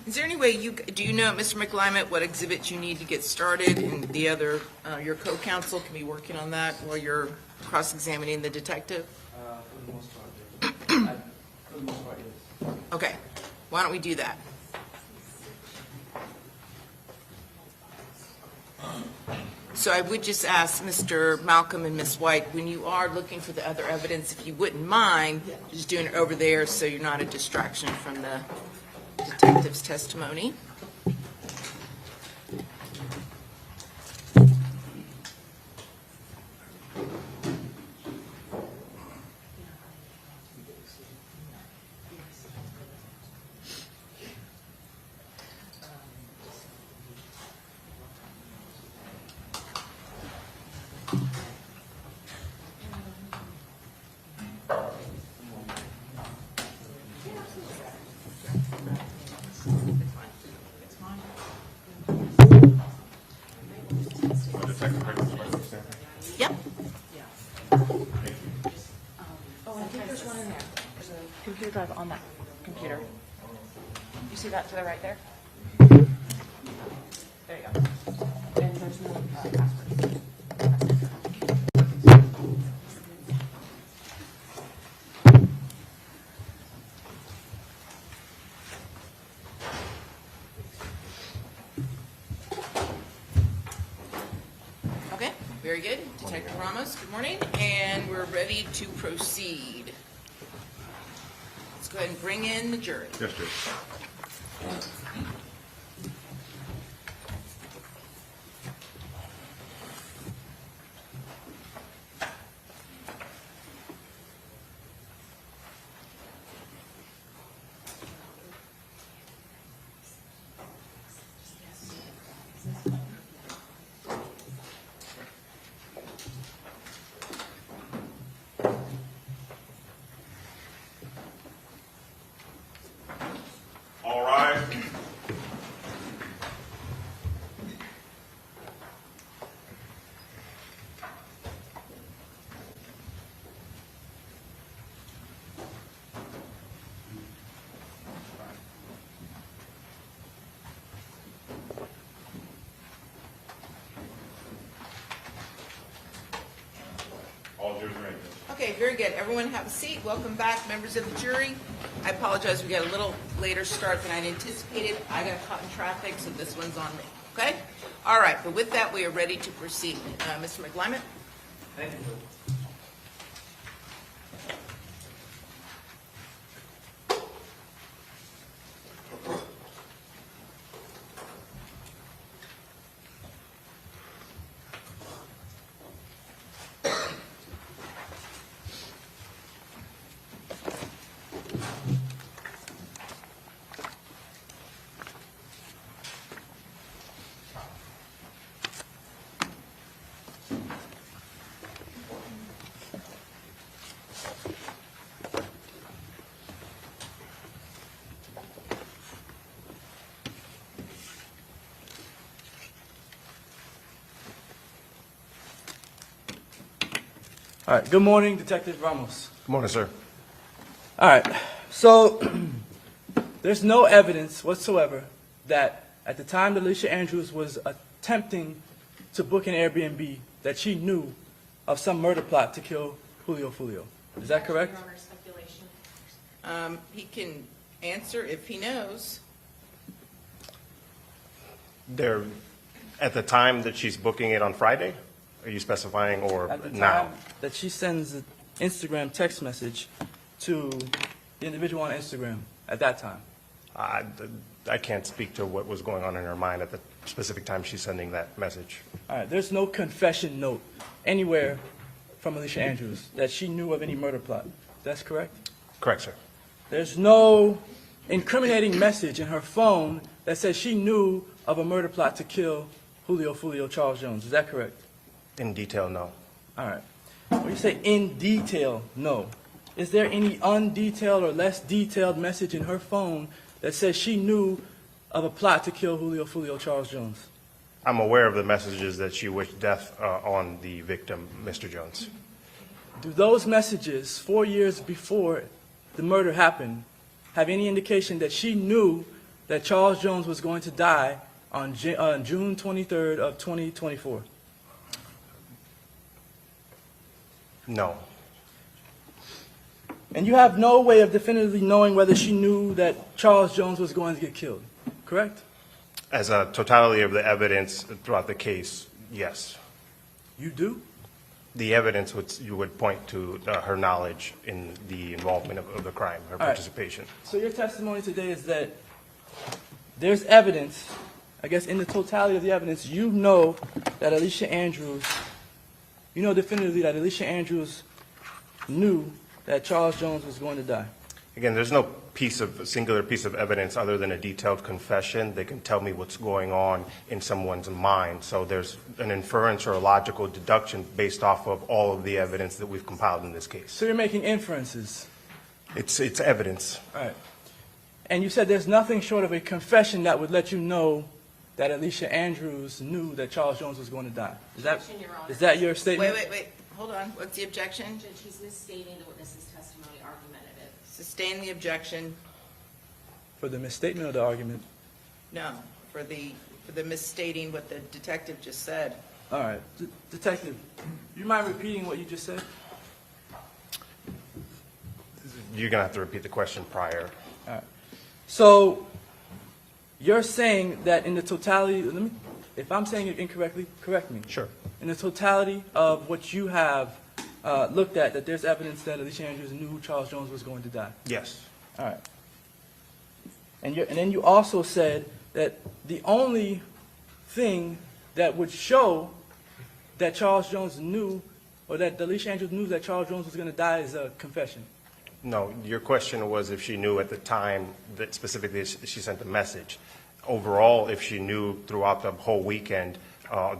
Is there any way do you know, Mr. McClimate, what exhibits you need to get started, and the other, your co-counsel can be working on that while you're cross-examining the detective? For the most part, yes. For the most part, yes. Okay, why don't we do that? So I would just ask Mr. Malcolm and Ms. White, when you are looking for the other evidence, if you wouldn't mind just doing it over there so you're not a distraction from the detective's testimony. Yep. Oh, I think there's one in there. There's a computer drive on that computer. You see that to the right there? There you go. And there's no password. Okay, very good. Detective Ramos, good morning, and we're ready to proceed. Let's go ahead and bring in the jury. Yes, Judge. All rise. All jurors ready. Okay, very good. Everyone have a seat. Welcome back, members of the jury. I apologize, we got a little later start than I anticipated. I got caught in traffic, so this one's on me, okay? All right, but with that, we are ready to proceed. Mr. McClimate? Thank you. All right. Good morning, Detective Ramos. Good morning, sir. All right. So there's no evidence whatsoever that at the time that Alicia Andrews was attempting to book an Airbnb that she knew of some murder plot to kill Julio Foolio. Is that correct? Your Honor, speculation. He can answer if he knows. There, at the time that she's booking it on Friday, are you specifying, or At the now? time that she sends an Instagram text message to the individual on Instagram at that time. I can't speak to what was going on in her mind at the specific time she's sending that message. All right. There's no confession note anywhere from Alicia Andrews that she knew of any murder plot. That's correct? Correct, sir. There's no incriminating message in her phone that says she knew of a murder plot to kill Julio Foolio Charles Jones. Is that correct? In detail, no. All right. When you say in detail, no. Is there any undetailed or less detailed message in her phone that says she knew of a plot to kill Julio Foolio Charles Jones? I'm aware of the messages that she wished death on the victim, Mr. Jones. Do those messages, 4 years before the murder happened, have any indication that she knew that Charles Jones was going to die on June 23rd of 2024? No. And you have no way of definitively knowing whether she knew that Charles Jones was going to get killed, correct? As a totality of the evidence throughout the case, yes. You do? The evidence you would point to her knowledge in the involvement of the crime, her participation. So your testimony today is that there's evidence, I guess in the totality of the evidence, you know that Alicia Andrews, you know definitively that Alicia Andrews knew that Charles Jones was going to die. Again, there's no singular piece of evidence other than a detailed confession that can tell me what's going on in someone's mind. So there's an inference or a logical deduction based off of all of the evidence that we've compiled in this case. So you're making inferences. It's evidence. All right. And you said there's nothing short of a confession that would let you know that Alicia Andrews knew that Charles Jones was going to die. Objection, Your Honor. Is that your statement? Wait. Hold on. What's the objection? Judge, he's misstating the witness's testimony, argumentative. Sustain the objection. For the misstatement of the argument. No, for the misstating what the detective just said. All right. Detective, you mind repeating what you just said? You're going to have to repeat the question prior. All right. So you're saying that in the totality, if I'm saying it incorrectly, correct me. Sure. In the totality of what you have looked at, that there's evidence that Alicia Andrews knew Charles Jones was going to die. Yes. All right. And then you also said that the only thing that would show that Charles Jones knew, or that Alicia Andrews knew that Charles Jones was going to die is a confession. No, your question was if she knew at the time that specifically she sent the message. Overall, if she knew throughout the whole weekend,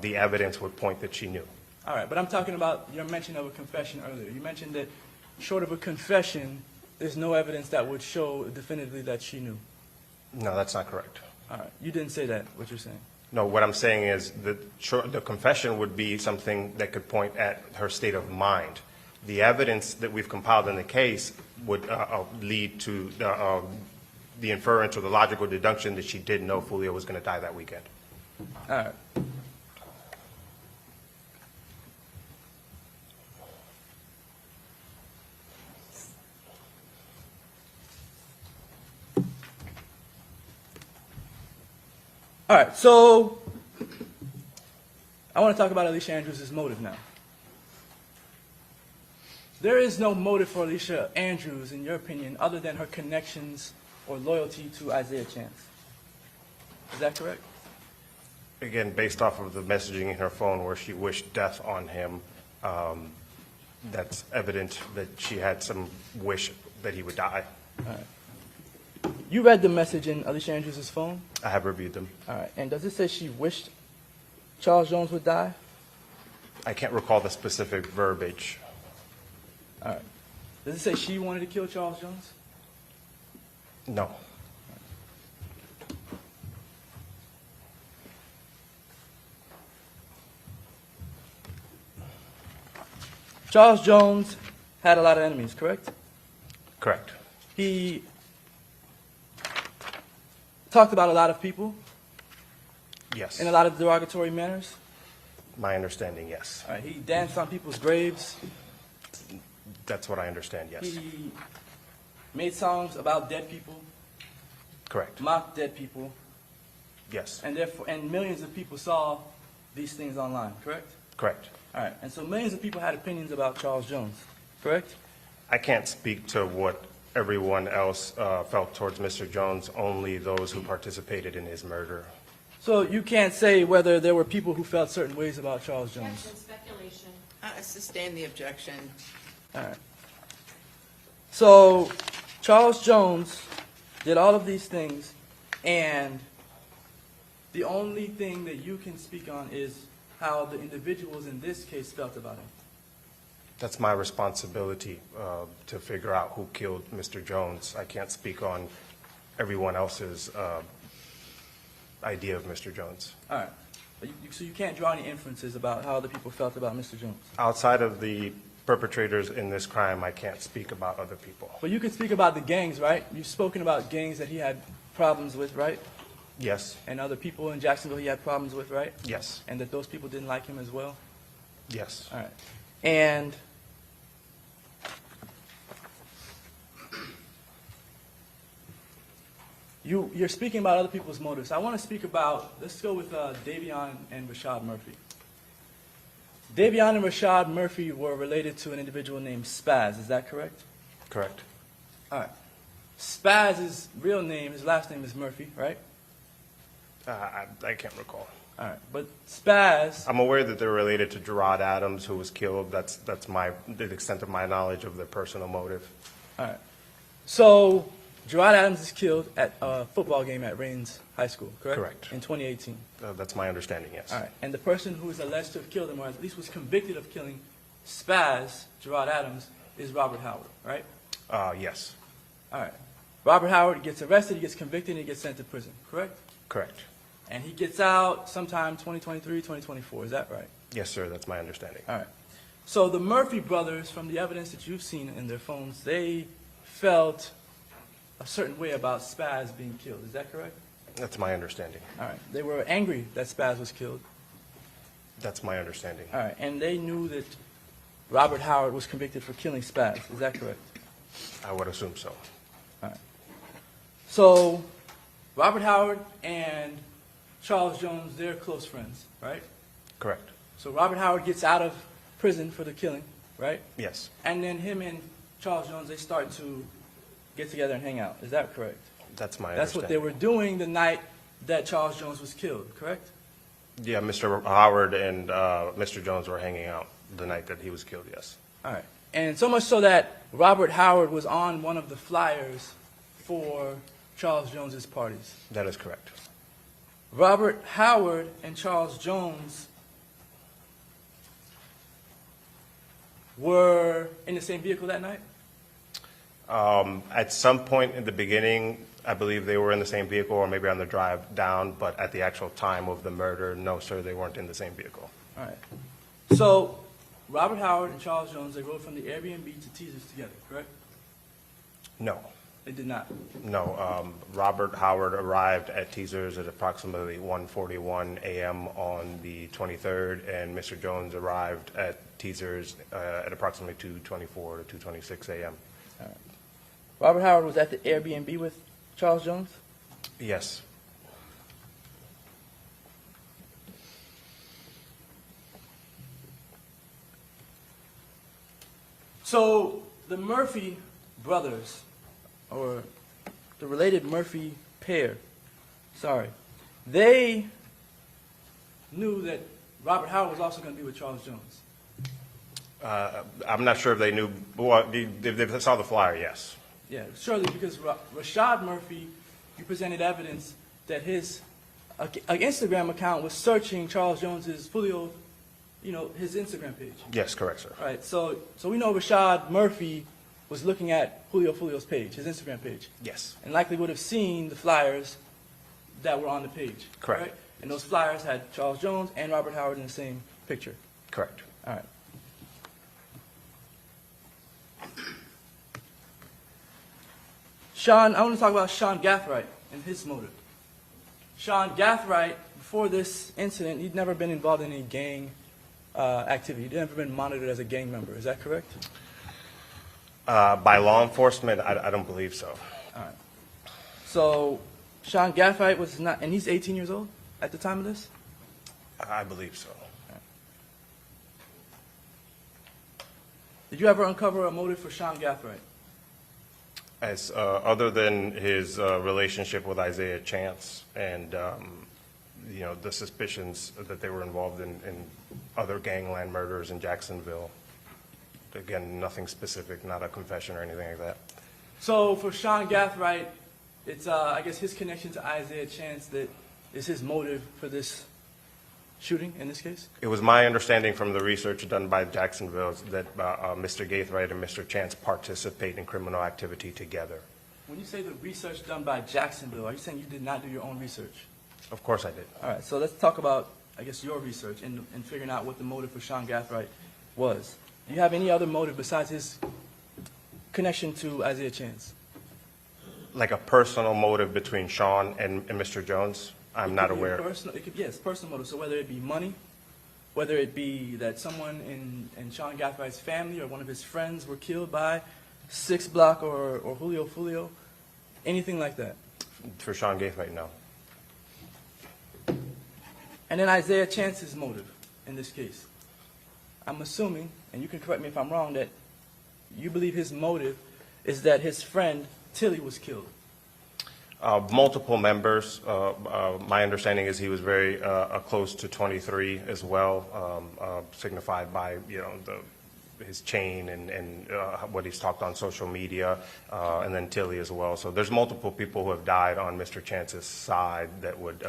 the evidence would point that she knew. All right, but I'm talking about your mention of a confession earlier. You mentioned that short of a confession, there's no evidence that would show definitively that she knew. No, that's not correct. All right, you didn't say that, what you're saying. No, what I'm saying is that the confession would be something that could point at her state of mind. The evidence that we've compiled in the case would lead to the inference or the logical deduction that she did know Foolio was going to die that weekend. All right. All right, so I want to talk about Alicia Andrews' motive now. There is no motive for Alicia Andrews, in your opinion, other than her connections or loyalty to Isaiah Chance. Is that correct? Again, based off of the messaging in her phone where she wished death on him, that's evident that she had some wish that he would die. All right. You read the message in Alicia Andrews' phone? I have reviewed them. All right. And does it say she wished Charles Jones would die? I can't recall the specific verbiage. All right. Does it say she wanted to kill Charles Jones? No. Charles Jones had a lot of enemies, correct? Correct. He talked about a lot of people Yes. in a lot of derogatory manners. My understanding, yes. All right. He danced on people's graves. That's what I understand, yes. He made songs about dead people, Correct. mocked dead people, Yes. and therefore, and millions of people saw these things online, correct? Correct. All right. And so millions of people had opinions about Charles Jones, correct? I can't speak to what everyone else felt towards Mr. Jones, only those who participated in his murder. So you can't say whether there were people who felt certain ways about Charles Jones. Objection, speculation. Sustain the objection. All right. So Charles Jones did all of these things, and the only thing that you can speak on is how the individuals in this case felt about him. That's my responsibility to figure out who killed Mr. Jones. I can't speak on everyone else's idea of Mr. Jones. All right. So you can't draw any inferences about how other people felt about Mr. Jones. Outside of the perpetrators in this crime, I can't speak about other people. But you can speak about the gangs, right? You've spoken about gangs that he had problems with, right? Yes, And other people in Jacksonville he had problems with, right? yes, And that those people didn't like him as well? yes. All right. And you're speaking about other people's motives. I want to speak about, let's go with Davion and Rashad Murphy. Davion and Rashad Murphy were related to an individual named Spaz. Is that correct? Correct. All right. Spaz's real name, his last name is Murphy, right? I can't recall. All right. But Spaz, I'm aware that they're related to Gerard Adams, who was killed. That's the extent of my knowledge of their personal motive. all right. So Gerard Adams is killed at a football game at Rains High School, correct? Correct. In 2018. That's my understanding, yes. All right. And the person who is alleged to have killed him, or at least was convicted of killing Spaz, Gerard Adams, is Robert Howard, right? Yes, All right. Robert Howard gets arrested, he gets convicted, and he gets sent to prison, correct? correct. And he gets out sometime 2023, 2024. Is that right? Yes, sir, that's my understanding. All right. So the Murphy brothers, from the evidence that you've seen in their phones, they felt a certain way about Spaz being killed. Is that correct? That's my understanding. All right. They were angry that Spaz was killed. That's my understanding. All right. And they knew that Robert Howard was convicted for killing Spaz. Is that correct? I would assume so. All right. So Robert Howard and Charles Jones, they're close friends, right? Correct. So Robert Howard gets out of prison for the killing, right? Yes, And then him and Charles Jones, they start to get together and hang out. Is that correct? that's my That's what they understanding. were doing the night that Charles Jones was killed, correct? Yeah, Mr. Howard and Mr. Jones were hanging out the night that he was killed, yes. All right. And so much so that Robert Howard was on one of the flyers for Charles Jones's parties. That is correct. Robert Howard and Charles Jones were in the same vehicle that night? At some point in the beginning, I believe they were in the same vehicle or maybe on the drive down, but at the actual time of the murder, no, sir, they weren't in the same vehicle. All right. So Robert Howard and Charles Jones, they rode from the Airbnb to Teasers together, correct? No, They did not. no. Robert Howard arrived at Teasers at approximately 1:41 a.m. on the 23rd, and Mr. Jones arrived at Teasers at approximately 2:24 to 2:26 a.m. Robert Howard was at the Airbnb with Charles Jones? Yes, So the Murphy brothers, or the related Murphy pair, they knew that Robert Howard was also going to be with Charles Jones. I'm not sure if they knew, well, if they saw the flyer, yes. Yeah, surely, because Rashad Murphy, you presented evidence that his Instagram account was searching Charles Jones's Julio, his Instagram page. Yes, correct, sir. All right, so we know Rashad Murphy was looking at Julio Foolio's page, his Instagram page, Yes, and likely would have seen the flyers that were on the page. Correct. Right? And those flyers had Charles Jones and Robert Howard in the same picture. correct. All right. I want to talk about Sean Gathright and his motive. Sean Gathright, before this incident, he'd never been involved in any gang activity. He'd never been monitored as a gang member. Is that correct? By law enforcement, I don't believe so. All right. So Sean Gathright was not, and he's 18 years old at the time of this? I believe so. Did you ever uncover a motive for Sean Gathright? As other than his relationship with Isaiah Chance and the suspicions that they were involved in other gangland murders in Jacksonville. Again, nothing specific, not a confession or anything like that. So for Sean Gathright, it's I guess his connection to Isaiah Chance that is his motive for this shooting in this case? It was my understanding from the research done by Jacksonville that Mr. Gaithright and Mr. Chance participate in criminal activity together. When you say the research done by Jacksonville, are you saying you did not do your own research? Of course I did. All right, so let's talk about, I guess, your research and figuring out what the motive for Sean Gaithright was. Do you have any other motive besides his connection to Isaiah Chance? Like a personal motive between Sean and Mr. Jones? I'm not aware. Yes, personal motive. So whether it be money, whether it be that someone in Sean Gaithright's family or one of his friends were killed by 6 Block or Julio Foolio, anything like that. For Sean Gaithright, no. And then Isaiah Chance's motive in this case. I'm assuming, and you can correct me if I'm wrong, that you believe his motive is that his friend Tilly was killed. Multiple members. My understanding is he was very close to 23 as well, signified by his chain and what he's talked on social media, and then Tilly as well. So there's multiple people who have died on Mr. Chance's side that would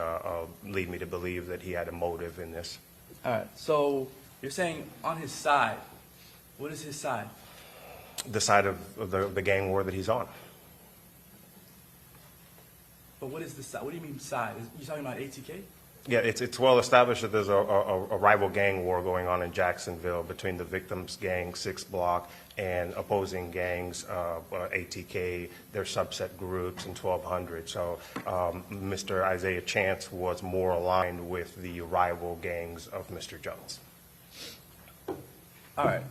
lead me to believe that he had a motive in this. All right. So you're saying on his side. What is his side? The side of the gang war that he's on. But what is the side? What do you mean side? Are you talking about ATK? Yeah, it's well established that there's a rival gang war going on in Jacksonville between the victims' gang, 6 Block, and opposing gangs, ATK, their subset groups, and 1200. So Mr. Isaiah Chance was more aligned with the rival gangs of Mr. Jones. All right.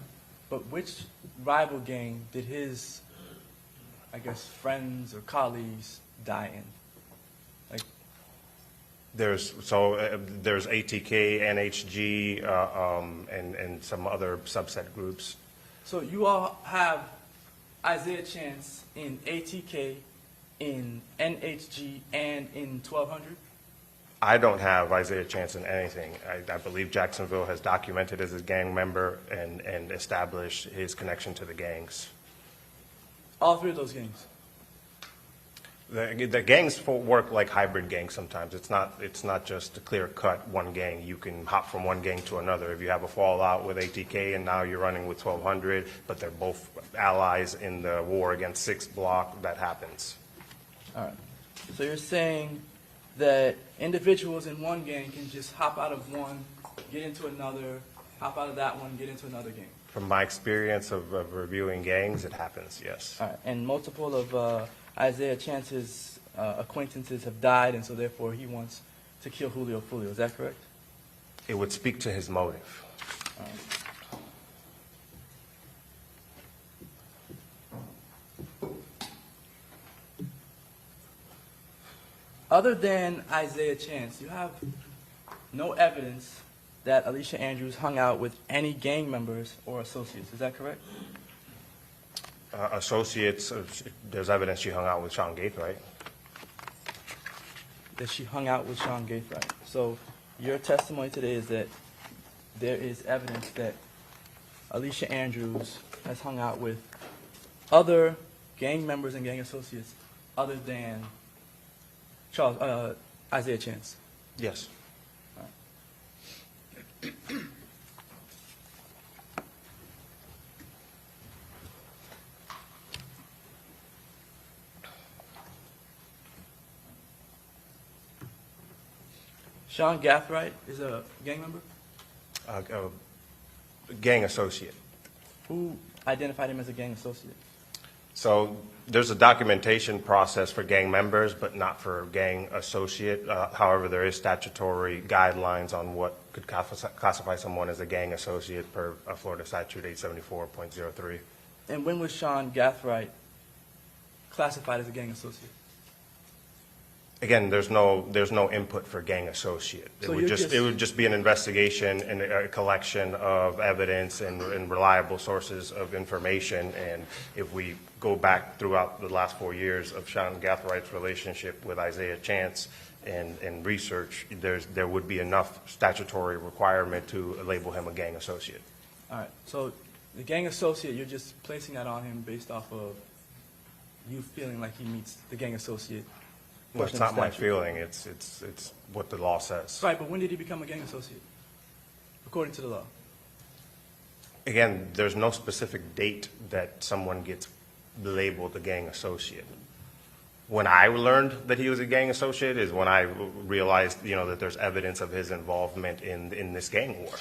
But which rival gang did his, I guess, friends or colleagues die in? There's ATK, NHG, and some other subset groups. So you all have Isaiah Chance in ATK, in NHG, and in 1200? I don't have Isaiah Chance in anything. I believe Jacksonville has documented as a gang member and established his connection to the gangs. All 3 of those gangs? The gangs work like hybrid gangs sometimes. It's not just a clear-cut one gang. You can hop from one gang to another. If you have a fallout with ATK and now you're running with 1200, but they're both allies in the war against 6 Block, that happens. All right. So you're saying that individuals in one gang can just hop out of one, get into another, hop out of that one, get into another gang? From my experience of reviewing gangs, it happens, yes. All right. And multiple of Isaiah Chance's acquaintances have died, and so therefore he wants to kill Julio Foolio. Is that correct? It would speak to his motive. All right. Other than Isaiah Chance, you have no evidence that Alicia Andrews hung out with any gang members or associates. Is that correct? Associates, there's evidence she hung out with Sean Gaithright. That she hung out with Sean Gaithright. So your testimony today is that there is evidence that Alicia Andrews has hung out with other gang members and gang associates other than Isaiah Chance. Yes. Sean Gaithright is a gang member? A gang associate. Who identified him as a gang associate? So there's a documentation process for gang members, but not for gang associate. However, there is statutory guidelines on what could classify someone as a gang associate per Florida Statute 874.03. And when was Sean Gaithright classified as a gang associate? Again, there's no input for gang associate. So It would just be an investigation and a collection of evidence and reliable sources of information. And if we go back throughout the last 4 years of Sean Gaithright's relationship with Isaiah Chance and research, there would be enough statutory requirement to label him a gang associate. All right. So the gang associate, you're just placing that on him based off of you feeling like he meets the gang associate. Well, it's not my feeling. It's what the law says. Right, but when did he become a gang associate? according to the law? Again, there's no specific date that someone gets labeled a gang associate. When I learned that he was a gang associate is when I realized, that there's evidence of his involvement in this gang war.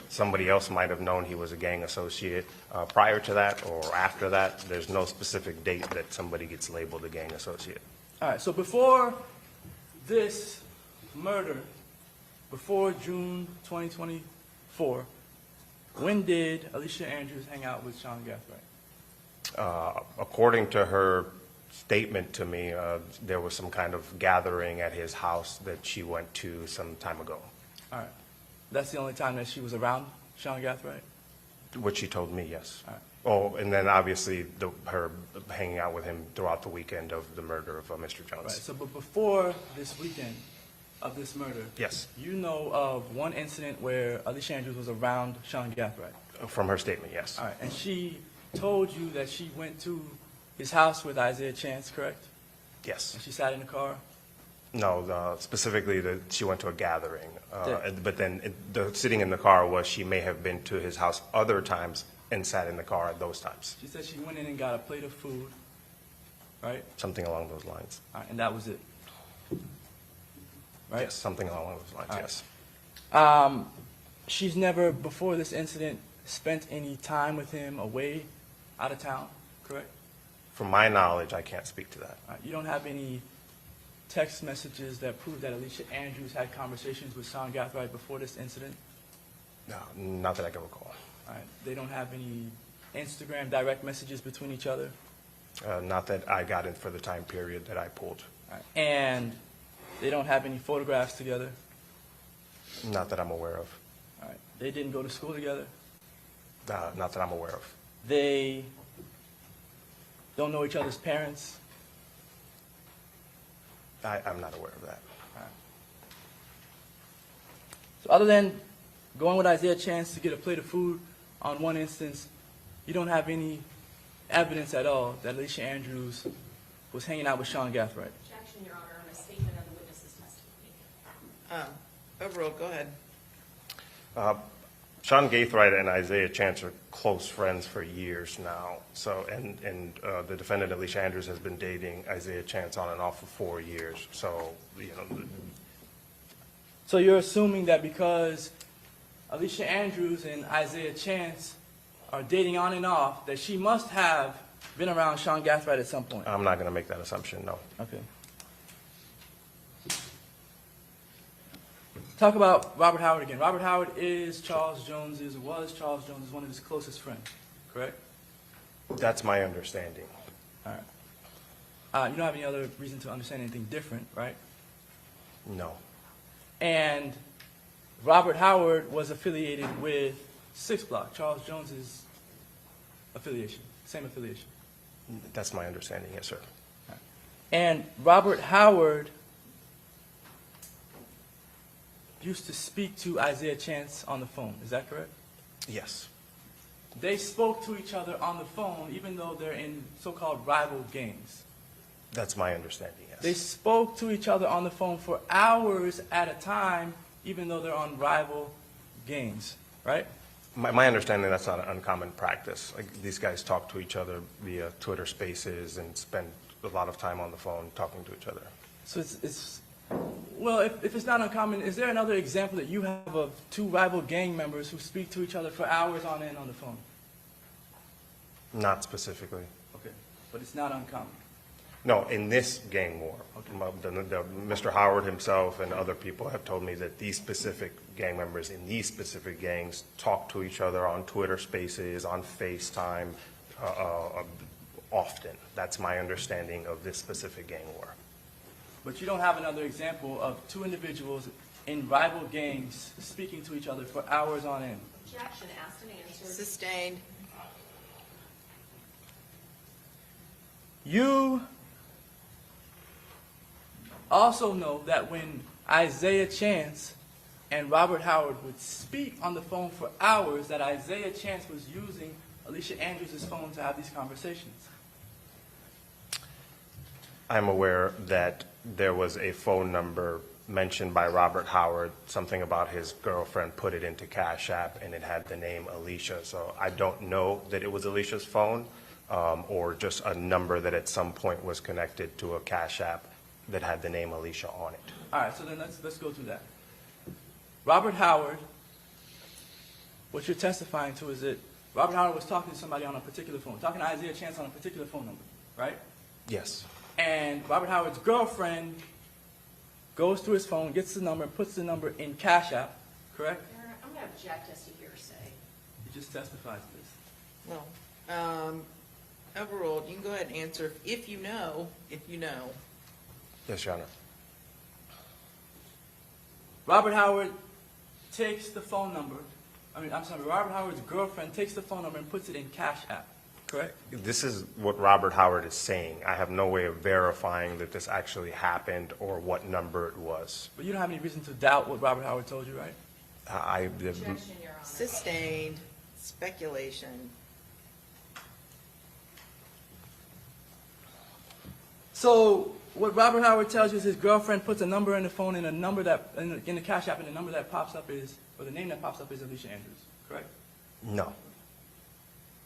Somebody else might have known he was a gang associate prior to that or after that. There's no specific date that somebody gets labeled a gang associate. All right, so before this murder, before June 2024, when did Alicia Andrews hang out with Sean Gathright? According to her statement to me, there was some kind of gathering at his house that she went to some time ago, All right. That's the only time that she was around Sean Gathright? which she told me, yes. All right. Oh, and then obviously her hanging out with him throughout the weekend of the murder of Mr. Jones. Right, so but before this weekend of this murder, Yes, you know of one incident where Alicia Andrews was around Sean Gathright. from her statement, yes. All right, and she told you that she went to his house with Isaiah Chance, correct? Yes. And she sat in the car? No, specifically that she went to a gathering. Yeah. But then the sitting in the car was she may have been to his house other times and sat in the car at those times. She said she went in and got a plate of food, right? Something along those lines. All right, and that was it. Right? Yes, something along those lines, All right. yes. She's never, before this incident, spent any time with him away, out of town, correct? From my knowledge, I can't speak to that. All right, you don't have any text messages that prove that Alicia Andrews had conversations with Sean Gathright before this incident? No, not that I can recall. All right, they don't have any Instagram direct messages between each other? Not that I got in for the time period that I pulled. All right, and they don't have any photographs together? Not that I'm aware of. All right, they didn't go to school together? Not that I'm aware of. They don't know each other's parents? I'm not aware of that. So other than going with Isaiah Chance to get a plate of food on one instance, you don't have any evidence at all that Alicia Andrews was hanging out with Sean Gathright? Objection, Your Honor, on a statement of the witness's testimony. Overruled, go ahead. Sean Gathright and Isaiah Chance are close friends for years now. So, and the defendant, Alicia Andrews, has been dating Isaiah Chance on and off for 4 years. So, So you're assuming that because Alicia Andrews and Isaiah Chance are dating on and off, that she must have been around Sean Gathright at some point? I'm not going to make that assumption, no. Okay. Talk about Robert Howard again. Robert Howard was Charles Jones's one of his closest friends, correct? That's my understanding. All right. You don't have any other reason to understand anything different, right? No. And Robert Howard was affiliated with Six Block, Charles Jones's affiliation, same affiliation. That's my understanding, yes, sir. And Robert Howard used to speak to Isaiah Chance on the phone, is that correct? Yes. They spoke to each other on the phone even though they're in so-called rival gangs. That's my understanding, yes. They spoke to each other on the phone for hours at a time even though they're on rival gangs, right? My understanding, that's not an uncommon practice. Like, these guys talk to each other via Twitter Spaces and spend a lot of time on the phone talking to each other. So well, if it's not uncommon, is there another example that you have of two rival gang members who speak to each other for hours on end on the phone? Not specifically. Okay, but it's not uncommon. No, in this gang war. Mr. Howard himself and other people have told me that these specific gang members in these specific gangs talk to each other on Twitter Spaces, on FaceTime, often. That's my understanding of this specific gang war. But you don't have another example of two individuals in rival gangs speaking to each other for hours on end. Objection, asked and answered. Sustained. You also know that when Isaiah Chance and Robert Howard would speak on the phone for hours, that Isaiah Chance was using Alicia Andrews' phone to have these conversations. I'm aware that there was a phone number mentioned by Robert Howard, something about his girlfriend put it into Cash App and it had the name Alicia. So I don't know that it was Alicia's phone or just a number that at some point was connected to a Cash App that had the name Alicia on it. All right, so then let's go through that. Robert Howard, what you're testifying to is that Robert Howard was talking to somebody on a particular phone, talking to Isaiah Chance on a particular phone number, right? Yes. And Robert Howard's girlfriend goes to his phone, gets the number, and puts the number in Cash App, correct? Your Honor, I'm going to object as to hearsay. He just testifies to this. Well, overruled. You can go ahead and answer if you know, Yes, Your Honor. Robert Howard takes the phone number, Robert Howard's girlfriend takes the phone number and puts it in Cash App, correct? This is what Robert Howard is saying. I have no way of verifying that this actually happened or what number it was. But you don't have any reason to doubt what Robert Howard told you, right? Objection, Your Honor. sustained, speculation. So what Robert Howard tells you is his girlfriend puts a number in the phone and a number that in the Cash App, and the number that pops up is, or the name that pops up is Alicia Andrews, correct? No,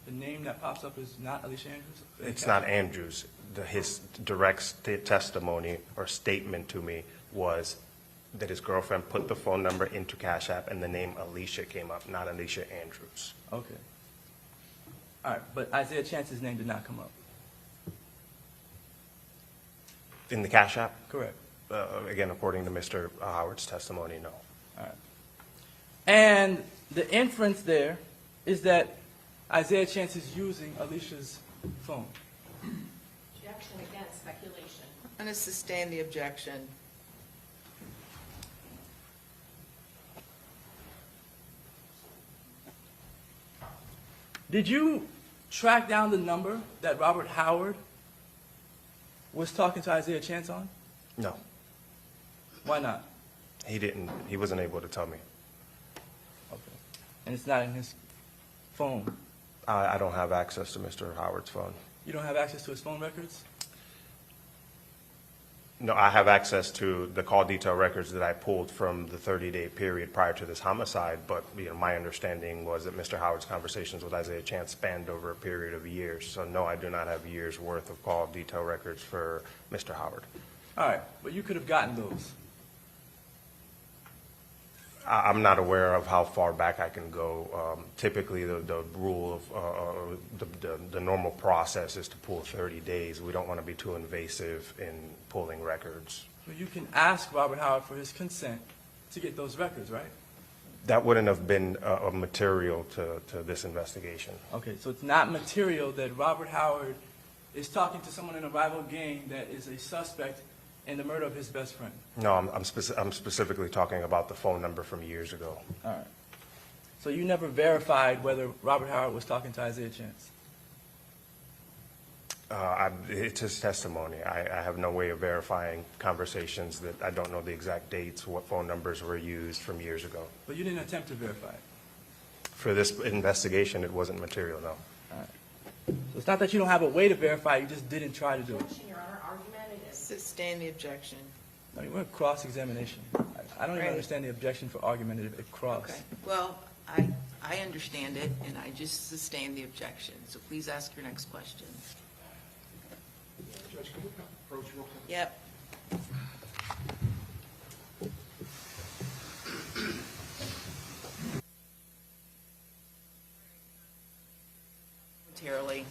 The name that pops up is not Alicia Andrews? it's not Andrews. His direct testimony or statement to me was that his girlfriend put the phone number into Cash App and the name Alicia came up, not Alicia Andrews. Okay. All right, but Isaiah Chance's name did not come up. In the Cash App? Correct. Again, according to Mr. Howard's testimony, no. All right. And the inference there is that Isaiah Chance is using Alicia's phone. Objection, again, speculation. I'm going to sustain the objection. Did you track down the number that Robert Howard was talking to Isaiah Chance on? No, Why not? he didn't. He wasn't able to tell me. Okay. And it's not in his phone. I don't have access to Mr. Howard's phone. You don't have access to his phone records? No, I have access to the call detail records that I pulled from the 30-day period prior to this homicide, but my understanding was that Mr. Howard's conversations with Isaiah Chance spanned over a period of years. So no, I do not have years' worth of call detail records for Mr. Howard. All right, but you could have gotten those. I'm not aware of how far back I can go. Typically, the rule of the normal process is to pull 30 days. We don't want to be too invasive in pulling records. Well, you can ask Robert Howard for his consent to get those records, right? That wouldn't have been a material to this investigation. Okay, so it's not material that Robert Howard is talking to someone in a rival gang that is a suspect in the murder of his best friend. No, I'm specifically talking about the phone number from years ago. All right. So you never verified whether Robert Howard was talking to Isaiah Chance? It's his testimony. I have no way of verifying conversations that I don't know the exact dates, what phone numbers were used from years ago. But you didn't attempt to verify it? For this investigation, it wasn't material, no. All right. So it's not that you don't have a way to verify, you just didn't try to do it. Objection, Your Honor, argumentative. Sustain the objection. I mean, we're at cross-examination. I don't even Right. understand the objection for argumentative at cross. Okay. Well, I understand it, and I just sustain the objection. So please ask your next question. Judge, can we approach real quick? Yep. Momentarily.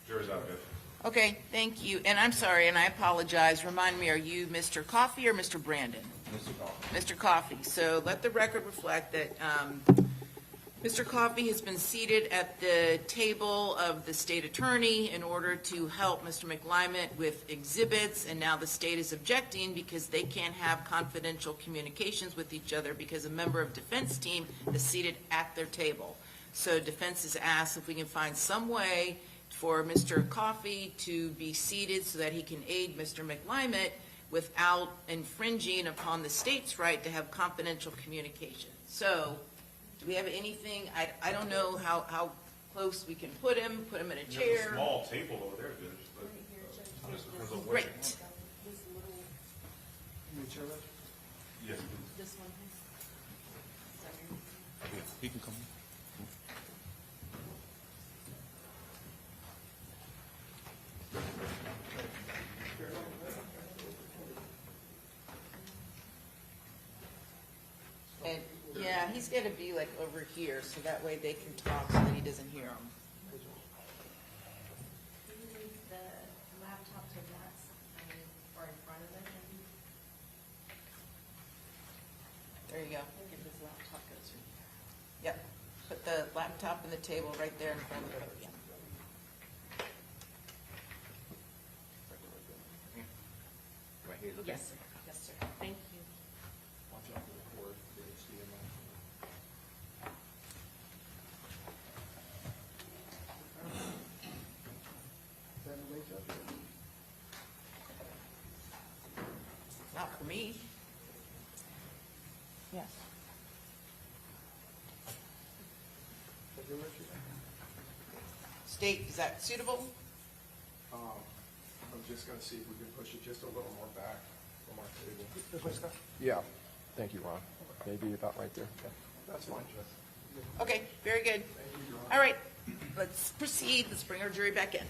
Jury's out, Judge. Okay, thank you. And I'm sorry, and I apologize. Remind me, are you Mr. Coffey or Mr. Brandon? Mr. Coffey. Mr. Coffey. So let the record reflect that Mr. Coffey has been seated at the table of the state attorney in order to help Mr. McLymont with exhibits, and now the state is objecting because they can't have confidential communications with each other because a member of defense team is seated at their table. So defense has asked if we can find some way for Mr. Coffey to be seated so that he can aid Mr. McLymont without infringing upon the state's right to have confidential communication. So, do we have anything, I don't know how close we can put him in a There's a chair. small table over there, Judge, but just depends on where. Great. Yes, This one here. he can come. And, yeah, he's gonna be like over here, so that way they can talk so that he doesn't hear them. Can you leave the laptop to that side or in front of it? There you go. If this laptop goes through. Yep. Put the laptop and the table right there in front of the podium. Right here, look at Yes, sir. Yes, sir. Thank you. Not for me. Yes. State, is that suitable? I'm just gonna see if we can push it just a little more back from our table. This way, Scott? Yeah, thank you, Ron. Maybe about right there. Okay. That's fine, Jeff. Okay, very good. All right, let's proceed. Let's bring our jury back in.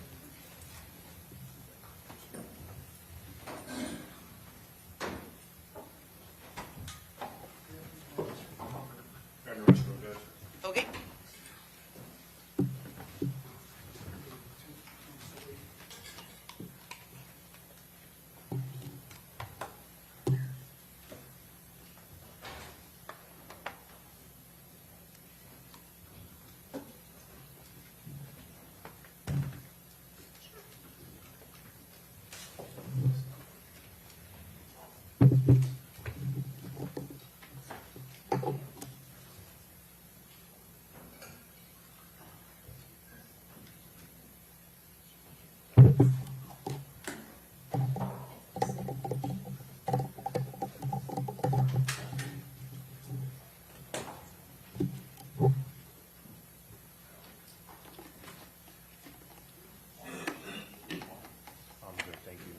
Congratulations, Judge. Okay. I'm good, thank you.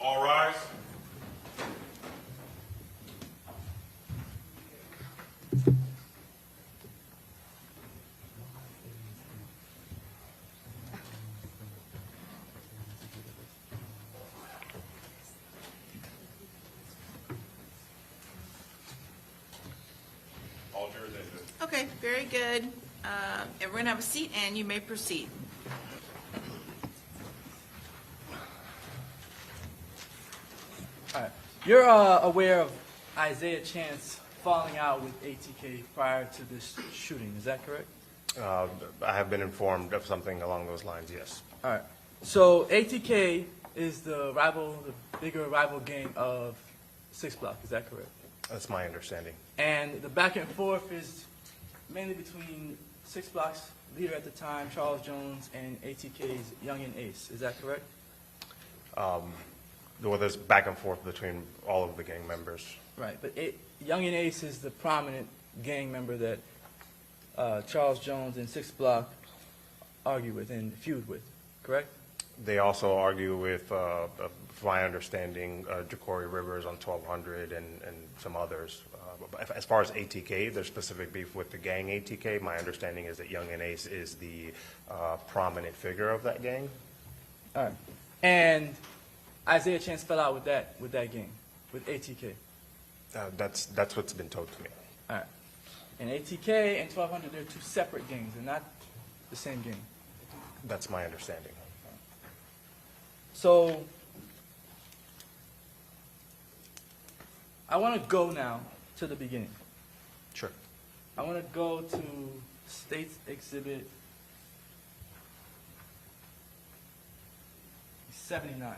All rise. All jurors exit. Okay, very good. Everyone have a seat, and you may proceed. All right. You're aware of Isaiah Chance falling out with ATK prior to this shooting, is that correct? I have been informed of something along those lines, yes. All right. So ATK is the bigger rival gang of 6 Block, is that correct? That's my understanding. And the back and forth is mainly between 6 Block's leader at the time, Charles Jones, and ATK's Youngin Ace, is that correct? Well, there's back and forth between all of the gang members. Right, but Youngin Ace is the prominent gang member that Charles Jones and 6 Block argue with and feud with, correct? They also argue with, from my understanding, Ja'Cory Rivers on 1200 and some others. As far as ATK, there's specific beef with the gang ATK. My understanding is that Young and Ace is the prominent figure of that gang. All right. And Isaiah Chance fell out with that gang, with ATK. That's what's been told to me. All right. And ATK and 1200, they're two separate gangs. They're not the same gang. That's my understanding. So I want to go now to the beginning. Sure. I want to go to State's Exhibit 79.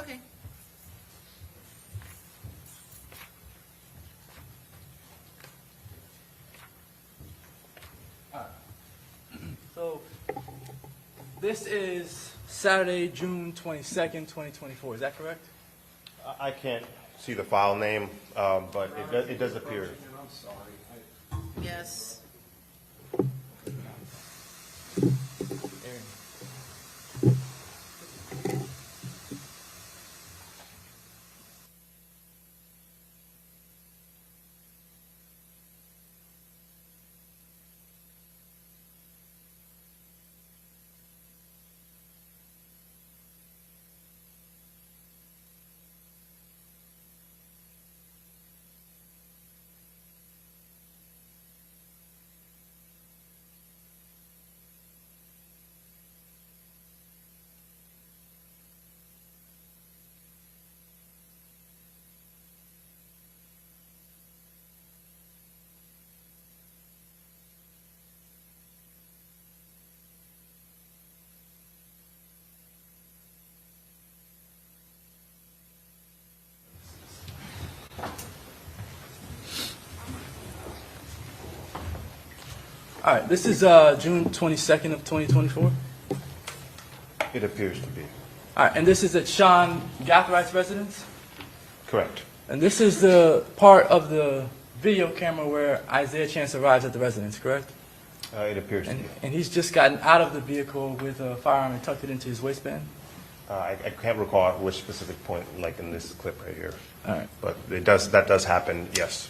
Okay. So this is Saturday, June 22nd, 2024. Is that correct? I can't see the file name, but it does appear. And I'm sorry. Yes. Aaron. All right, this is June 22nd of 2024. It appears to be. All right, and this is at Sean Gathrights' residence? Correct. And this is the part of the video camera where Isaiah Chance arrives at the residence, correct? It appears to be. And he's just gotten out of the vehicle with a firearm and tucked it into his waistband? I can't recall which specific point, like in this clip right here. All right, But that does happen, yes.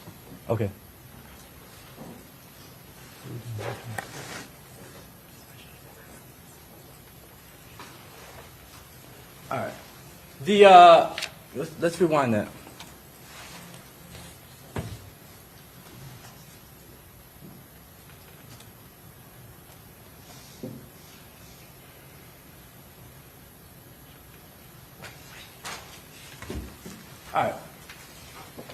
okay. All right. Let's rewind that. All right.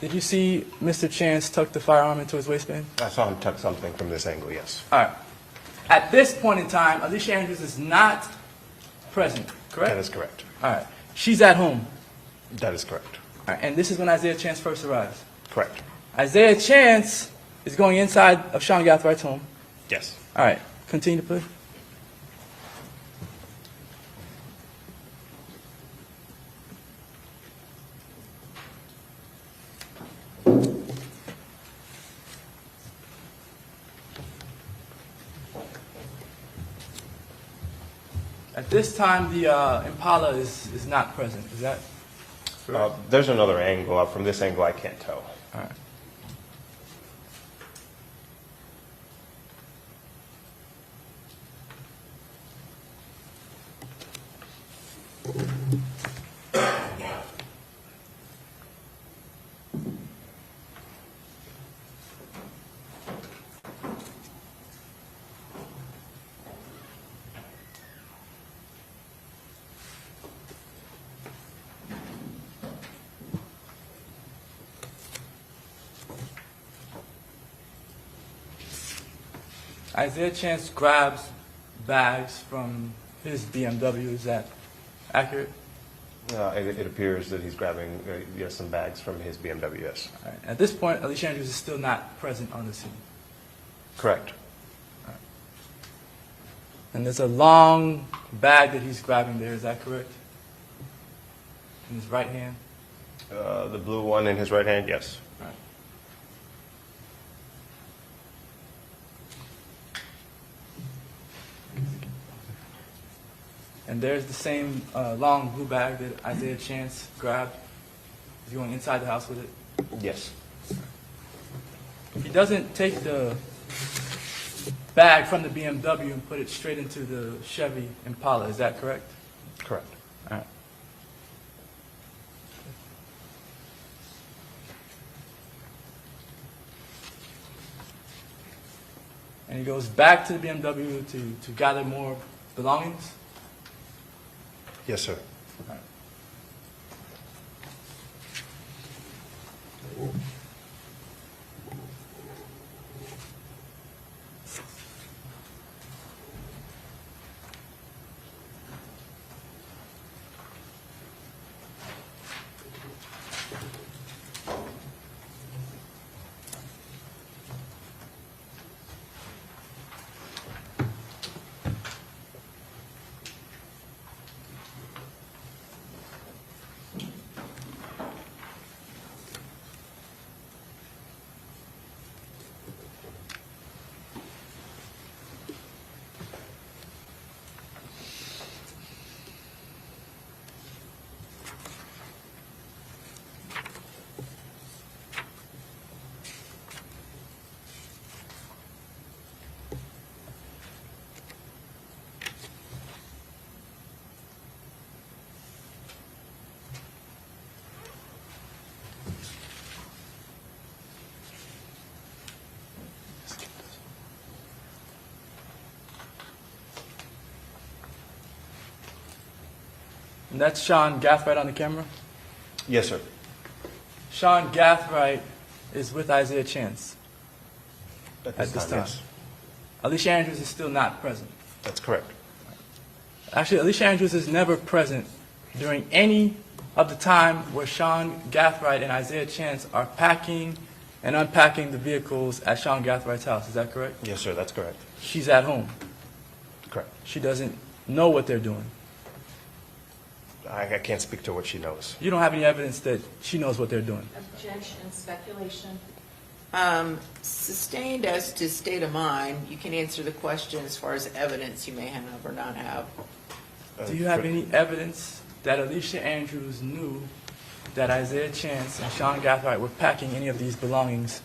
Did you see Mr. Chance tuck the firearm into his waistband? I saw him tuck something from this angle, yes. All right. At this point in time, Alicia Andrews is not present, correct? That is correct. All right. She's at home. That is correct. All right. And this is when Isaiah Chance first arrives. Correct. Isaiah Chance is going inside of Sean Gathrights' home. Yes. All right. Continue to play. At this time, the Impala is not present. Is that correct? There's another angle. From this angle, I can't tell. All right. Isaiah Chance grabs bags from his BMW. Is that accurate? It appears that he's grabbing some bags from his BMW, yes. All right. At this point, Alicia Andrews is still not present on the scene. Correct. And there's a long bag that he's grabbing there. Is that correct? In his right hand? The blue one in his right hand, yes. All right. And there's the same long blue bag that Isaiah Chance grabbed. He's going inside the house with it. Yes. He doesn't take the bag from the BMW and put it straight into the Chevy Impala. Is that correct? Correct. All right. And he goes back to the BMW to gather more belongings. Yes, sir. All right. And that's Sean Gathright on the camera. Yes, sir. Sean Gathright is with Isaiah Chance at this time. Yes. Alicia Andrews is still not present. That's correct. Actually, Alicia Andrews is never present during any of the time where Sean Gathright and Isaiah Chance are packing and unpacking the vehicles at SeanGathright's house. Is that correct? Yes, sir, that's correct. She's at home. Correct. She doesn't know what they're doing. I can't speak to what she knows. You don't have any evidence that she knows what they're doing. Objection, speculation. Sustained as to state of mind, you can answer the question as far as evidence you may have or not have. Do you have any evidence that Alicia Andrews knew that Isaiah Chance and Sean Gathright were packing any of these belongings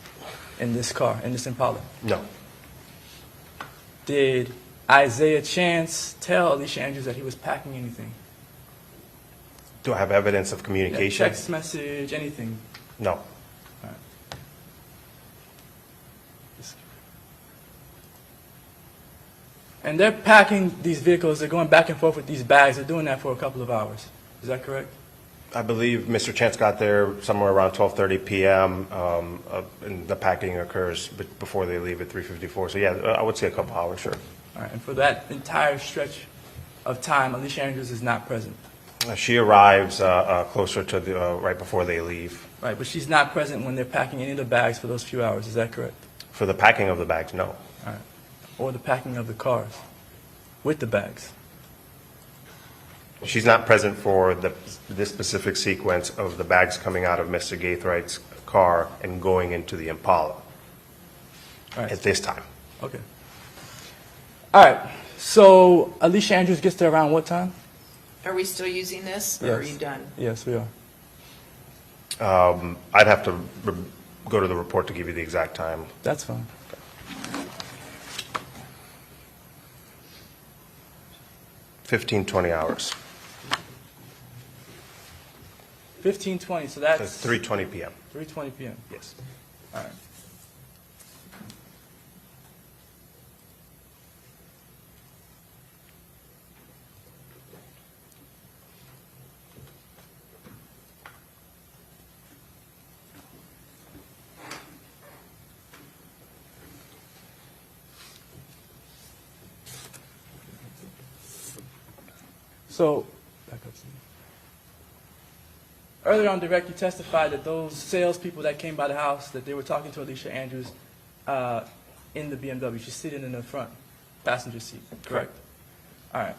in this car, in this Impala? No. Did Isaiah Chance tell Alicia Andrews that he was packing anything? Do I have evidence of Yeah, communication? text message, anything? No. And they're packing these vehicles, they're going back and forth with these bags, they're doing that for a couple of hours. Is that correct? I believe Mr. Chance got there somewhere around 12:30 p.m., and the packing occurs before they leave at 3:54. So, yeah, I would say a couple hours, sure. All right, and for that entire stretch of time, Alicia Andrews is not present. She arrives closer to the right before they leave. Right, but she's not present when they're packing any of the bags for those few hours. Is that correct? For the packing of the bags, no. All right. Or the packing of the cars with the bags. She's not present for this specific sequence of the bags coming out of Mr. Gaithright's car and going into the Impala All right. at this time. Okay. All right. So Alicia Andrews gets there around what time? Are we still using this, or are Yes. you done? Yes, we are. I'd have to go to the report to give you the exact time. That's fine. 15, 20 hours. 15:20. So That's that's 3:20 p.m. 3:20 p.m. Yes. All right. So, back up, Steve. Earlier on direct, you testified that those salespeople that came by the house, that they were talking to Alicia Andrews in the BMW. She's sitting in the front passenger seat, correct? All right.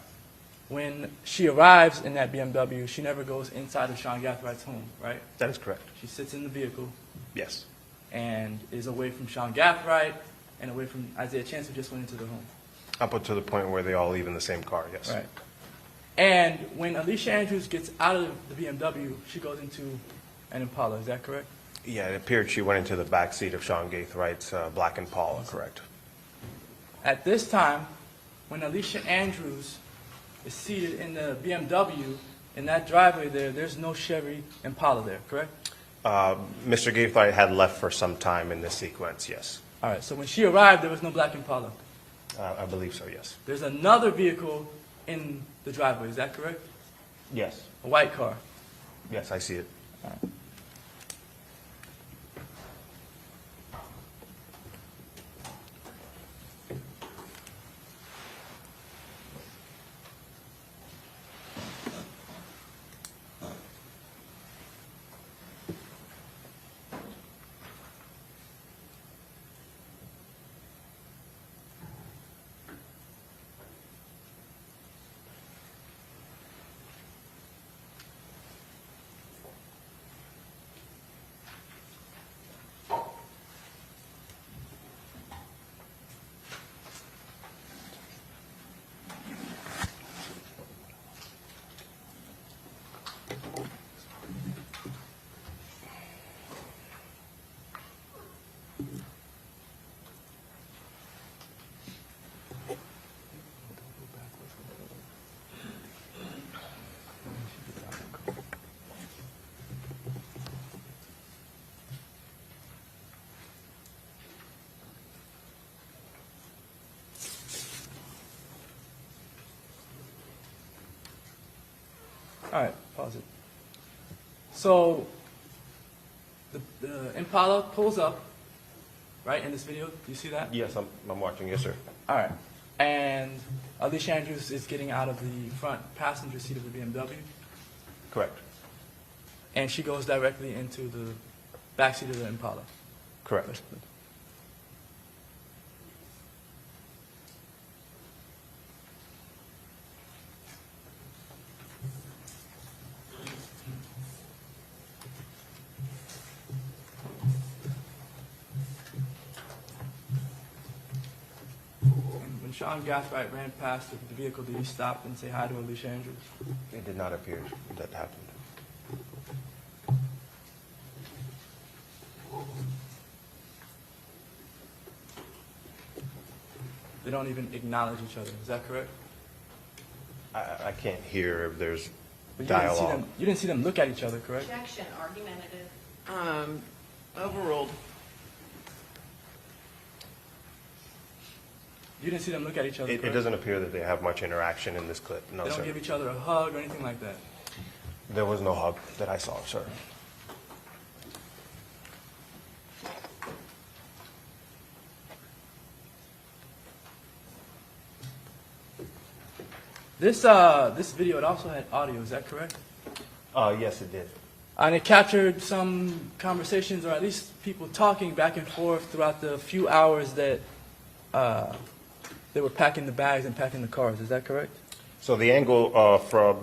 When she arrives in that BMW, she never goes inside of Sean Gathright's home, right? That is correct. She sits in the vehicle Yes. and is away from Sean Gathright and away from Isaiah Chance, who just went into the home. Up until the point where they all leave in the same car, yes. Right. And when Alicia Andrews gets out of the BMW, she goes into an Impala. Is that correct? Yeah, it appeared she went into the back seat of Sean Gaithright's black Impala, correct. At this time, when Alicia Andrews is seated in the BMW, in that driveway there's no Chevy Impala there, correct? Mr. Gaithright had left for some time in this sequence, yes. All right, so when she arrived, there was no black Impala. I believe so, yes. There's another vehicle in the driveway, is that correct? Yes. A white car. Yes, I see it. All right, pause it. So the Impala pulls up, right, in this video. Do you see that? Yes, I'm watching. Yes, sir. All right. And Alicia Andrews is getting out of the front passenger seat of the BMW, Correct. and she goes directly into the backseat of the Impala. Correct. When Sean Gathright ran past the vehicle, did he stop and say hi to Alicia Andrews? It did not appear that happened. They don't even acknowledge each other. Is that correct? I can't hear if there's But dialogue. you didn't see them look at each other, correct? Objection, argumentative. Overruled. You didn't see them look at each other, It correct? doesn't appear that they have much interaction in this clip. No, They don't sir. give each other a hug or anything like that. There was no hug that I saw, sir. This video, it also had audio, is that correct? Yes, it did. And it captured some conversations, or at least people talking back and forth throughout the few hours that they were packing the bags and packing the cars. Is that correct? So the angle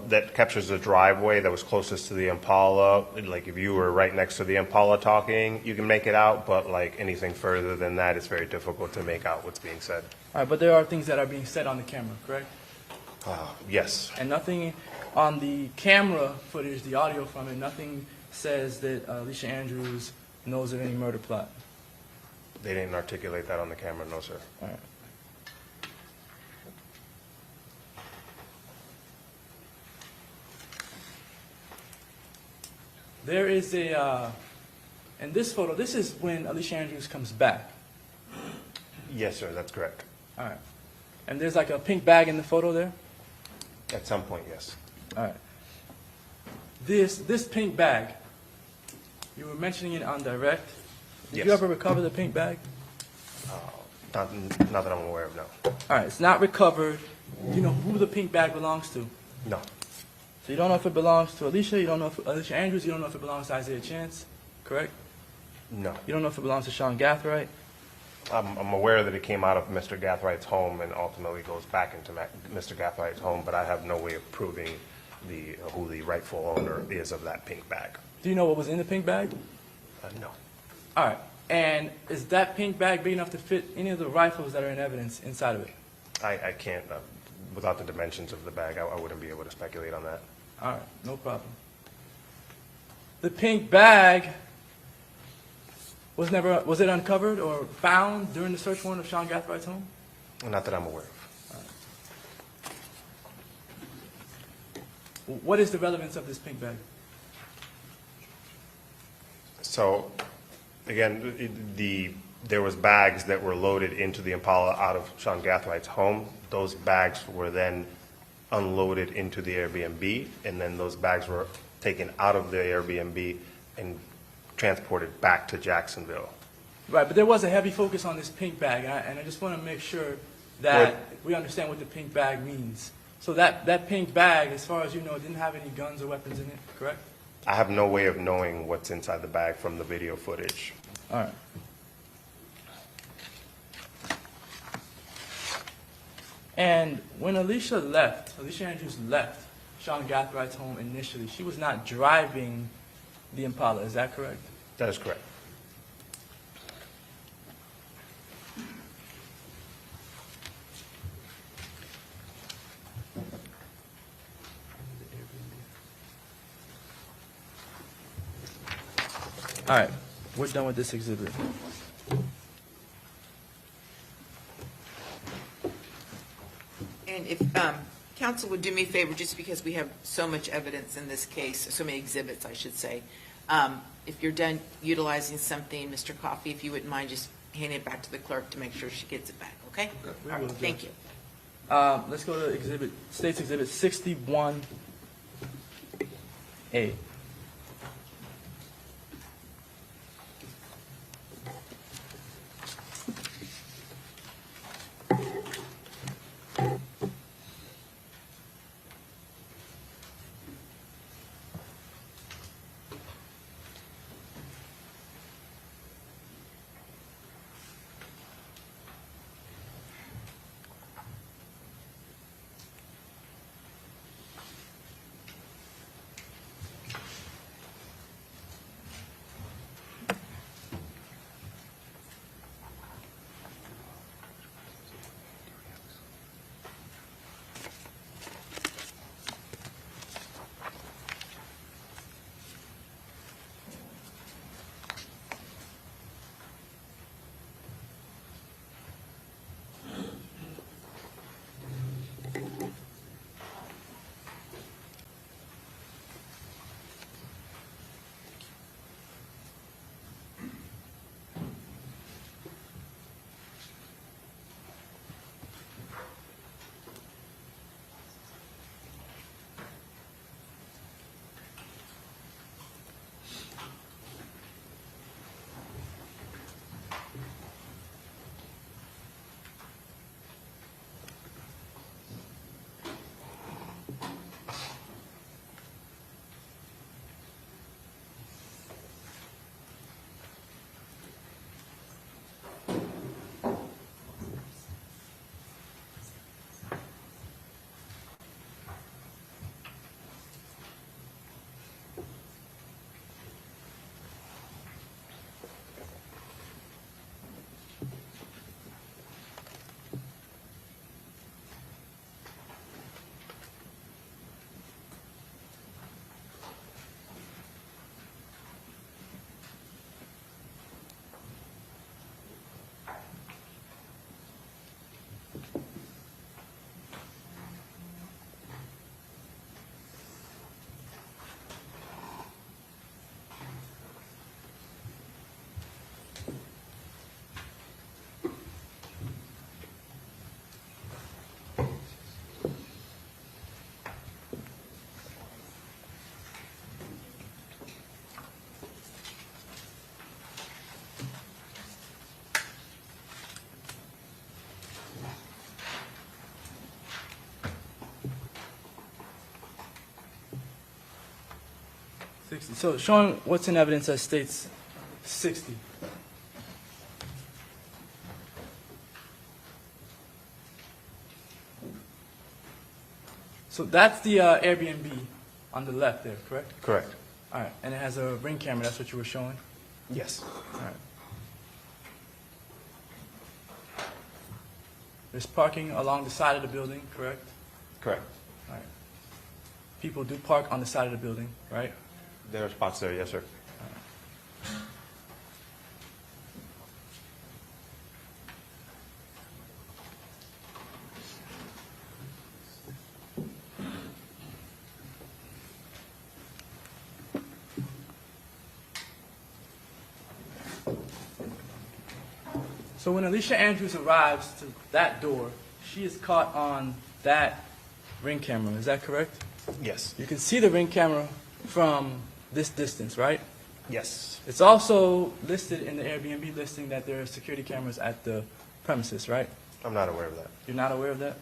that captures the driveway that was closest to the Impala, like if you were right next to the Impala talking, you can make it out, but like anything further than that, it's very difficult to make out what's being said. All right, but there are things that are being said on the camera, correct? Yes. And nothing on the camera footage, the audio from it, nothing says that Alicia Andrews knows of any murder plot. They didn't articulate that on the camera, no, sir. All right. There is in this photo, this is when Alicia Andrews comes back. Yes, sir, that's correct. All right. And there's like a pink bag in the photo there? At some point, yes. All right. This pink bag, you were mentioning it on direct. Did you Yes. ever recover the pink bag? Not that I'm aware of, no. All right, it's not recovered. You know who the pink bag belongs to. No. So you don't know if it belongs to Alicia, you don't know if Alicia Andrews, you don't know if it belongs to Isaiah Chance, correct? No. You don't know if it belongs to Sean Gathright. I'm aware that it came out of Mr. Gathwright's home and ultimately goes back into Mr. Gathwright's home, but I have no way of proving who the rightful owner is of that pink bag. Do you know what was in the pink bag? No. All right. And is that pink bag big enough to fit any of the rifles that are in evidence inside of it? I can't, without the dimensions of the bag, I wouldn't be able to speculate on that. All right, no problem. The pink bag was it uncovered or found during the search warrant of Sean Gathwright's home? Not that I'm aware of. What is the relevance of this pink bag? So, again, there was bags that were loaded into the Impala out of Sean Gathwright's home. Those bags were then unloaded into the Airbnb, and then those bags were taken out of the Airbnb and transported back to Jacksonville. Right, but there was a heavy focus on this pink bag, and I just want to make sure that we understand what the pink bag means. So that pink bag, as far as you know, didn't have any guns or weapons in it, correct? I have no way of knowing what's inside the bag from the video footage. All right. And when Alicia Andrews left Sean Gathwright's home initially, she was not driving the Impala, is that correct? That is correct. All right, we're done with this exhibit. And if counsel would do me a favor, just because we have so much evidence in this case, so many exhibits, I should say, if you're done utilizing something, Mr. Coffey, if you wouldn't mind just handing it back to the clerk to make sure she gets it back, okay? we All right, will, Judge. thank you. Let's go to State's Exhibit 61. A. So showing what's in evidence that states 60. So that's the Airbnb on the left there, correct? Correct. All right, and it has a ring camera, that's what you were showing? Yes. All right. There's parking along the side of the building, correct? Correct. All right. People do park on the side of the building, right? There are spots there, yes, sir. So when Alicia Andrews arrives to that door, she is caught on that ring camera, is that correct? Yes. You can see the ring camera from this distance, right? Yes. It's also listed in the Airbnb listing that there are security cameras at the premises, right? I'm not aware of that. You're not aware of that?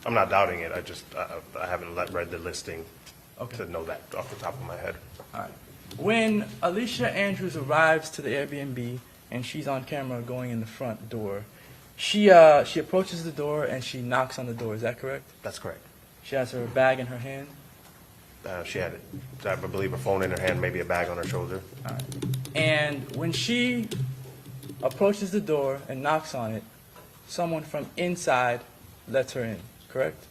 I'm not doubting it. I haven't read the listing Okay. to know that off the top of my head. All right. When Alicia Andrews arrives to the Airbnb and she's on camera going in the front door, she approaches the door and she knocks on the door. Is that correct? That's correct. She has her bag in her hand. She had, I believe, a phone in her hand, maybe a bag on her shoulder. All right. And when she approaches the door and knocks on it, someone from inside lets her in, correct?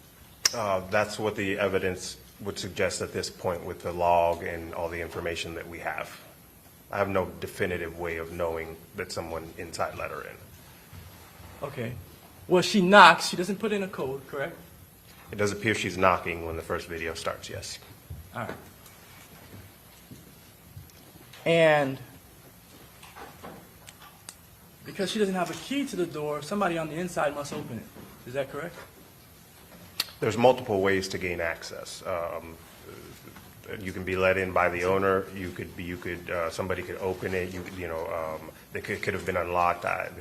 That's what the evidence would suggest at this point with the log and all the information that we have. I have no definitive way of knowing that someone inside let her in. Okay. Well, she knocks. She doesn't put in a code, correct? It does appear she's knocking when the first video starts, yes. All right. And because she doesn't have a key to the door, somebody on the inside must open it. Is that correct? There's multiple ways to gain access. You can be let in by the owner. Somebody could open it. It could have been unlocked. At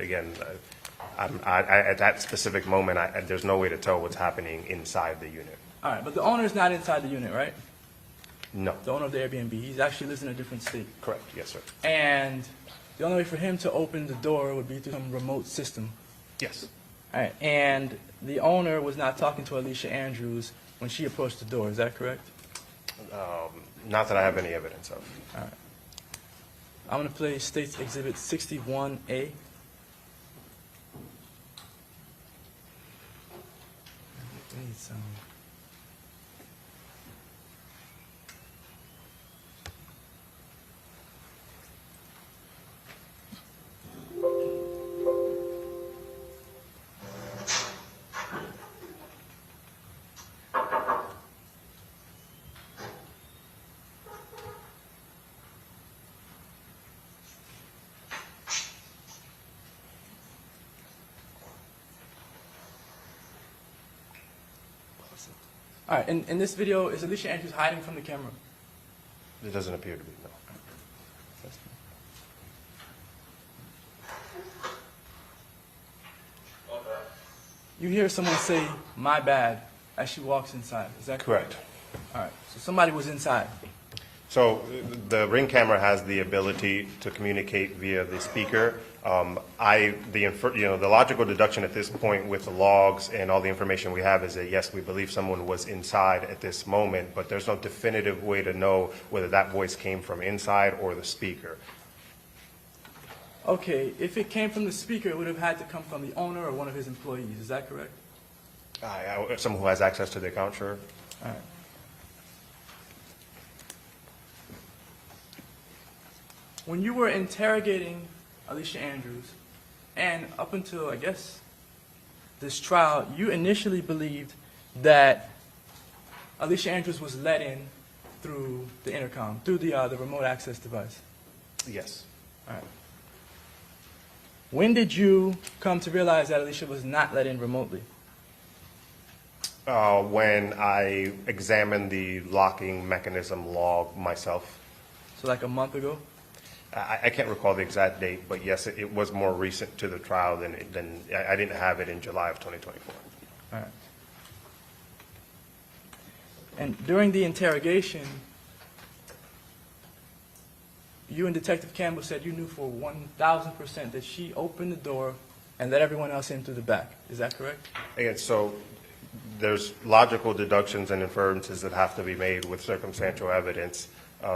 that specific moment, there's no way to tell what's happening inside the unit. All right, but the owner is not inside the unit, right? No. The owner of the Airbnb. He actually lives in a different state. Correct. Yes, sir. And the only way for him to open the door would be through some remote system. Yes. All right, and the owner was not talking to Alicia Andrews when she approached the door. Is that correct? Not that I have any evidence of. All right. I'm going to play State's Exhibit 61A. I need some. All right, in this video, is Alicia Andrews hiding from the camera? It doesn't appear to be, no. You hear someone say, "My bad," as she walks inside. Is that correct? Correct. All right, so somebody was inside. So the Ring camera has the ability to communicate via the speaker. The logical deduction at this point with the logs and all the information we have is that, yes, we believe someone was inside at this moment, but there's no definitive way to know whether that voice came from inside or the speaker. Okay, if it came from the speaker, it would have had to come from the owner or one of his employees. Is that correct? Someone who has access to the account, sure. All right. When you were interrogating Alicia Andrews, and up until, I guess, this trial, you initially believed that Alicia Andrews was let in through the intercom, through the remote access device. Yes. All right. When did you come to realize that Alicia was not let in remotely? When I examined the locking mechanism log myself. So like a month ago? I can't recall the exact date, but yes, it was more recent to the trial than I didn't have it in July of 2024. All right. And during the interrogation, you and Detective Campbell said you knew for 1,000% that she opened the door and let everyone else in through the back. Is that correct? Again, so there's logical deductions and inferences that have to be made with circumstantial evidence.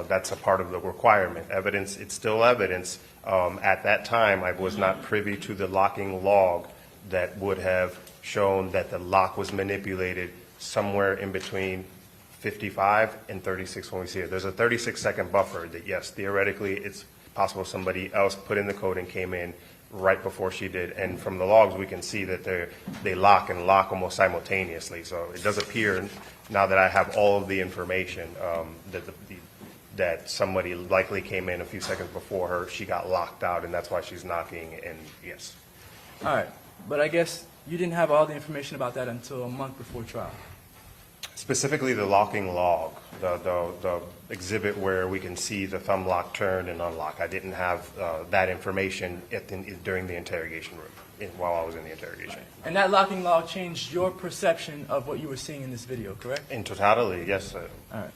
That's a part of the requirement. Evidence, it's still evidence. At that time, I was not privy to the locking log that would have shown that the lock was manipulated somewhere in between 55 and 36 when we see it. There's a 36-second buffer that, yes, theoretically, it's possible somebody else put in the code and came in right before she did. And from the logs, we can see that they lock and lock almost simultaneously. So it does appear, now that I have all of the information, that somebody likely came in a few seconds before her, she got locked out, and that's why she's knocking, and yes. All right. But I guess you didn't have all the information about that until a month before trial. Specifically the locking log, the exhibit where we can see the thumb lock turn and unlock. I didn't have that information during the interrogation room, while I was in the interrogation. Right. And that locking log changed your perception of what you were seeing in this video, correct? In totality, yes, sir. All right.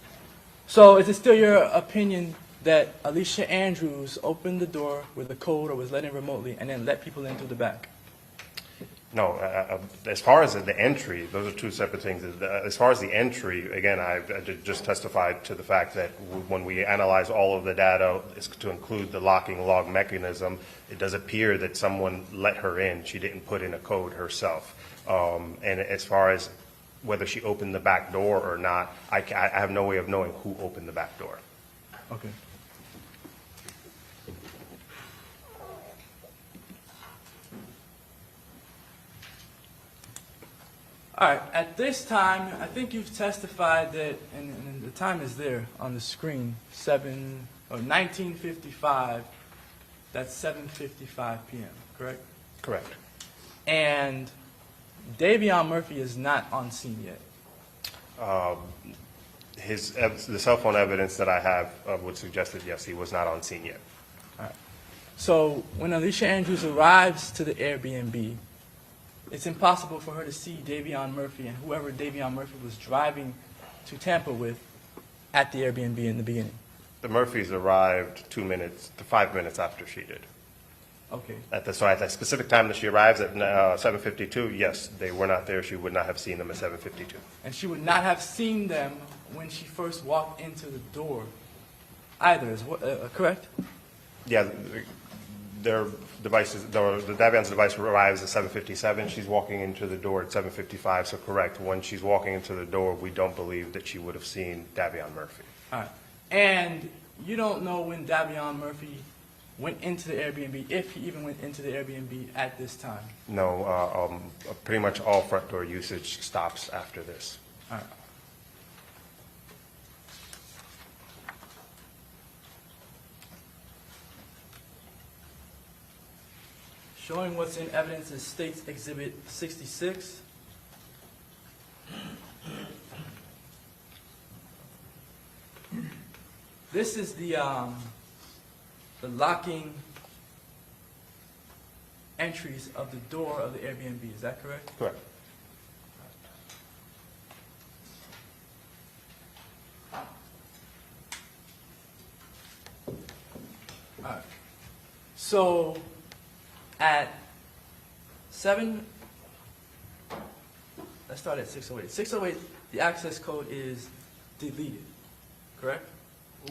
So is it still your opinion that Alicia Andrews opened the door with a code or was let in remotely and then let people in through the back? No, as far as the entry, those are two separate things. As far as the entry, again, I just testified to the fact that when we analyze all of the data to include the locking log mechanism, it does appear that someone let her in. She didn't put in a code herself. And as far as whether she opened the back door or not, I have no way of knowing who opened the back door. Okay. All right, at this time, I think you've testified that, and the time is there on the screen, 1955, that's 7:55 p.m., correct? Correct. And Davion Murphy is not on scene yet. The cell phone evidence that I have would suggest that, yes, he was not on scene yet. So when Alicia Andrews arrives to the Airbnb, it's impossible for her to see Davion Murphy and whoever Davion Murphy was driving to Tampa with at the Airbnb in the beginning. The Murphys arrived 5 minutes after she did. Okay. At that specific time that she arrives at 7:52, yes, they were not there. She would not have seen them at 7:52. And she would not have seen them when she first walked into the door either, correct? Yeah, their devices, the Davion's device arrives at 7:57. She's walking into the door at 7:55, so correct. When she's walking into the door, we don't believe that she would have seen Davion Murphy. All right. And you don't know when Davion Murphy went into the Airbnb, if he even went into the Airbnb at this time. No, pretty much all front door usage stops after this. All right. Showing what's in evidence is State's Exhibit 66. This is the locking entries of the door of the Airbnb. Is that correct? Correct. All right. So at 7, let's start at 6:08. 6:08, the access code is deleted, correct?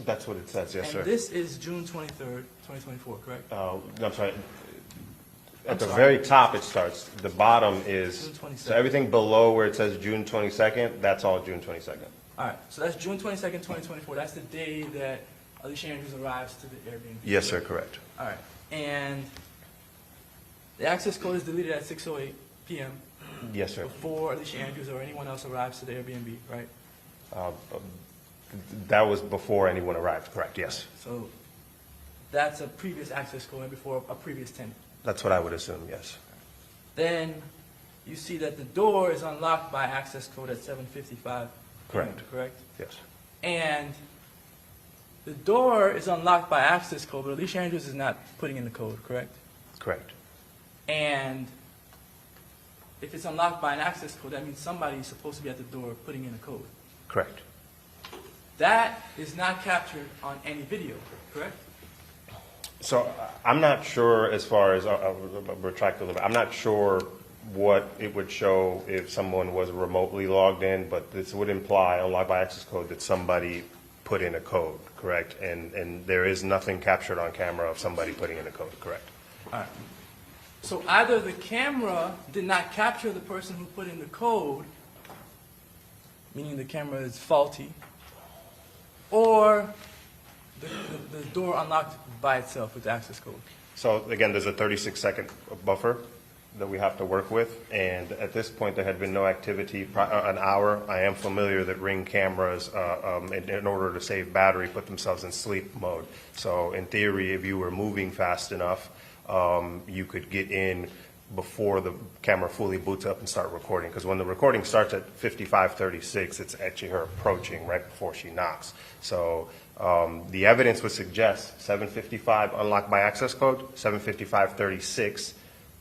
That's what it says, yes, sir. And this is June 23rd, 2024, correct? I'm sorry. At the very top it starts. The bottom is, June 22nd. so everything below where it says June 22nd, that's all June 22nd. All right, so that's June 22nd, 2024. That's the day that Alicia Andrews arrives to the Airbnb. Yes, sir, correct. All right, and the access code is deleted at 6:08 p.m. Yes, sir. before Alicia Andrews or anyone else arrives to the Airbnb, right? That was before anyone arrived, correct, yes. So that's a previous access code and before a previous tenant. That's what I would assume, yes. Then you see that the door is unlocked by access code at 7:55 p.m., correct? Yes. And the door is unlocked by access code, but Alicia Andrews is not putting in the code, correct? Correct. And if it's unlocked by an access code, that means somebody is supposed to be at the door putting in a code. Correct. That is not captured on any video, correct? So I'm not sure as far as, I'll retract a little bit, I'm not sure what it would show if someone was remotely logged in, but this would imply, unlocked by access code, that somebody put in a code, correct? And there is nothing captured on camera of somebody putting in a code, correct? All right. So either the camera did not capture the person who put in the code, meaning the camera is faulty, or the door unlocked by itself with the access code. So again, there's a 36-second buffer that we have to work with, and at this point there had been no activity, an hour. I am familiar that Ring cameras, in order to save battery, put themselves in sleep mode. So in theory, if you were moving fast enough, you could get in before the camera fully boots up and start recording. Because when the recording starts at 55:36, it's actually her approaching right before she knocks. So the evidence would suggest 7:55 unlocked by access code, 7:55:36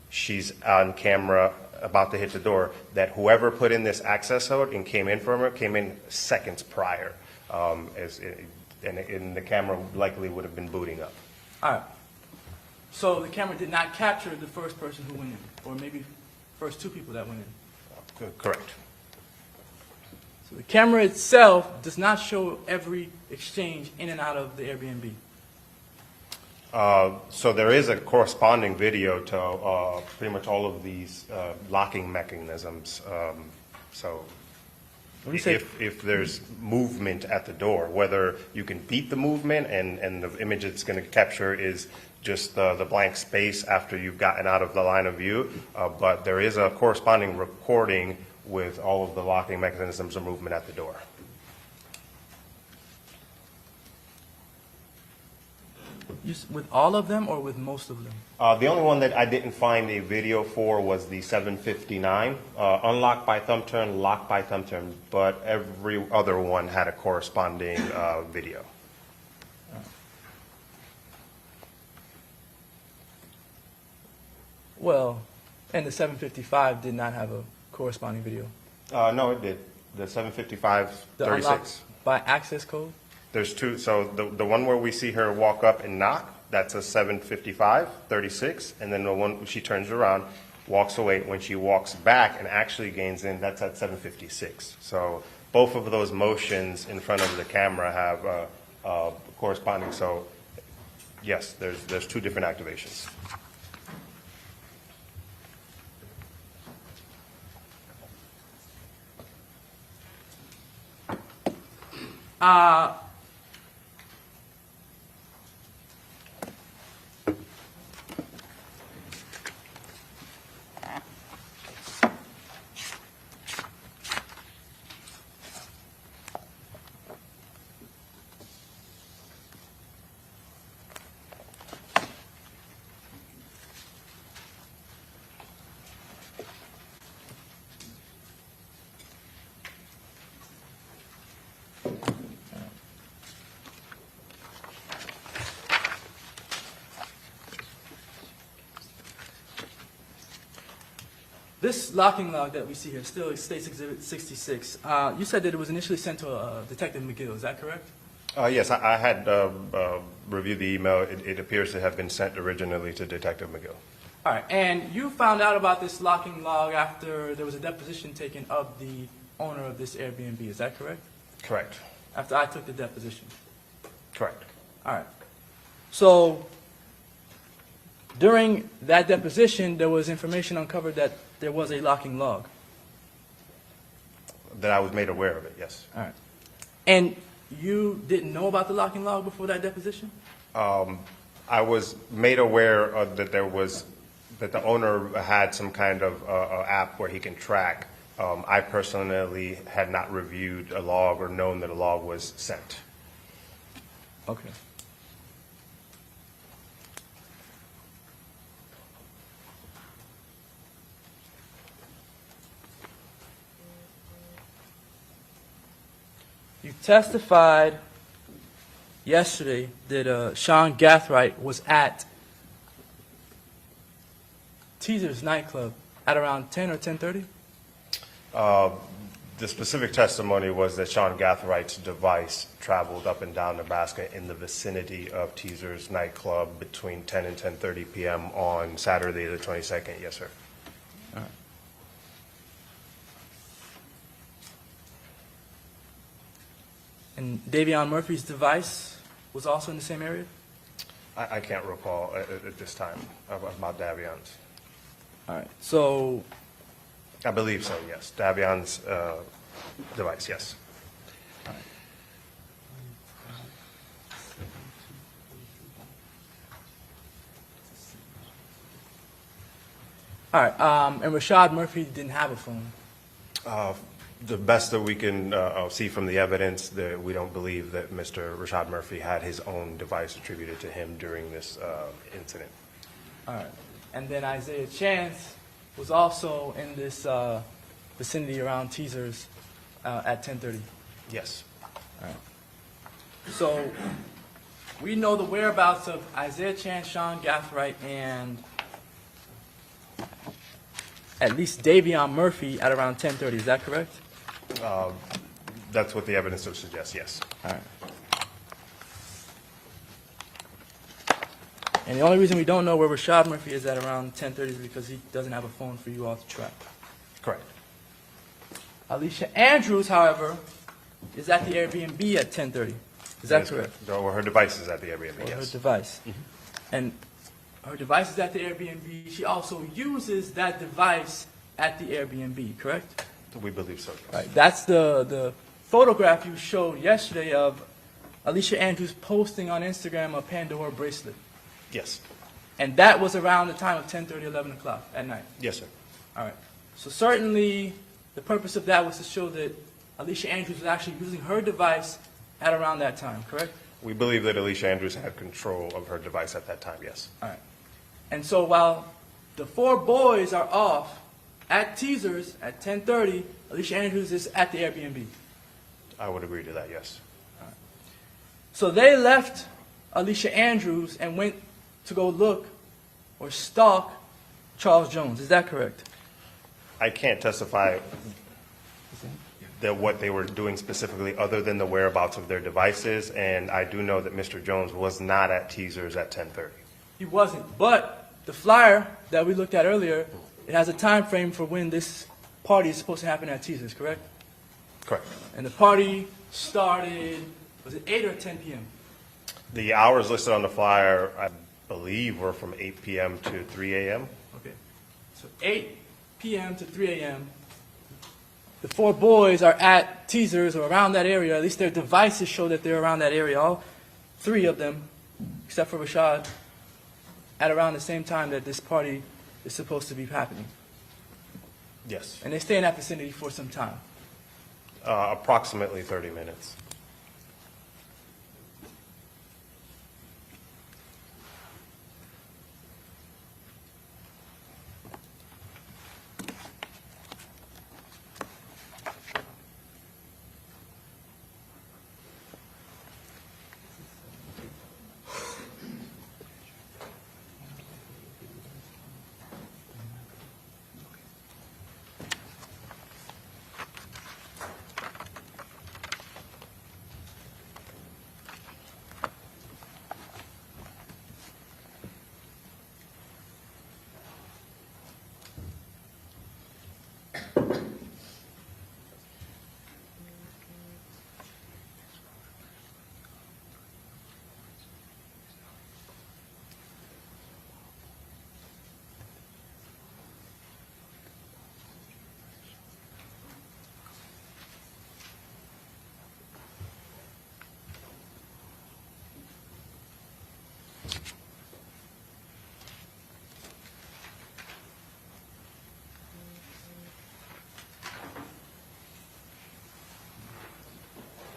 she's on camera about to hit the door, that whoever put in this access code and came in from her came in seconds prior, and the camera likely would have been booting up. All right. So the camera did not capture the first person who went in, or maybe first two people that went in. Correct. So the camera itself does not show every exchange in and out of the Airbnb. So there is a corresponding video to pretty much all of these locking mechanisms. So When you say- if there's movement at the door, whether you can beat the movement and the image it's going to capture is just the blank space after you've gotten out of the line of view, but there is a corresponding recording with all of the locking mechanisms of movement at the door. with all of them or with most of them? The only one that I didn't find a video for was the 759, unlocked by thumb turn, locked by thumb turn, but every other one had a corresponding video. Well, and the 755 did not have a corresponding video. No, it did. The 755, The 36. unlocked by access code? There's two. So the one where we see her walk up and knock, that's a 755, 36. And then the one she turns around, walks away. When she walks back and actually gains in, that's at 756. So both of those motions in front of the camera have corresponding. So yes, there's two different activations. This locking log that we see here still states Exhibit 66. You said that it was initially sent to Detective McGill, is that correct? Yes, I had reviewed the email. It appears to have been sent originally to Detective McGill. All right, and you found out about this locking log after there was a deposition taken of the owner of this Airbnb, is that correct? Correct. After I took the deposition. Correct. All right. So during that deposition, there was information uncovered that there was a locking log. That I was made aware of it, yes. All right. And you didn't know about the locking log before that deposition? I was made aware of that that the owner had some kind of app where he can track. I personally had not reviewed a log or known that a log was sent. Okay. You testified yesterday that Sean Gathright was at Teaser's nightclub at around 10 or 10:30? The specific testimony was that Sean Gathwright's device traveled up and down Nebraska in the vicinity of Teaser's nightclub between 10 and 10:30 p.m. on Saturday the 22nd. Yes, sir. All right. And Davion Murphy's device was also in the same area? I can't recall at this time about Davion's. All right. So, I believe so, yes. Davion's device, yes. all right. And Rashad Murphy didn't have a phone. The best that we can see from the evidence, that we don't believe that Mr. Rashad Murphy had his own device attributed to him during this incident. All right. And then Isaiah Chance was also in this vicinity around Teasers at 10:30. Yes. All right. So we know the whereabouts of Isaiah Chance, Sean Gathright, and at least Davion Murphy at around 10:30. Is that correct? That's what the evidence would suggest, yes. All right. And the only reason we don't know where Rashad Murphy is at around 10:30 is because he doesn't have a phone for you all to track. Correct. Alicia Andrews, however, is at the Airbnb at 10:30. Is that correct? Or her device is at the Airbnb, Or her yes. device. And her device is at the Airbnb. She also uses that device at the Airbnb, correct? We believe so, yes. Right. That's the photograph you showed yesterday of Alicia Andrews posting on Instagram a Pandora bracelet. Yes. And that was around the time of 10:30, 11 o'clock at night. Yes, sir. All right. So certainly the purpose of that was to show that Alicia Andrews was actually using her device at around that time, correct? We believe that Alicia Andrews had control of her device at that time, yes. All right. And so while the 4 boys are off at Teasers at 10:30, Alicia Andrews is at the Airbnb. I would agree to that, yes. So they left Alicia Andrews and went to go look or stalk Charles Jones. Is that correct? I can't testify that what they were doing specifically other than the whereabouts of their devices, and I do know that Mr. Jones was not at Teasers at 10:30. He wasn't. But the flyer that we looked at earlier, it has a time frame for when this party is supposed to happen at Teasers, correct? Correct. And the party started, was it 8 or 10 p.m.? The hours listed on the flyer, I believe, were from 8 p.m. to 3 a.m. Okay. So 8 p.m. to 3 a.m. The 4 boys are at Teasers or around that area. At least their devices show that they're around that area. All 3 of them, except for Rashad, at around the same time that this party is supposed to be happening. Yes. And they stay in that vicinity for some time. Approximately 30 minutes.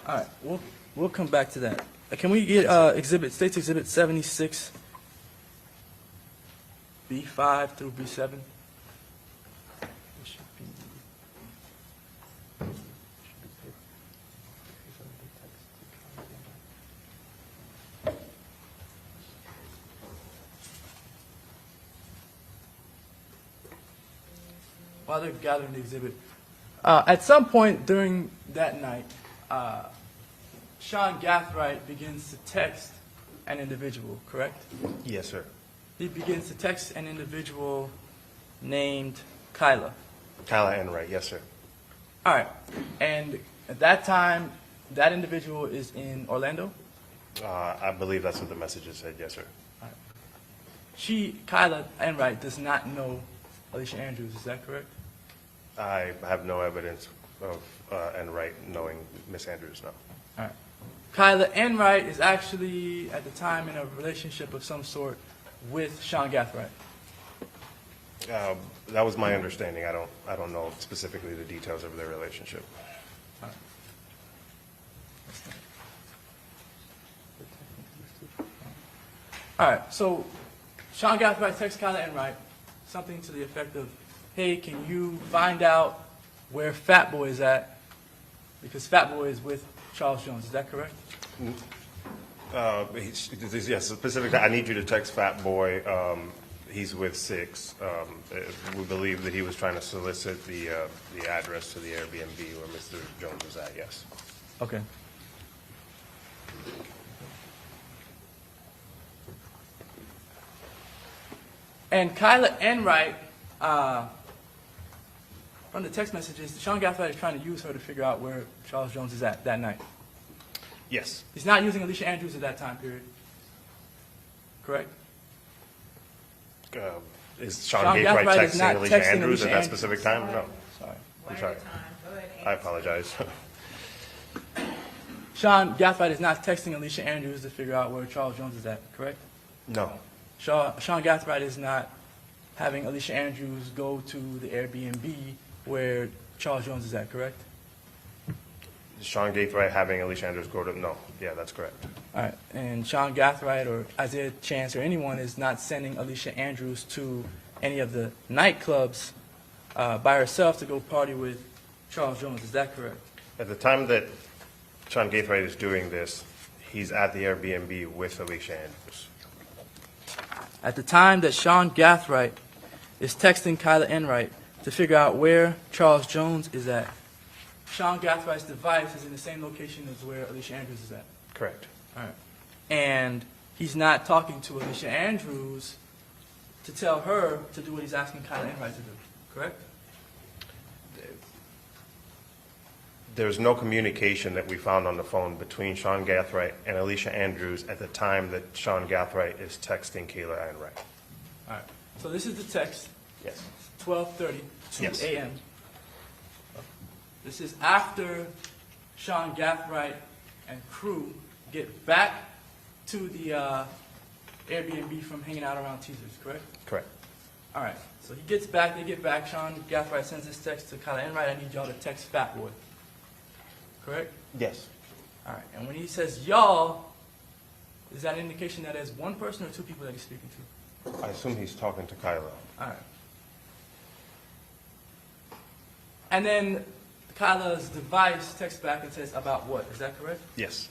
All right, we'll come back to that. Can we get State's Exhibit 76, B5 through B7? While they're gathering the exhibit, at some point during that night, Sean Gathright begins to text an individual, correct? Yes, sir. He begins to text an individual named Kyla. Kyla Enright, yes, sir. All right. And at that time, that individual is in Orlando? I believe that's what the messages said, yes, sir. Kyla Enright, does not know Alicia Andrews, is that correct? I have no evidence of Enright knowing Miss Andrews, no. All right. Kyla Enright is actually, at the time, in a relationship of some sort with Sean Gathright. That was my understanding. I don't know specifically the details of their relationship. All right, so Sean Gathright texts Kyla Enright something to the effect of, hey, can you find out where Fat Boy is at? Because Fat Boy is with Charles Jones, is that correct? Yes, specifically, I need you to text Fat Boy. He's with Six. We believe that he was trying to solicit the address to the Airbnb where Mr. Jones was at, yes. Okay. And Kyla Enright, from the text messages, Sean Gathright is trying to use her to figure out where Charles Jones is at that night. Yes. He's not using Alicia Andrews at that time period. Correct? Is Sean Sean Gathright Gathright is not texting Alicia texting Andrews Alicia at that Andrews. specific time? No. Sorry. I'm sorry. Go ahead. I apologize. Sean Gathright is not texting Alicia Andrews to figure out where Charles Jones is at, correct? No. Sean Gathright is not having Alicia Andrews go to the Airbnb where Charles Jones is at, correct? Sean Gathright having Alicia Andrews go to, no. Yeah, that's correct. All right, and Sean Gathright or Isaiah Chance or anyone is not sending Alicia Andrews to any of the nightclubs by herself to go party with Charles Jones. Is that correct? At the time that Sean Gathright is doing this, he's at the Airbnb with Alicia Andrews. At the time that Sean Gathright is texting Kyla Enright to figure out where Charles Jones is at, SeanGathright's device is in the same location as where Alicia Andrews is at. Correct. All right. And he's not talking to Alicia Andrews to tell her to do what he's asking Kyla Enright to do, correct? There's no communication that we found on the phone between Sean Gathright and Alicia Andrews at the time that Sean Gathright is texting Kayla Enright. All right. So this is the text, Yes. 12:30, 2 Yes. a.m. This is after Sean Gathright and crew get back to the Airbnb from hanging out around Teasers, correct? Correct. All right. So he gets back, they get back. Sean Gathright sends this text to Kyla Enright. I need y'all to text Fat Boy. Correct? Yes. All right. And when he says y'all, is that an indication that there's one person or two people that he's speaking to? I assume he's talking to Kyla. All right. And then Kyla's device texts back and says about what? Is that correct? Yes.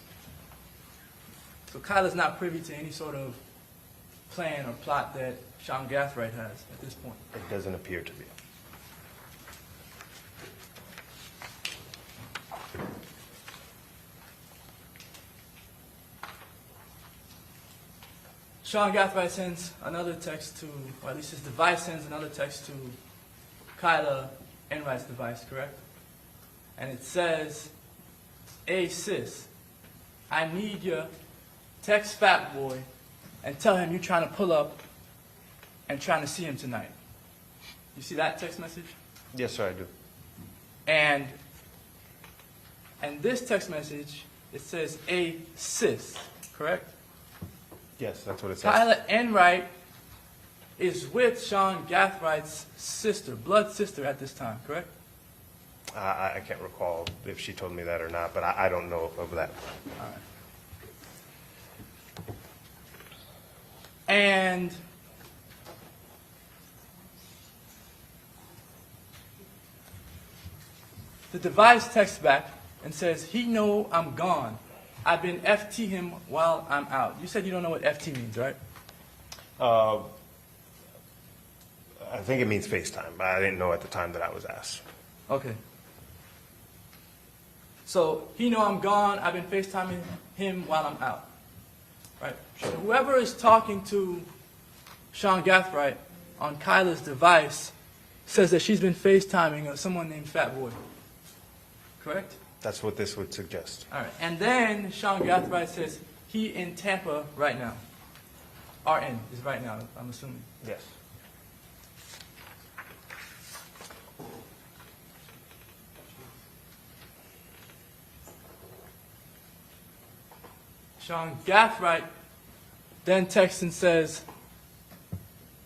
So Kyla's not privy to any sort of plan or plot that Sean Gathright has at this point. It doesn't appear to be. Sean Gathright sends another text to, or at least his device sends another text to Kyla Enright's device, correct? And it says, "Hey sis, I need you, text Fat Boy and tell him you're trying to pull up and trying to see him tonight." You see that text message? Yes, sir, I do. And this text message, it says, "A sis," correct? Yes, that's what it says. Kyla Enright is with SeanGathright's sister, blood sister at this time, correct? I can't recall if she told me that or not, but I don't know of that. All right. And the device texts back and says, "He know I'm gone. I've been FT him while I'm out." You said you don't know what FT means, right? I think it means FaceTime, but I didn't know at the time that I was asked. Okay. So, he know I'm gone. I've been FaceTiming him while I'm out. Right? So whoever is talking to Sean Gathright on Kyla's device says that she's been FaceTiming someone named Fat Boy. Correct? That's what this would suggest. All right. And then Sean Gathright says he in Tampa right now. RN is right now, I'm assuming. Yes. Sean Gathright then texts and says,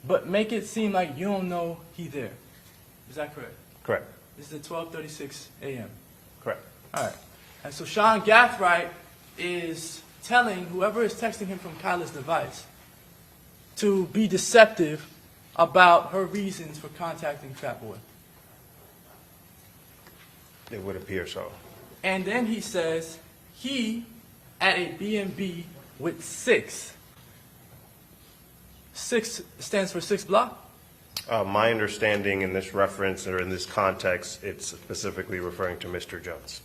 "But make it seem like you don't know he there." Is that correct? Correct. This is at 12:36 a.m. Correct. All right. And so Sean Gathright is telling whoever is texting him from Kyla's device to be deceptive about her reasons for contacting Fat Boy. It would appear so. And then he says he at a B&B with 6. 6 stands for 6 block? My understanding in this reference or in this context, it's specifically referring to Mr. Jones.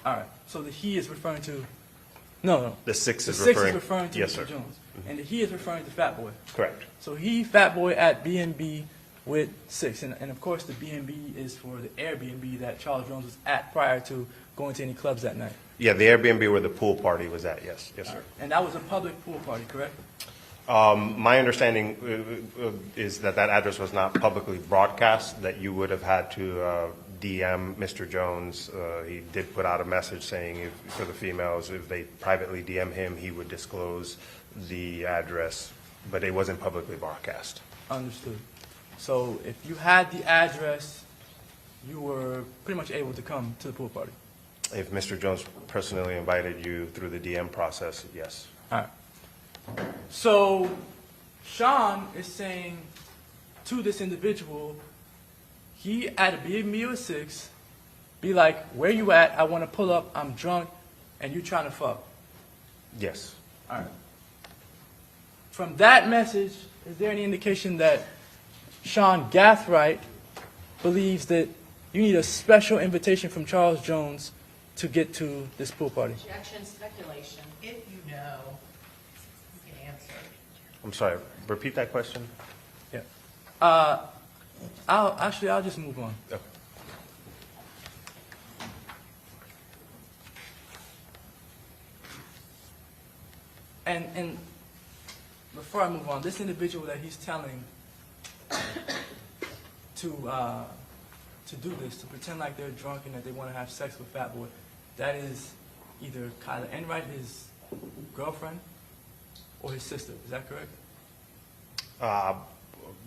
All right. So the he is referring to, no. The 6 The is 6 referring. is referring to Yes, Mr. sir. Jones. And the he is referring to Fat Boy. Correct. So he, Fat Boy, at B&B with 6. And of course, the B&B is for the Airbnb that Charles Jones was at prior to going to any clubs that night. Yeah, the Airbnb where the pool party was at, yes. Yes, sir. And that was a public pool party, correct? My understanding is that that address was not publicly broadcast, that you would have had to DM Mr. Jones. He did put out a message saying for the females, if they privately DM him, he would disclose the address, but it wasn't publicly broadcast. Understood. So if you had the address, you were pretty much able to come to the pool party. If Mr. Jones personally invited you through the DM process, yes. All right. So Sean is saying to this individual, he at a B&B at 6, be like, where you at? I want to pull up. I'm drunk, and you trying to fuck. Yes. All right. From that message, is there any indication that Sean Gathright believes that you need a special invitation from Charles Jones to get to this pool party? Objection, speculation. If you know, you can answer. I'm sorry, repeat that question? Yeah. I'll just move on. Okay. And before I move on, this individual that he's telling to do this, to pretend like they're drunk and that they want to have sex with Fat Boy, that is either Kyla Enright, his girlfriend, or his sister. Is that correct?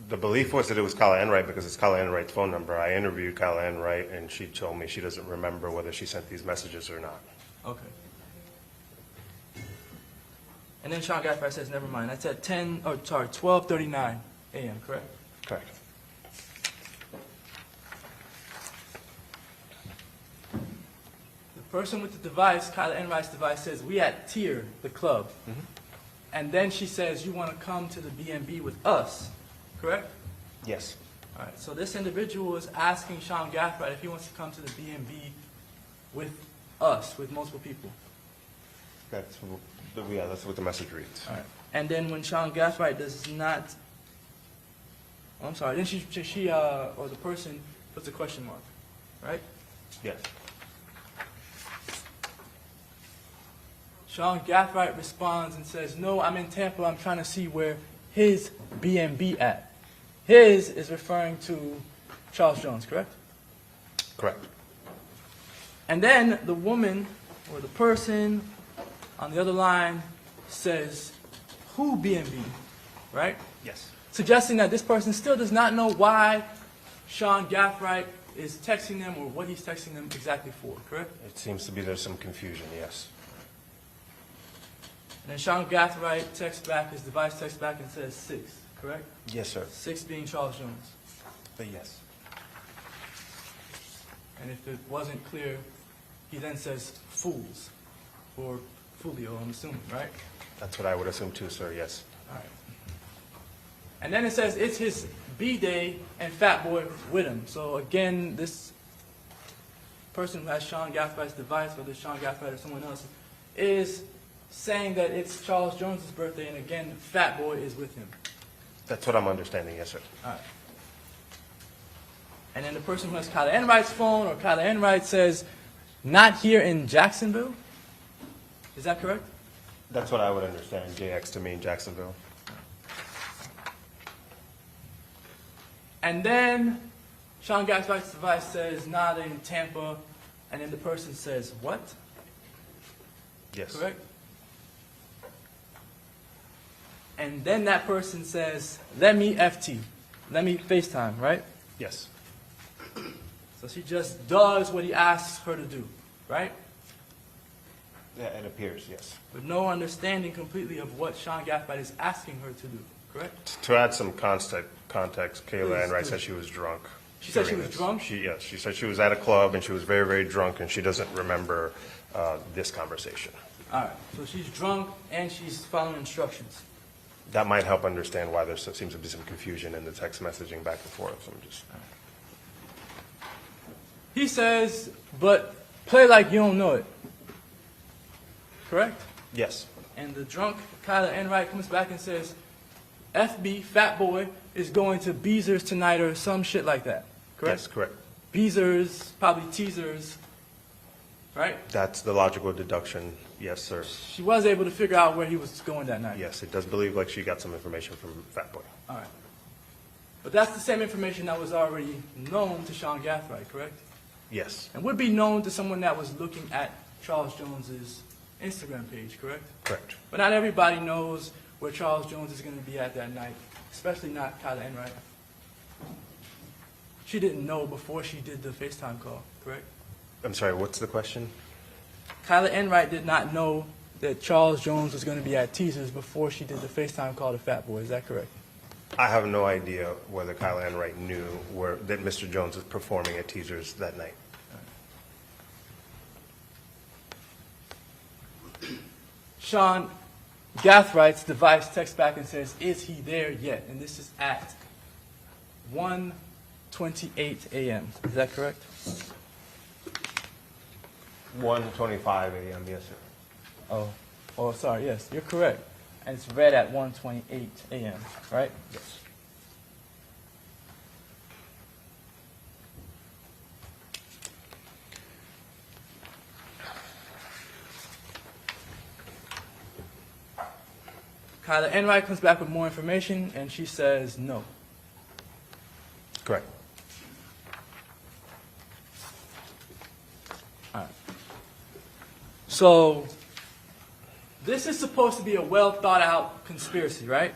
The belief was that it was Kyla Enright because it's Kyla Enright's phone number. I interviewed Kyla Enright, and she told me she doesn't remember whether she sent these messages or not. Okay. And then Sean Gathright says, never mind. That's at 12:39 a.m., correct? Correct. The person with the device, Kyla Enright's device, says, we at Tier, the club. Mm-hmm. And then she says, you want to come to the B&B with us, correct? Yes. All right, so this individual is asking Sean Gathright if he wants to come to the B&B with us, with multiple people. That's what the message reads. All right. And then when Sean Gathright does not, oh, I'm sorry, then she or the person puts a question mark, right? Yes. Sean Gathright responds and says, no, I'm in Tampa. I'm trying to see where his B&B at. His is referring to Charles Jones, correct? Correct. And then the woman or the person on the other line says, who B&B, right? Yes. Suggesting that this person still does not know why Sean Gathright is texting them or what he's texting them exactly for, correct? It seems to be there's some confusion, yes. And then Sean Gathright texts back, his device texts back and says 6, correct? Yes, sir. 6 being Charles Jones. But yes. And if it wasn't clear, he then says fools, or Foolio, I'm assuming, right? That's what I would assume too, sir, yes. All right. And then it says it's his B-day and Fat Boy with him. So again, this person who has Sean Gathwright's device, whether it's Sean Gathwright or someone else, is saying that it's Charles Jones's birthday, and again, Fat Boy is with him. That's what I'm understanding, yes, sir. All right. And then the person who has Kyla Enright's phone, or Kyla Enright, says, not here in Jacksonville? Is that correct? That's what I would understand, JX to mean Jacksonville. And then Sean Gathwright's device says, not in Tampa, and then the person says, what? Yes. Correct? And then that person says, let me FT, let me FaceTime, right? Yes. So she just does what he asks her to do, right? Yeah, it appears, yes. With no understanding completely of what Sean Gathwright is asking her to do, correct? To add some context, Kayla Please Enright do. said she was drunk. She said she during was this. drunk? Yes, she said she was at a club and she was very, very drunk and she doesn't remember this conversation. All right, so she's drunk and she's following instructions. That might help understand why there seems to be some confusion in the text messaging back and forth. So I'm just. He says, but play like you don't know it. Correct? Yes. And the drunk Kyla Enright comes back and says, FB, Fat Boy, is going to Beezer's tonight or some shit like that. Correct? Yes, correct. Beezer's, probably Teasers, right? That's the logical deduction. Yes, sir. She was able to figure out where he was going that night. Yes, it does believe like she got some information from Fat Boy. All right. But that's the same information that was already known to Sean Gathright, correct? Yes, And would be known to someone that was looking at Charles Jones's Instagram page, correct? correct. But not everybody knows where Charles Jones is going to be at that night, especially not Kyla Enright. She didn't know before she did the FaceTime call, correct? I'm sorry, what's the question? Kyla Enright did not know that Charles Jones was going to be at Teasers before she did the FaceTime call to Fat Boy. Is that correct? I have no idea whether Kyla Enright knew that Mr. Jones was performing at Teasers that night. Sean Gathwright's device texts back and says, "Is he there yet?" And this is at 1:28 a.m. Is that correct? 1:25 a.m., yes, sir. Oh, sorry. Yes, you're correct. And it's read at 1:28 a.m. Right? Yes. Kyla Enright comes back with more information, and she says no. Correct. All right. So this is supposed to be a well thought out conspiracy, right?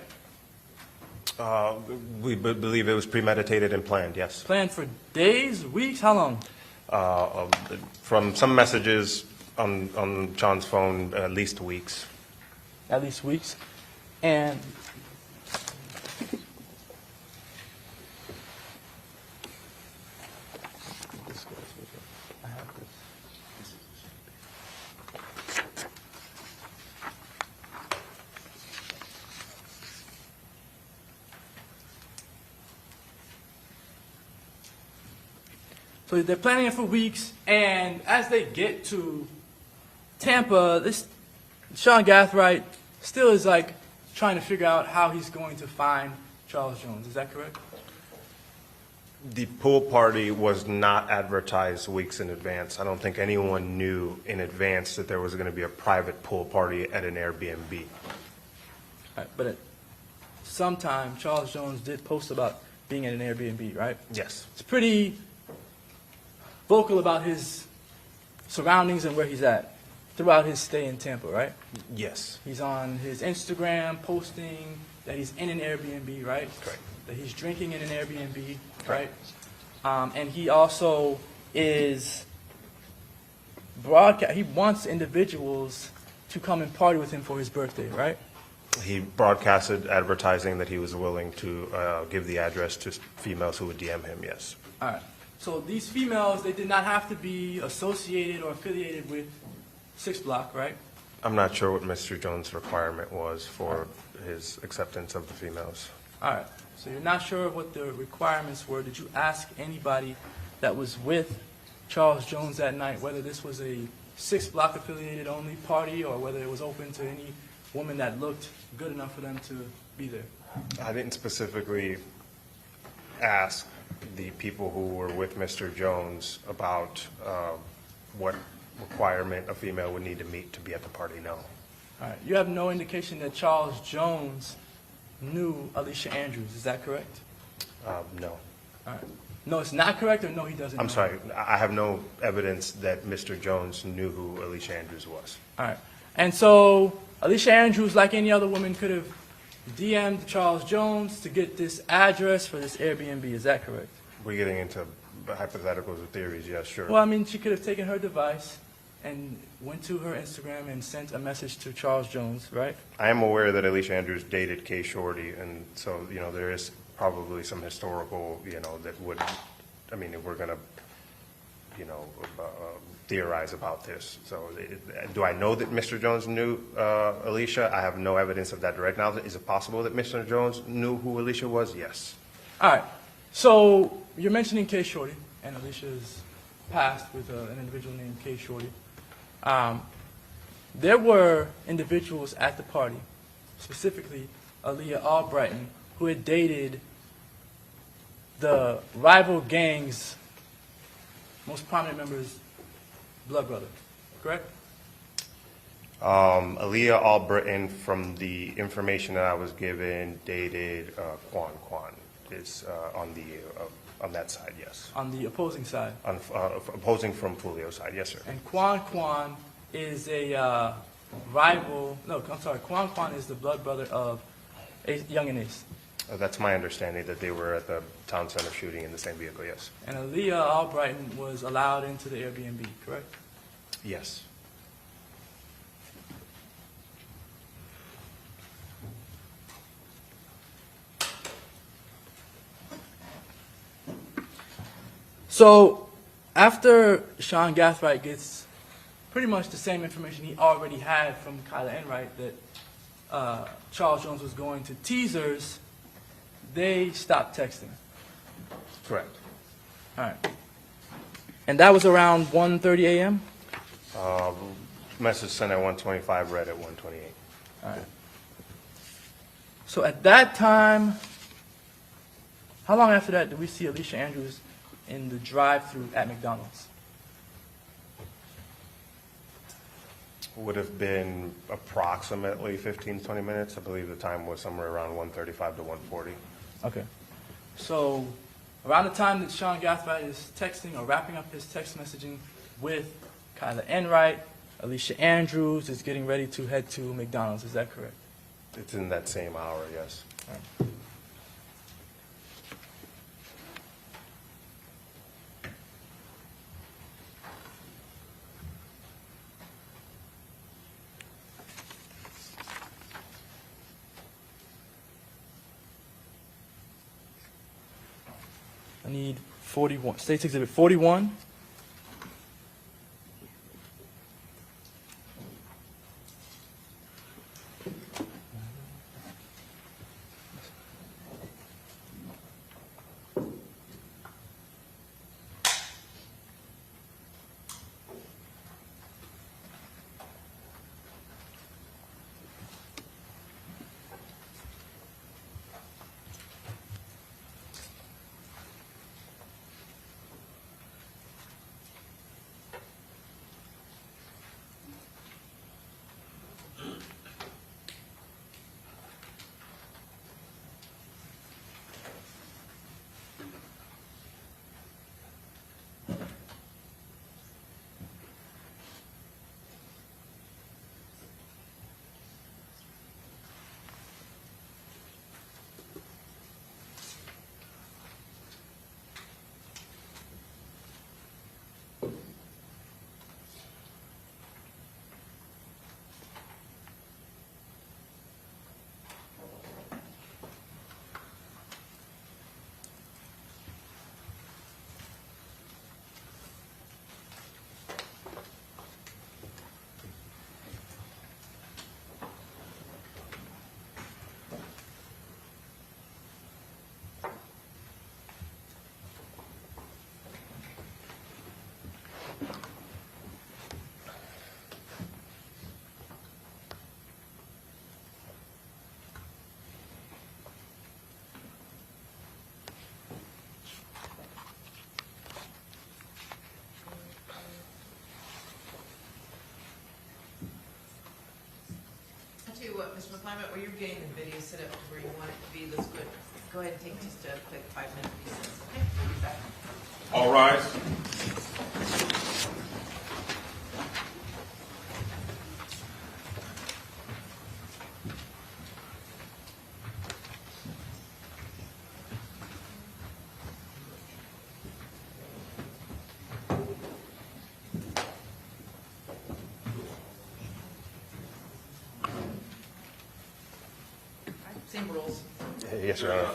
We believe it was premeditated and planned, yes. Planned for days, weeks, how long? From some messages on John's phone, at least weeks. At least weeks. And so they're planning it for weeks, and as they get to Tampa, this Sean Gathwright still is like trying to figure out how he's going to find Charles Jones. Is that correct? The pool party was not advertised weeks in advance. I don't think anyone knew in advance that there was going to be a private pool party at an Airbnb. All right, but at some time, Charles Jones did post about being at an Airbnb, right? Yes. It's pretty vocal about his surroundings and where he's at throughout his stay in Tampa, right? Yes. He's on his Instagram posting that he's in an Airbnb, right? Correct. That he's drinking in an Airbnb, right? And he also is he wants individuals to come and party with him for his birthday, right? He broadcasted advertising that he was willing to give the address to females who would DM him, yes. All right. So these females, they did not have to be associated or affiliated with 6 Block, right? I'm not sure what Mr. Jones' requirement was for his acceptance of the females. All right. So you're not sure what the requirements were. Did you ask anybody that was with Charles Jones that night whether this was a 6 Block affiliated only party or whether it was open to any woman that looked good enough for them to be there? I didn't specifically ask the people who were with Mr. Jones about what requirement a female would need to meet to be at the party, no. All right. You have no indication that Charles Jones knew Alicia Andrews. Is that correct? No. All right. No, it's not correct, or no, he doesn't know? I'm sorry, I have no evidence that Mr. Jones knew who Alicia Andrews was. All right. And so Alicia Andrews, like any other woman, could have DM'd Charles Jones to get this address for this Airbnb. Is that correct? We're getting into hypotheticals or theories, yes, sure. Well, I mean, she could have taken her device and went to her Instagram and sent a message to Charles Jones, right? I am aware that Alicia Andrews dated Kay Shorty, and so, there is probably some historical, that would, if we're going to, theorize about this. So do I know that Mr. Jones knew Alicia? I have no evidence of that direct knowledge. Is it possible that Mr. Jones knew who Alicia was? Yes. All right. So you're mentioning Kay Shorty and Alicia's past with an individual named Kay Shorty. There were individuals at the party, specifically Aaliyah Albrighton, who had dated the rival gang's most prominent members' blood brother, correct? Aaliyah Albrighton, from the information that I was given, dated Quan. Is on that side, yes. On the opposing side. Opposing from Foolio's side, yes, sir. And Quan is a rival. No, I'm sorry. Quan is the blood brother of Young and Ace. That's my understanding, that they were at the town center shooting in the same vehicle, yes. And Aaliyah Albrighton was allowed into the Airbnb, correct? Yes. So after Sean Gathright gets pretty much the same information he already had from Kyla Enright that Charles Jones was going to Teasers, they stopped texting. Correct. All right. And that was around 1:30 a.m.? Message sent at 1:25, read at 1:28. All right. So at that time, how long after that did we see Alicia Andrews in the drive-thru at McDonald's? Would have been approximately 15, 20 minutes. I believe the time was somewhere around 1:35 to 1:40. Okay. So around the time that Sean Gathright is texting or wrapping up his text messaging with Kyla Enright, Alicia Andrews is getting ready to head to McDonald's. Is that correct? It's in that same hour, yes. All right. I need 41. State's Exhibit 41. I'll tell you what, Mr. McClimate, where you're getting the video set up to where you want it to be, let's go ahead and take just a quick 5-minute recess, okay? We'll be back. All rise. Same rules. Yes, Your Honor.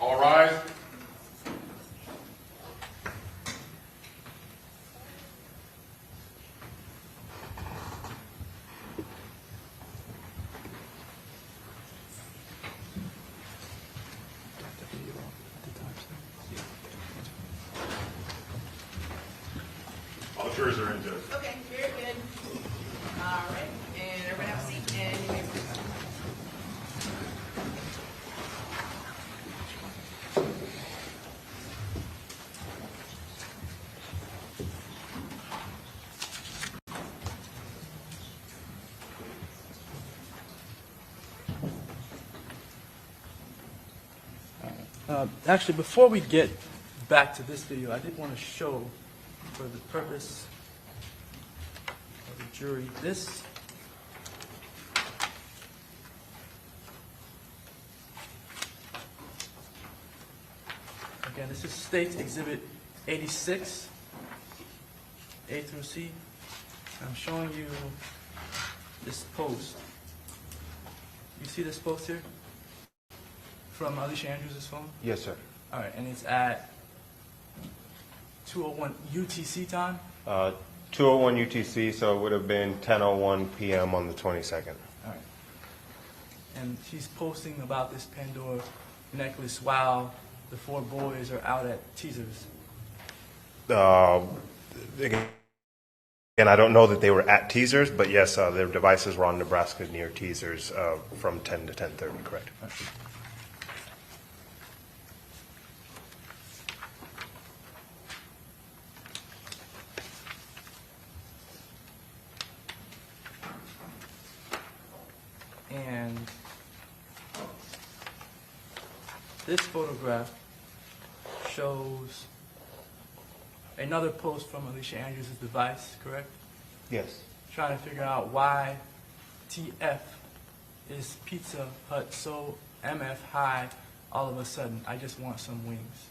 All rise. All jurors are in, Judge. Okay, very good. All right, and everybody have a seat, and you may proceed. Actually, before we get back to this video, I did want to show, for the purpose of the jury, this. Again, this is State's Exhibit 86. A through C. I'm showing you this post. You see this post here? From Alicia Andrews' phone? Yes, sir. All right, and it's at 2:01 UTC time? 2:01 UTC, so it would have been 10:01 PM on the 22nd. All right. And she's posting about this Pandora necklace while the 4 boys are out at Teasers. Again, I don't know that they were at Teasers, but yes, their devices were on Nebraska near Teasers from 10 to 10:30, correct? And this photograph shows another post from Alicia Andrews' device, correct? Yes. Trying to figure out why TF is Pizza Hut so MF high all of a sudden. I just want some wings.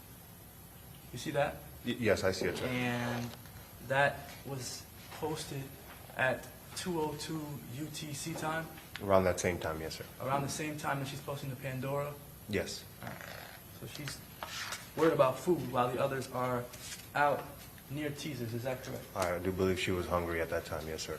You see that? Yes, I see it, sir. And that was posted at 2:02 UTC time, Around that same time, yes, sir. around the same time that she's posting the Pandora. Yes. So she's worried about food while the others are out near Teasers. Is that correct? I do believe she was hungry at that time, yes, sir.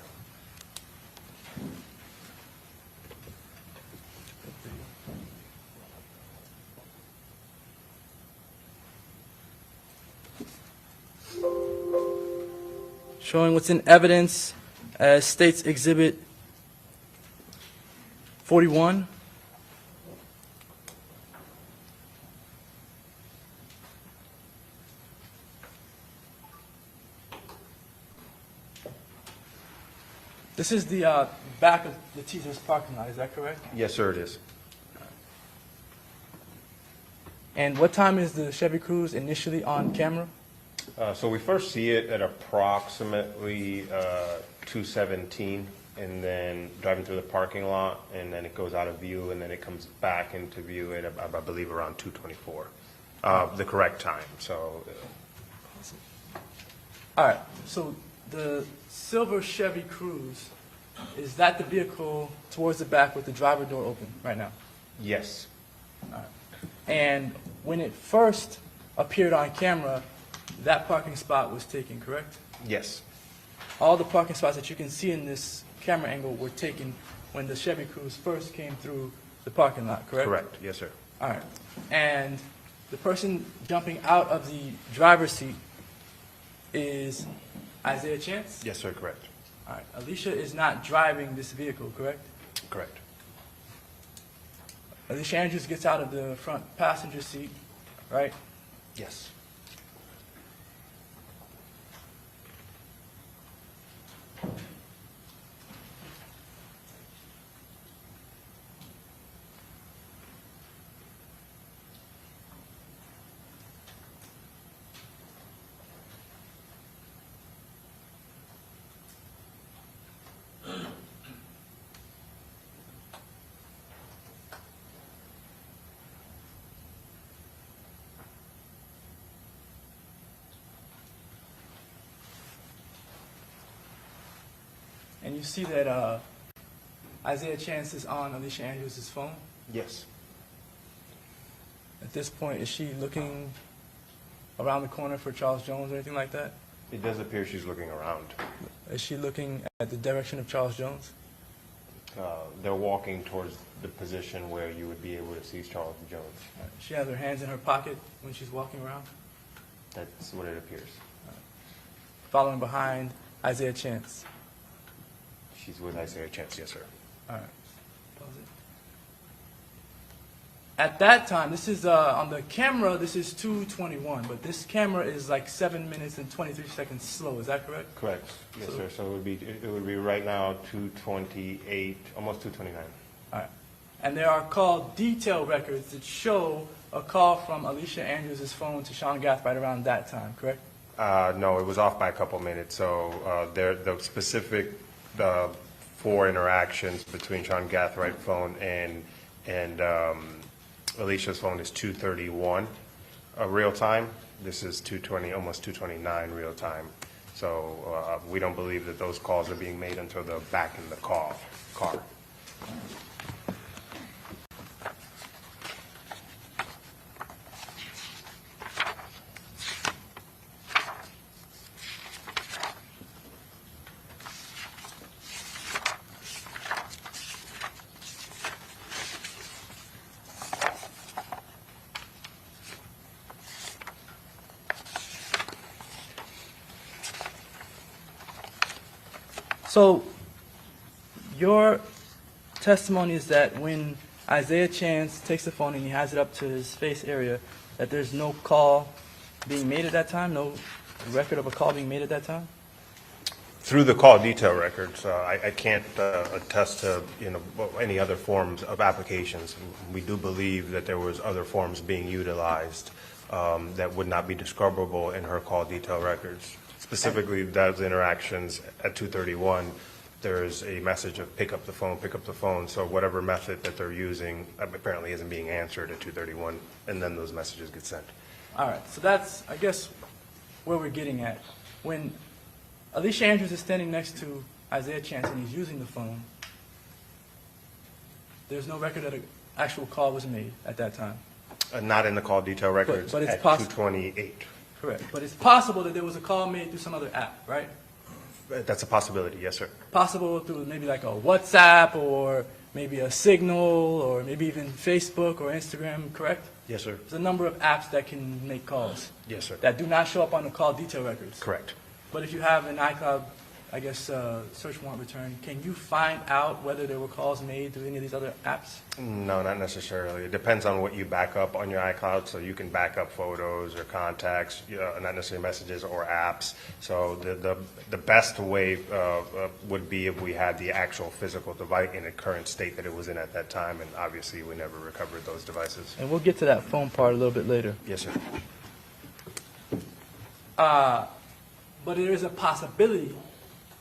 Showing what's in evidence as State's Exhibit 41. This is the back of the Teasers parking lot, is that correct? Yes, sir, it is. And what time is the Chevy Cruze initially on camera? So we first see it at approximately 2:17, and then driving through the parking lot, and then it goes out of view, and then it comes back into view at, I believe, around 2:24, the correct time. So All right, so the silver Chevy Cruze, is that the vehicle towards the back with the driver door open right now? yes, And when it first appeared on camera, that parking spot was taken, correct? yes, All the parking spots that you can see in this camera angle were taken when the Chevy Cruze first came through the parking lot, correct? correct, yes, sir. All right. And the person jumping out of the driver's seat is Isaiah Chance? Yes, sir, correct, All right. Alicia is not driving this vehicle, correct? correct. Alicia Andrews gets out of the front passenger seat, right? Yes. And you see that Isaiah Chance is on Alicia Andrews' phone. Yes. At this point, is she looking around the corner for Charles Jones or anything like that? It does appear she's looking around. Is she looking at the direction of Charles Jones? They're walking towards the position where you would be able to see Charles Jones. She has her hands in her pocket when she's walking around, That's what it appears. following behind Isaiah Chance. She's with Isaiah Chance, yes, sir. All right. Pause it. At that time, this is on the camera, this is 2:21, but this camera is like 7 minutes and 23 seconds slow. Is that correct? Correct, yes, So- sir. So it would be right now 2:28, almost 2:29. All right. And there are call detail records that show a call from Alicia Andrews' phone to Sean Gath right around that time, correct? No, it was off by a couple minutes. So the specific 4 interactions between Sean Gathright phone and Alicia's phone is 2:31 real time. This is 2:20, almost 2:29 real time. So we don't believe that those calls are being made until they're back in the car. So your testimony is that when Isaiah Chance takes the phone and he has it up to his face area, that there's no call being made at that time, no record of a call being made at that time? Through the call detail records, I can't attest to any other forms of applications. We do believe that there was other forms being utilized that would not be discoverable in her call detail records. Specifically, those interactions at 2:31, there is a message of pick up the phone. So whatever method that they're using apparently isn't being answered at 2:31, and then those messages get sent. All right, so that's, I guess, where we're getting at. When Alicia Andrews is standing next to Isaiah Chance and he's using the phone, there's no record that an actual call was made at that time. Not in the call detail records but it's at possi- 2:28. Correct. But it's possible that there was a call made through some other app, right? That's a possibility, yes, sir. Possible through maybe like a WhatsApp or maybe a Signal or maybe even Facebook or Instagram, correct? Yes, sir. There's a number of apps that can make calls Yes, sir. that do not show up on the call detail records. Correct. But if you have an iCloud, I guess, search warrant return, can you find out whether there were calls made through any of these other apps? No, not necessarily. It depends on what you back up on your iCloud. So you can back up photos or contacts, not necessarily messages or apps. So the best way would be if we had the actual physical device in the current state that it was in at that time. And obviously, we never recovered those devices. And we'll get to that phone part a little bit later. Yes, sir. But there is a possibility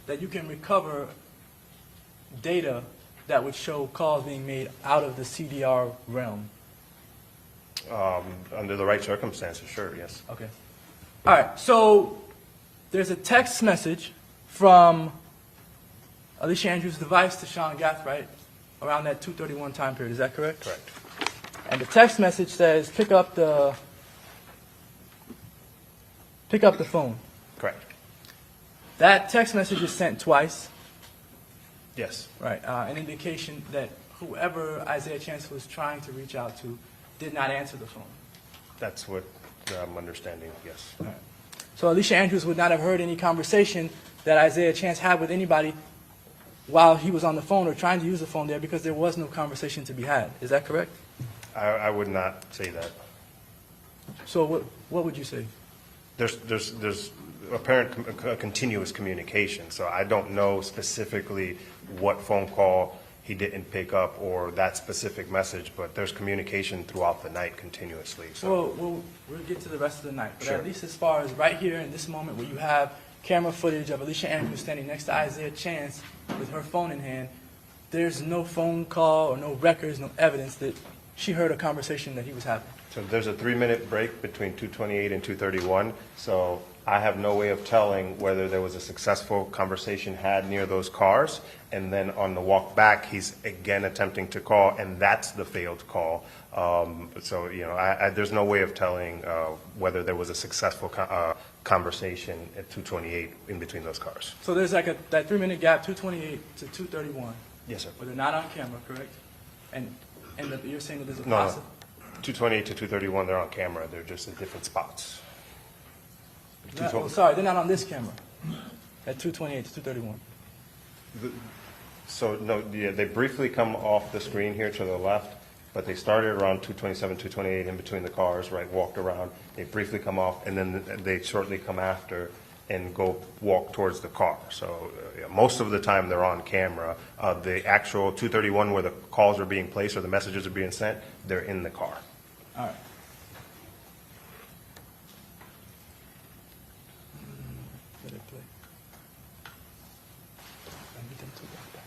that you can recover data that would show calls being made out of the CDR realm. Under the right circumstances, sure, yes. Okay. All right. So there's a text message from Alicia Andrews' device to Sean Gathright around that 2:31 time period. Is that correct? Correct. And the text message says, pick up the phone. Correct. That text message is sent twice, Yes. right? An indication that whoever Isaiah Chance was trying to reach out to did not answer the phone. That's what I'm understanding, yes. All right. So Alicia Andrews would not have heard any conversation that Isaiah Chance had with anybody while he was on the phone or trying to use the phone there because there was no conversation to be had. Is that correct? I would not say that. So what would you say? There's apparent continuous communication, so I don't know specifically what phone call he didn't pick up or that specific message, but there's communication throughout the night continuously. So We'll get to the rest of the night. But Sure. at least as far as right here in this moment where you have camera footage of Alicia Andrews standing next to Isaiah Chance with her phone in hand, there's no phone call or no records, no evidence that she heard a conversation that he was having. So there's a 3-minute break between 2:28 and 2:31, so I have no way of telling whether there was a successful conversation had near those cars, and then on the walk back, he's again attempting to call, and that's the failed call. So, there's no way of telling whether there was a successful conversation at 2:28 in between those cars. So there's like that 3-minute gap, 2:28 to 2:31, Yes, sir. but they're not on camera, correct? And you're saying that there's a No, possible... 2:28 to 2:31, they're on camera, they're just at different spots. Sorry, they're not on this camera at 2:28 to 2:31. So, no, yeah, they briefly come off the screen here to the left, but they started around 2:27, 2:28 in between the cars, right, walked around. They briefly come off, and then they shortly come after and go walk towards the car. So most of the time they're on camera. The actual 2:31 where the calls are being placed or the messages are being sent, they're in the car. All right. Let it play. I need them to walk back.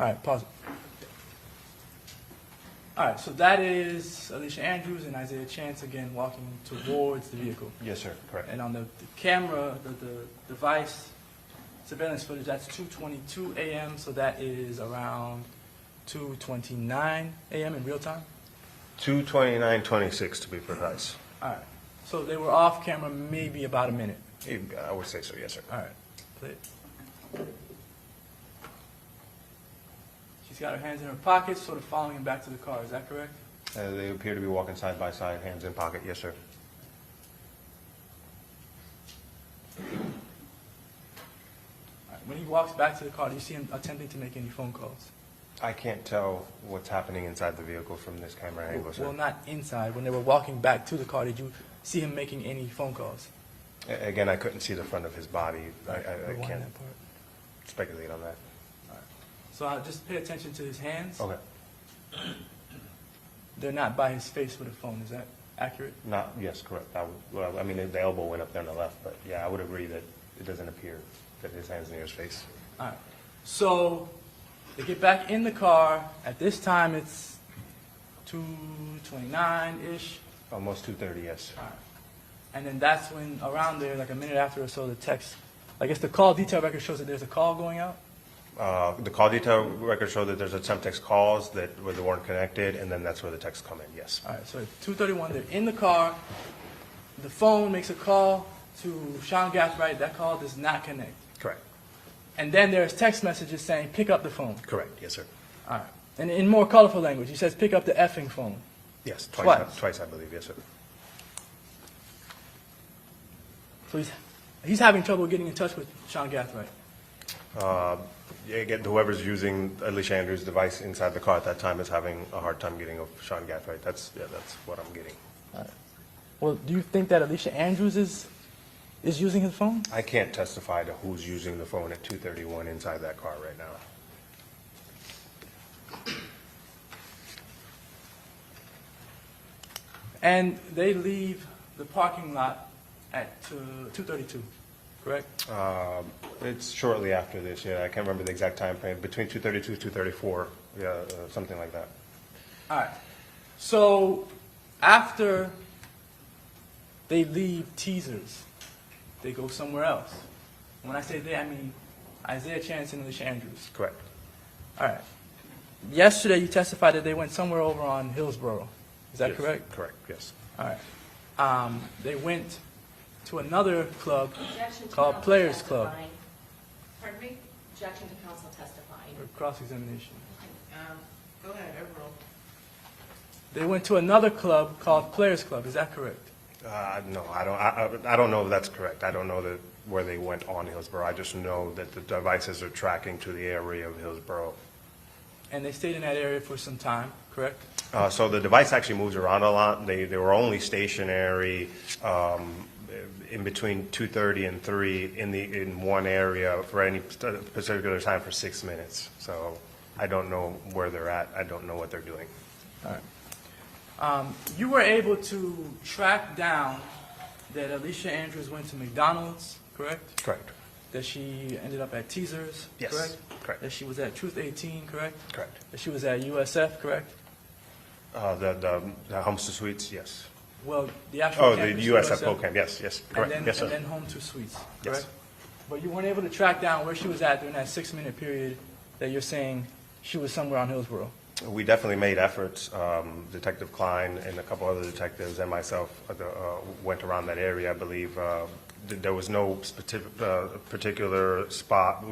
All right, pause it. All right, so that is Alicia Andrews and Isaiah Chance again walking towards the vehicle. Yes, sir, correct. And on the camera, the device surveillance footage, that's 2:22 a.m., so that is around 2:29 a.m. in real time? 2:29:26 to be precise. All right, so they were off camera maybe about a minute. I would say so, yes, sir. All right, play it. She's got her hands in her pockets, sort of following him back to the car, is that correct? They appear to be walking side by side, hands in pocket, yes, sir. All right, when he walks back to the car, do you see him attempting to make any phone calls? I can't tell what's happening inside the vehicle from this camera angle, sir. Well, not inside. When they were walking back to the car, did you see him making any phone calls? Again, I couldn't see the front of his body. I Rewind can't that part. speculate on that. So just pay attention to his hands. Okay. They're not by his face with a phone. Is that accurate? Yes, correct. Well, I mean, the elbow went up there on the left, but yeah, I would agree that it doesn't appear that his hand's near his face. All right. So they get back in the car. At this time, it's 2:29-ish. Almost 2:30, yes. All right. And then that's when, around there, like a minute after or so, the text, I guess the call detail record shows that there's a call going out. The call detail record showed that there's some text calls where they weren't connected, and then that's where the texts come in, yes. All right, so at 2:31, they're in the car. The phone makes a call to Sean Gathright. That call does not connect. Correct. And then there's text messages saying, pick up the phone. Correct, yes, sir. All right. And in more colorful language, he says, pick up the effing phone. Yes, Twice. twice, I believe, yes, sir. So he's having trouble getting in touch with Sean Gathright. Yeah, again, whoever's using Alicia Andrews' device inside the car at that time is having a hard time getting of Sean Gathright. That's what I'm getting. Well, do you think that Alicia Andrews is using his phone? I can't testify to who's using the phone at 2:31 inside that car right now. And they leave the parking lot at 2:32, correct? It's shortly after this, yeah. I can't remember the exact time frame. Between 2:32 2:34, yeah, something like that. All right. So after they leave Teasers, they go somewhere else. When I say they, I mean Isaiah Chance and Alicia Andrews. Correct. All right. Yesterday you testified that they went somewhere over on Hillsborough. Is that Yes, correct? Correct, yes. All right. They went to another club Objection to called counsel Players Club testifying. Pardon me? Objection to counsel testifying. for cross-examination. Go ahead, overrule. They went to another club called Players Club. Is that correct? No, I don't know if that's correct. I don't know where they went on Hillsborough. I just know that the devices are tracking to the area of Hillsborough. And they stayed in that area for some time, correct? So the device actually moves around a lot. They were only stationary in between 2:30 and 3 in one area for any particular time for 6 minutes. So I don't know where they're at. I don't know what they're doing. All right. You were able to track down that Alicia Andrews went to McDonald's, correct? Correct. That she ended up at Teasers, Yes, correct? correct. That she was at Truth 18, correct? Correct. That she was at USF, correct? The Homestead Suites, yes. Well, the actual Oh, the campus, USF Pro Camp, yes, correct. And then, Yes, sir. and then Home to Suites, Yes. correct? But you weren't able to track down where she was at during that 6-minute period that you're saying she was somewhere on Hillsborough. We definitely made efforts. Detective Klein and a couple other detectives and myself went around that area. I believe there was no particular spot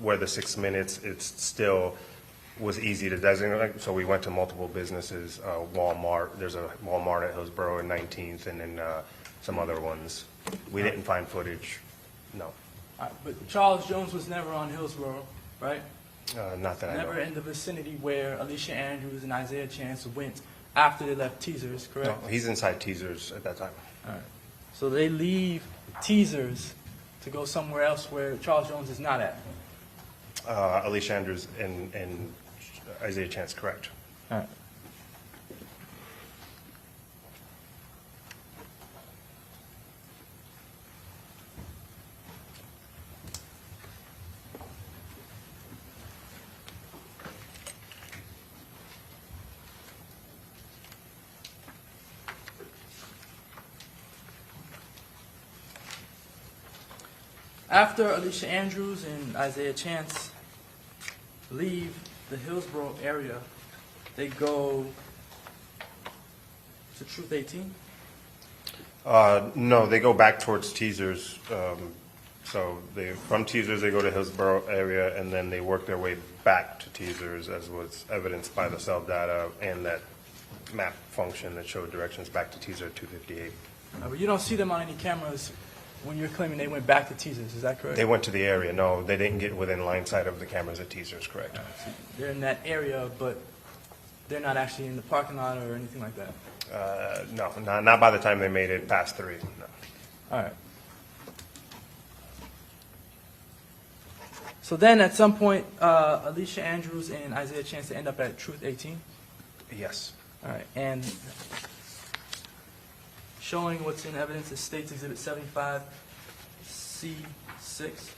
where the 6 minutes, it still was easy to designate. So we went to multiple businesses, Walmart. There's a Walmart at Hillsborough and 19th, and then some other ones. We didn't find footage, no. All right, but Charles Jones was never on Hillsborough, right? Not that I know. Never in the vicinity where Alicia Andrews and Isaiah Chance went after they left Teasers, correct? No, he's inside Teasers at that time. All right. So they leave Teasers to go somewhere else where Charles Jones is not at. Alicia Andrews and Isaiah Chance, correct. All right. After Alicia Andrews and Isaiah Chance leave the Hillsborough area, they go to Truth 18? No, they go back towards Teasers. So from Teasers, they go to Hillsborough area, and then they work their way back to Teasers, as was evidenced by the cell data and that map function that showed directions back to Teaser 258. But you don't see them on any cameras when you're claiming they went back to Teasers, is that correct? They went to the area. No, they didn't get within line sight of the cameras at Teasers, correct? They're in that area, but they're not actually in the parking lot or anything like that? No, not by the time they made it past 3. No. All right. So then at some point, Alicia Andrews and Isaiah Chance end up at Truth 18? Yes. All right. And showing what's in evidence is State's Exhibit 75C6.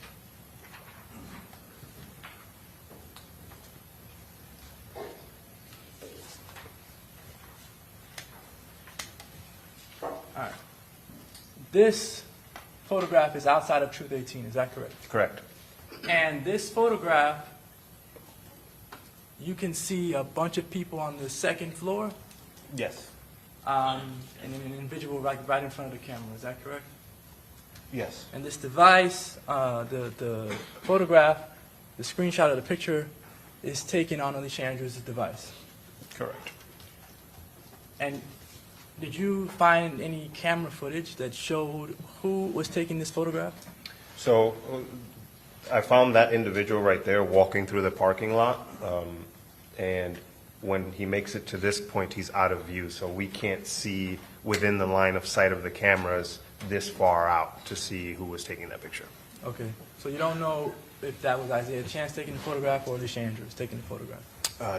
All right. This photograph is outside of Truth 18, is that correct? Correct. And this photograph, you can see a bunch of people on the second floor, Yes. and an individual right in front of the camera. Is that correct? Yes. And this device, the photograph, the screenshot of the picture, is taken on Alicia Andrews' device. Correct. And did you find any camera footage that showed who was taking this photograph? So I found that individual right there walking through the parking lot, and when he makes it to this point, he's out of view, so we can't see within the line of sight of the cameras this far out to see who was taking that picture. Okay, so you don't know if that was Isaiah Chance taking the photograph or Alicia Andrews taking the photograph?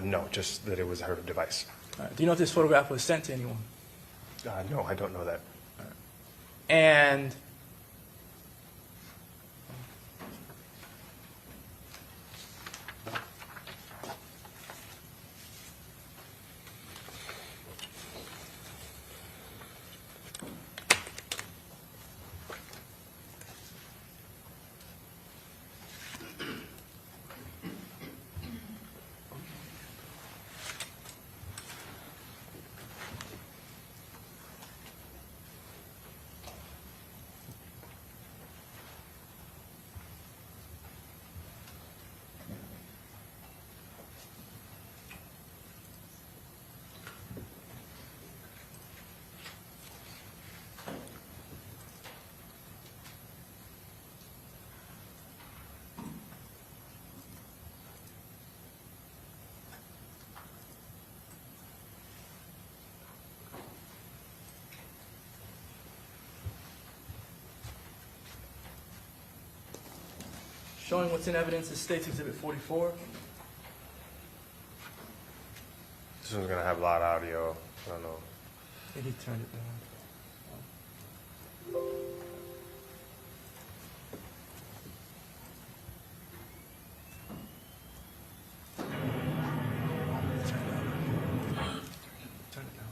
No, just that it was her device. All right. Do you know if this photograph was sent to anyone? No, I don't know that. And showing what's in evidence is State's Exhibit 44. This one's going to have a lot of audio. I don't know. I think he turned it down. Turn it down.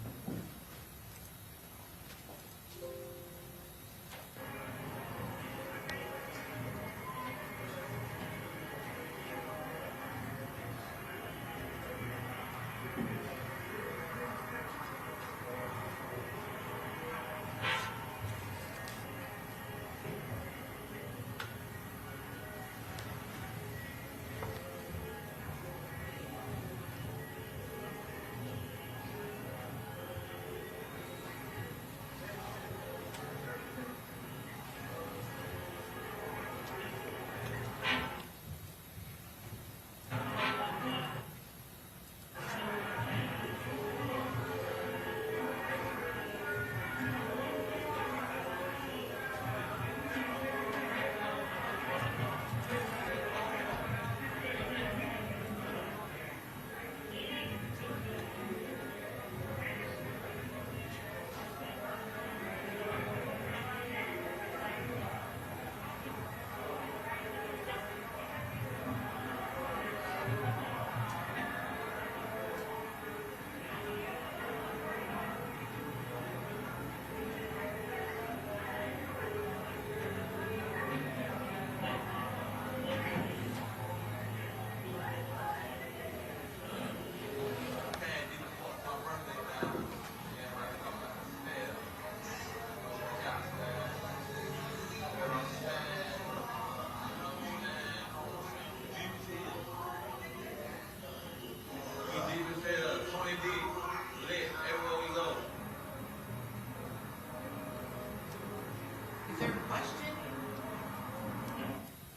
Is there a question?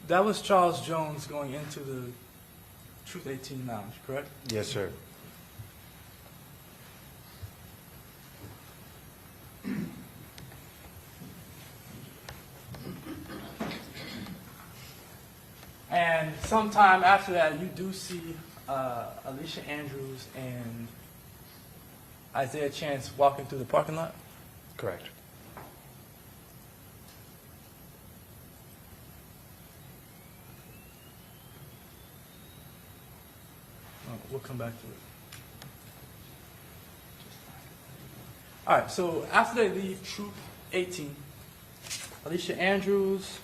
That was Charles Jones going into the Truth 18 lounge, correct? Yes, sir. And sometime after that, you do see Alicia Andrews and Isaiah Chance walking through the parking lot? Correct. We'll come back to it. All right, so after they leave Troop 18, Alicia Andrews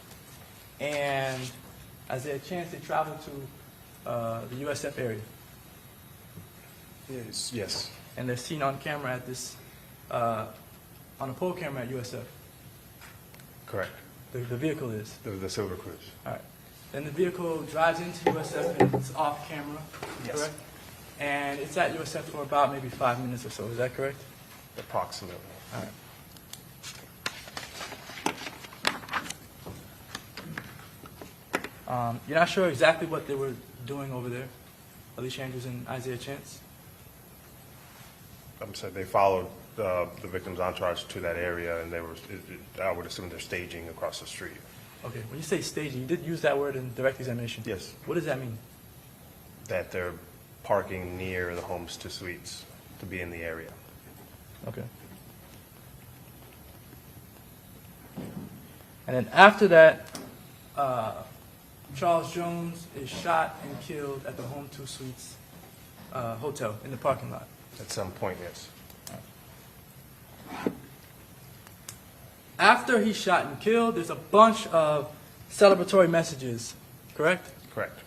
and Isaiah Chance, they travel to the USF area. Yes. And they're seen on camera at this, on a pole camera at USF. Correct. The vehicle is. The Silver Cruise. All right. Then the vehicle drives into USF and it's off camera, Yes. correct? And it's at USF for about maybe 5 minutes or so. Is that correct? Approximately. All right. You're not sure exactly what they were doing over there, Alicia Andrews and Isaiah Chance? I'm sorry, they followed the victim's entourage to that area, and they were, I would assume they're staging across the street. Okay. When you say staging, you did use that word in direct examination. Yes. What does that mean? That they're parking near the homes to suites to be in the area. Okay. And then after that, Charles Jones is shot and killed at the Home 2 Suites hotel in the parking lot. At some point, yes. After he's shot and killed, there's a bunch of celebratory messages, correct? Correct.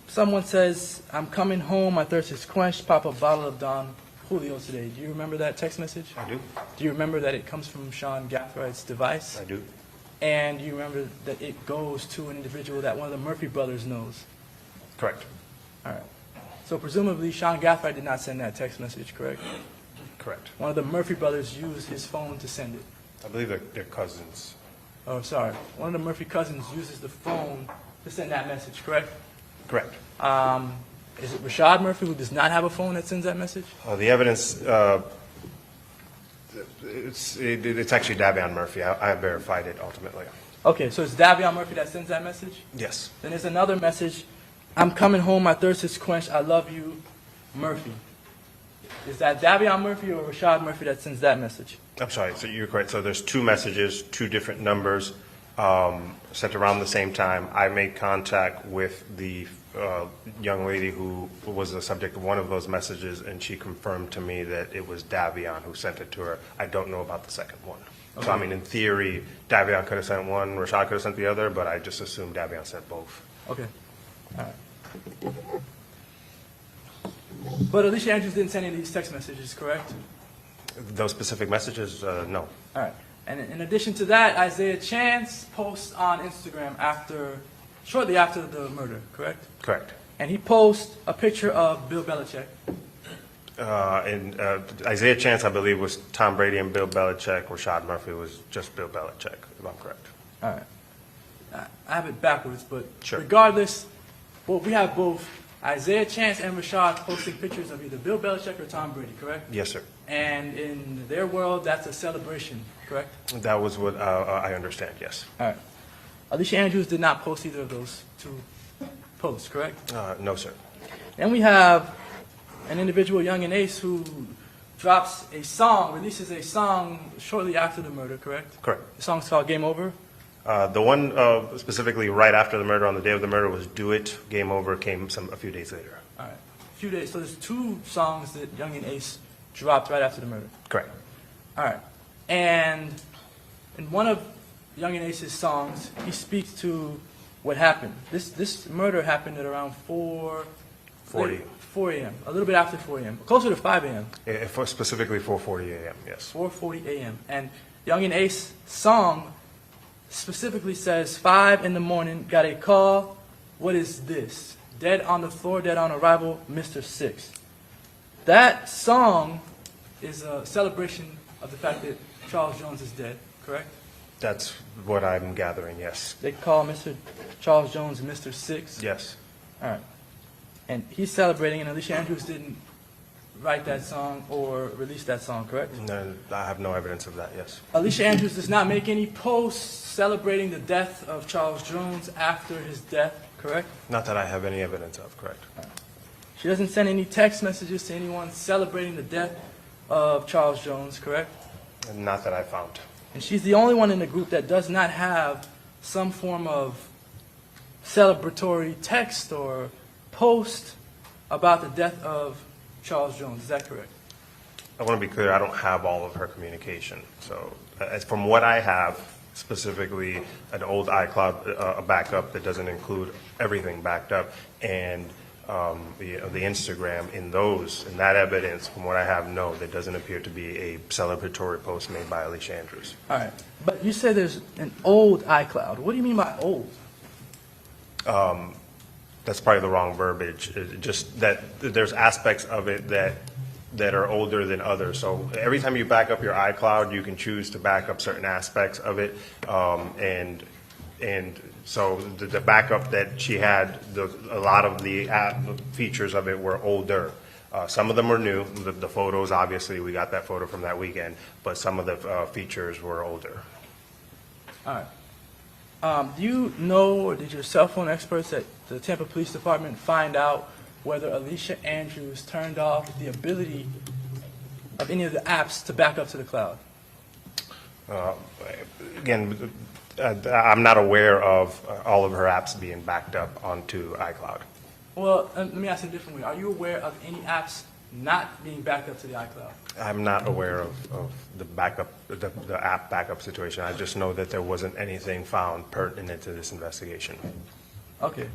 Someone says, "I'm coming home, my thirst is quenched, pop a bottle of Don Julio today." Do you remember that text message? I do. Do you remember that it comes from Sean Gathride's device? I do. And do you remember that it goes to an individual that one of the Murphy brothers knows? Correct. All right. So presumably Sean Gathright did not send that text message, correct? Correct. One of the Murphy brothers used his phone to send it. I believe they're cousins. Oh, sorry. One of the Murphy cousins uses the phone to send that message, correct? Correct. Is it Rashad Murphy who does not have a phone that sends that message? The evidence, it's actually Davion Murphy. I verified it ultimately. Okay, so it's Davion Murphy that sends that message? Yes. Then there's another message. "I'm coming home, my thirst is quenched, I love you, Murphy." Is that Davion Murphy or Rashad Murphy that sends that message? I'm sorry, so you're correct. So there's two messages, two different numbers, sent around the same time. I made contact with the young lady who was the subject of one of those messages, and she confirmed to me that it was Davion who sent it to her. I don't know about the second one. Okay. So, I mean, in theory, Davion could have sent one, Rashad could have sent the other, but I just assumed Davion sent both. Okay. All right. But Alicia Andrews didn't send any of these text messages, correct? Those specific messages, no. All right. And in addition to that, Isaiah Chance posts on Instagram shortly after the murder, correct? Correct. And he posts a picture of Bill Belichick. And Isaiah Chance, I believe, was Tom Brady and Bill Belichick. Rashad Murphy was just Bill Belichick, if I'm correct. All right. I have it backwards, but Sure. regardless, well, we have both Isaiah Chance and Rashad posting pictures of either Bill Belichick or Tom Brady, correct? Yes, sir. And in their world, that's a celebration, correct? That was what I understand, yes. All right. Alicia Andrews did not post either of those two posts, correct? No, sir. Then we have an individual, Young and Ace, who drops a song, releases a song shortly after the murder, correct? Correct. The song's called Game Over? The one specifically right after the murder, on the day of the murder, was Do It, Game Over, came a few days later. All right. A few days. So there's two songs that Young and Ace dropped right after the murder. Correct. All right. And in one of Young and Ace's songs, he speaks to what happened. This murder happened at around 4:10 4 a.m., a little bit after 4 a.m., closer to 5 a.m., Specifically 4:40 a.m., yes. 4:40 a.m. And Young and Ace song specifically says, 5 in the morning, got a call, what is this? Dead on the floor, dead on arrival, Mr. Six. That song is a celebration of the fact that Charles Jones is dead, correct? That's what I'm gathering, yes. They call Mr. Charles Jones Mr. Six? Yes. All right. And he's celebrating, and Alicia Andrews didn't write that song or release that song, correct? No, I have no evidence of that, yes. Alicia Andrews does not make any posts celebrating the death of Charles Jones after his death, correct? Not that I have any evidence of, correct. She doesn't send any text messages to anyone celebrating the death of Charles Jones, correct? Not that I found. And she's the only one in the group that does not have some form of celebratory text or post about the death of Charles Jones. Is that correct? I want to be clear, I don't have all of her communication. So as from what I have, specifically an old iCloud backup that doesn't include everything backed up, and the Instagram, in that evidence, from what I have, no, there doesn't appear to be a celebratory post made by Alicia Andrews. All right. But you said there's an old iCloud. What do you mean by old? That's probably the wrong verbiage. Just that there's aspects of it that are older than others. So every time you back up your iCloud, you can choose to back up certain aspects of it. And so the backup that she had, a lot of the features of it were older. Some of them were new. The photos, obviously, we got that photo from that weekend, but some of the features were older. All right. Do you know, or did your cell phone experts at the Tampa Police Department find out whether Alicia Andrews turned off the ability of any of the apps to back up to the cloud? Again, I'm not aware of all of her apps being backed up onto iCloud. Well, let me ask it a different way. Are you aware of any apps not being backed up to the iCloud? I'm not aware of the backup, the app backup situation. I just know that there wasn't anything found pertinent to this investigation. Okay.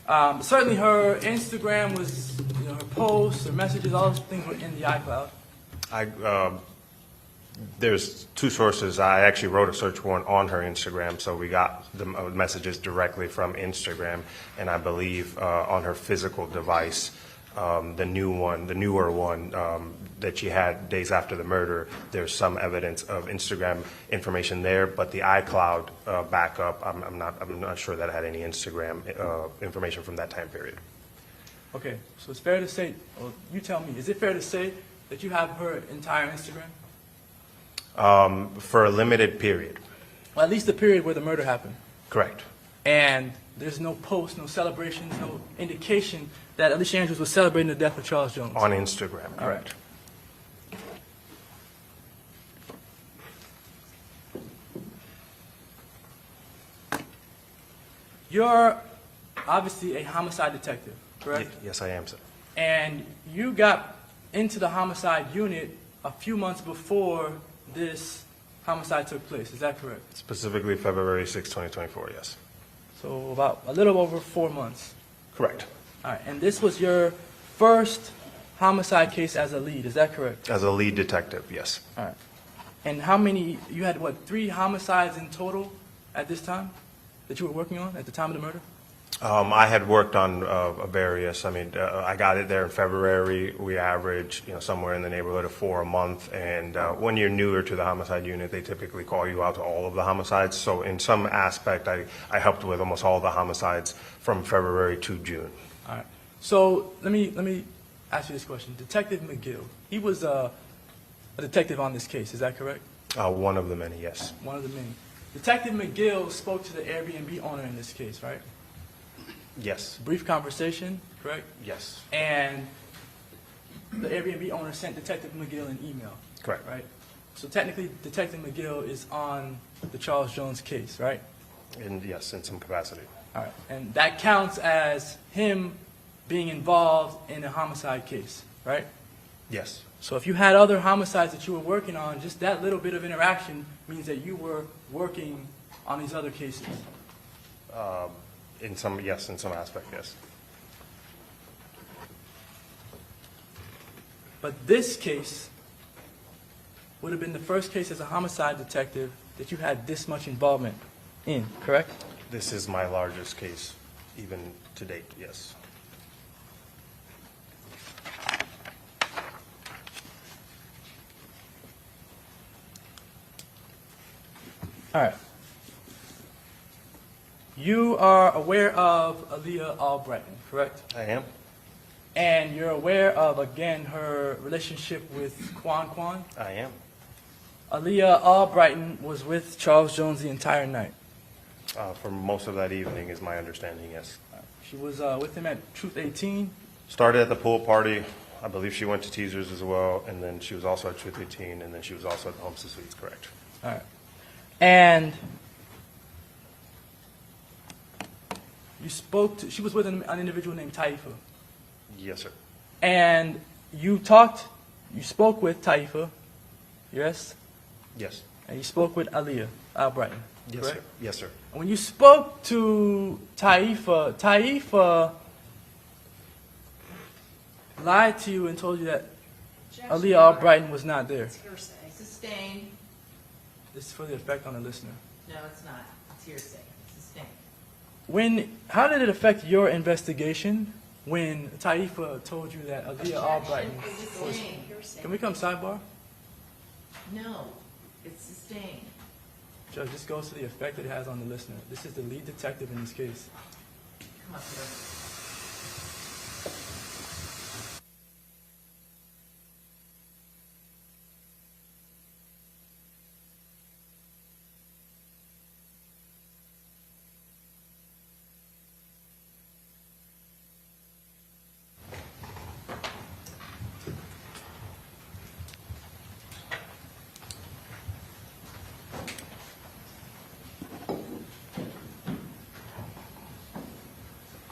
Certainly her Instagram was, her posts, her messages, all those things were in the iCloud. There's two sources. I actually wrote a search warrant on her Instagram, so we got the messages directly from Instagram, and I believe on her physical device, the newer one that she had days after the murder, there's some evidence of Instagram information there, but the iCloud backup, I'm not sure that it had any Instagram information from that time period. Okay, so it's fair to say, well, you tell me, is it fair to say that you have her entire Instagram? For a limited period. Well, at least the period where the murder happened. Correct. And there's no post, no celebrations, no indication that Alicia Andrews was celebrating the death of Charles Jones. On Instagram, correct. You're obviously a homicide detective, correct? Yes, I am, sir. And you got into the homicide unit a few months before this homicide took place. Is that correct? Specifically February 6, 2024, yes. So about a little over 4 months. Correct. All right. And this was your first homicide case as a lead. Is that correct? As a lead detective, yes. All right. And how many, you had, 3 homicides in total at this time that you were working on at the time of the murder? I had worked on various. I mean, I got it there in February. We average, somewhere in the neighborhood of 4 a month. And when you're newer to the homicide unit, they typically call you out to all of the homicides. So in some aspect, I helped with almost all the homicides from February to June. All right. So let me ask you this question. Detective McGill, he was a detective on this case. Is that correct? One of the many, yes. One of the many. Detective McGill spoke to the Airbnb owner in this case, right? Yes. Brief conversation, correct? Yes. And the Airbnb owner sent Detective McGill an email. Correct. Right? So technically, Detective McGill is on the Charles Jones case, right? And yes, in some capacity. All right. And that counts as him being involved in a homicide case, right? Yes. So if you had other homicides that you were working on, just that little bit of interaction means that you were working on these other cases. In some aspect, yes. But this case would have been the first case as a homicide detective that you had this much involvement in, correct? This is my largest case, even to date, yes. All right. You are aware of Aaliyah Albrighton, correct? I am? And you're aware of, again, her relationship with Quan? I am. Aaliyah Albrighton was with Charles Jones the entire night. For most of that evening is my understanding, yes. She was with him at Truth 18. Started at the pool party. I believe she went to Teasers as well, and then she was also at Truth 18, and then she was also at the Homestead Suites, correct? All right. And you spoke to, she was with an individual named Taifa. Yes, sir. And you spoke with Taifa, yes? Yes. And you spoke with Aaliyah Albrighton, Yes, correct? sir. Yes, sir. When you spoke to Taifa lied to you and told you that Aaliyah Albrighton was not there. It's hearsay. Sustained. This is for the effect on the listener. No, it's not. It's hearsay. Sustained. How did it affect your investigation when Taifa told you that Aaliyah Albrighton was... Sustained. Hearsay. Can we come sidebar? No, it's sustained. Judge, this goes to the effect that it has on the listener. This is the lead detective in this case. Come up here.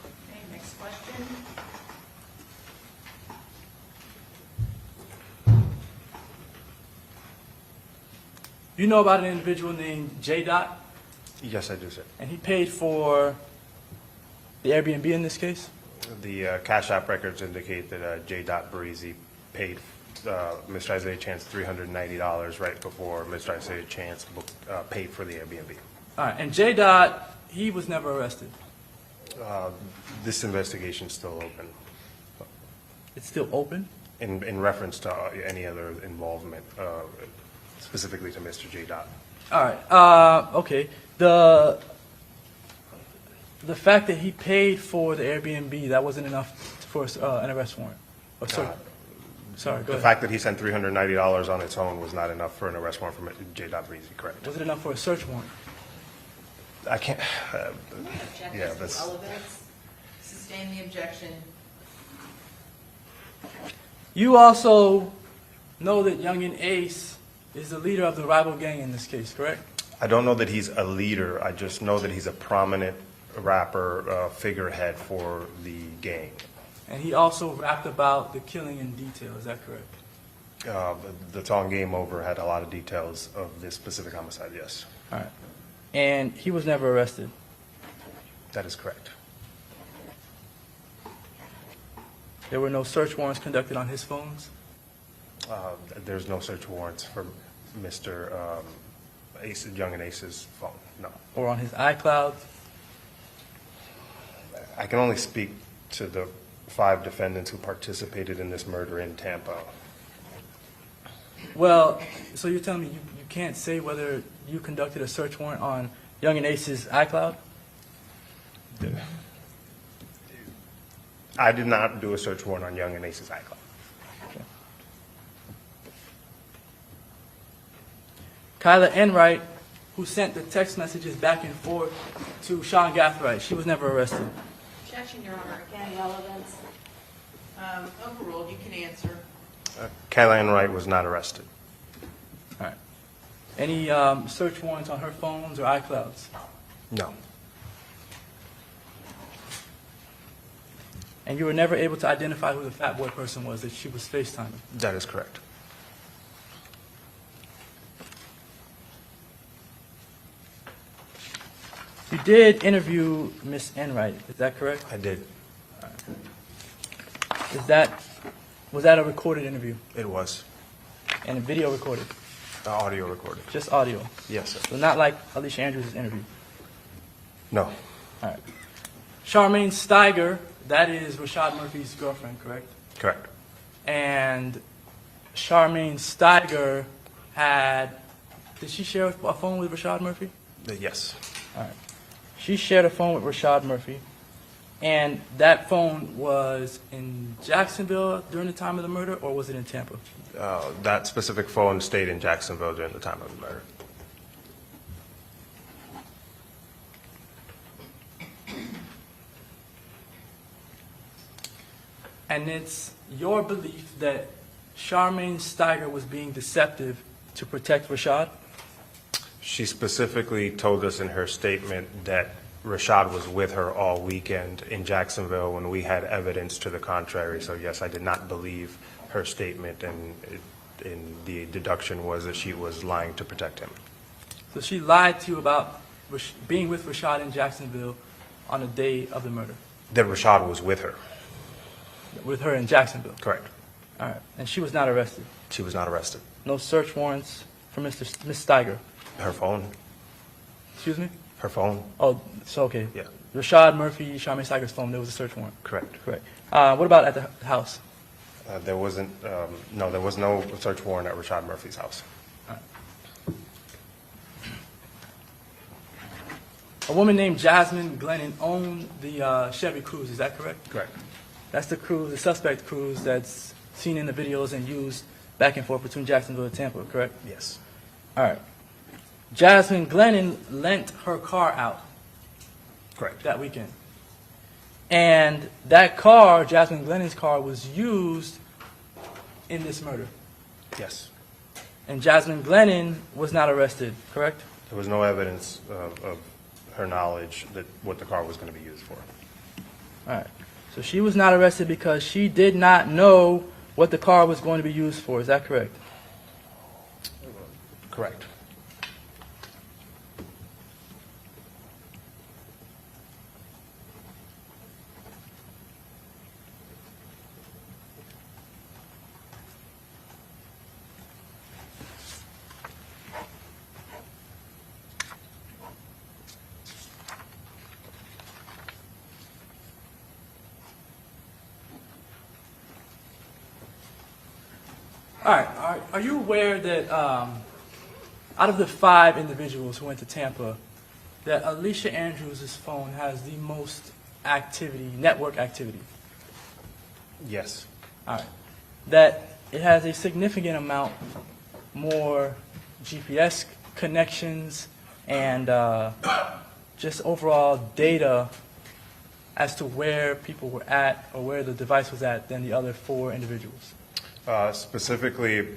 Okay, next question. You know about an individual named J. Dot, Yes, I do, sir. and he paid for the Airbnb in this case? The Cash App records indicate that J. Parisi paid Mr. Isaiah Chance $390 right before Mr. Isaiah Chance paid for the Airbnb. All right, and J. Dot, he was never arrested. This investigation is still open It's still open? in reference to any other involvement, specifically to Mr. J. All right, okay. The fact that he paid for the Airbnb, that wasn't enough for an arrest warrant? Oh, sorry. Sorry, go The ahead. fact that he sent $390 on its own was not enough for an arrest warrant for J. Parisi, correct? Was it enough for a search warrant? I can't, Object Yeah, as to that's- all evidence. Sustain the objection. You also know that Youngin Ace is the leader of the rival gang in this case, correct? I don't know that he's a leader. I just know that he's a prominent rapper, figurehead for the gang. And he also rapped about the killing in detail, is that correct? The Tong Game Over had a lot of details of this specific homicide, yes. All right. And he was never arrested. That is correct. There were no search warrants conducted on his phones? There's no search warrants for Mr. Young and Ace's phone, no. Or on his iCloud? I can only speak to the 5 defendants who participated in this murder in Tampa. Well, so you're telling me you can't say whether you conducted a search warrant on Young and Ace's iCloud? I did not do a search warrant on Young and Ace's iCloud. Kyla Enright, who sent the text messages back and forth to Sean Gathright, she was never arrested. Objection, Your Honor. Again, relevance. Overruled, you can answer. Caroline Wright was not arrested. All right. Any search warrants on her phones or iClouds? No. And you were never able to identify who the fat boy person was that she was FaceTiming? That is correct. You did interview Miss Enright, is that correct? I did. Is that Was that a recorded interview It was and a video recorded? audio recorded. Just audio. Yes, sir. So not like Alicia Andrews' interview. No, All right. Charmaine Steiger, that is Rashad Murphy's girlfriend, correct? correct. And Charmaine Steiger did she share a phone with Rashad Murphy? Yes, All right. She shared a phone with Rashad Murphy, and that phone was in Jacksonville during the time of the murder, or was it in Tampa? that specific phone stayed in Jacksonville during the time of the murder. And it's your belief that Charmaine Steiger was being deceptive to protect Rashad? She specifically told us in her statement that Rashad was with her all weekend in Jacksonville when we had evidence to the contrary. So yes, I did not believe her statement, and the deduction was that she was lying to protect him. So she lied to you about being with Rashad in Jacksonville on the day of the murder, That Rashad was with her. with her in Jacksonville. Correct. All right. And she was not arrested. She was not arrested. No search warrants for Miss Steiger. Her phone. Excuse me? Her phone. Oh, so okay. Yeah. Rashad Murphy, Charmaine Steiger's phone, there was a search warrant. Correct. Correct. What about at the house? There wasn't. No, there was no search warrant at Rashad Murphy's house. A woman named Jasmine Glennon owned the Chevy Cruze, is that correct? Correct. That's the cruise, the suspect cruise that's seen in the videos and used back and forth between Jacksonville and Tampa, correct? Yes. All right. Jasmine Glennon lent her car out Correct. that weekend. And that car, Jasmine Glennon's car, was used in this murder. Yes. And Jasmine Glennon was not arrested, correct? There was no evidence of her knowledge that what the car was going to be used for. All right. So she was not arrested because she did not know what the car was going to be used for. Is that correct? Correct. All right. Are you aware that out of the 5 individuals who went to Tampa, that Alicia Andrews' phone has the most activity, network activity? Yes. All right. That it has a significant amount more GPS connections and just overall data as to where people were at or where the device was at than the other 4 individuals. Specifically,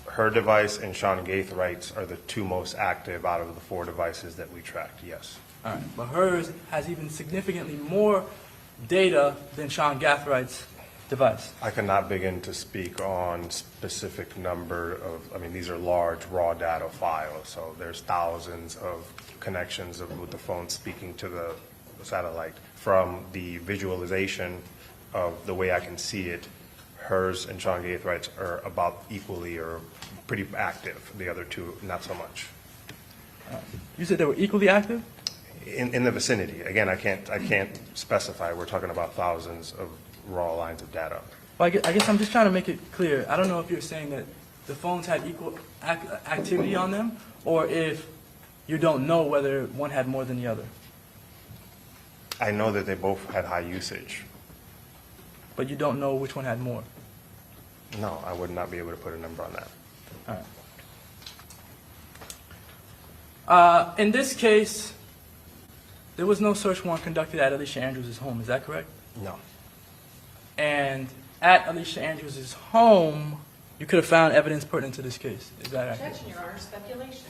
her device and Sean Gaithwright's are the 2 most active out of the 4 devices that we tracked, yes. All right. But hers has even significantly more data than Sean Gaithwright's device. I cannot begin to speak on specific number of, these are large raw data files, so there's thousands of connections with the phone speaking to the satellite. From the visualization of the way I can see it, hers and Sean Gaithwright's are about equally or pretty active. The other 2, not so much. You said they were equally active? In the vicinity. Again, I can't specify. We're talking about thousands of raw lines of data. Well, I guess I'm just trying to make it clear. I don't know if you're saying that the phones had equal activity on them, or if you don't know whether one had more than the other. I know that they both had high usage. But you don't know which one had more. No, I would not be able to put a number on that. All right. In this case, there was no search warrant conducted at Alicia Andrews' home. Is that correct? No. And at Alicia Andrews' home, you could have found evidence pertinent to this case. Is that accurate? Objection, Your Honor, speculation.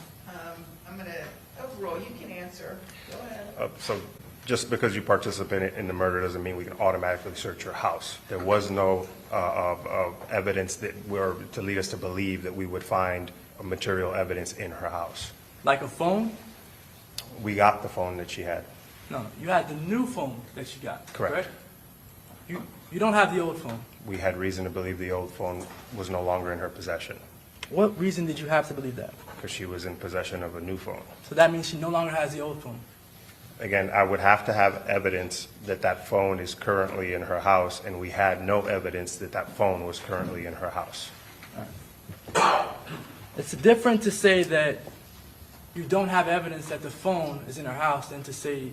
I'm going to, overall, you can answer. Go ahead. So just because you participated in the murder doesn't mean we can automatically search your house. There was no evidence that were to lead us to believe that we would find material evidence in her house. Like a phone? We got the phone that she had. No, you had the new phone that she got. Correct. You don't have the old phone. We had reason to believe the old phone was no longer in her possession What reason did you have to believe that? because she was in possession of a new phone. So that means she no longer has the old phone. Again, I would have to have evidence that that phone is currently in her house, and we had no evidence that that phone was currently in her house. It's different to say that you don't have evidence that the phone is in her house than to say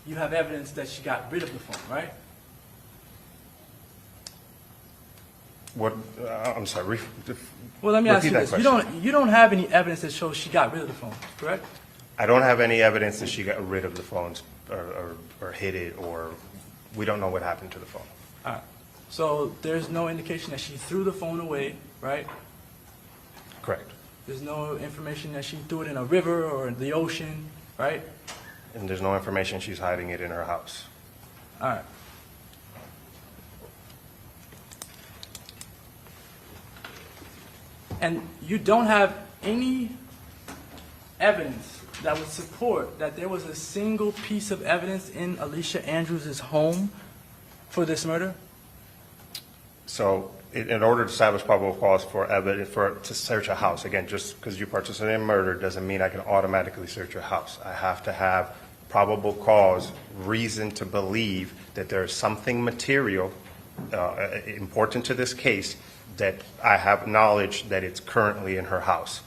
you have evidence that she got rid of the phone, right? What, I'm sorry, Well, let me ask you repeat that this. question. You don't have any evidence that shows she got rid of the phone, correct? I don't have any evidence that she got rid of the phones or hid it, or we don't know what happened to the phone. All right. So there's no indication that she threw the phone away, right? Correct. There's no information that she threw it in a river or the ocean, right? And there's no information she's hiding it in her house. All right. And you don't have any evidence that would support that there was a single piece of evidence in Alicia Andrews' home for this murder? So in order to establish probable cause for evidence, to search a house, again, just because you participated in murder doesn't mean I can automatically search your house. I have to have probable cause, reason to believe that there is something material important to this case that I have knowledge that it's currently in her house.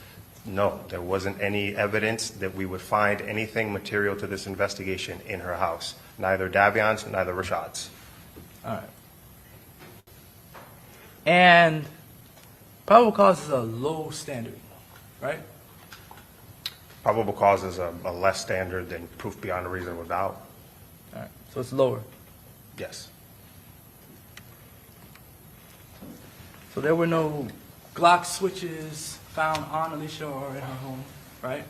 No, there wasn't any evidence that we would find anything material to this investigation in her house. Neither Davion's, neither Rashad's. All right. And probable cause is a low standard, right? Probable cause is a less standard than proof beyond a reasonable doubt. All right. So it's lower. Yes. So there were no Glock switches found on Alicia or in her home, right?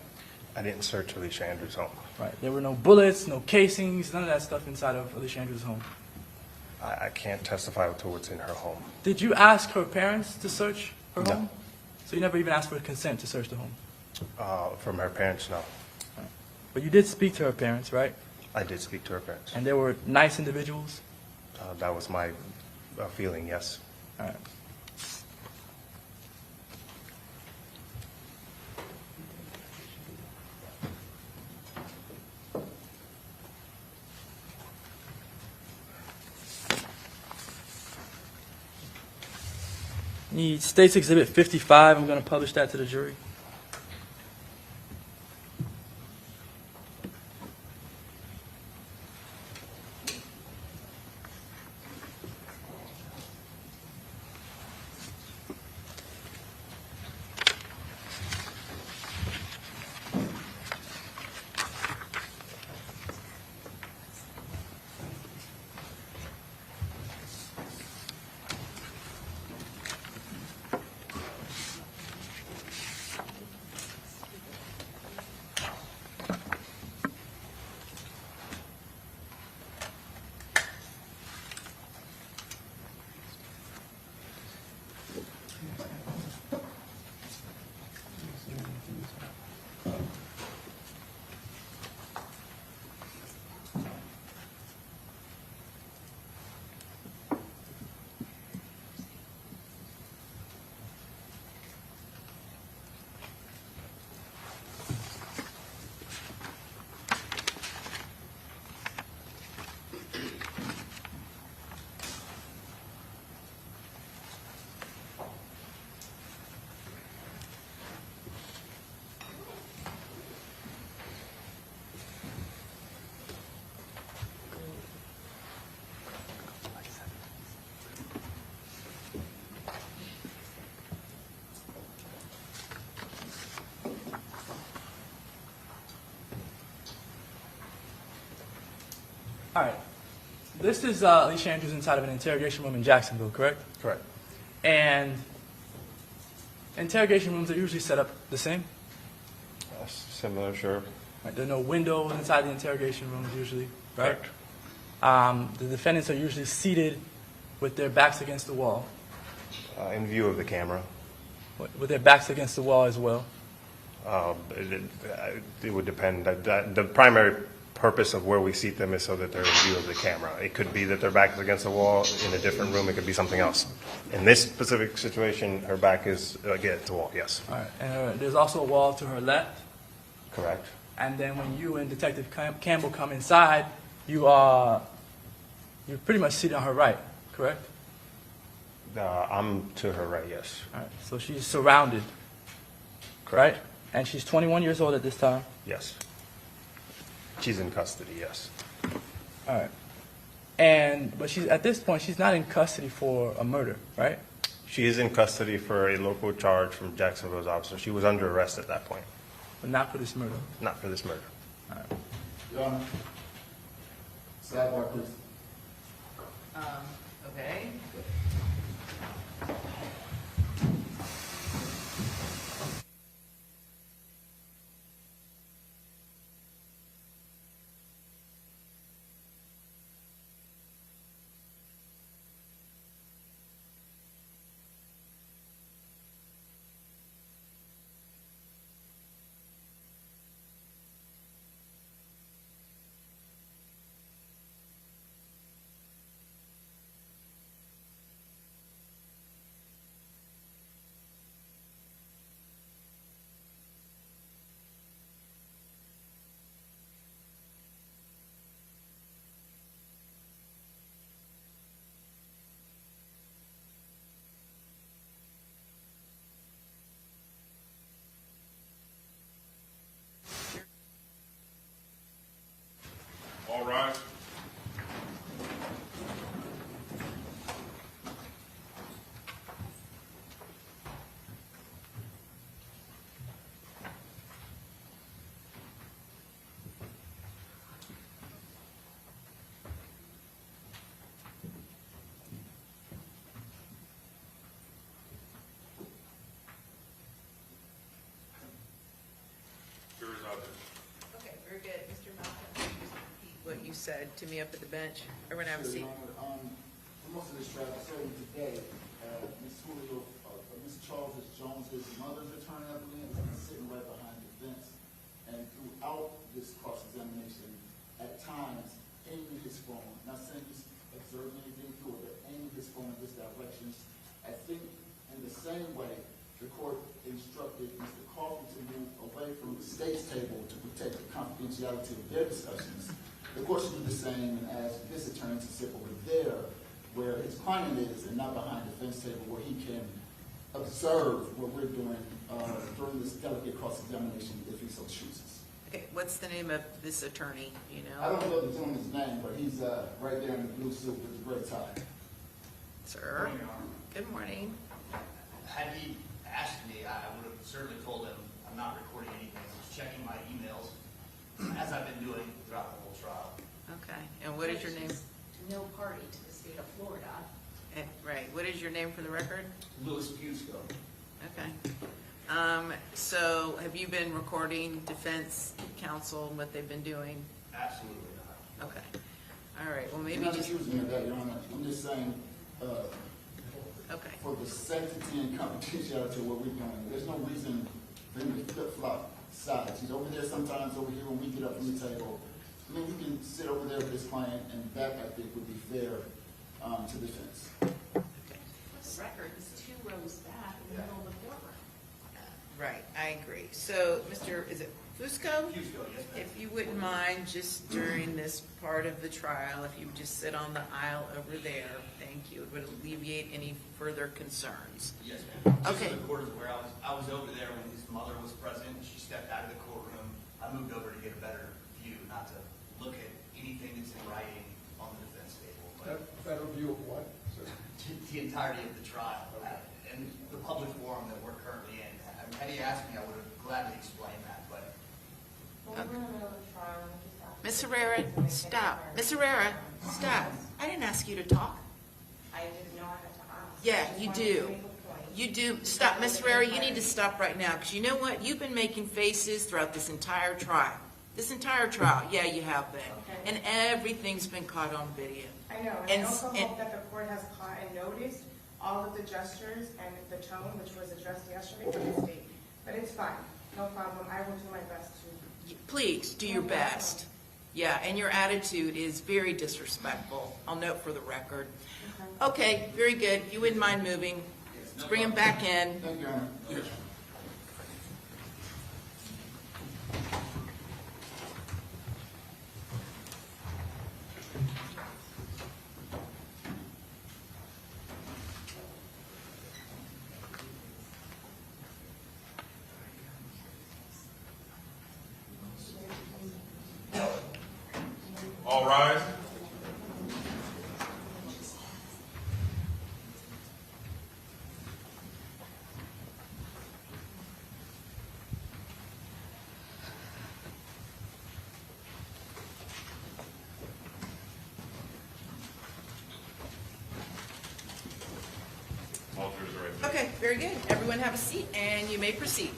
I didn't search Alicia Andrews' home. Right. There were no bullets, no casings, none of that stuff inside of Alicia Andrews' home. I can't testify to what's in her home. Did you ask her parents to search her No. home? So you never even asked for consent to search the home? From her parents, no. But you did speak to her parents, right? I did speak to her parents. And they were nice individuals? That was my feeling, yes. All right. Need State's Exhibit 55. I'm going to publish that to the jury. All right. This is Alicia Andrews inside of an interrogation room in Jacksonville, correct? Correct. And interrogation rooms are usually set up the same. Similar, sure. Right? There are no windows inside the interrogation rooms usually, right? Correct. The defendants are usually seated with their backs against the wall, In view of the camera, with their backs against the wall as well. it would depend. The primary purpose of where we seat them is so that they're in view of the camera. It could be that their back is against the wall in a different room. It could be something else. In this specific situation, her back is against the wall, yes. All right, and there's also a wall to her left, Correct. and then when you and Detective Campbell come inside, you're pretty much seated on her right, correct? I'm to her right, yes. All right, so she's surrounded, right? And she's 21 years old at this time. Yes. She's in custody, yes. All right. But she's at this point, she's not in custody for a murder, right? She is in custody for a local charge from Jacksonville's officer. She was under arrest at that point, But not for this murder. not for this murder. Your Honor. Sidebar, please. Okay. All rise. Jury's out there. Okay, very good. Mr. Malcolm, can you just repeat what you said to me up at the bench? Everyone have a seat. Your Honor, for most of this trial, starting today, Ms. Julio, Ms. Charles Jones's mother's attorney, I believe, is sitting right behind the fence. And throughout this cross-examination, at times, aiming his phone, not saying he's observing anything through it, but aiming his phone in this direction. I think in the same way, the court instructed Mr. Coffey to move away from the state's table to protect the confidentiality of their discussions. The court should do the same and ask this attorney to sit over there where his client is and not behind the fence table where he can observe what we're doing during this delicate cross-examination if he so chooses. Okay, what's the name of this attorney, you I know? don't know the gentleman's name, but he's right there in the blue suit with the gray tie. Sir? Good morning. Had he asked me, I would have certainly told him I'm not recording anything. I was checking my emails, as I've been doing throughout the whole trial. Okay, and what is your name? No party to the state of Florida. Right, what is your name for the record? Louis Fusco. Okay. So have you been recording defense counsel and what they've been doing? Absolutely not. Okay. All right, well, I'm maybe not just, accusing you of that, Your Honor. I'm just saying, okay. for the sanctity and confidentiality of what we're doing, there's no reason for him to flip-flop sides. He's over there sometimes, over here when we get up from the table. I mean, we can sit over there with his client, and that, I think, would be fair to the defense. Okay. The record is 2 rows back in the middle of the courtroom. Right, I agree. So, is it Fusco? Fusco, yes, ma'am. If you wouldn't mind, just during this part of the trial, if you would just sit on the aisle over there, thank you. It would alleviate any further concerns. Yes, ma'am. Just Okay. so the court is aware, I was over there when his mother was present. She stepped out of the courtroom. I moved over to get a better view, not to look at anything that's in writing on the defense table. But Better view of what, sir? the entirety of the trial and the public forum that we're currently in. Had he asked me, I would have gladly explained that, but Well, we're in the middle of the trial, and we just asked. Miss Herrera, stop. Miss Herrera, stop. I didn't ask you to talk. I didn't know I had to ask. Yeah, I just you wanted do. to make a point. You do. Stop, Miss Herrera, you need to stop right now, because you know what? You've been making faces throughout this entire trial. This entire trial, yeah, you have been. Okay. And everything's been caught on video. I know, and And I also and- hope that the court has caught and noticed all of the gestures and the tone which was addressed yesterday from the state. But it's fine, no problem, I will do my best to. Please, do your best. Yeah, and your attitude is very disrespectful. I'll note for the record. Okay, very good. You wouldn't mind moving. Let's bring him back in. Thank you, Your Honor. All rise. Officers are right there. Okay, very good. Everyone have a seat, and you may proceed.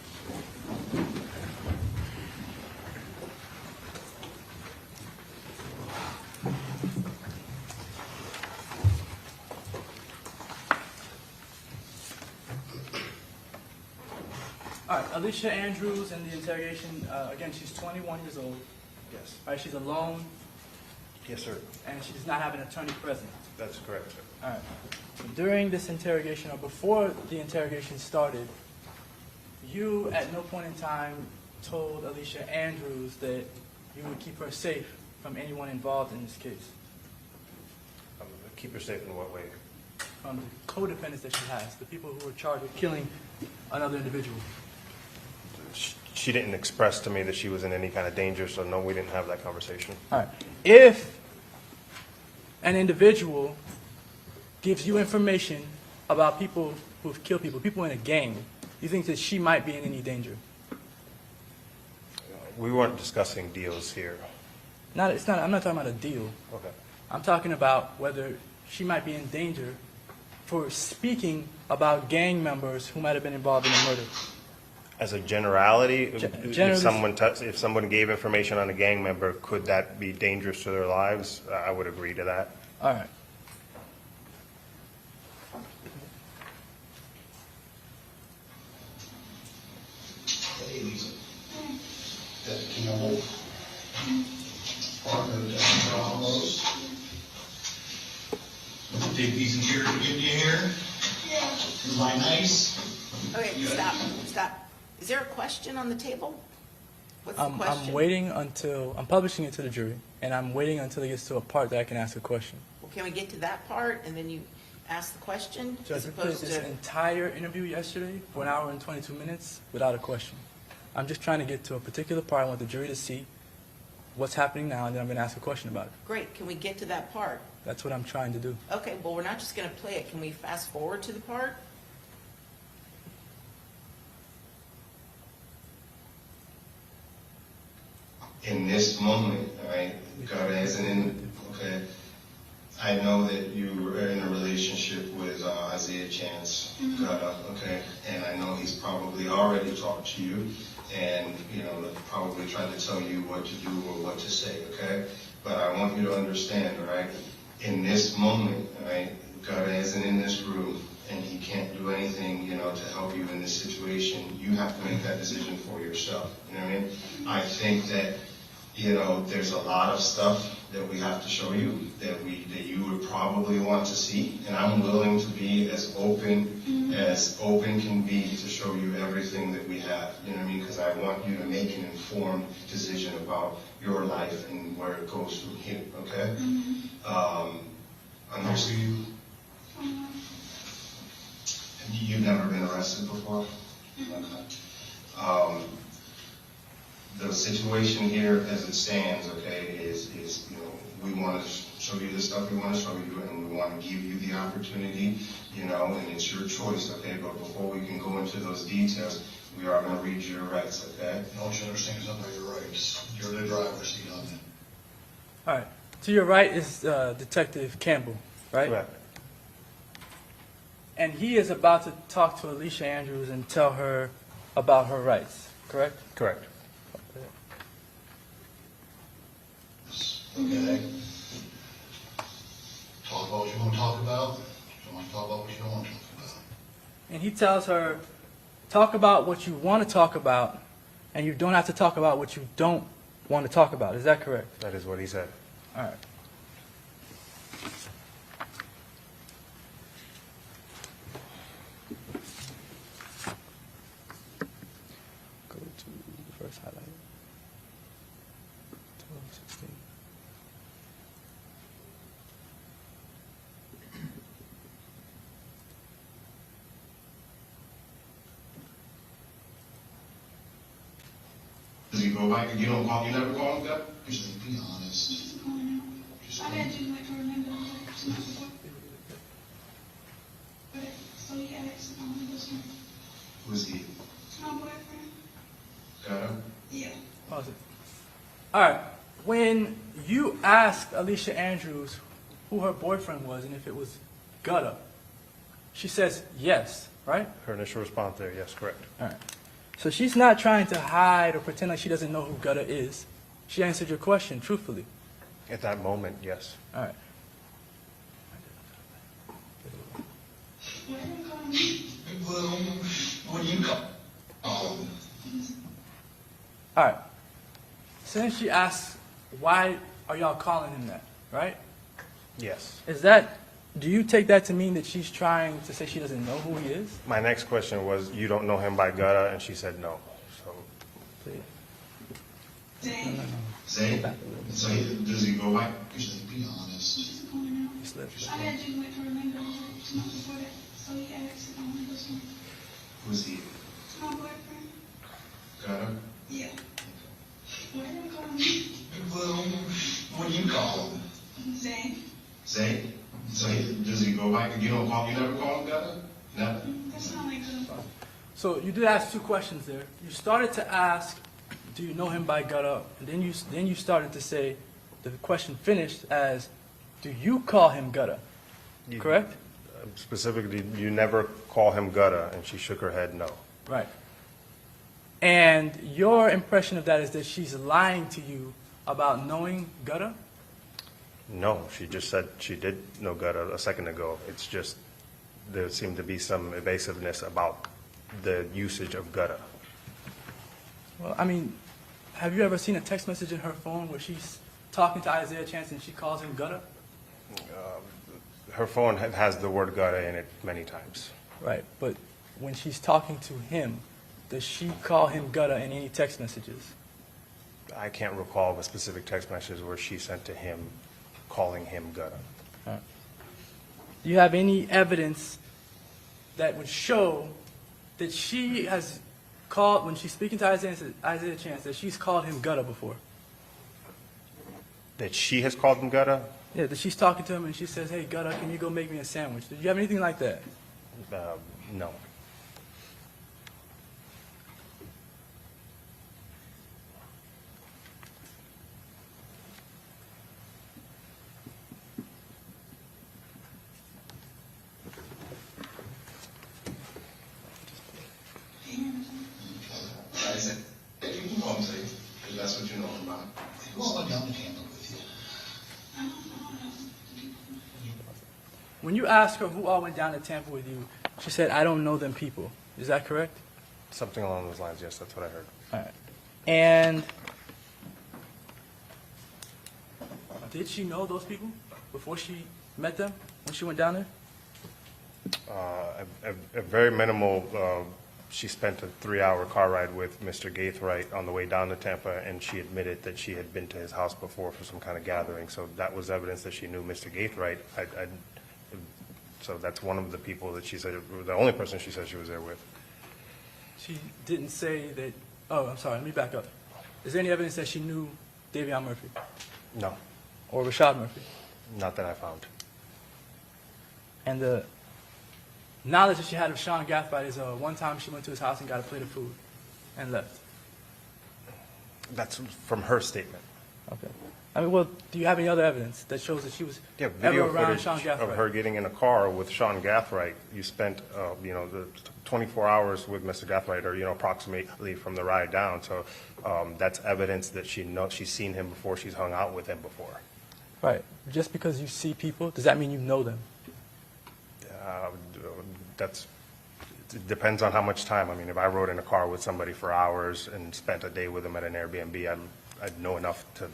All right, Alicia Andrews in the interrogation, again, she's 21 years old. Yes. All right, she's alone, Yes, sir. and she does not have an attorney present. That's correct, sir. All right. During this interrogation, or before the interrogation started, you at no point in time told Alicia Andrews that you would keep her safe from anyone involved in this case, Keep her safe in what way? from the co-defendants that she has, the people who were charged with killing another individual. She didn't express to me that she was in any kind of danger, so no, we didn't have that conversation. All right. If an individual gives you information about people who've killed people, people in a gang, you think that she might be in any danger? We weren't discussing deals here. It's not. I'm not talking about a deal. Okay. I'm talking about whether she might be in danger for speaking about gang members who might have been involved in a murder. As a generality, Generally- if someone gave information on a gang member, could that be dangerous to their lives? I would agree to that. All right. Hey, Lisa. That's Campbell. Partner of Dr. Ramos. Take these in here to give you here. Yeah. Am I nice? Okay, stop. Is there a question on the table? What's the question? I'm waiting until I'm publishing it to the jury, and I'm waiting until it gets to a part that I can ask a question. Well, can we get to that part, and then you ask the question? Judge, As we played opposed this to, entire interview yesterday for 1 hour and 22 minutes without a question. I'm just trying to get to a particular part. I want the jury to see what's happening now, and then I'm going to ask a question about it. great, can we get to that part? That's what I'm trying to do. Okay, well, we're not just going to play it. Can we fast forward to the part? In this moment, all right, God hasn't in, okay, I know that you were in a relationship with Isaiah Chance, okay, and I know he's probably already talked to you and, you know, probably tried to tell you what to do or what to say, okay? But I want you to understand, all right, in this moment, all right, God isn't in this room and he can't do anything, you know, to help you in this situation. You have to make that decision for yourself, you know what I mean? I think that, you know, there's a lot of stuff that we have to show you that you would probably want to see, and I'm willing to be as open can be to show you everything that we have, you know what I mean? Because I want you to make an informed decision about your life and where it goes from here, okay? Understand? You've never been arrested before? Okay. The situation here as it stands, okay, is you know, we want to show you the stuff we want to show you, and we want to give you the opportunity, you know, and it's your choice, okay? But before we can go into those details, we are going to read your rights, okay? Don't you understand something about your rights? You're the driver's seat on that. All right. To your right is Detective Campbell, right? Correct. And he is about to talk to Alicia Andrews and tell her about her rights, correct? Correct. Okay? Talk about what you want to talk about. Don't want to talk about what you don't want to talk about. And he tells her, talk about what you want to talk about, and you don't have to talk about what you don't want to talk about. Is that correct? That is what he said. All right. Go to the first highlight. 12:16. Does he go back and you don't call, you never call him that? Just be honest. Just I didn't do like to remember it's not before. But so he asked this one. Who's he? My boyfriend. Got him? Yeah. Pause it. All right. When you asked Alicia Andrews who her boyfriend was and if it was Gutta, she says yes, right? Her initial response there, yes, correct. All right. So she's not trying to hide or pretend like she doesn't know who Gutta is. She answered your question truthfully. At that moment, yes. All right. What do you call me? Well, what do you call? All right. So then she asks, why are y'all calling him that, right? Yes. Is that, do you take that to mean that she's trying to say she doesn't know who he is? My next question was, you don't know him by Gutta, and she said no. So Please. Dang. Say, so does he go back? Just be honest. Just going out. He slipped. I had to like to remember it's not before that. So he asked this one. Who's he? My boyfriend. Got him? Yeah. What do you call me? Well, what do you call him? Zane. Say, so does he go back and you don't call, you never call him Gutta? Never? That's not like good. So you did ask two questions there. You started to ask, do you know him by Gutta? And then you started to say, the question finished as, do you call him Gutta? Correct? Specifically, you never call him Gutta, and she shook her head no. Right. And your impression of that is that she's lying to you about knowing Gutta? No, she just said she did know Gutta a second ago. It's just there seemed to be some evasiveness about the usage of Gutta. Well, I mean, have you ever seen a text message in her phone where she's talking to Isaiah Chance and she calls him Gutta? Her phone has the word Gutta in it many times. Right, but when she's talking to him, does she call him Gutta in any text messages? I can't recall a specific text message where she sent to him calling him Gutta. Right. Do you have any evidence that would show that she has called, when she's speaking to Isaiah Chance, that she's called him Gutta before? That she has called him Gutta? Yeah, that she's talking to him and she says, hey, Gutta, can you go make me a sandwich? Did you have anything like that? No. I said, hey, you can call him Say, because that's what you know him about. Who's going down to Tampa with you? When you asked her who all went down to Tampa with you, she said, I don't know them people. Is that correct? Something along those lines, yes, that's what I heard. All right. And did she know those people before she met them, when she went down there? A very minimal, she spent a 3-hour car ride with Mr. Gaithright on the way down to Tampa, and she admitted that she had been to his house before for some kind of gathering. So that was evidence that she knew Mr. Gaithright. So that's one of the people that she said, the only person she said she was there with. She didn't say that, oh, I'm sorry, let me back up. Is there any evidence that she knew Davion Murphy No, or Rashad Murphy? not that I found. And the knowledge that she had of Sean Gathright is one time she went to his house and got a plate of food and left. That's from her statement. Okay. I mean, well, do you have any other evidence that shows that she was Yeah, ever video around Sean footage of Gathright? her getting in a car with Sean Gathright. You spent, the 24 hours with Mr. Gathright, or approximately from the ride down. So that's evidence that she's seen him before. She's hung out with him before. Right. Just because you see people, does that mean you know them? It depends on how much time. I mean, if I rode in a car with somebody for hours and spent a day with them at an Airbnb, I'd know enough to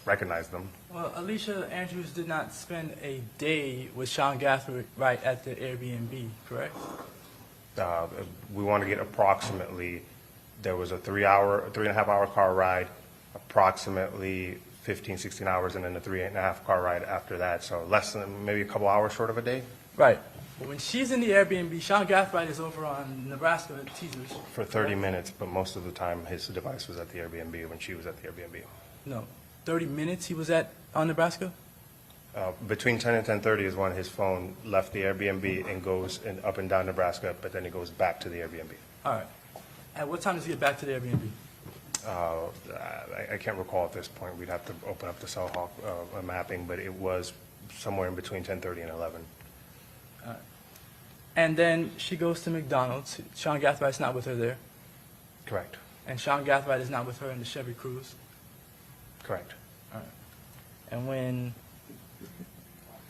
recognize them. Well, Alicia Andrews did not spend a day with Sean Gathright right at the Airbnb, correct? We want to get approximately, there was a 3.5 hour car ride, approximately 15, 16 hours, and then a 3.5 car ride after that. So less than, maybe a couple hours short of a day. Right. But when she's in the Airbnb, Sean Gathright is over on Nebraska teasers. For 30 minutes, but most of the time his device was at the Airbnb when she was at the Airbnb. No, 30 minutes he was on Nebraska? Between 10 and 10:30 is when his phone left the Airbnb and goes up and down Nebraska, but then it goes back to the Airbnb. All right. At what time does he get back to the Airbnb? I can't recall at this point. We'd have to open up the Cellhawk mapping, but it was somewhere in between 10:30 and 11. All right. And then she goes to McDonald's. Sean Gathwright's not with her there. Correct. And Sean Gathright is not with her in the Chevy Cruze. Correct. All right. And when,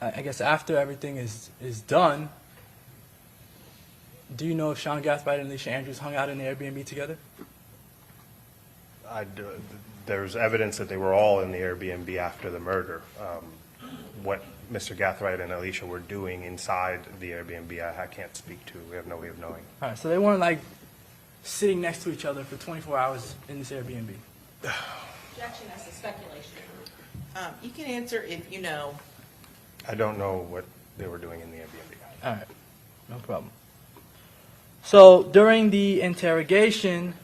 I guess after everything is done, do you know if Sean Gathright and Alicia Andrews hung out in the Airbnb together? There's evidence that they were all in the Airbnb after the murder. What Mr. Gathright and Alicia were doing inside the Airbnb, I can't speak to. We have no way of knowing. All right, so they weren't like sitting next to each other for 24 hours in this Airbnb. Objection, that's a speculation. You can answer if you know. I don't know what they were doing in the Airbnb. All right, no problem. So during the interrogation,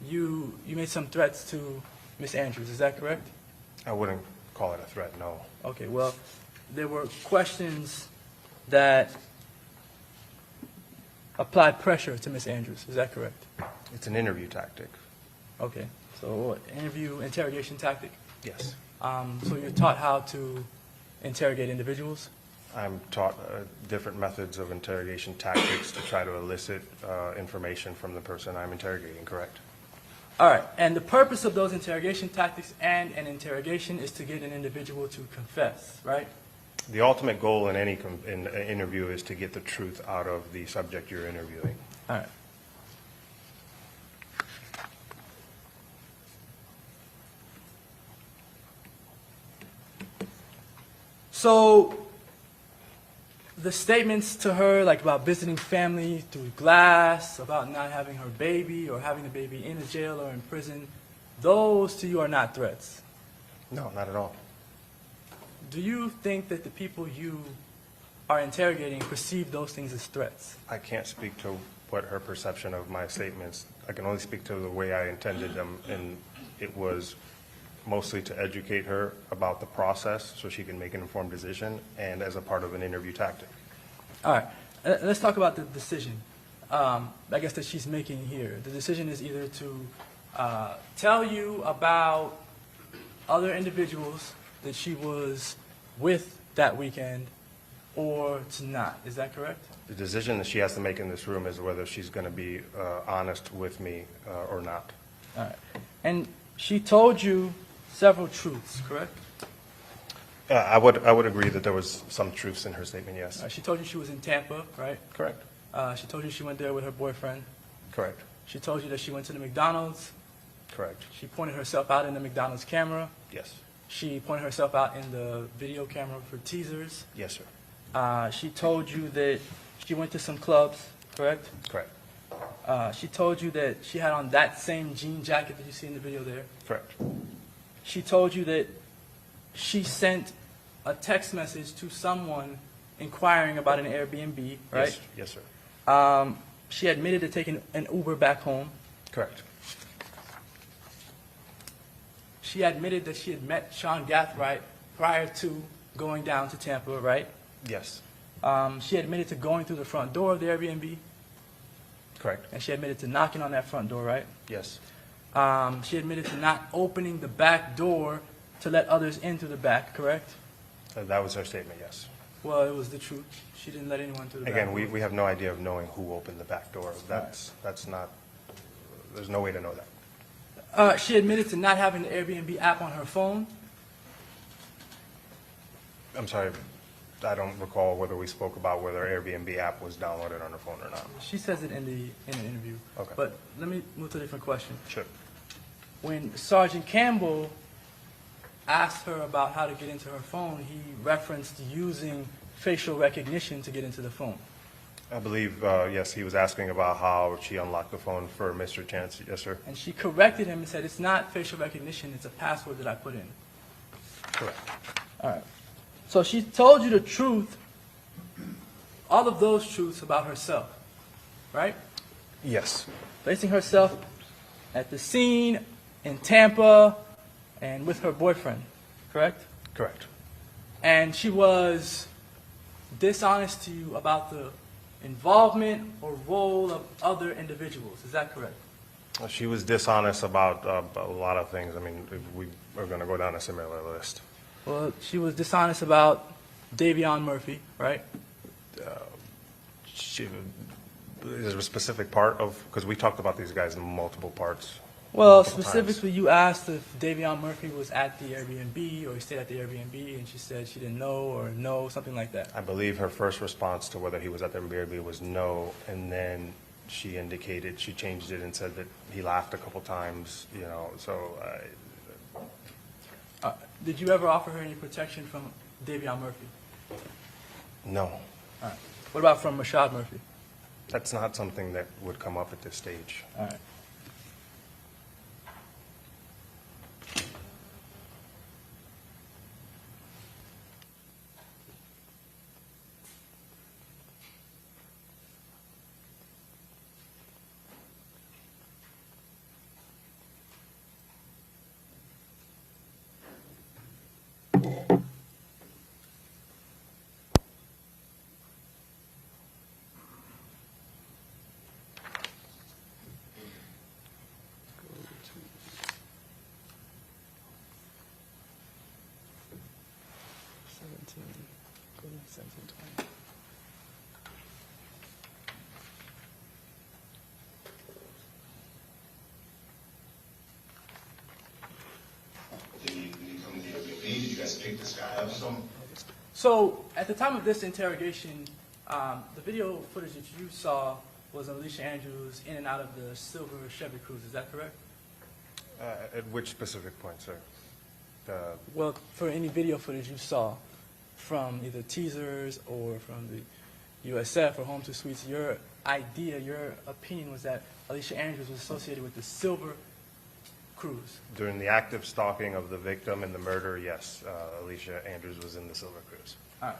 you made some threats to Miss Andrews. Is that correct? I wouldn't call it a threat, no. Okay, well, there were questions that applied pressure to Miss Andrews. Is that correct? It's an interview tactic. Okay, so interrogation tactic. Yes. So you're taught how to interrogate individuals? I'm taught different methods of interrogation tactics to try to elicit information from the person I'm interrogating, correct? All right, and the purpose of those interrogation tactics and an interrogation is to get an individual to confess, right? The ultimate goal in any interview is to get the truth out of the subject you're interviewing. All right. So the statements to her, like about visiting family through glass, about not having her baby or having the baby in a jail or in prison, those to you are not threats. No, not at all. Do you think that the people you are interrogating perceive those things as threats? I can't speak to what her perception of my statements. I can only speak to the way I intended them, and it was mostly to educate her about the process so she can make an informed decision and as a part of an interview tactic. All right. Let's talk about the decision, I guess, that she's making here. The decision is either to tell you about other individuals that she was with that weekend or to not. Is that correct? The decision that she has to make in this room is whether she's going to be honest with me or not. All right. And she told you several truths, correct? I would agree that there was some truths in her statement, yes. She told you she was in Tampa, right? Correct. She told you she went there with her boyfriend. Correct. She told you that she went to the McDonald's. Correct. She pointed herself out in the McDonald's camera. Yes. She pointed herself out in the video camera for teasers. Yes, sir. She told you that she went to some clubs, correct? Correct. She told you that she had on that same jean jacket that you see in the video there. Correct. She told you that she sent a text message to someone inquiring about an Airbnb, right? Yes, sir. She admitted to taking an Uber back home. Correct. She admitted that she had met Sean Gathright prior to going down to Tampa, right? Yes. She admitted to going through the front door of the Airbnb. Correct. And she admitted to knocking on that front door, right? Yes. She admitted to not opening the back door to let others in through the back, correct? That was her statement, yes. Well, it was the truth. She didn't let anyone through the back Again, door. we have no idea of knowing who opened the back door. That's not, there's no way to know that. She admitted to not having the Airbnb app on her phone. I'm sorry, I don't recall whether we spoke about whether Airbnb app was downloaded on her phone or not. She says it in the interview. Okay. But let me move to a different question. Sure. when Sergeant Campbell asked her about how to get into her phone, he referenced using facial recognition to get into the phone. I believe, yes, he was asking about how she unlocked the phone for Mr. Chance. Yes, sir. And she corrected him and said, it's not facial recognition, it's a password that I put in. Correct. All right. So she told you the truth, all of those truths about herself, right? Yes. Placing herself at the scene in Tampa and with her boyfriend, correct? Correct. And she was dishonest to you about the involvement or role of other individuals. Is that correct? She was dishonest about a lot of things. I mean, if we are going to go down a similar list. Well, she was dishonest about Davion Murphy, right? Is there a specific part of, because we talked about these guys in multiple parts. Well, multiple specifically, you asked if Davion Murphy was at the Airbnb or he stayed at the Airbnb, and she said she didn't know or no, something like that. I believe her first response to whether he was at the Airbnb was no, and then she indicated, she changed it and said that he laughed a couple times, you know, so. Did you ever offer her any protection from Davion Murphy? No. All right. What about from Rashad Murphy? That's not something that would come up at this stage. All right. Did he come to the Airbnb? Did you guys pick this guy up? So, at the time of this interrogation, the video footage that you saw was Alicia Andrews in and out of the silver Chevy Cruze. Is that correct? At which specific point, sir? Well, for any video footage you saw from either teasers or from the USF or Home to Suites, your idea, your opinion was that Alicia Andrews was associated with the silver Cruze. During the active stalking of the victim and the murder, yes, Alicia Andrews was in the silver Cruze. All right.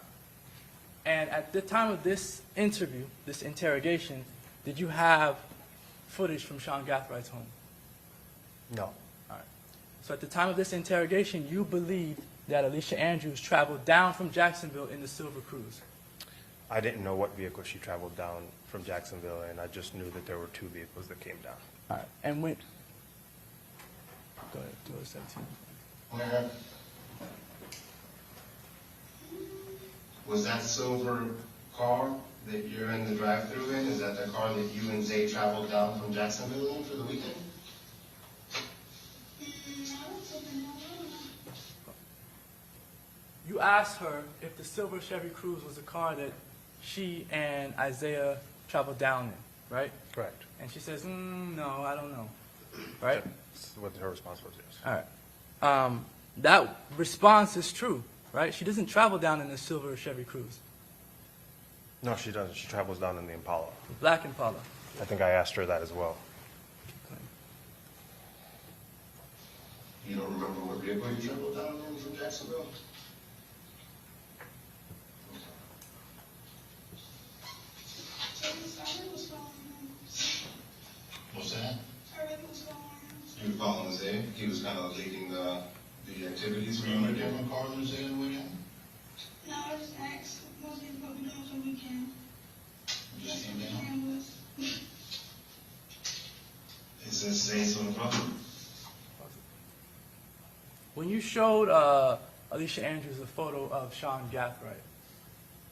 And at the time of this interview, this interrogation, did you have footage from Sean Gathride's home? No. All right. So at the time of this interrogation, you believed that Alicia Andrews traveled down from Jacksonville in the silver Cruze. I didn't know what vehicle she traveled down from Jacksonville, and I just knew that there were two vehicles that came down. All right. And when... Go ahead. 2017. Was that silver car that you're in the drive-thru in, is that the car that you and Zay traveled down from Jacksonville in for the weekend? You asked her if the silver Chevy Cruze was a car that she and Isaiah traveled down in, right? Correct. And she says, no, I don't know, right? That's what her response was, yes. All right. That response is true, right? She doesn't travel down in the silver Chevy Cruze. No, she doesn't. She travels down in the Impala. The black Impala. I think I asked her that as well. You don't remember what vehicle you traveled down in from Jacksonville? What's that? You were following Zay? He was kind of leading the activities. Were you in a different car than Zay and William? No, I just asked what we doing so we can. You just came down? Is this Zay's little brother? When you showed Alicia Andrews a photo of Sean Gathright,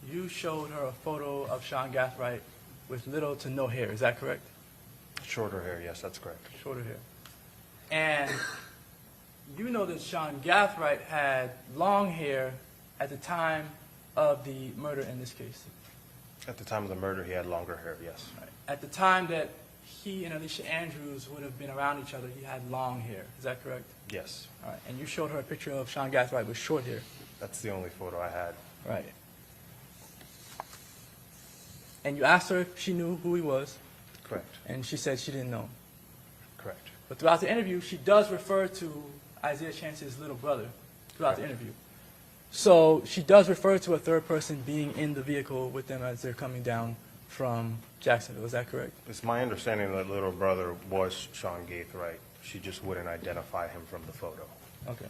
you showed her a photo of Sean Gathright with little to no hair. Is that correct? Shorter hair, yes, that's correct. Shorter hair. And you know that Sean Gathright had long hair at the time of the murder in this case. At the time of the murder, he had longer hair, yes. Right. At the time that he and Alicia Andrews would have been around each other, he had long hair. Is that correct? Yes. All right. And you showed her a picture of Sean Gathright with short hair. That's the only photo I had. Right. And you asked her if she knew who he was, Correct. and she said she didn't know. Correct. But throughout the interview, she does refer to Isaiah Chance's little brother throughout the interview. So she does refer to a third person being in the vehicle with them as they're coming down from Jacksonville. Is that correct? It's my understanding that little brother was Sean Gathright. She just wouldn't identify him from the photo. Okay.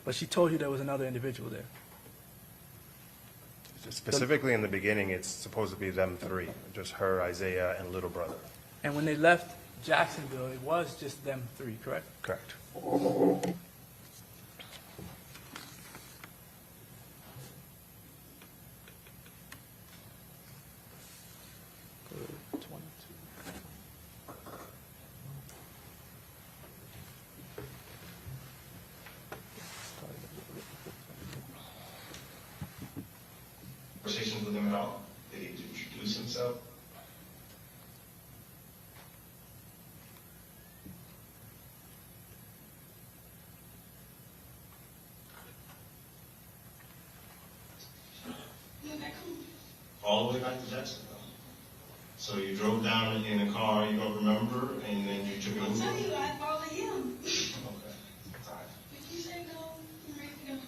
But she told you there was another individual there. Specifically in the beginning, it's supposed to be them three, just her, Isaiah, and little brother. And when they left Jacksonville, it was just them three, correct? Correct. Conversations with him at all? Did he introduce himself? All the way back to Jacksonville. So you drove down in a car you don't remember, and then you took an Uber? I'll tell you, I followed him. Okay. All right. If you say go, I'm ready to go.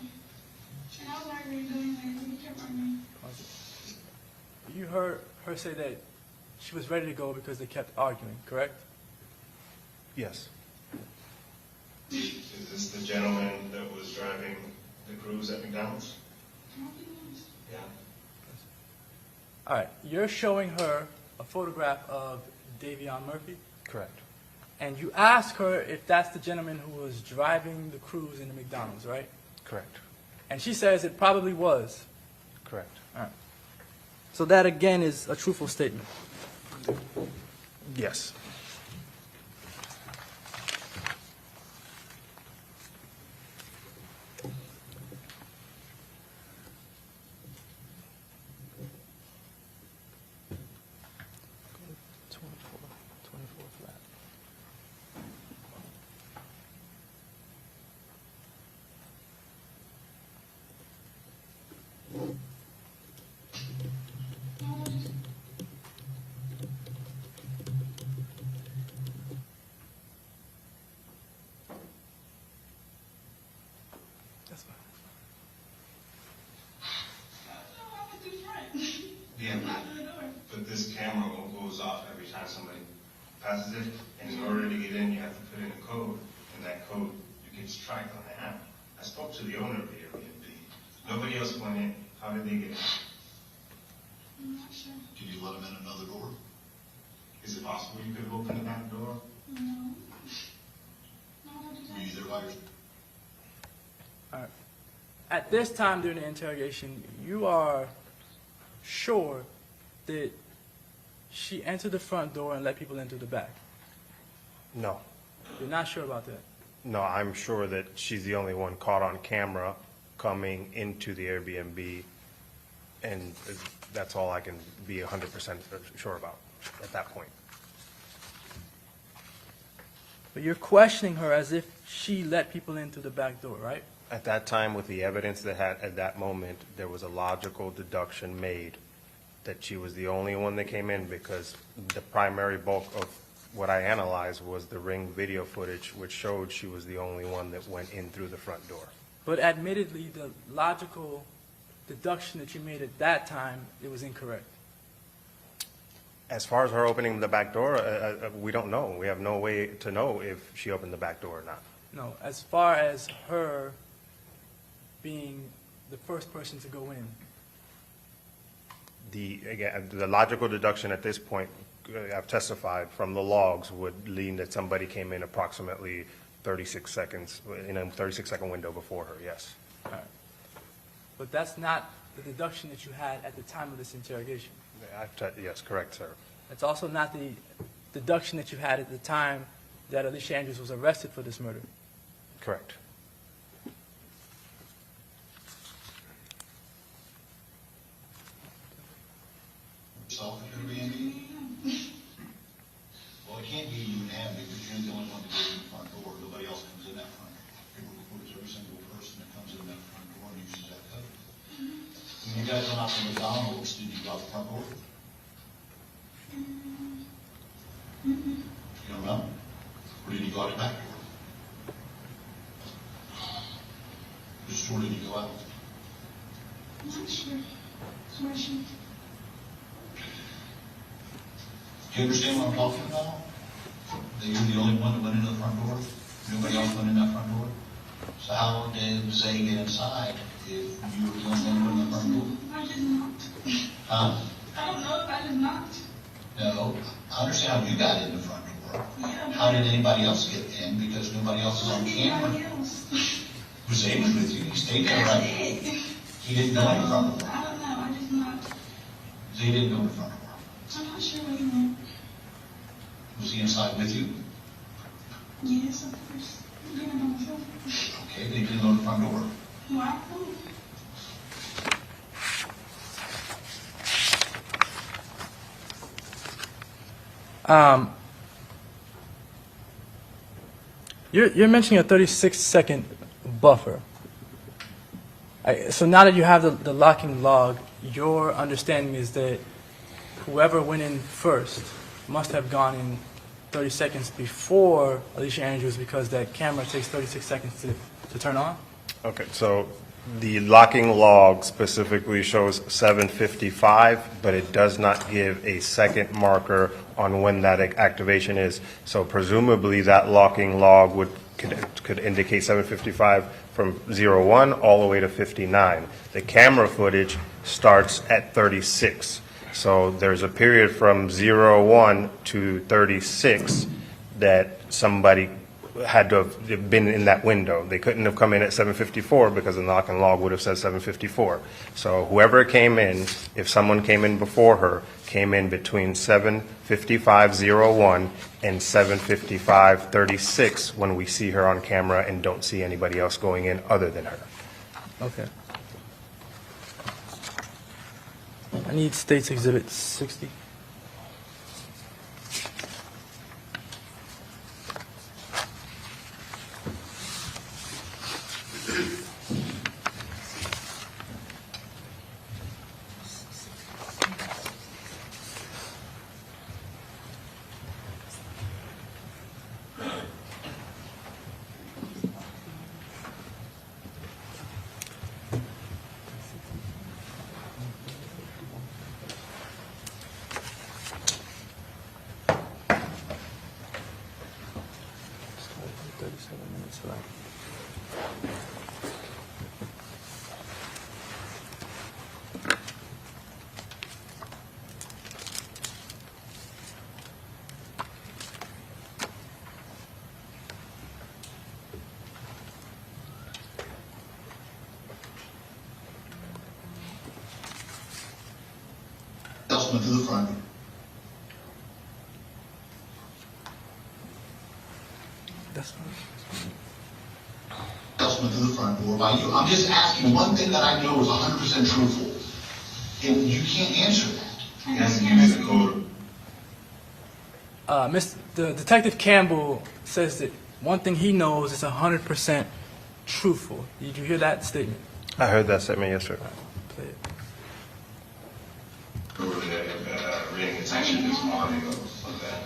And I was already ready to go anyway, so he kept arguing. You heard her say that she was ready to go because they kept arguing, correct? Yes. Is this the gentleman that was driving the cruise at McDonald's? Yeah. All right. You're showing her a photograph of Davion Murphy, Correct. and you ask her if that's the gentleman who was driving the cruise in the McDonald's, right? Correct. And she says it probably was. Correct. All right. So that, again, is a truthful statement. Yes. That's fine. No, I went through front. Yeah, but this camera goes off every time somebody passes it, and in order to get in, you have to put in a code, and that code gets tracked on the app. I spoke to the owner of the Airbnb. Nobody else went in. How did they get in? I'm not sure. Did you let them in another door? Is it possible you could have opened the back door? No. No, I did not. Either by your... All right. At this time during the interrogation, you are sure that she entered the front door and let people in through the back. No. You're not sure about that. No, I'm sure that she's the only one caught on camera coming into the Airbnb, and that's all I can be 100% sure about at that point. But you're questioning her as if she let people in through the back door, right? At that time, with the evidence that had at that moment, there was a logical deduction made that she was the only one that came in, because the primary bulk of what I analyzed was the Ring video footage, which showed she was the only one that went in through the front door. But admittedly, the logical deduction that you made at that time, it was incorrect. As far as her opening the back door, we don't know. We have no way to know if she opened the back door or not. No, as far as her being the first person to go in. Again, the logical deduction at this point, I've testified from the logs, would lean that somebody came in approximately 36 seconds, in a 36-second window before her, yes. All right. But that's not the deduction that you had at the time of this interrogation. Yes, correct, sir. It's also not the deduction that you had at the time that Alicia Andrews was arrested for this murder. Correct. Yourself at Airbnb? go out the back door? Which door did you go out? I'm not sure. Where she? Do you understand what I'm talking about? That you're the only one that went into the front door? Nobody else went in that front door? So how did Zay get inside if you were the only one that went in the front door? I did not. Huh? I don't know if I did not. No, I understand how you got in the front door. Yeah, How did anybody else get in? Because nobody else is on camera. Anybody else? Zay was with you. He stayed there, I right? did. He didn't go in the front door. I don't know. I did not. Zay didn't go in the front door. I'm not sure where he went. Was he inside with you? Yes, of course. He didn't know myself. Okay, but he didn't go in the front door. Why? You're mentioning a 36-second buffer. So now that you have the locking log, your understanding is that whoever went in first must have gone in 30 seconds before Alicia Andrews, because that camera takes 36 seconds to turn on? Okay, so the locking log specifically shows 7:55, but it does not give a second marker on when that activation is. So presumably that locking log could indicate 7:55 from 01 all the way to 59. The camera footage starts at 36. So there's a period from 01 to 36 that somebody had to have been in that window. They couldn't have come in at 7:54 because the locking log would have said 7:54. So whoever came in, if someone came in before her, came in between 7:55:01 and 7:55:36 when we see her on camera and don't see anybody else going in other than her. Okay. I need State's Exhibit 60. Else went to the front. That's fine. Else went to the front door by you. I'm just asking one thing that I know is 100% truthful. And you can't answer that. Yes, You made the code. The Detective Campbell says that one thing he knows is 100% truthful. Did you hear that statement? I heard that statement, yes, sir. Play it. Ring attention to this audio of that.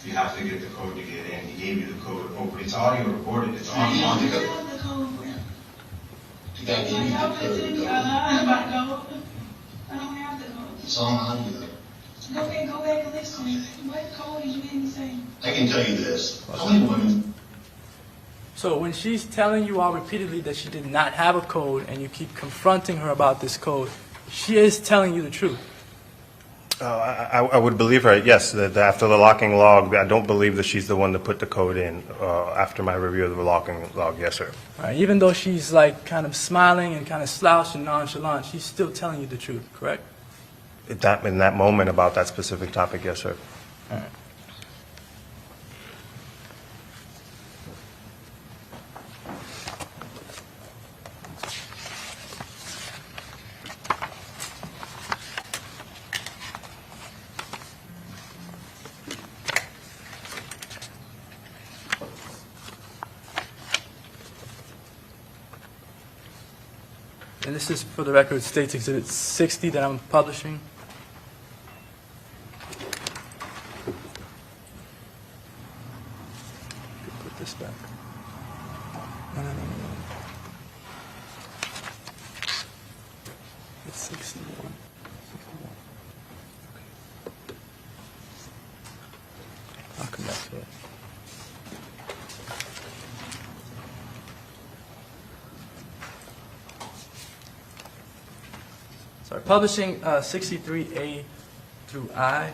You have to get the code to get in. He gave you the code. Oh, it's audio recorded. It's on the I don't have the code. You got to Like, y'all been telling me a lot about the code. I don't have the code. It's on audio. Go back and listen. What code did you hear me say? I can tell you this. How many women? So when she's telling you all repeatedly that she did not have a code and you keep confronting her about this code, she is telling you the truth. I would believe her, yes, that after the locking log, I don't believe that she's the one that put the code in after my review of the locking log, yes, sir. All right, even though she's like kind of smiling and kind of slouched and nonchalant, she's still telling you the truth, correct? In that moment about that specific topic, yes, sir. All right. And this is, for the record, State's Exhibit 60 that I'm publishing. Put this back. No. It's 61. Okay. I'll come back to it. Sorry, publishing 63A through I.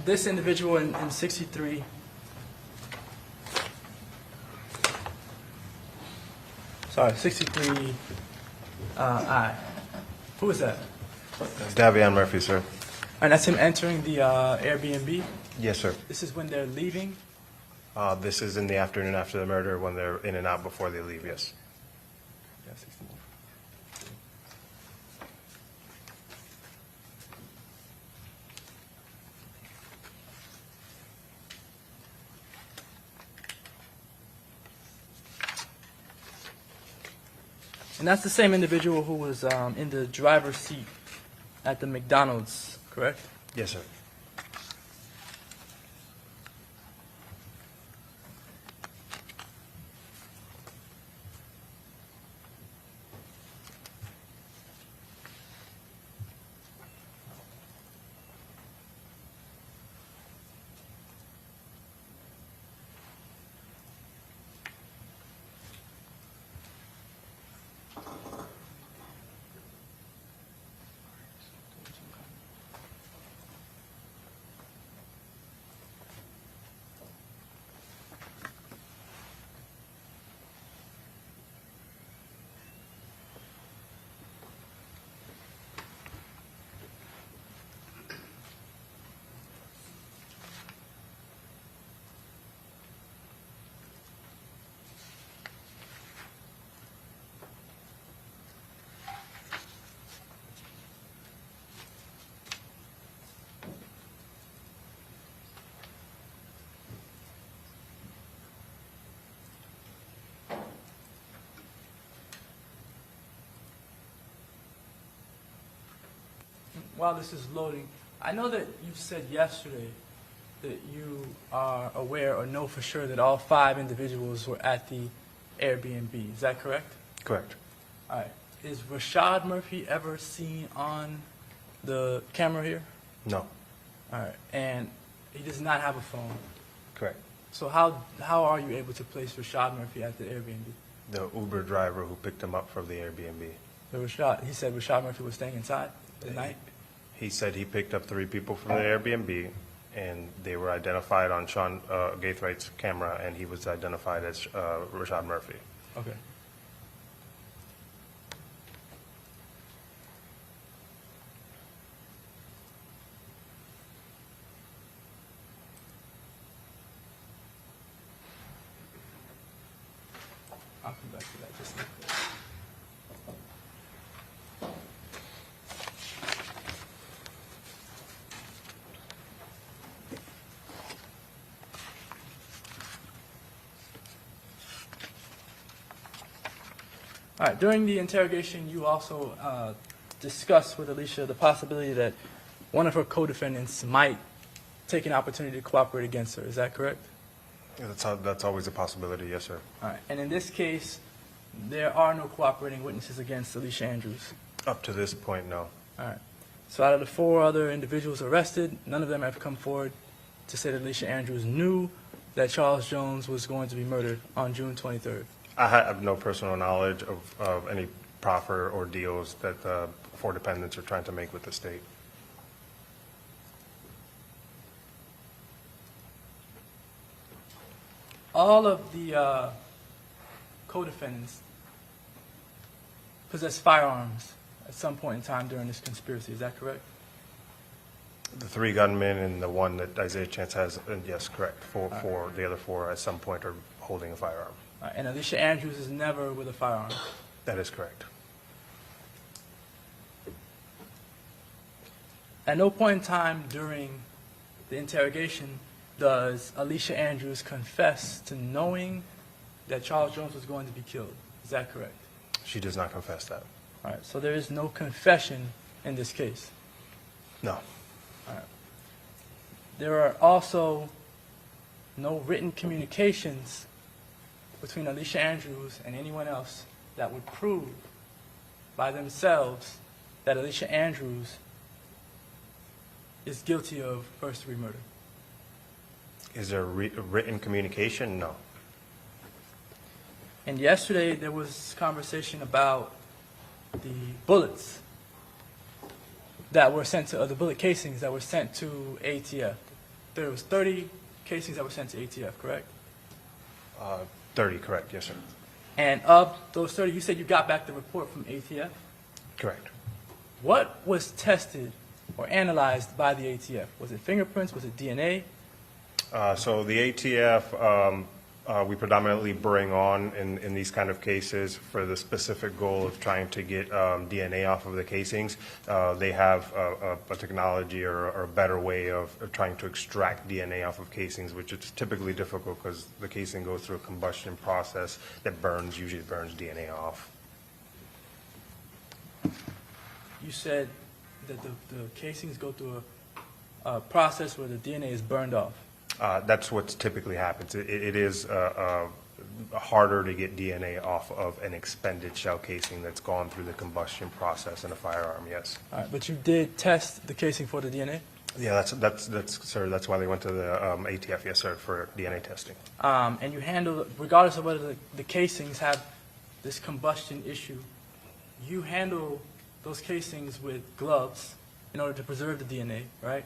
This individual in 63 63 I. Who is that? That's Davion Murphy, sir. And that's him entering the Airbnb. Yes, sir. This is when they're leaving. This is in the afternoon after the murder when they're in and out before they leave, yes. Yeah, 61. And that's the same individual who was in the driver's seat at the McDonald's, correct? Yes, sir. While this is loading, I know that you said yesterday that you are aware or know for sure that all 5 individuals were at the Airbnb. Is that correct? Correct. All right. Is Rashad Murphy ever seen on the camera here? No. All right. And he does not have a phone. Correct. So how are you able to place Rashad Murphy at the Airbnb? The Uber driver who picked him up from the Airbnb. So he said Rashad Murphy was staying inside the night? He said he picked up 3 people from the Airbnb, and they were identified on Sean Gaithwaite's camera, and he was identified as Rashad Murphy. Okay. I'll come back to that just a minute. All right, during the interrogation, you also discussed with Alicia the possibility that one of her co-defendants might take an opportunity to cooperate against her. Is that correct? That's always a possibility, yes, sir. All right, and in this case, there are no cooperating witnesses against Alicia Andrews. Up to this point, no. All right. So out of the 4 other individuals arrested, none of them have come forward to say that Alicia Andrews knew that Charles Jones was going to be murdered on June 23rd. I have no personal knowledge of any proffer or deals that the 4 defendants are trying to make with the state. All of the co-defendants possessed firearms at some point in time during this conspiracy. Is that correct? The 3 gunmen and the one that Isaiah Chance has, and yes, correct. The other 4 at some point are holding a firearm. And Alicia Andrews is never with a firearm. That is correct. At no point in time during the interrogation, does Alicia Andrews confess to knowing that Charles Jones was going to be killed? Is that correct? She does not confess that. All right, so there is no confession in this case. No. All right. There are also no written communications between Alicia Andrews and anyone else that would prove by themselves that Alicia Andrews is guilty of first-degree murder. Is there written communication? No. And yesterday there was conversation about the bullets that were sent to, the bullet casings that were sent to ATF. There was 30 casings that were sent to ATF, correct? 30, correct, yes, sir. And of those 30, you said you got back the report from ATF? Correct. What was tested or analyzed by the ATF? Was it fingerprints? Was it DNA? So the ATF, we predominantly bring on in these kind of cases for the specific goal of trying to get DNA off of the casings. They have a technology or a better way of trying to extract DNA off of casings, which is typically difficult because the casing goes through a combustion process that usually burns DNA off. You said that the casings go through a process where the DNA is burned off. That's what typically happens. It is harder to get DNA off of an expended shell casing that's gone through the combustion process in a firearm, yes. All right, but you did test the casing for the DNA? Yeah, sir, that's why they went to the ATF, yes, sir, for DNA testing. And you handle, regardless of whether the casings have this combustion issue, you handle those casings with gloves in order to preserve the DNA, right?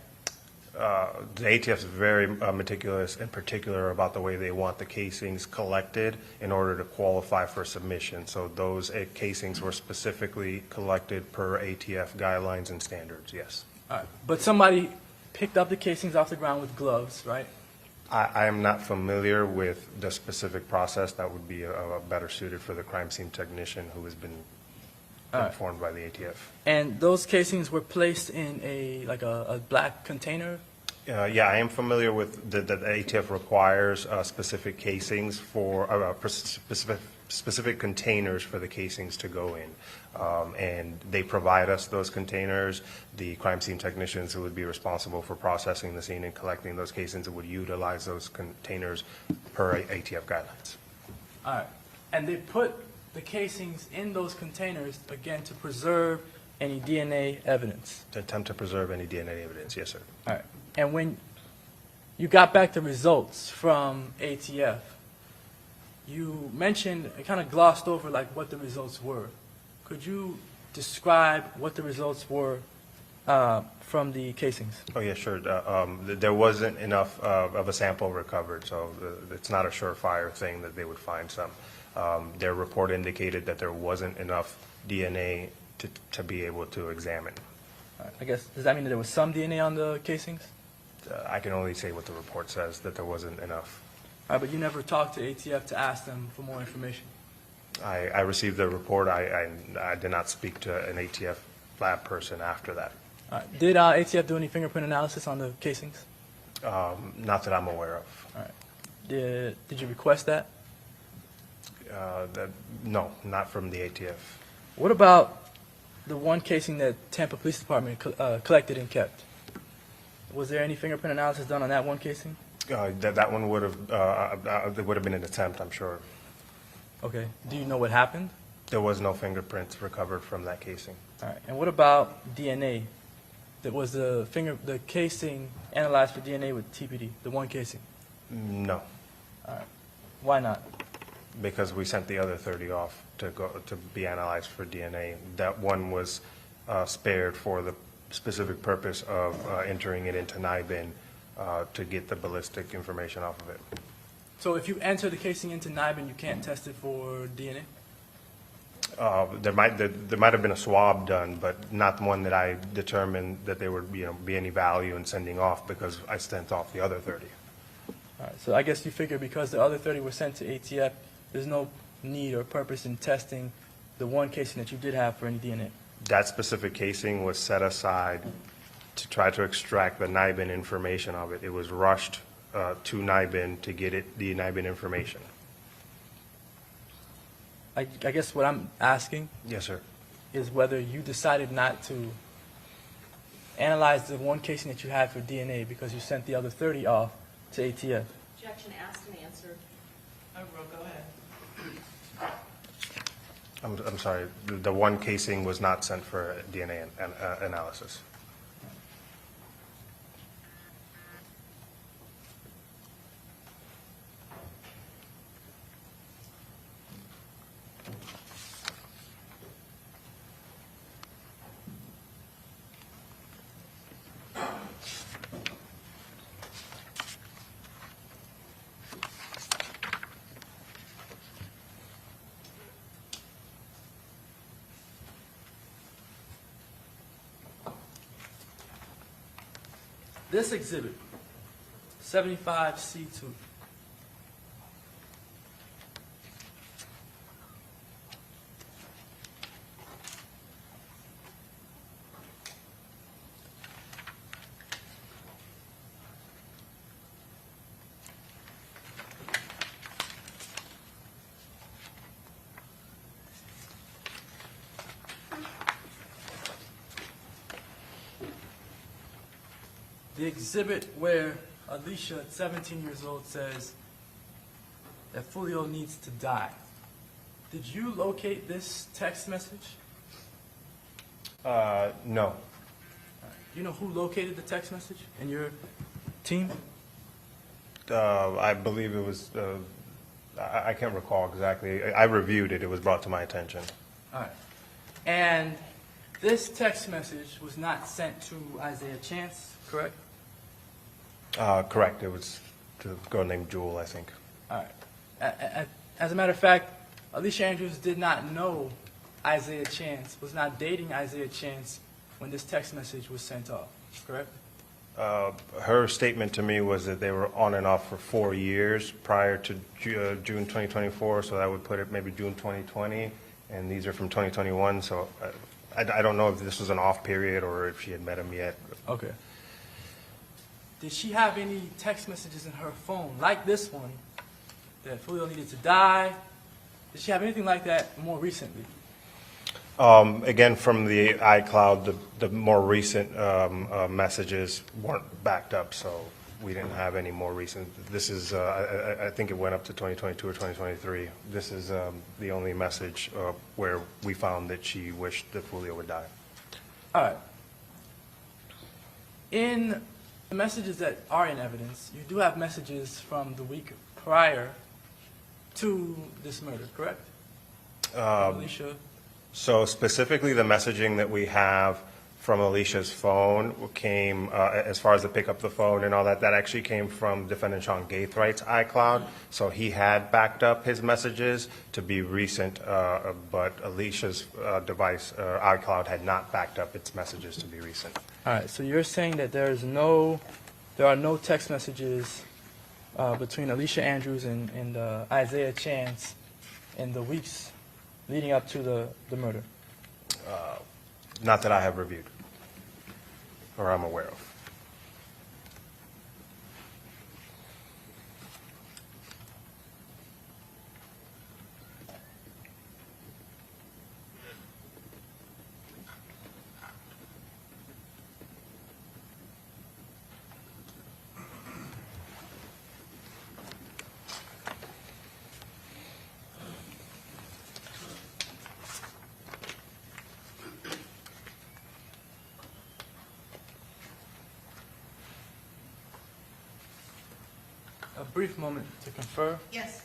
The ATF is very meticulous, in particular about the way they want the casings collected in order to qualify for submission. So those casings were specifically collected per ATF guidelines and standards, yes. All right. But somebody picked up the casings off the ground with gloves, right? I am not familiar with the specific process. That would be better suited for the crime scene technician who has been informed by the ATF. And those casings were placed in a black container? Yeah, I am familiar with that the ATF requires specific casings for specific containers for the casings to go in. And they provide us those containers. The crime scene technicians who would be responsible for processing the scene and collecting those casings would utilize those containers per ATF guidelines. All right. And they put the casings in those containers, again, to preserve any DNA evidence? To attempt to preserve any DNA evidence, yes, sir. All right. And when you got back the results from ATF, you mentioned, kind of glossed over like what the results were. Could you describe what the results were from the casings? Oh, yeah, sure. There wasn't enough of a sample recovered, so it's not a surefire thing that they would find some. Their report indicated that there wasn't enough DNA to be able to examine. I guess, does that mean that there was some DNA on the casings? I can only say what the report says, that there wasn't enough. All right, but you never talked to ATF to ask them for more information? I received the report. I did not speak to an ATF lab person after that. All right. Did ATF do any fingerprint analysis on the casings? Not that I'm aware of. All right. Did you request that? No, not from the ATF. What about the one casing that Tampa Police Department collected and kept? Was there any fingerprint analysis done on that one casing? That one would have been an attempt, I'm sure. Okay. Do you know what happened? There was no fingerprints recovered from that casing. All right. And what about DNA? That was the casing analyzed for DNA with TPD, the one casing? No. All right. Why not? Because we sent the other 30 off to be analyzed for DNA. That one was spared for the specific purpose of entering it into NIBIN to get the ballistic information off of it. So if you enter the casing into NIBIN, you can't test it for DNA? There might have been a swab done, but not one that I determined that there would be any value in sending off because I sent off the other 30. All right. So I guess you figure because the other 30 were sent to ATF, there's no need or purpose in testing the one casing that you did have for any DNA. That specific casing was set aside to try to extract the NIBIN information of it. It was rushed to NIBIN to get the NIBIN information. I guess what I'm asking Yes, sir. is whether you decided not to analyze the one casing that you had for DNA because you sent the other 30 off to ATF. Objection asked and answered. Go ahead. I'm sorry, the one casing was not sent for DNA analysis. This exhibit, 75C2. The exhibit where Alicia, at 17 years old, says that Foolio needs to die. Did you locate this text message? No. Do you know who located the text message in your team? I believe it was, I can't recall exactly. I reviewed it. It was brought to my attention. All right. And this text message was not sent to Isaiah Chance, correct? Correct. It was to a girl named Jewel, I think. All right. As a matter of fact, Alicia Andrews did not know Isaiah Chance, was not dating Isaiah Chance when this text message was sent off, correct? Her statement to me was that they were on and off for 4 years prior to June 2024, so that would put it maybe June 2020, and these are from 2021, so I don't know if this was an off period or if she had met him yet. Okay. Did she have any text messages in her phone, like this one, that Foolio needed to die? Did she have anything like that more recently? Again, from the iCloud, the more recent messages weren't backed up, so we didn't have any more recent. This is, I think it went up to 2022 or 2023. This is the only message where we found that she wished that Foolio would die. All right. In the messages that are in evidence, you do have messages from the week prior to this murder, correct? Alicia? So specifically, the messaging that we have from Alicia's phone came, as far as to pick up the phone and all that, that actually came from defendant Sean Gaithwright's iCloud. So he had backed up his messages to be recent, but Alicia's device, iCloud, had not backed up its messages to be recent. All right, so you're saying that there are no text messages between Alicia Andrews and Isaiah Chance in the weeks leading up to the murder? Not that I have reviewed or I'm aware of. A brief moment to confer. Yes.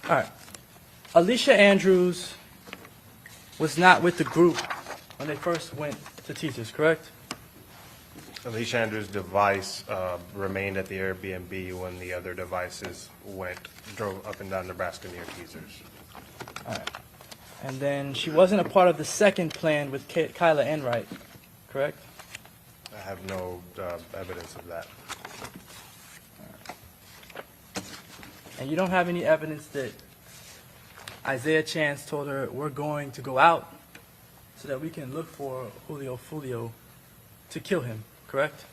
All right. Alicia Andrews was not with the group when they first went to Teachers, correct? Alicia Andrews' device remained at the Airbnb when the other devices drove up and down Nebraska near Teasers. All right. And then she wasn't a part of the second plan with Kyla Enright, correct? I have no evidence of that. And you don't have any evidence that Isaiah Chance told her, we're going to go out so that we can look for Julio Foolio to kill him, correct?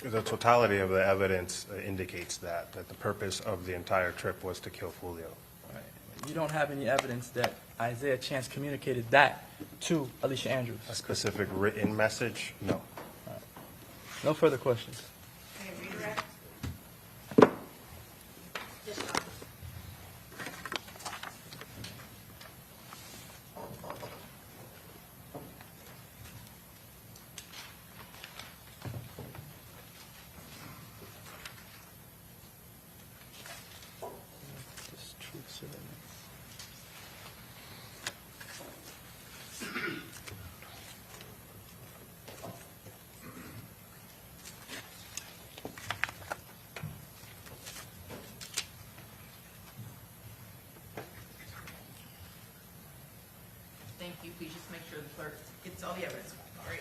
The totality of the evidence indicates that the purpose of the entire trip was to kill Julio. Right. You don't have any evidence that Isaiah Chance communicated that to Alicia Andrews? A specific written message? No. No further questions. Any redirect? Thank you. Please just make sure the clerk gets all the evidence. All right.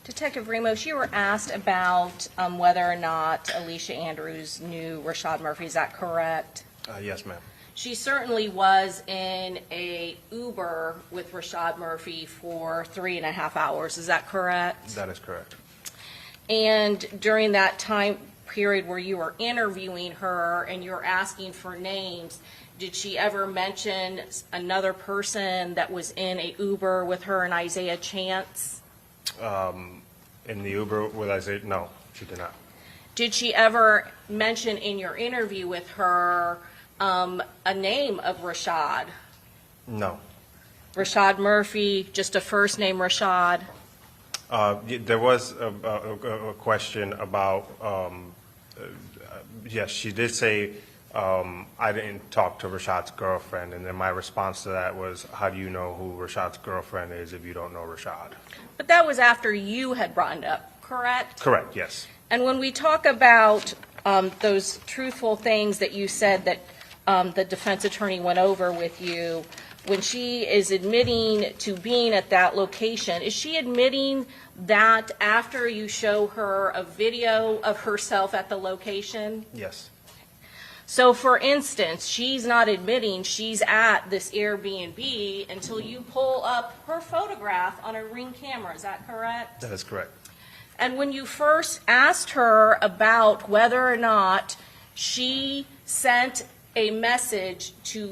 Detective Ramos, you were asked about whether or not Alicia Andrews knew Rashad Murphy. Is that correct? Yes, ma'am. She certainly was in a Uber with Rashad Murphy for 3.5 hours. Is that correct? That is correct. And during that time period where you were interviewing her and you were asking for names, did she ever mention another person that was in a Uber with her and Isaiah Chance? In the Uber with Isaiah? No, she did not. Did she ever mention in your interview with her a name of Rashad? No. Rashad Murphy, just a first name Rashad? There was a question about, yes, she did say, I didn't talk to Rashad's girlfriend, and then my response to that was, how do you know who Rashad's girlfriend is if you don't know Rashad? But that was after you had brought it up, correct? Correct, yes. And when we talk about those truthful things that you said that the defense attorney went over with you, when she is admitting to being at that location, is she admitting that after you show her a video of herself at the location? Yes. So, for instance, she's not admitting she's at this Airbnb until you pull up her photograph on a Ring camera. Is that correct? That is correct. And when you first asked her about whether or not she sent a message to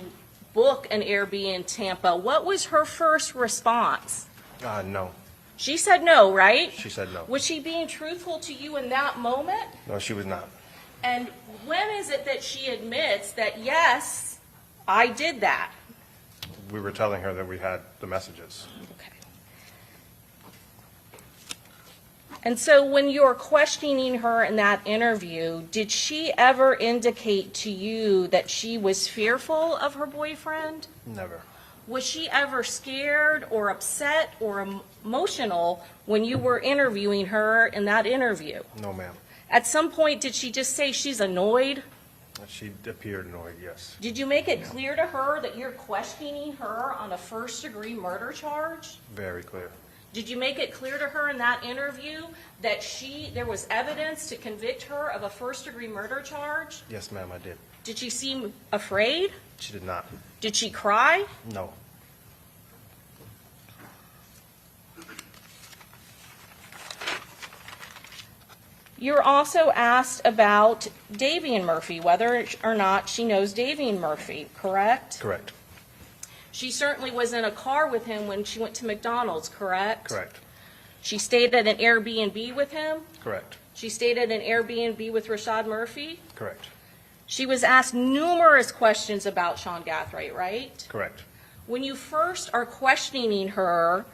book an Airbnb in Tampa, what was her first response? No. She said no, right? She said no. Was she being truthful to you in that moment? No, she was not. And when is it that she admits that, yes, I did that? We were telling her that we had the messages. Okay. And so when you're questioning her in that interview, did she ever indicate to you that she was fearful of her boyfriend? Never. Was she ever scared or upset or emotional when you were interviewing her in that interview? No, ma'am. At some point, did she just say she's annoyed? She appeared annoyed, yes. Did you make it clear to her that you're questioning her on a first-degree murder charge? Very clear. Did you make it clear to her in that interview that there was evidence to convict her of a first-degree murder charge? Yes, ma'am, I did. Did she seem afraid? She did not. Did she cry? No. You're also asked about Davian Murphy, whether or not she knows Davian Murphy, correct? Correct. She certainly was in a car with him when she went to McDonald's, correct? Correct. She stayed at an Airbnb with him? Correct. She stayed at an Airbnb with Rashad Murphy? Correct. She was asked numerous questions about Sean Gathright, right? Correct. When you first are questioning her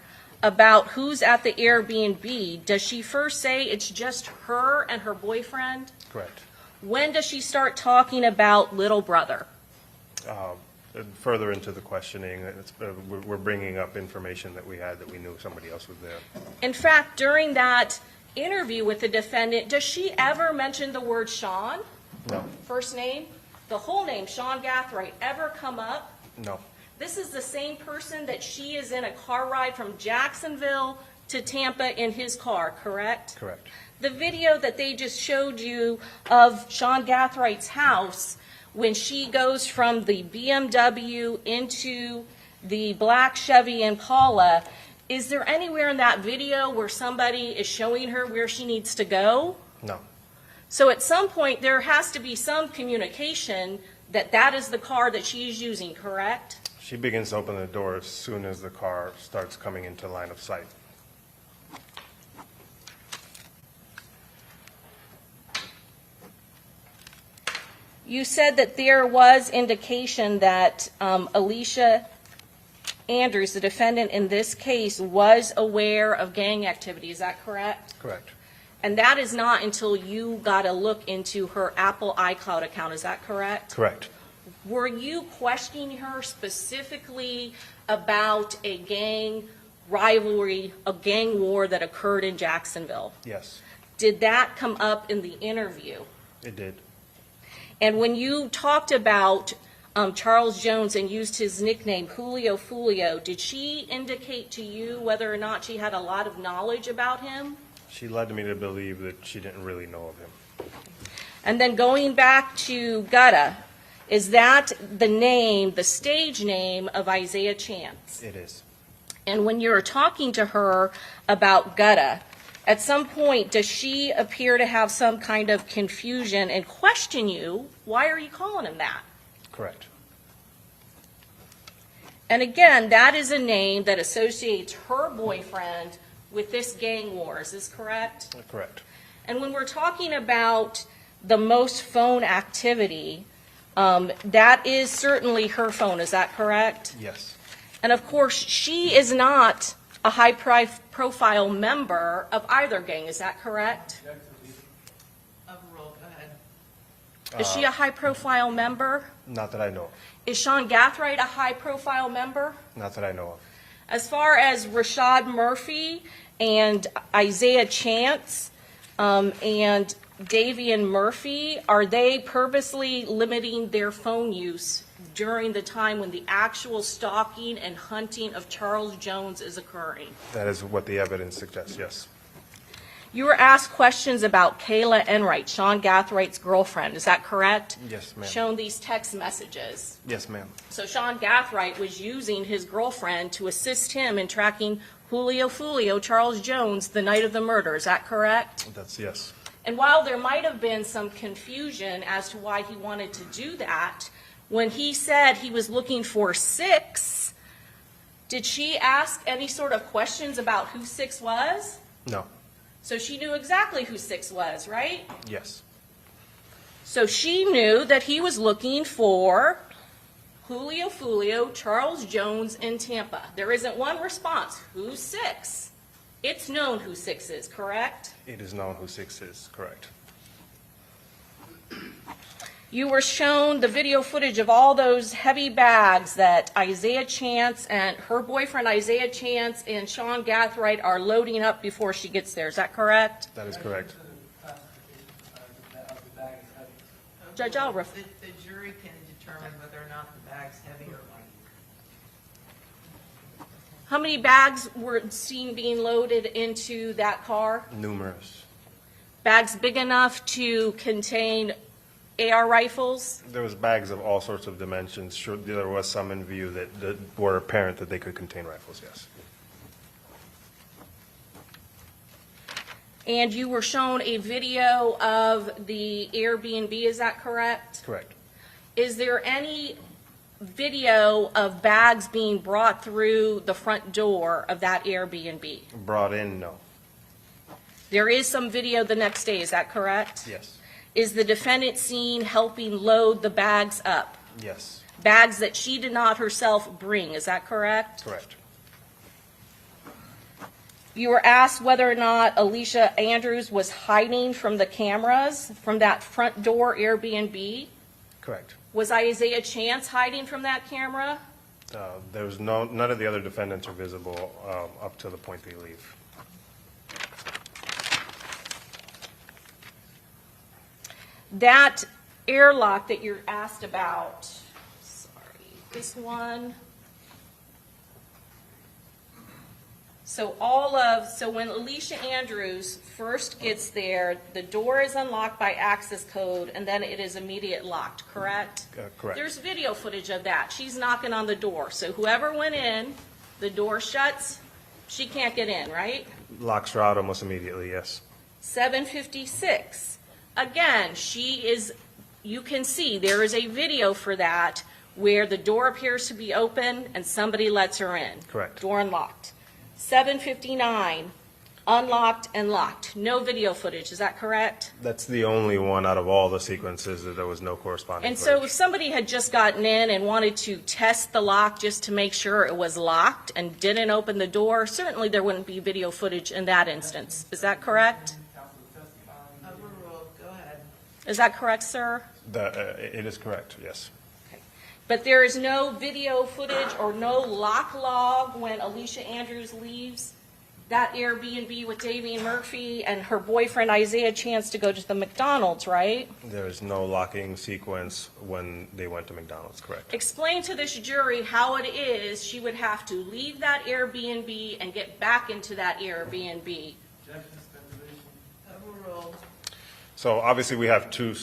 about who's at the Airbnb, does she first say it's just her and her boyfriend? Correct. When does she start talking about little brother? Further into the questioning, we're bringing up information that we had that we knew somebody else was there. In fact, during that interview with the defendant, does she ever mention the word Sean? No. First name? The whole name, Sean Gathright, ever come up? No. This is the same person that she is in a car ride from Jacksonville to Tampa in his car, correct? Correct. The video that they just showed you of Sean Gathright's house when she goes from the BMW into the black Chevy Impala, is there anywhere in that video where somebody is showing her where she needs to go? No. So at some point, there has to be some communication that that is the car that she's using, correct? She begins to open the door as soon as the car starts coming into line of sight. You said that there was indication that Alicia Andrews, the defendant in this case, was aware of gang activity. Is that correct? Correct. And that is not until you got a look into her Apple iCloud account. Is that correct? Correct. Were you questioning her specifically about a gang rivalry, a gang war that occurred in Jacksonville? Yes, Did that come up in the interview? it did. And when you talked about Charles Jones and used his nickname, Julio Foolio, did she indicate to you whether or not she had a lot of knowledge about him? She led me to believe that she didn't really know of him. And then going back to Gutta, is that the name, the stage name of Isaiah Chance? It is. And when you're talking to her about Gutta, at some point, does she appear to have some kind of confusion and question you, why are you calling him that? Correct. And again, that is a name that associates her boyfriend with this gang war. Is this correct? Correct. And when we're talking about the most phone activity, that is certainly her phone. Is that correct? Yes. And of course, she is not a high-profile member of either gang. Is that correct? Overruled, go ahead. Is she a high-profile member? Not that I know of. Is Sean Gathright a high-profile member? Not that I know of. As far as Rashad Murphy and Isaiah Chance and Davian Murphy, are they purposely limiting their phone use during the time when the actual stalking and hunting of Charles Jones is occurring? That is what the evidence suggests, yes. You were asked questions about Kayla Enright, Sean Gathright's girlfriend. Is that correct? Yes, ma'am. Shown these text messages. Yes, ma'am. So Sean Gathright was using his girlfriend to assist him in tracking Julio Foolio, Charles Jones, the night of the murder. Is that correct? That's yes. And while there might have been some confusion as to why he wanted to do that, when he said he was looking for 6, did she ask any sort of questions about who 6 was? No. So she knew exactly who 6 was, right? Yes. So she knew that he was looking for Julio Foolio, Charles Jones in Tampa. There isn't one response. Who's 6? It's known who 6 is, correct? It is known who 6 is, correct. You were shown the video footage of all those heavy bags that Isaiah Chance and her boyfriend Isaiah Chance and Sean Gathright are loading up before she gets there. Is that correct? That is correct. Judge Alriff. The jury can determine whether or not the bag's heavy or light. How many bags were seen being loaded into that car? Numerous. Bags big enough to contain AR rifles? There was bags of all sorts of dimensions. Sure, there was some in view that were apparent that they could contain rifles, yes. And you were shown a video of the Airbnb, is that correct? Correct. Is there any video of bags being brought through the front door of that Airbnb? Brought in, no. There is some video the next day, is that correct? Yes. Is the defendant seen helping load the bags up? Yes. Bags that she did not herself bring, is that correct? Correct. You were asked whether or not Alicia Andrews was hiding from the cameras from that front door Airbnb. Correct. Was Isaiah Chance hiding from that camera? There was none of the other defendants are visible up to the point they leave. That airlock that you're asked about, sorry, this one. So when Alicia Andrews first gets there, the door is unlocked by access code and then it is immediate locked, correct? Correct. There's video footage of that. She's knocking on the door. So whoever went in, the door shuts, she can't get in, right? Locks her out almost immediately, yes. 7:56. Again, you can see there is a video for that where the door appears to be open and somebody lets her in. Correct. Door unlocked. 7:59, unlocked and locked. No video footage, is that correct? That's the only one out of all the sequences that there was no corresponding And so footage. if somebody had just gotten in and wanted to test the lock just to make sure it was locked and didn't open the door, certainly there wouldn't be video footage in that instance. Is that correct? Overruled, go ahead. Is that correct, sir? It is correct, yes. But there is no video footage or no lock log when Alicia Andrews leaves that Airbnb with Davian Murphy and her boyfriend Isaiah Chance to go to the McDonald's, right? There is no locking sequence when they went to McDonald's, correct. Explain to this jury how it is she would have to leave that Airbnb and get back into that Airbnb. Overruled. So obviously we have two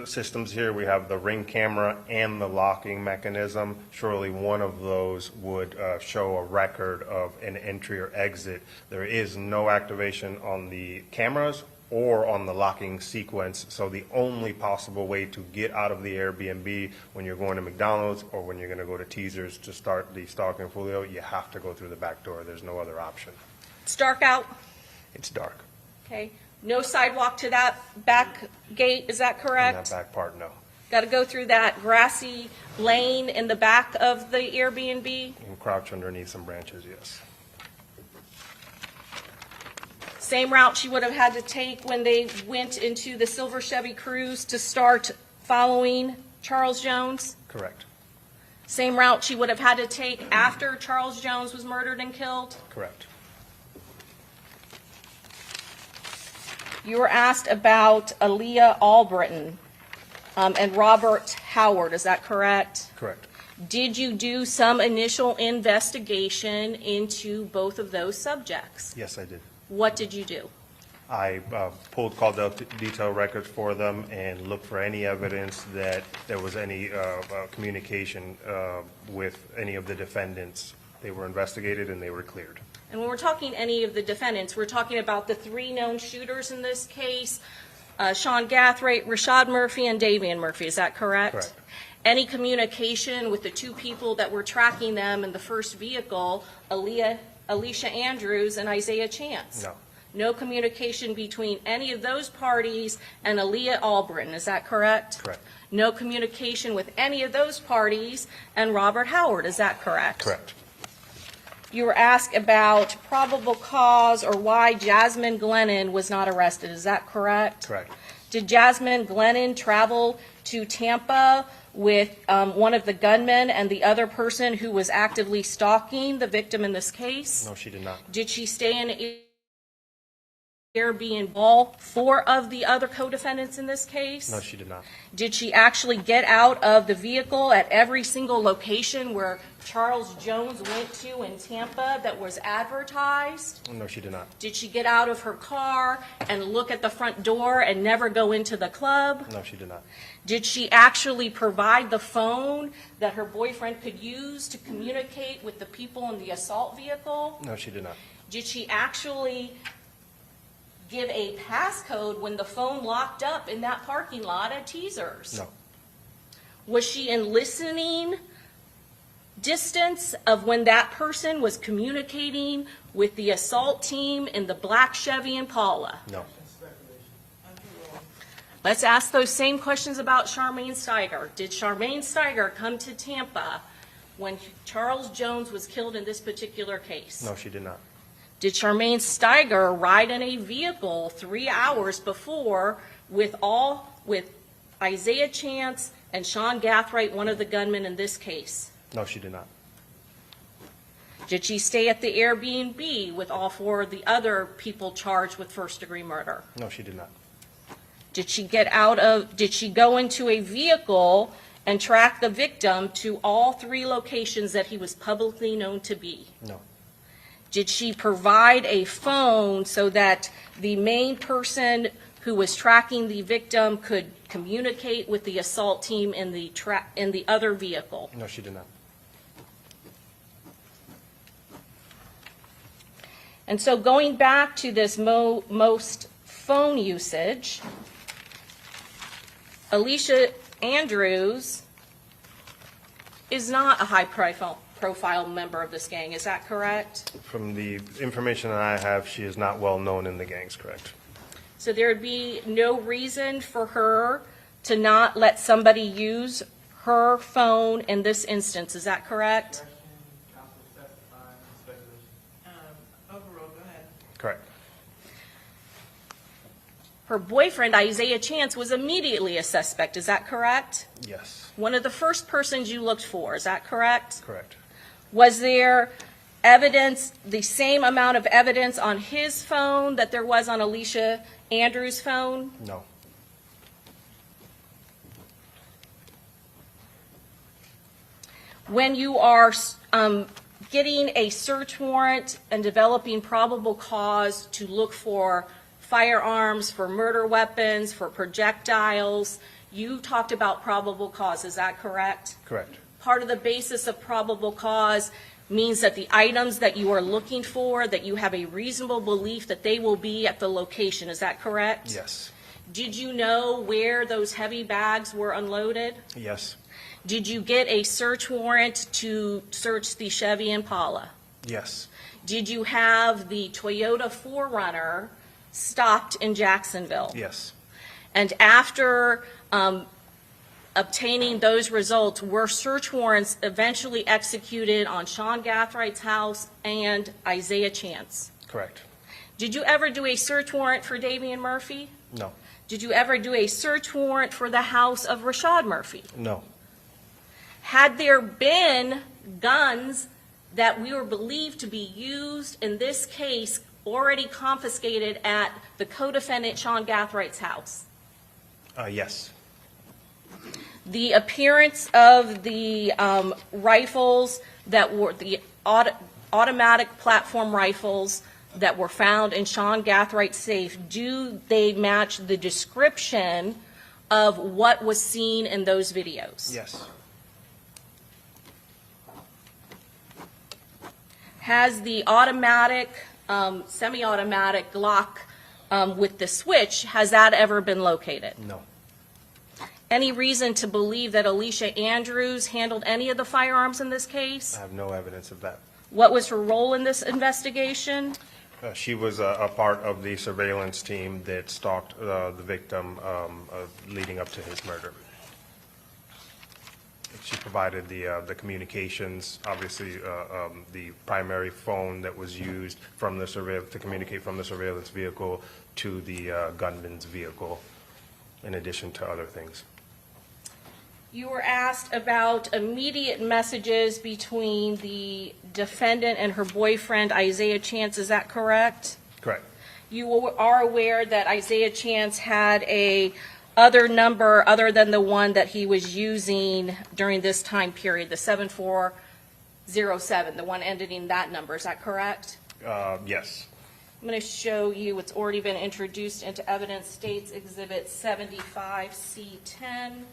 systems here. We have the Ring camera and the locking mechanism. Surely one of those would show a record of an entry or exit. There is no activation on the cameras or on the locking sequence. So the only possible way to get out of the Airbnb when you're going to McDonald's or when you're going to go to Teasers to start the stalking Julio, you have to go through the back door. There's no other option. It's dark out, It's dark. okay? No sidewalk to that back gate, is that In correct? that back part, no. Got to go through that grassy lane in the back of the Airbnb? You can crouch underneath some branches, yes. Same route she would have had to take when they went into the Silver Chevy Cruze to start following Charles Jones? Correct. Same route she would have had to take after Charles Jones was murdered and killed? Correct. You were asked about Aaliyah Albritton and Robert Howard, is that correct? Correct. Did you do some initial investigation into both of those subjects? Yes, I did. What did you do? I pulled called out detail records for them and looked for any evidence that there was any communication with any of the defendants. They were investigated and they were cleared. And when we're talking any of the defendants, we're talking about the 3 known shooters in this case, Sean Gathright, Rashad Murphy, and Davian Murphy, is that correct? Correct. any communication with the two people that were tracking them in the first vehicle, Alicia Andrews and Isaiah Chance? No. No communication between any of those parties and Aaliyah Albritton, is that correct? Correct. No communication with any of those parties and Robert Howard, is that correct? Correct. You were asked about probable cause or why Jasmine Glennon was not arrested, is that correct? Correct. Did Jasmine Glennon travel to Tampa with one of the gunmen and the other person who was actively stalking the victim in this case? No, she did not. Did she stay in Airbnb all 4 of the other co-defendants in this case? No, she did not. Did she actually get out of the vehicle at every single location where Charles Jones went to in Tampa that was advertised? No, she did not. Did she get out of her car and look at the front door and never go into the club? No, she did not. Did she actually provide the phone that her boyfriend could use to communicate with the people in the assault vehicle? No, she did not. Did she actually give a passcode when the phone locked up in that parking lot at Teasers? No. Was she in listening distance of when that person was communicating with the assault team in the black Chevy Impala? No. Let's ask those same questions about Charmaine Steiger. Did Charmaine Steiger come to Tampa when Charles Jones was killed in this particular case? No, she did not. Did Charmaine Steiger ride in a vehicle 3 hours before with Isaiah Chance and Sean Gathright, one of the gunmen in this case? No, she did not. Did she stay at the Airbnb with all 4 of the other people charged with first-degree murder? No, she did not. Did she go into a vehicle and track the victim to all 3 locations that he was publicly known to be? No. Did she provide a phone so that the main person who was tracking the victim could communicate with the assault team in the other vehicle? No, she did not. And so going back to this most phone usage, Alicia Andrews is not a high-profile member of this gang, is that correct? From the information that I have, she is not well known in the gangs, correct? So there would be no reason for her to not let somebody use her phone in this instance, is that correct? Overruled, go ahead. Correct. Her boyfriend, Isaiah Chance, was immediately a suspect, is that correct? Yes. One of the first persons you looked for, is that correct? Correct. Was there evidence, the same amount of evidence on his phone that there was on Alicia Andrews' phone? No. When you are getting a search warrant and developing probable cause to look for firearms, for murder weapons, for projectiles, you talked about probable cause, is that correct? Correct. Part of the basis of probable cause means that the items that you are looking for, that you have a reasonable belief that they will be at the location, is that correct? Yes. Did you know where those heavy bags were unloaded? Yes. Did you get a search warrant to search the Chevy Impala? Yes. Did you have the Toyota 4Runner stopped in Jacksonville? Yes. And after obtaining those results, were search warrants eventually executed on Sean Gathright's house and Isaiah Chance? Correct. Did you ever do a search warrant for Damian Murphy? No. Did you ever do a search warrant for the house of Rashad Murphy? No. Had there been guns that we were believed to be used in this case already confiscated at the co-defendant Sean Gathright's house? Yes. The appearance of the rifles that were the automatic platform rifles that were found in Sean Gathright's safe, do they match the description of what was seen in those videos? Yes. Has the automatic, semi-automatic Glock with the switch, has that ever been located? No. any reason to believe that Alicia Andrews handled any of the firearms in this case? I have no evidence of that. What was her role in this investigation? She was a part of the surveillance team that stalked the victim leading up to his murder. She provided the communications, obviously the primary phone that was used from the to communicate from the surveillance vehicle to the gunman's vehicle, in addition to other things. You were asked about immediate messages between the defendant and her boyfriend, Isaiah Chance. Is that correct? Correct. You are aware that Isaiah Chance had a other number other than the one that he was using during this time period, the 7407, the one ending in that number. Is that correct? Yes. I'm going to show you what's already been introduced into evidence, States Exhibit 75C10.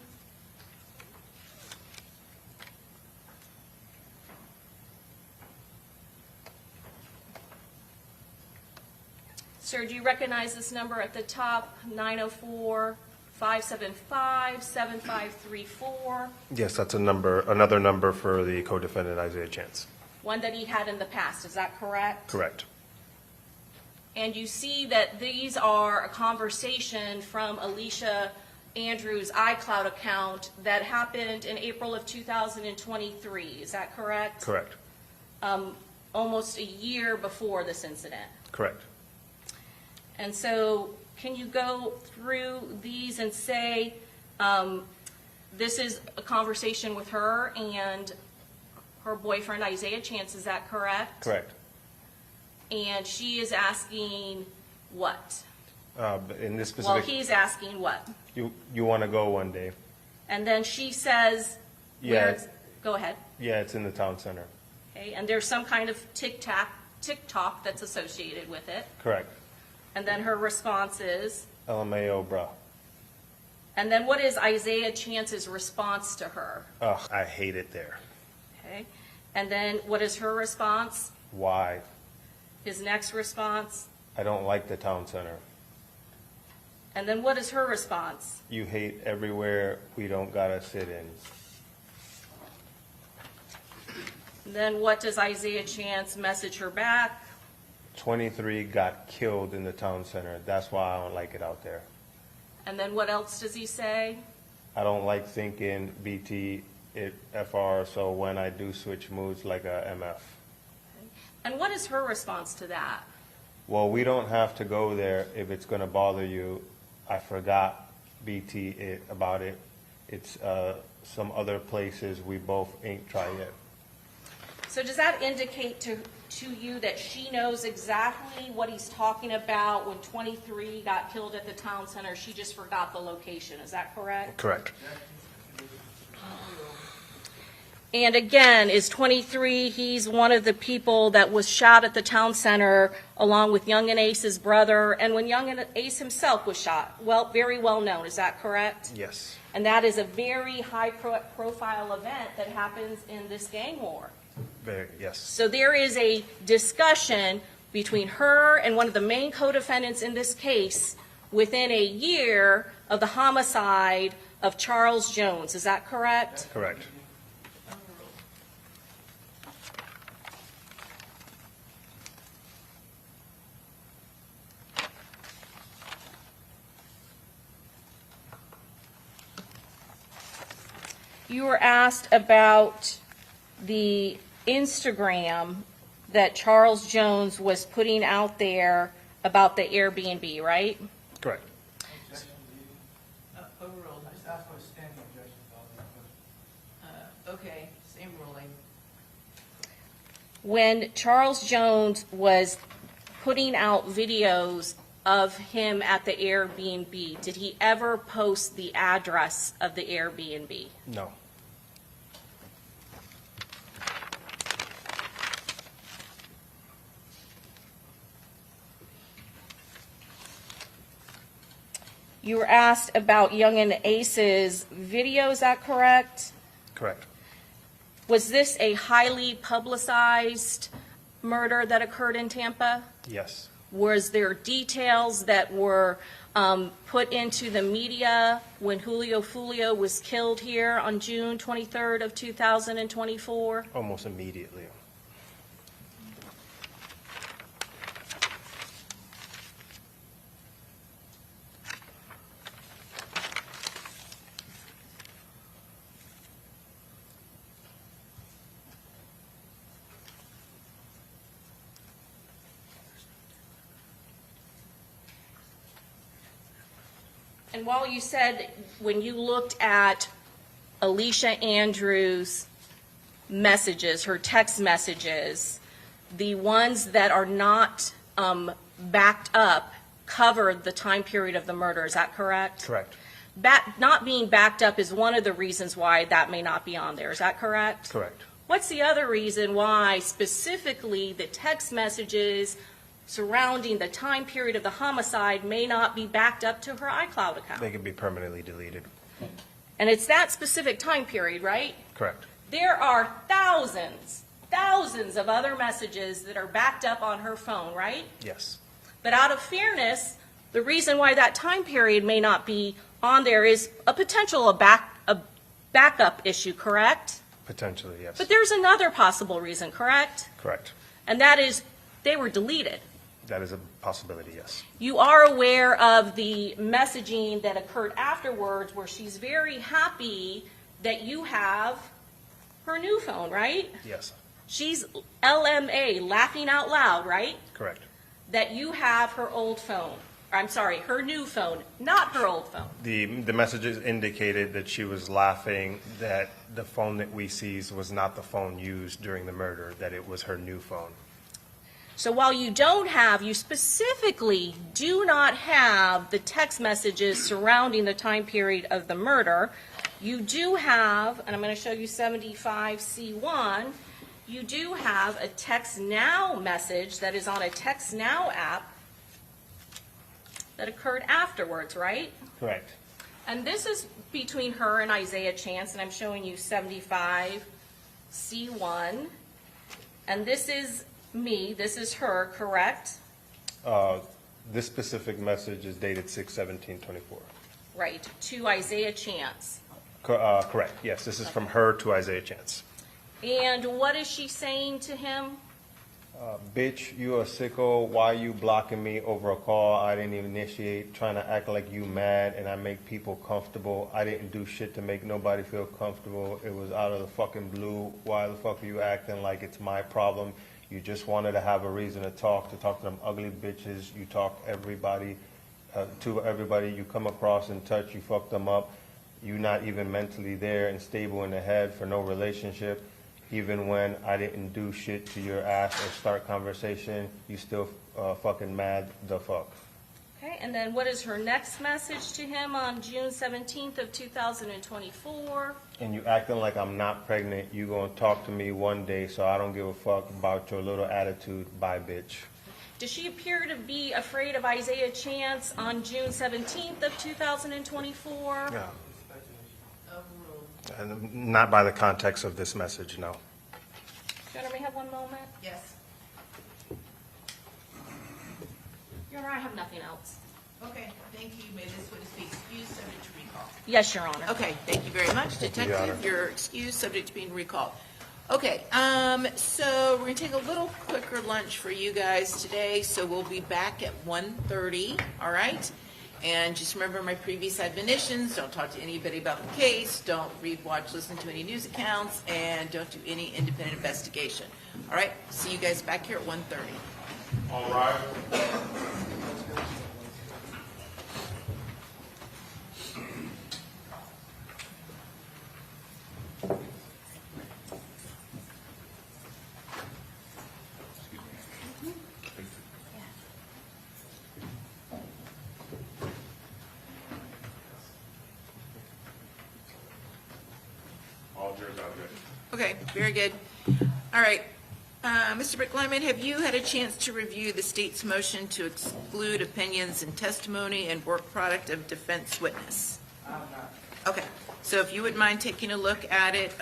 Sir, do you recognize this number at the top, 904-575-7534? Yes, that's another number for the co-defendant Isaiah Chance. One that he had in the past, is that correct? Correct. And you see that these are a conversation from Alicia Andrews' iCloud account that happened in April of 2023, is that correct? Correct. Almost a year before this incident. Correct. And so, can you go through these and say, this is a conversation with her and her boyfriend Isaiah Chance, is that correct? Correct. And she is asking what? In this specific... Well, he's asking what? You want to go one day? And then she says, Yeah. Go ahead. Yeah, it's in the town center. Okay, and there's some kind of TikTok that's associated with it. Correct. And then her response is? LMAO, bruh. And then what is Isaiah Chance's response to her? Ugh, I hate it there. Okay. And then what is her response? Why? His next response? I don't like the town center. And then what is her response? You hate everywhere we don't gotta sit in. And then what does Isaiah Chance message her back? 23 got killed in the town center. That's why I don't like it out there. And then what else does he say? I don't like thinking BT, FR, so when I do switch moods like a MF. And what is her response to that? Well, we don't have to go there if it's going to bother you. I forgot BT about it. It's some other places we both ain't tried yet. So does that indicate to you that she knows exactly what he's talking about when 23 got killed at the town center? She just forgot the location. Is that correct? Correct. And again, is 23, he's one of the people that was shot at the town center along with Young and Ace's brother, and when Young and Ace himself was shot. Well, very well known. Is that correct? Yes. And that is a very high-profile event that happens in this gang war. Yes. So there is a discussion between her and one of the main co-defendants in this case within a year of the homicide of Charles Jones. Is that correct? Correct. You were asked about the Instagram that Charles Jones was putting out there about the Airbnb, right? Correct. Overruled. I just asked for a standing objection. Okay, same ruling. When Charles Jones was putting out videos of him at the Airbnb, did he ever post the address of the Airbnb? No. You were asked about Young and Ace's video, is that correct? Correct. Was this a highly publicized murder that occurred in Tampa? Yes. Was there details that were put into the media when Julio Foolio was killed here on June 23rd of 2024? Almost immediately. And while you said when you looked at Alicia Andrews' messages, her text messages, the ones that are not backed up covered the time period of the murder, is that correct? Correct. Not being backed up is one of the reasons why that may not be on there, is that correct? Correct. What's the other reason why specifically the text messages surrounding the time period of the homicide may not be backed up to her iCloud account? They can be permanently deleted. And it's that specific time period, right? Correct. There are thousands of other messages that are backed up on her phone, right? Yes. But out of fairness, the reason why that time period may not be on there is a potential backup issue, correct? Potentially, yes. But there's another possible reason, correct? Correct. And that is they were deleted. That is a possibility, yes. You are aware of the messaging that occurred afterwards where she's very happy that you have her new phone, right? Yes. She's LMA, laughing out loud, right? Correct. That you have her old phone. I'm sorry, her new phone, not her old phone. The messages indicated that she was laughing, that the phone that we seized was not the phone used during the murder, that it was her new phone. So while you specifically do not have the text messages surrounding the time period of the murder, you do have, and I'm going to show you 75C1, you do have a Text Now message that is on a Text Now app that occurred afterwards, right? Correct. And this is between her and Isaiah Chance, and I'm showing you 75C1. And this is me, this is her, correct? This specific message is dated 6/17/24. Right, to Isaiah Chance. Correct, yes. This is from her to Isaiah Chance. And what is she saying to him? Bitch, you a sicko. Why you blocking me over a call I didn't even initiate, trying to act like you mad and I make people comfortable. I didn't do shit to make nobody feel comfortable. It was out of the fucking blue. Why the fuck are you acting like it's my problem? You just wanted to have a reason to talk to them ugly bitches. You talk everybody, to everybody you come across and touch, you fuck them up. You not even mentally there and stable in the head for no relationship. Even when I didn't do shit to your ass or start conversation, you still fucking mad the fuck. Okay, and then what is her next message to him on June 17th of 2024? And you acting like I'm not pregnant, you gonna talk to me one day, so I don't give a fuck about your little attitude. Bye, bitch. Does she appear to be afraid of Isaiah Chance on June 17th of 2024? Yeah. And not by the context of this message, no. Jenna, may I have one moment? Yes. Your Honor, I have nothing else. Okay, thank you. May this witness be excused, subject to recall. Yes, Your Honor. Okay, thank you very much, Thank you, Your Detective. Honor. You're excused, subject to being recalled. Okay, so we're gonna take a little quicker lunch for you guys today, so we'll be back at 1:30, all right? And just remember my previous admonitions, don't talk to anybody about the case, don't read, watch, listen to any news accounts, and don't do any independent investigation. All right, see you guys back here at 1:30. All right. All yours out there. Okay, very good. All right. Mr. Bricklyman, have you had a chance to review the state's motion to exclude opinions and testimony and work product of defense witness? Okay. So if you wouldn't mind taking a look at it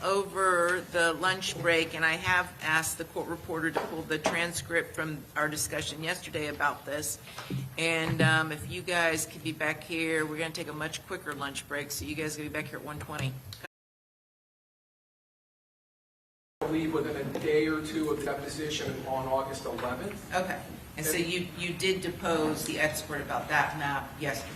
over the lunch break, and I have asked the court reporter to pull the transcript from our discussion yesterday about this. And if you guys could be back here, we're going to take a much quicker lunch break, so you guys can be back here at 1:20. I believe within a day or two of deposition on August 11th. Okay. And so you did depose the expert about that map yesterday?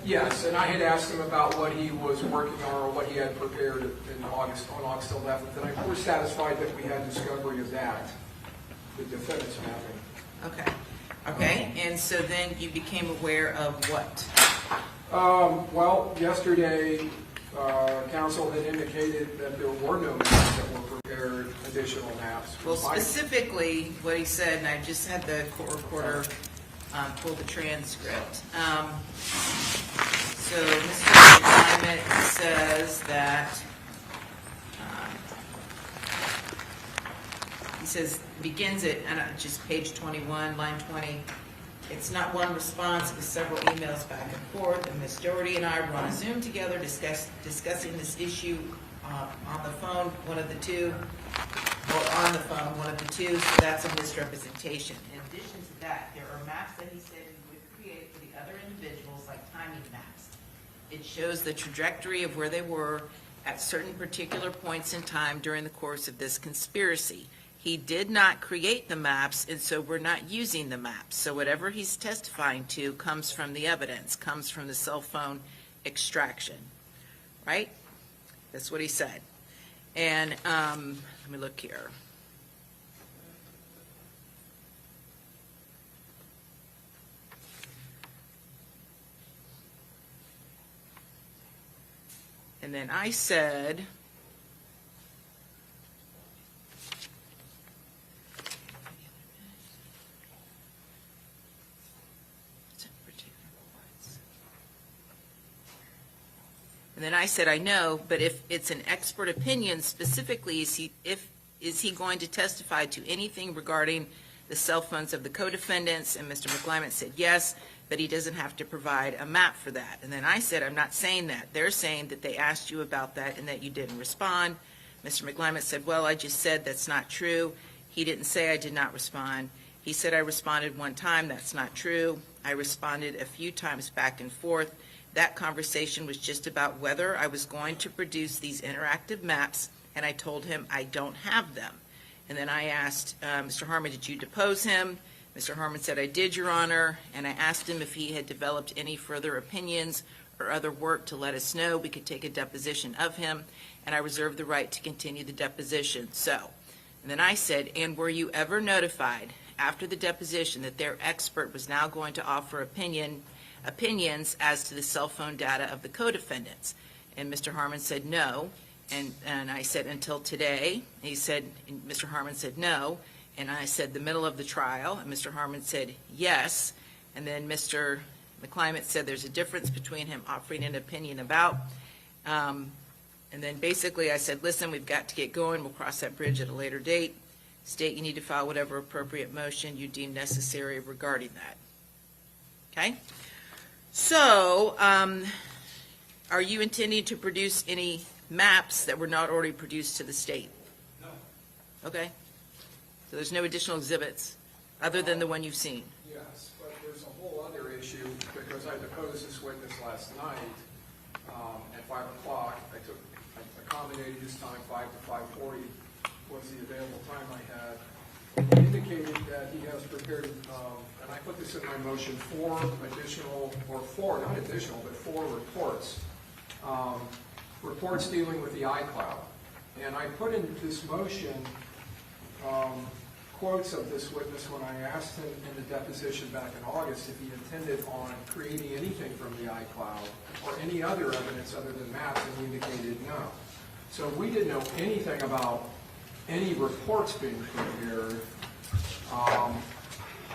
Yes, and I had asked him about what he was working on or what he had prepared on August 11th, and I was satisfied that we had discovery of that, the defendant's mapping. Okay. Okay, and so then you became aware of what? Well, yesterday, counsel had indicated that there were no maps that were prepared, additional maps. Well, specifically, what he said, and I just had the court reporter pull the transcript. So Mr. Climate says that, he says, begins at, just page 21, line 20. It's not one response, it was several emails back and forth, and Ms. Doherty and I were on a Zoom together discussing this issue on the phone, one of the two, or on the phone, one of the two, so that's a misrepresentation. In addition to that, there are maps that he said he would create for the other individuals, like timing maps. It shows the trajectory of where they were at certain particular points in time during the course of this conspiracy. He did not create the maps, and so we're not using the maps. So whatever he's testifying to comes from the evidence, comes from the cell phone extraction, right? That's what he said. And let me look here. And then I said, I know, but if it's an expert opinion, specifically, is he going to testify to anything regarding the cell phones of the co-defendants? And Mr. McClymonds said yes, but he doesn't have to provide a map for that. And then I said, I'm not saying that. They're saying that they asked you about that and that you didn't respond. Mr. McClymonds said, well, I just said that's not true. He didn't say I did not respond. He said I responded one time. That's not true. I responded a few times back and forth. That conversation was just about whether I was going to produce these interactive maps, and I told him I don't have them. And then I asked Mr. Harmon, did you depose him? Mr. Harmon said, I did, Your Honor, and I asked him if he had developed any further opinions or other work to let us know. We could take a deposition of him, and I reserved the right to continue the deposition. So, and then I said, and were you ever notified after the deposition that their expert was now going to offer opinions as to the cell phone data of the co-defendants? And Mr. Harmon said no, and I said until today. He said, Mr. Harmon said no, and I said the middle of the trial, and Mr. Harmon said yes, and then Mr. McClymonds said there's a difference between him offering an opinion about, and then basically I said, listen, we've got to get going, we'll cross that bridge at a later date. State you need to file whatever appropriate motion you deem necessary regarding that. Okay? So, are you intending to produce any maps that were not already produced to the state? No. Okay. So there's no additional exhibits other than the one you've seen? Yes, but there's a whole other issue, because I deposed this witness last night at 5 o'clock. I accommodated his time, 5 to 5:40 was the available time I had. He indicated that he has prepared, and I put this in my motion, 4 additional, or 4, not additional, but 4 reports. Reports dealing with the iCloud. And I put in this motion quotes of this witness when I asked him in the deposition back in August if he intended on creating anything from the iCloud or any other evidence other than maps, and he indicated no. So we didn't know anything about any reports being prepared.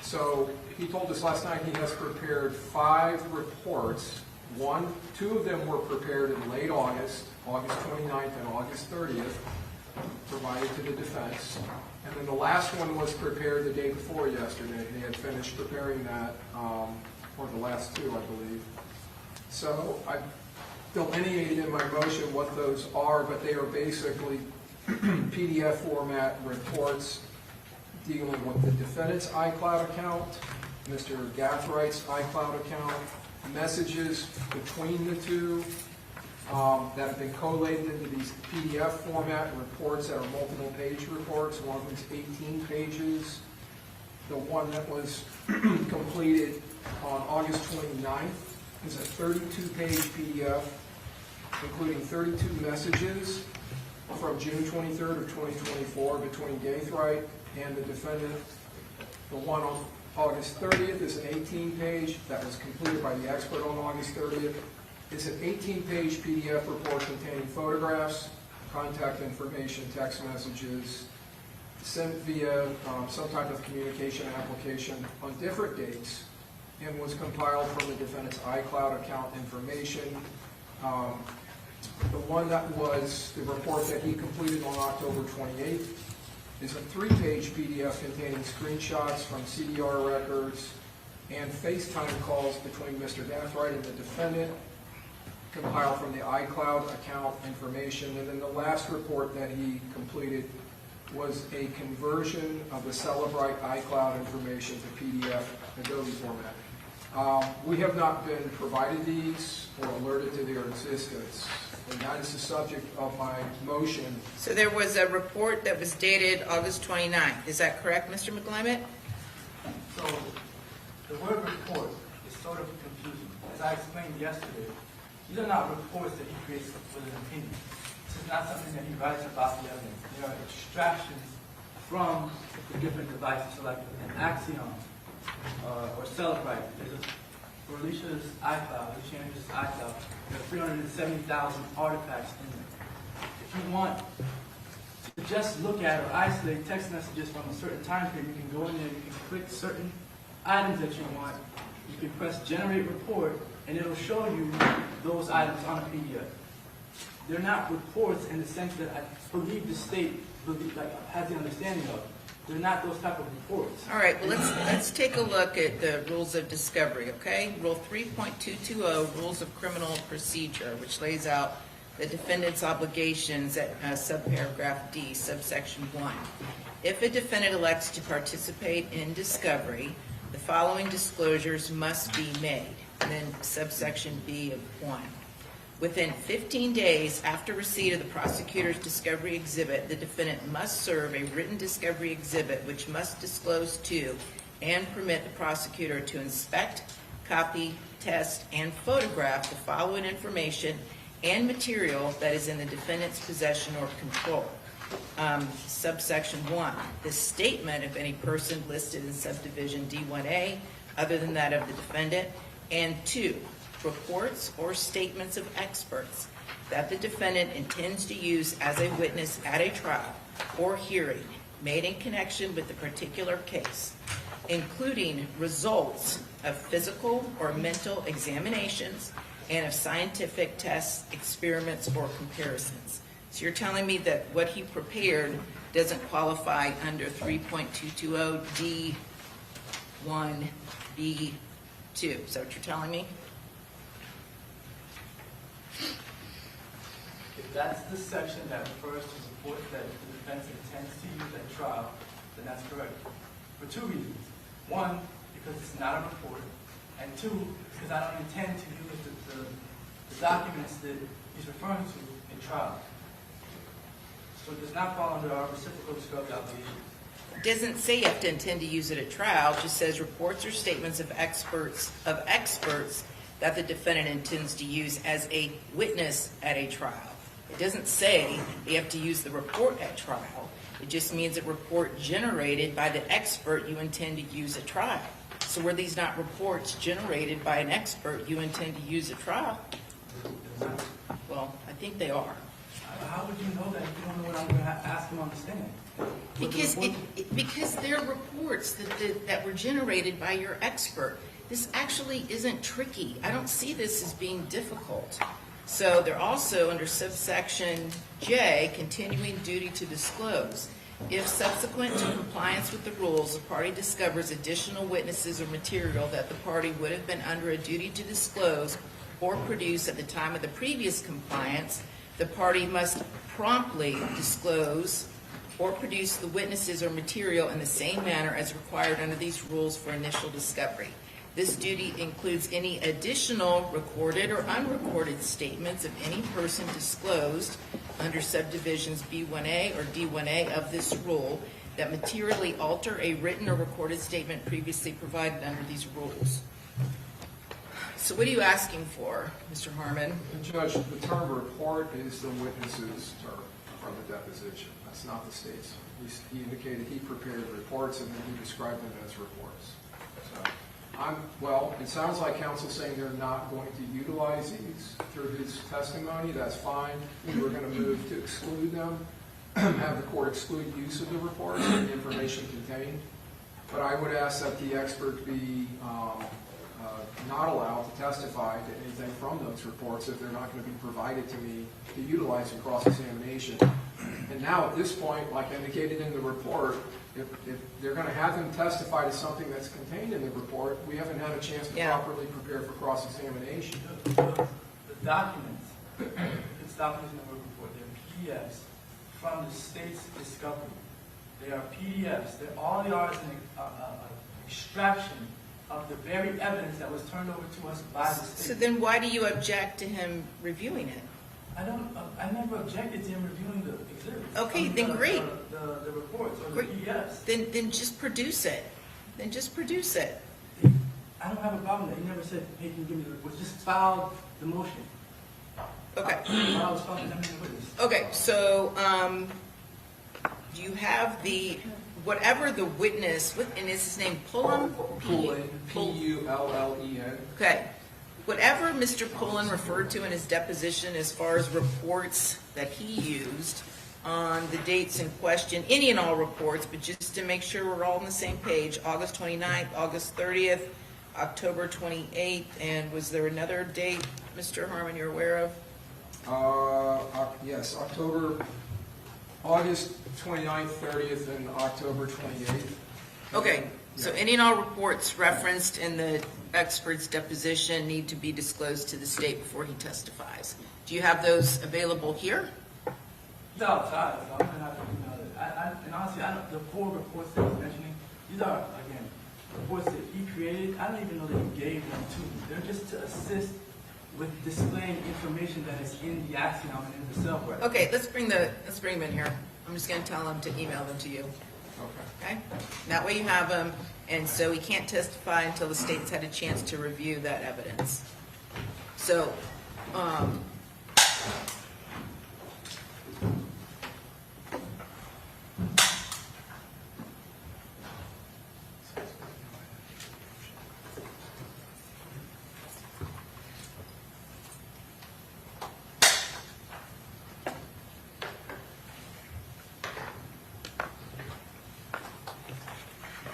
So he told us last night he has prepared 5 reports. 2 of them were prepared in late August, August 29th and August 30th, provided to the defense. And then the last one was prepared the day before yesterday. They had finished preparing that, or the last 2, I believe. So delineated in my motion what those are, but they are basically PDF format reports dealing with the defendant's iCloud account, Mr. Gathwright's iCloud account, messages between the two that have been collated into these PDF format reports that are multiple page reports. One of them's 18 pages. The one that was completed on August 29th is a 32-page PDF, including 32 messages from June 23rd of 2024 between Gathwright and the defendant. The one on August 30th is an 18-page that was completed by the expert on August 30th. It's an 18-page PDF report containing photographs, contact information, text messages, sent via some type of communication application on different dates, and was compiled from the defendant's iCloud account information. The one that was the report that he completed on October 28th is a 3-page PDF containing screenshots from CDR records and FaceTime calls between Mr. Gathwright and the defendant, compiled from the iCloud account information. And then the last report that he completed was a conversion of the Celebrite iCloud information to PDF Adobe format. We have not been provided these or alerted to their existence, and that is the subject of my motion. So there was a report that was dated August 29th. Is that correct, Mr. McClimate? So the word report is sort of confusing. As I explained yesterday, these are not reports that he creates with an opinion. This is not something that he writes about the evidence. They are extractions from the different devices, so like an Axiom or Celebrite. For Alicia's iCloud, Alicia Andrews' iCloud, there are 370,000 artifacts in there. If you want to just look at or isolate text messages from a certain time period, you can go in there, you can click certain items that you want, you can press generate report, and it'll show you those items on a PDF. They're not reports in the sense that I believe the state has the understanding of. They're not those type of reports. All right, well, let's take a look at the rules of discovery, okay? Rule 3.220, Rules of Criminal Procedure, which lays out the defendant's obligations at subparagraph D, subsection 1. If a defendant elects to participate in discovery, the following disclosures must be made. And then subsection B of 1. Within 15 days after receipt of the prosecutor's discovery exhibit, the defendant must serve a written discovery exhibit which must disclose to and permit the prosecutor to inspect, copy, test, and photograph the following information and material that is in the defendant's possession or control. Subsection 1, the statement of any person listed in subdivision D1A other than that of the defendant, and 2, reports or statements of experts that the defendant intends to use as a witness at a trial or hearing made in connection with the particular case, including results of physical or mental examinations and of scientific tests, experiments, or comparisons. So you're telling me that what he prepared doesn't qualify under 3.220 D1B2. Is that what you're telling me? If that's the section that refers to reports that the defense intends to use at trial, then that's correct. For 2 reasons. 1, because it's not a report, and 2, because I don't intend to use the documents that he's referring to in trial. So it does not fall under our reciprocal discovery obligation. It doesn't say you have to intend to use it at trial. It just says reports or statements of experts that the defendant intends to use as a witness at a trial. It doesn't say you have to use the report at trial. It just means a report generated by the expert you intend to use at trial. So were these not reports generated by an expert you intend to use at trial? Well, I think they are. How would you know that if you don't know what I'm going to ask him on the stand? Because they're reports that were generated by your expert. This actually isn't tricky. I don't see this as being difficult. So they're also under subsection J, continuing duty to disclose. If subsequent to compliance with the rules, the party discovers additional witnesses or material that the party would have been under a duty to disclose or produce at the time of the previous compliance, the party must promptly disclose or produce the witnesses or material in the same manner as required under these rules for initial discovery. This duty includes any additional recorded or unrecorded statements of any person disclosed under subdivisions B1A or D1A of this rule that materially alter a written or recorded statement previously provided under these rules. So what are you asking for, Mr. Harmon? Judge, the term report is the witness's term from the deposition. That's not the state's. He indicated he prepared reports and then he described them as reports. So, well, it sounds like counsel's saying they're not going to utilize these through his testimony. That's fine. We're going to move to exclude them, have the court exclude use of the reports and the information contained. But I would ask that the expert be not allowed to testify to anything from those reports if they're not going to be provided to me to utilize in cross-examination. And now at this point, like indicated in the report, if they're going to have them testify to something that's contained in the report, we haven't had a chance to properly prepare for cross-examination. The documents, it's documents in the report, they're PDFs from the state's discovery. They are PDFs. All they are is an extraction of the very evidence that was turned over to us by the state. So then why do you object to him reviewing it? I never objected to him reviewing the exhibits. Okay, then great. The reports or Great. the PDFs. Then just produce it. Then just produce it. I don't have a problem with that. He never said, hey, can you give me the report? Just filed the motion. Okay. While I was talking to him in the witness. Okay, so do you have the, whatever the witness, and is his name Pullen? Pullen, P-U-L-L-E-N. Okay. Whatever Mr. Pullen referred to in his deposition as far as reports that he used on the dates in question, any and all reports, but just to make sure we're all on the same page, August 29th, August 30th, October 28th, and was there another date, Mr. Harmon, you're aware of? Yes, August 29th, 30th, and October 28th. Okay, so any and all reports referenced in the expert's deposition need to be disclosed to the state before he testifies. Do you have those available here? He's outside, so I'm going to have to email it. And honestly, the 4 reports that he's mentioning, these are, again, reports that he created. I don't even know that he gave them to me. They're just to assist with displaying information that is in the axiom and in the cell record. Okay, let's bring them in here. I'm just going to tell him to email them to you. Okay? That way you have them, and so he can't testify until the state's had a chance to review that evidence. So,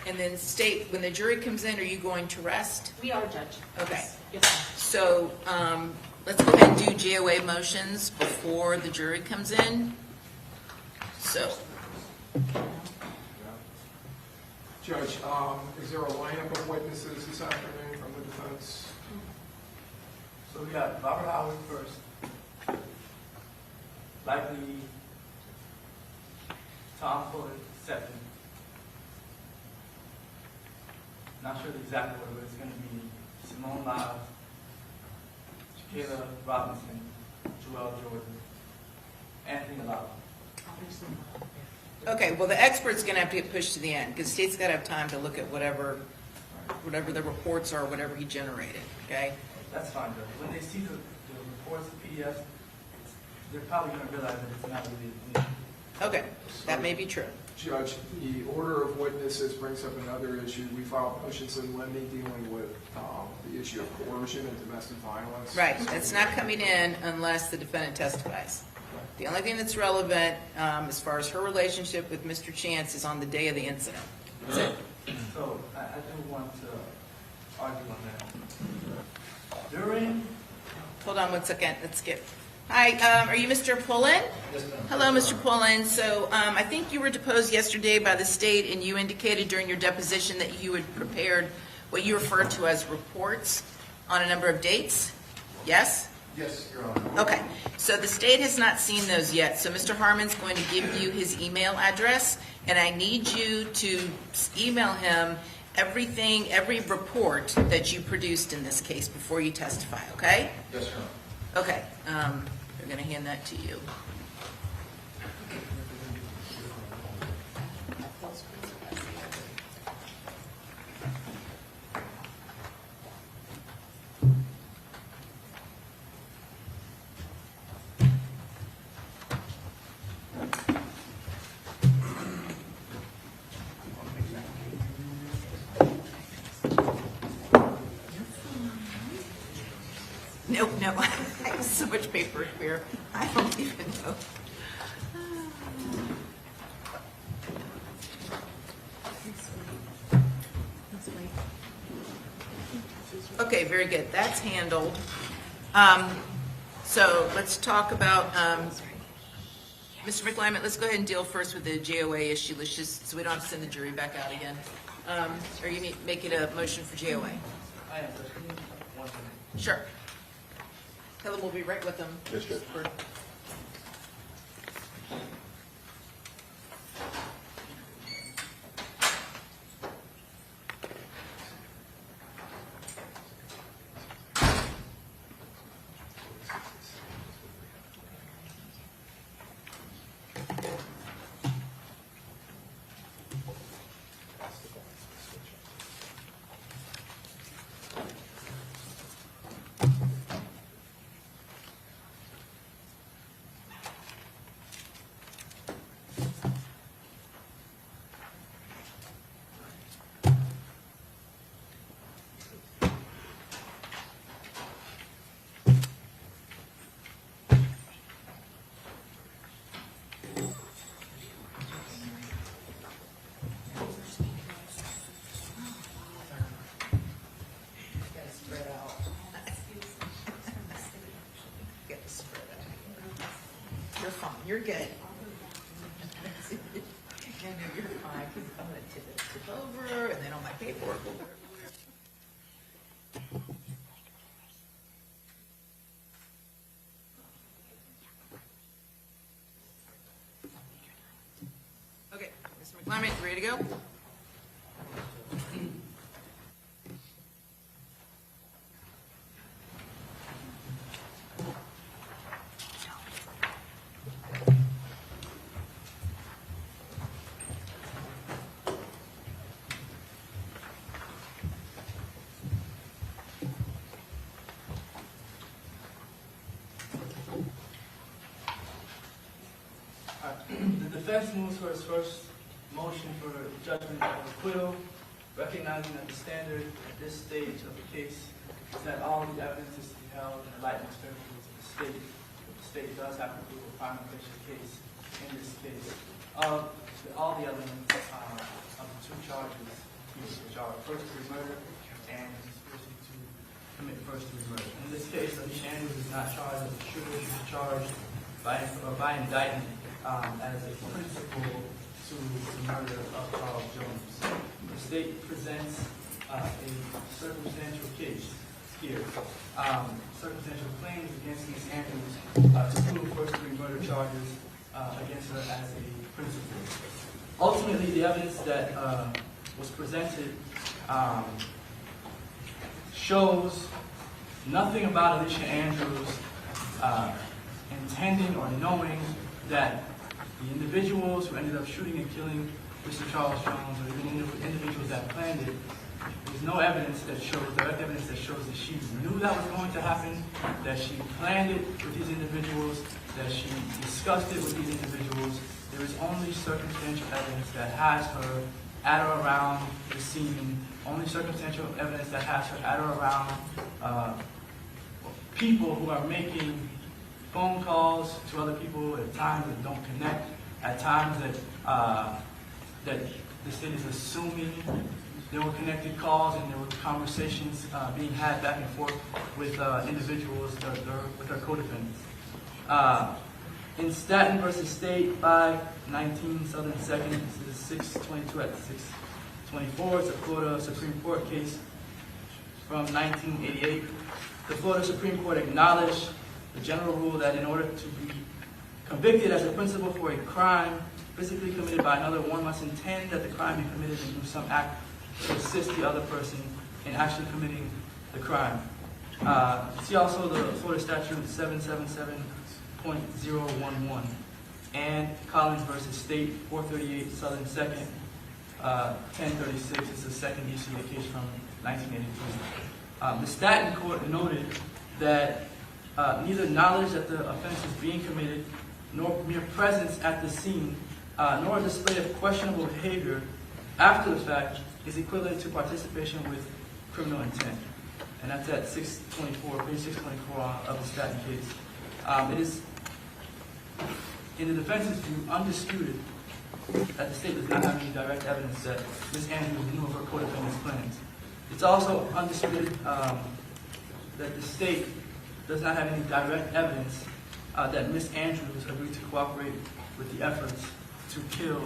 and then state, when the jury comes in, are you going to rest? We are, Judge. Okay. Yes, ma'am. So let's go ahead and do GOA motions before the jury comes in. So, Judge, is there a lineup of witnesses this afternoon from the defense? So we got Robert Howard first. Likely Tom Fuller second. Not sure the exact order, but it's going to be Simone Lyles, Shakayla Robinson, Joelle Jordan, Anthony Lala. okay, well, the expert's going to have to get pushed to the end, because the state's got to have time to look at whatever the reports are, whatever he generated, okay? That's fine, Judge. When they see the reports, the PDFs, they're probably going to realize that it's not really me. Okay, that may be true. Judge, the order of witnesses brings up another issue. We filed motions in limine dealing with the issue of coercion and domestic violence. Right, that's not coming in unless the defendant testifies. The only thing that's relevant as far as her relationship with Mr. Chance is on the day of the incident. That's it. So I do want to argue on that. During Hold on one second, let's skip. Hi, are you Mr. Pullen? Yes, ma'am. Hello, Mr. Pullen. So I think you were deposed yesterday by the state, and you indicated during your deposition that you had prepared what you referred to as reports on a number of dates. Yes? Yes, Your Honor. Okay, so the state has not seen those yet, so Mr. Harmon's going to give you his email address, and I need you to email him everything, every report that you produced in this case before you testify, okay? Yes, Your Honor. Okay, they're going to hand that to you. No, I have so much paper here, I don't even know. Okay, very good, that's handled. So let's talk about, Mr. McLyman, let's go ahead and deal first with the JOA issue, let's just, so we don't have to send the jury back out again. Are you making a motion for JOA? I am. Sure. Tell them we'll be right with them. Yes, Judge. You're fine, you're good. No, you're fine, because I'm going to tip over, and then all my paperwork will work. Okay, Mr. McClymont, you ready to go? The defense moves for its first motion for judgment of acquittal, recognizing that the standard at this stage of the case is that all the evidence is to be held in the light and favorable to the state. The state does have to prove a prima facie case in this case of all the elements of the two charges, which are first-degree murder and conspiracy to commit first-degree murder. In this case, Alicia Andrews is not charged as a shooter. She's charged by indictment as a principal to the murder of Charles Jones. The state presents a circumstantial case here. Circumstantial claims against Ms. Andrews to prove first-degree murder charges against her as a principal. Ultimately, the evidence that was presented shows nothing about Alicia Andrews intending or knowing that the individuals who ended up shooting and killing Mr. Charles Jones, or even individuals that planned it, there's no evidence that shows, direct evidence that shows that she knew that was going to happen, that she planned it with these individuals, that she discussed it with these individuals. There is only circumstantial evidence that has her at or around the scene, only circumstantial evidence that has her at or around people who are making phone calls to other people at times that don't connect, at times that the state is assuming there were connected calls and there were conversations being had back and forth with individuals, with her co-defendants. In Staten versus State, 519 Southern 2nd, this is 622 at 624. It's a Florida Supreme Court case from 1988. the Florida Supreme Court acknowledged the general rule that in order to be convicted as a principal for a crime physically committed by another, one must intend that the crime be committed and do some act to assist the other person in actually committing the crime. See also the Florida Statute 777.011 and Collins versus State 438 Southern 2nd 1036. It's a second UCA case from 1983. The Staten Court noted that neither knowledge that the offense is being committed, nor mere presence at the scene, nor a display of questionable behavior after the fact is equivalent to participation with criminal intent. And that's at 624, page 624 of the Staten case. It is, in the defense's view, undisputed that the state does not have any direct evidence that Ms. Andrews knew of her co-defendant's plans. It's also undisputed that the state does not have any direct evidence that Ms. Andrews agreed to cooperate with the efforts to kill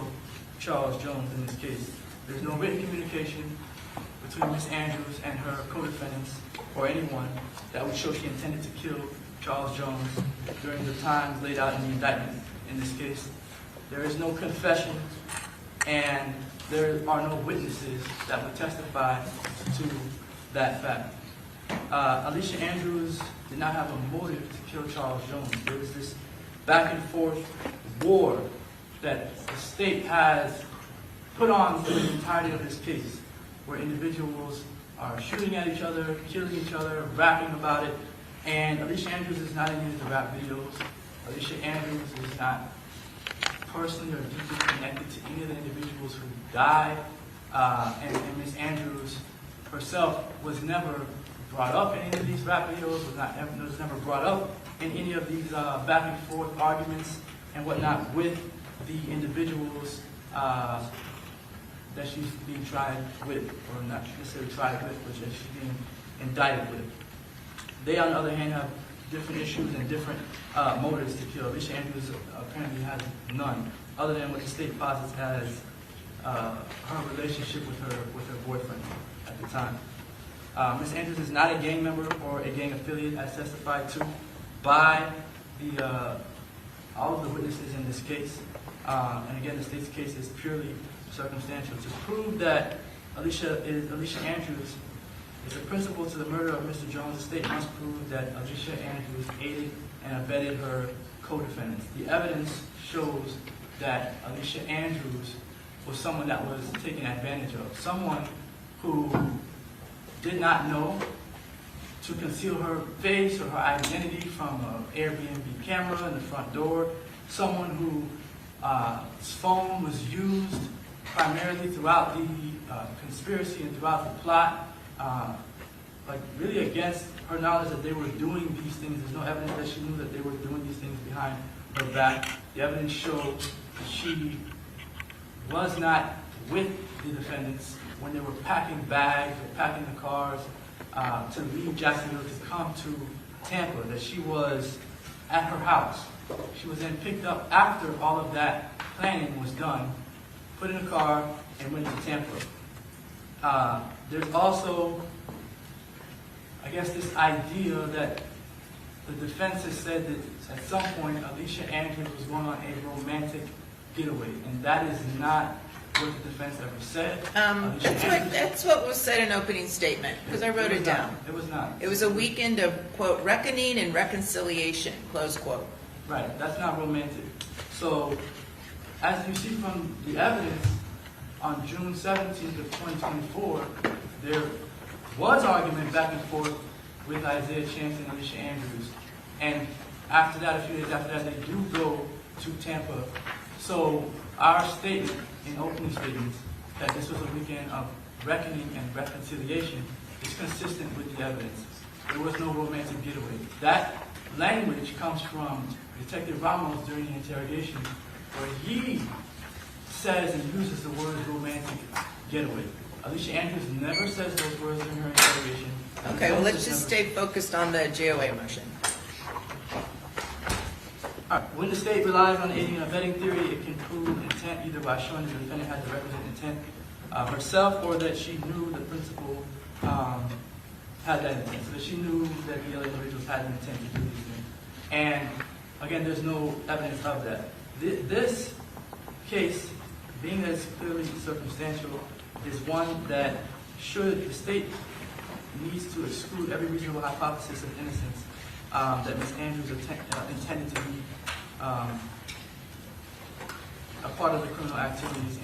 Charles Jones in this case. There's no written communication between Ms. Andrews and her co-defendants or anyone that would show she intended to kill Charles Jones during the times laid out in the indictment in this case. There is no confession, and there are no witnesses that would testify to that fact. Alicia Andrews did not have a motive to kill Charles Jones. There was this back and forth war that the state has put on through the entirety of this case, where individuals are shooting at each other, killing each other, rapping about it, and Alicia Andrews is not in any of the rap videos. Alicia Andrews is not personally or deeply connected to any of the individuals who died, and Ms. Andrews herself was never brought up in any of these rap videos, was never brought up in any of these back and forth arguments and whatnot with the individuals that she's being tried with, or not necessarily tried with, but that she's being indicted with. They, on the other hand, have different issues and different motives to kill. Alicia Andrews apparently has none, other than what the state posits as her relationship with her boyfriend at the time. Ms. Andrews is not a gang member or a gang affiliate, as testified to by all of the witnesses in this case. And again, the state's case is purely circumstantial. To prove that Alicia Andrews is a principal to the murder of Mr. Jones, the state must prove that Alicia Andrews aided and abetted her co-defendants. The evidence shows that Alicia Andrews was someone that was taken advantage of, someone who did not know to conceal her face or her identity from an Airbnb camera in the front door, someone whose phone was used primarily throughout the conspiracy and throughout the plot, like really against her knowledge that they were doing these things. There's no evidence that she knew that they were doing these things behind her back. The evidence shows that she was not with the defendants when they were packing bags or packing the cars to leave Jacksonville to come to Tampa, that she was at her house. She was then picked up after all of that planning was done, put in a car, and went to Tampa. There's also, I guess, this idea that the defense has said that at some point Alicia Andrews was going on a romantic getaway, and that is not what the defense ever said. That's what was said in opening statement, because I wrote it down. It was not. It was a weekend of, quote, reckoning and reconciliation, close quote. Right, that's not romantic. So, as you see from the evidence, on June 17th of 2024, there was argument back and forth with Isaiah Chance and Alicia Andrews. And after that, a few days after that, they do go to Tampa. So our statement in opening statements that this was a weekend of reckoning and reconciliation is consistent with the evidence. There was no romantic getaway. That language comes from Detective Ramos during the interrogation, where he says and uses the word romantic getaway. Alicia Andrews never says those words in her interrogation. Okay, well, let's just stay focused on the JOA motion. All right. When the state relies on the aiding and abetting theory, it can prove intent either by showing the defendant had the requisite intent herself, or that she knew the principal had that intent, so that she knew that the other individuals had an intent to do these things. And again, there's no evidence of that. This case, being as clearly circumstantial, is one that should, the state needs to exclude every reasonable hypothesis of innocence that Ms. Andrews intended to be a part of the criminal activities,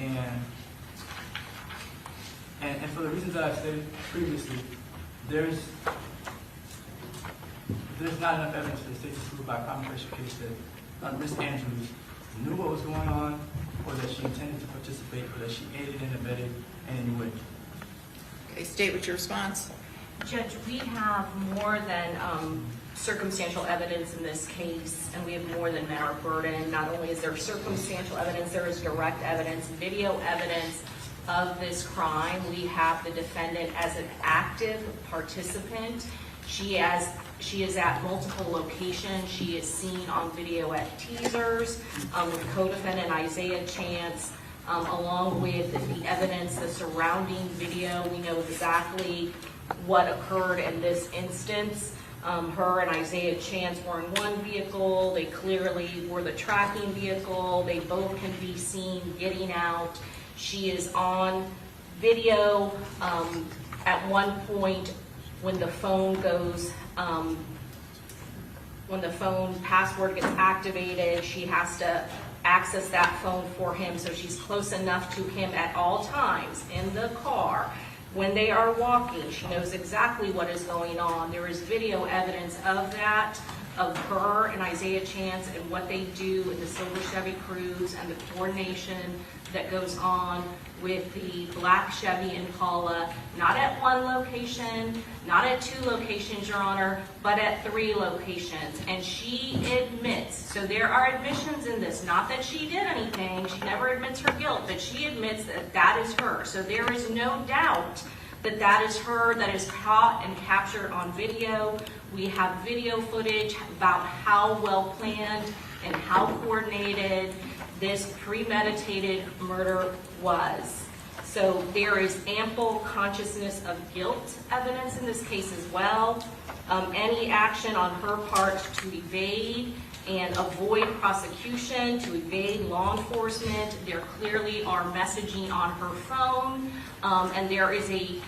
and for the reasons that I've stated previously, there's not enough evidence for the state to prove by a prima facie case that Ms. Andrews knew what was going on, or that she intended to participate, or that she aided and abetted in any way. Okay, state what's your response? Judge, we have more than circumstantial evidence in this case, and we have more than met our burden. Not only is there circumstantial evidence, there is direct evidence, video evidence of this crime. We have the defendant as an active participant. She is at multiple locations. She is seen on video at teasers with co-defendant Isaiah Chance, along with the evidence, the surrounding video. We know exactly what occurred in this instance. Her and Isaiah Chance were in one vehicle. They clearly were the tracking vehicle. They both can be seen getting out. She is on video at one point when the phone goes, when the phone password gets activated. She has to access that phone for him, so she's close enough to him at all times in the car. When they are walking, she knows exactly what is going on. There is video evidence of that, of her and Isaiah Chance and what they do in the silver Chevy Cruze and the coordination that goes on with the black Chevy Impala, not at one location, not at two locations, Your Honor, but at 3 locations. And she admits, so there are admissions in this, not that she did anything, she never admits her guilt, but she admits that that is her. So there is no doubt that that is her, that is caught and captured on video. We have video footage about how well planned and how coordinated this premeditated murder was. So there is ample consciousness of guilt evidence in this case as well. Any action on her part to evade and avoid prosecution, to evade law enforcement, there clearly are messaging on her phone, and there is a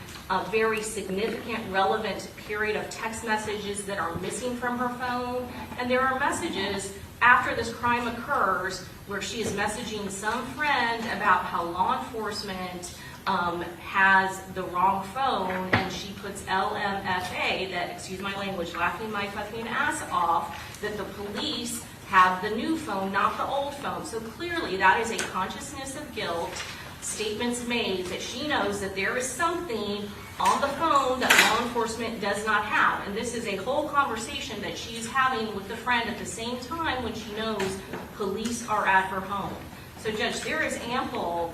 very significant relevant period of text messages that are missing from her phone, and there are messages after this crime occurs where she is messaging some friend about how law enforcement has the wrong phone, and she puts LMFA, that, excuse my language, laughing my fucking ass off, that the police have the new phone, not the old phone. So clearly that is a consciousness of guilt, statements made that she knows that there is something on the phone that law enforcement does not have. And this is a whole conversation that she's having with the friend at the same time when she knows police are at her home. So Judge, there is ample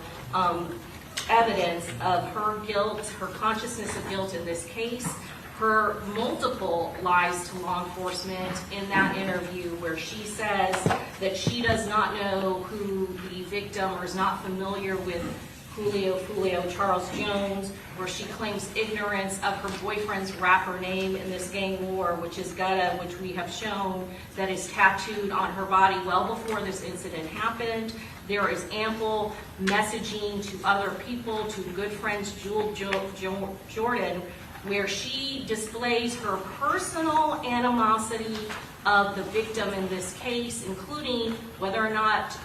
evidence of her guilt, her consciousness of guilt in this case, her multiple lies to law enforcement in that interview where she says that she does not know who the victim or is not familiar with Julio Foolio, Charles Jones, where she claims ignorance of her boyfriend's rapper name in this gang war, which is Gutta, which we have shown that is tattooed on her body well before this incident happened. There is ample messaging to other people, to good friends, Jordan, where she displays her personal animosity of the victim in this case, including whether or not,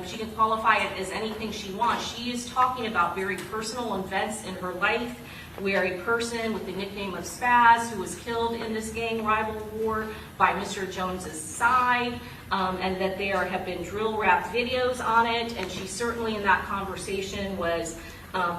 she can qualify it as anything she wants. She is talking about very personal events in her life, where a person with the nickname of Spaz, who was killed in this gang rival war by Mr. Jones's side, and that there have been drill rap videos on it, and she certainly in that conversation was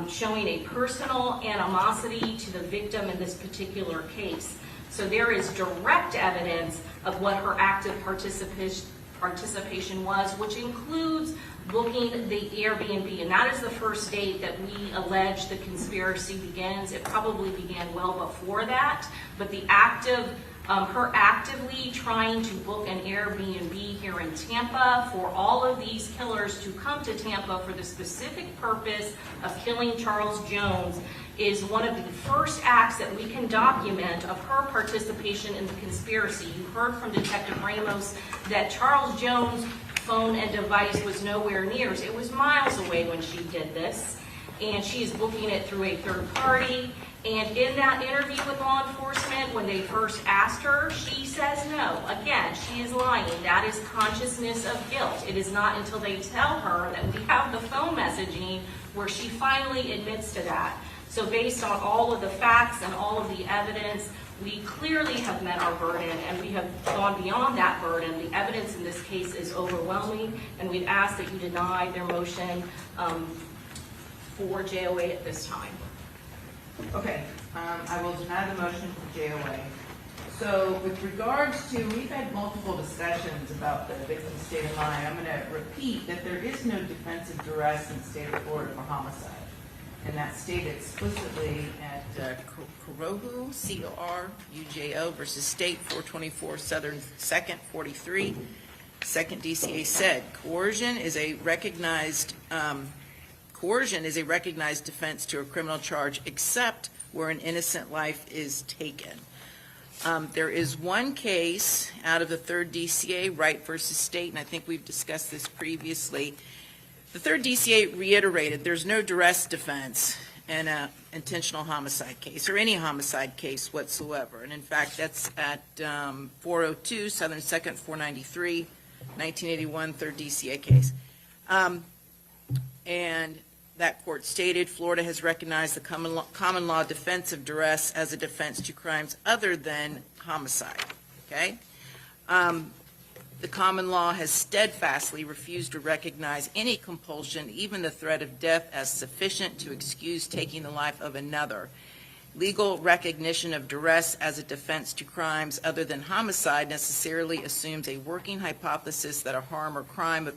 showing a personal animosity to the victim in this particular case. So there is direct evidence of what her active participation was, which includes booking the Airbnb, and that is the first date that we allege the conspiracy begins. It probably began well before that, but the her actively trying to book an Airbnb here in Tampa for all of these killers to come to Tampa for the specific purpose of killing Charles Jones is one of the first acts that we can document of her participation in the conspiracy. You heard from Detective Ramos that Charles Jones' phone and device was nowhere near. It was miles away when she did this, and she is booking it through a third party. And in that interview with law enforcement, when they first asked her, she says no. Again, she is lying. That is consciousness of guilt. It is not until they tell her that we have the phone messaging where she finally admits to that. So based on all of the facts and all of the evidence, we clearly have met our burden, and we have gone beyond that burden. The evidence in this case is overwhelming, and we'd ask that you deny their motion for JOA at this time. Okay, I will deny the motion for JOA. So with regards to, we've had multiple discussions about the victim's state of mind. I'm going to repeat that there is no defensive duress in the state of Florida for homicide. And that's stated explicitly at Corojo, C-O-R-U-J-O versus State 424 Southern 2nd 43. Second DCA said, coercion is a recognized defense to a criminal charge except where an innocent life is taken. There is one case out of the 3rd DCA, Wright versus State, and I think we've discussed this previously. The 3rd DCA reiterated there's no duress defense in an intentional homicide case or any homicide case whatsoever. And in fact, that's at 402 Southern 2nd 493, 1981 3rd DCA case. And that court stated Florida has recognized the common law defense of duress as a defense to crimes other than homicide. Okay? The common law has steadfastly refused to recognize any compulsion, even the threat of death, as sufficient to excuse taking the life of another. Legal recognition of duress as a defense to crimes other than homicide necessarily assumes a working hypothesis that a harm or crime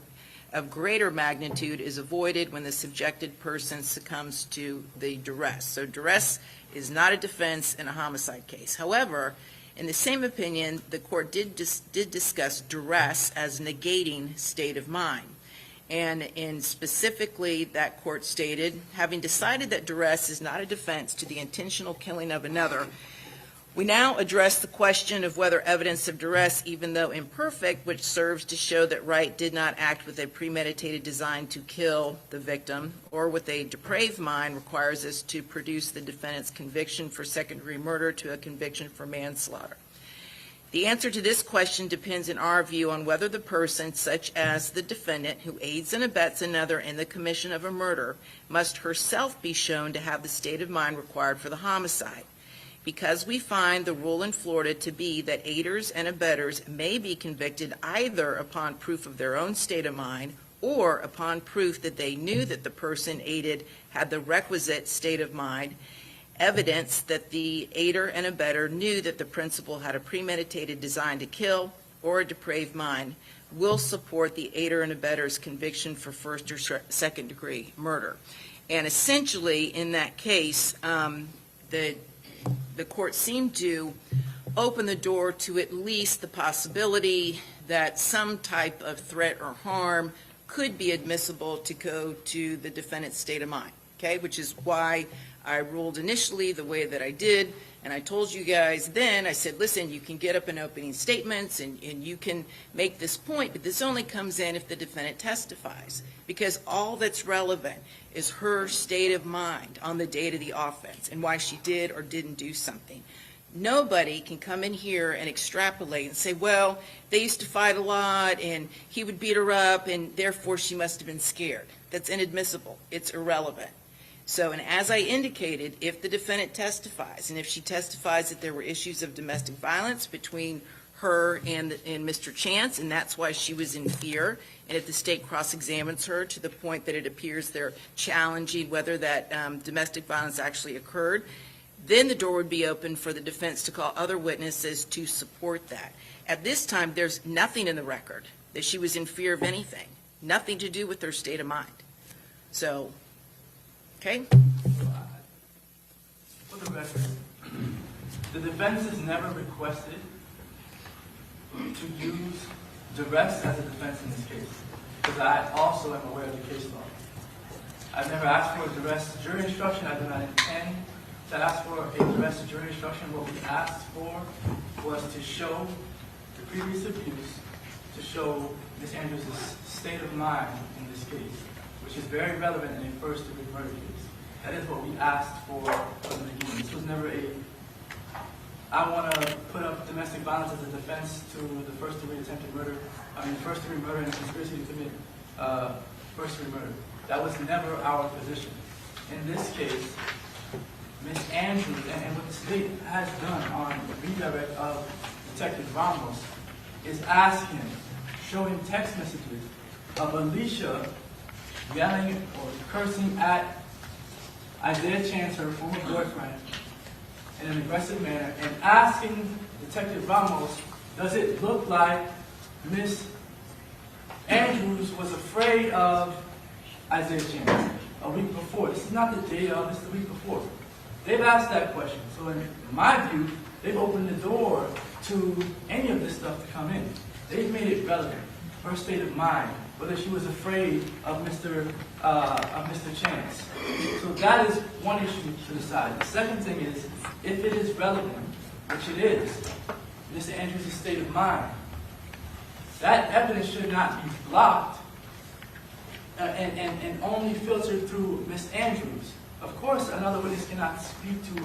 of greater magnitude is avoided when the subjected person succumbs to the duress. So duress is not a defense in a homicide case. However, in the same opinion, the court did discuss duress as negating state of mind. And specifically, that court stated, having decided that duress is not a defense to the intentional killing of another, we now address the question of whether evidence of duress, even though imperfect, which serves to show that Wright did not act with a premeditated design to kill the victim or with a depraved mind, requires us to produce the defendant's conviction for second-degree murder to a conviction for manslaughter. The answer to this question depends, in our view, on whether the person, such as the defendant, who aids and abets another in the commission of a murder, must herself be shown to have the state of mind required for the homicide. Because we find the rule in Florida to be that aiders and abettors may be convicted either upon proof of their own state of mind or upon proof that they knew that the person aided had the requisite state of mind, evidence that the aider and abettor knew that the principal had a premeditated design to kill or a depraved mind, will support the aider and abettor's conviction for first or second degree murder. And essentially, in that case, the court seemed to open the door to at least the possibility that some type of threat or harm could be admissible to go to the defendant's state of mind, okay, which is why I ruled initially the way that I did. And I told you guys then, I said, listen, you can get up in opening statements and you can make this point, but this only comes in if the defendant testifies, because all that's relevant is her state of mind on the date of the offense and why she did or didn't do something. Nobody can come in here and extrapolate and say, well, they used to fight a lot and he would beat her up and therefore she must have been scared. That's inadmissible. It's irrelevant. So, and as I indicated, if the defendant testifies, and if she testifies that there were issues of domestic violence between her and Mr. Chance, and that's why she was in fear, and if the state cross-examines her to the point that it appears they're challenging whether that domestic violence actually occurred, then the door would be open for the defense to call other witnesses to support that. At this time, there's nothing in the record that she was in fear of anything, nothing to do with her state of mind. So, okay? For the record, the defense has never requested to use duress as a defense in this case, because I also am aware of the case law. I've never asked for a duress jury instruction. I do not intend to ask for a duress jury instruction. What we asked for was to show the previous abuse, to show Ms. Andrews' state of mind in this case, which is very relevant in a first-degree murder case. That is what we asked for from the beginning. This was never I want to put up domestic violence as a defense to the first-degree attempted murder, first-degree murder and conspiracy to commit first-degree murder. That was never our position. In this case, Ms. Andrews, and what the state has done on redirect of Detective Ramos, is asking, showing text messages of Alicia yelling or cursing at Isaiah Chance, her former boyfriend, in an aggressive manner, and asking Detective Ramos, does it look like Ms. Andrews was afraid of Isaiah Chance a week before? This is not the day of, this is the week before. They've asked that question. So in my view, they've opened the door to any of this stuff to come in. They've made it relevant. Her state of mind, whether she was afraid of Mr. Chance. So that is one issue to decide. The second thing is, if it is relevant, which it is, Mr. Andrews' state of mind, that evidence should not be blocked and only filtered through Ms. Andrews. Of course, another witness cannot speak to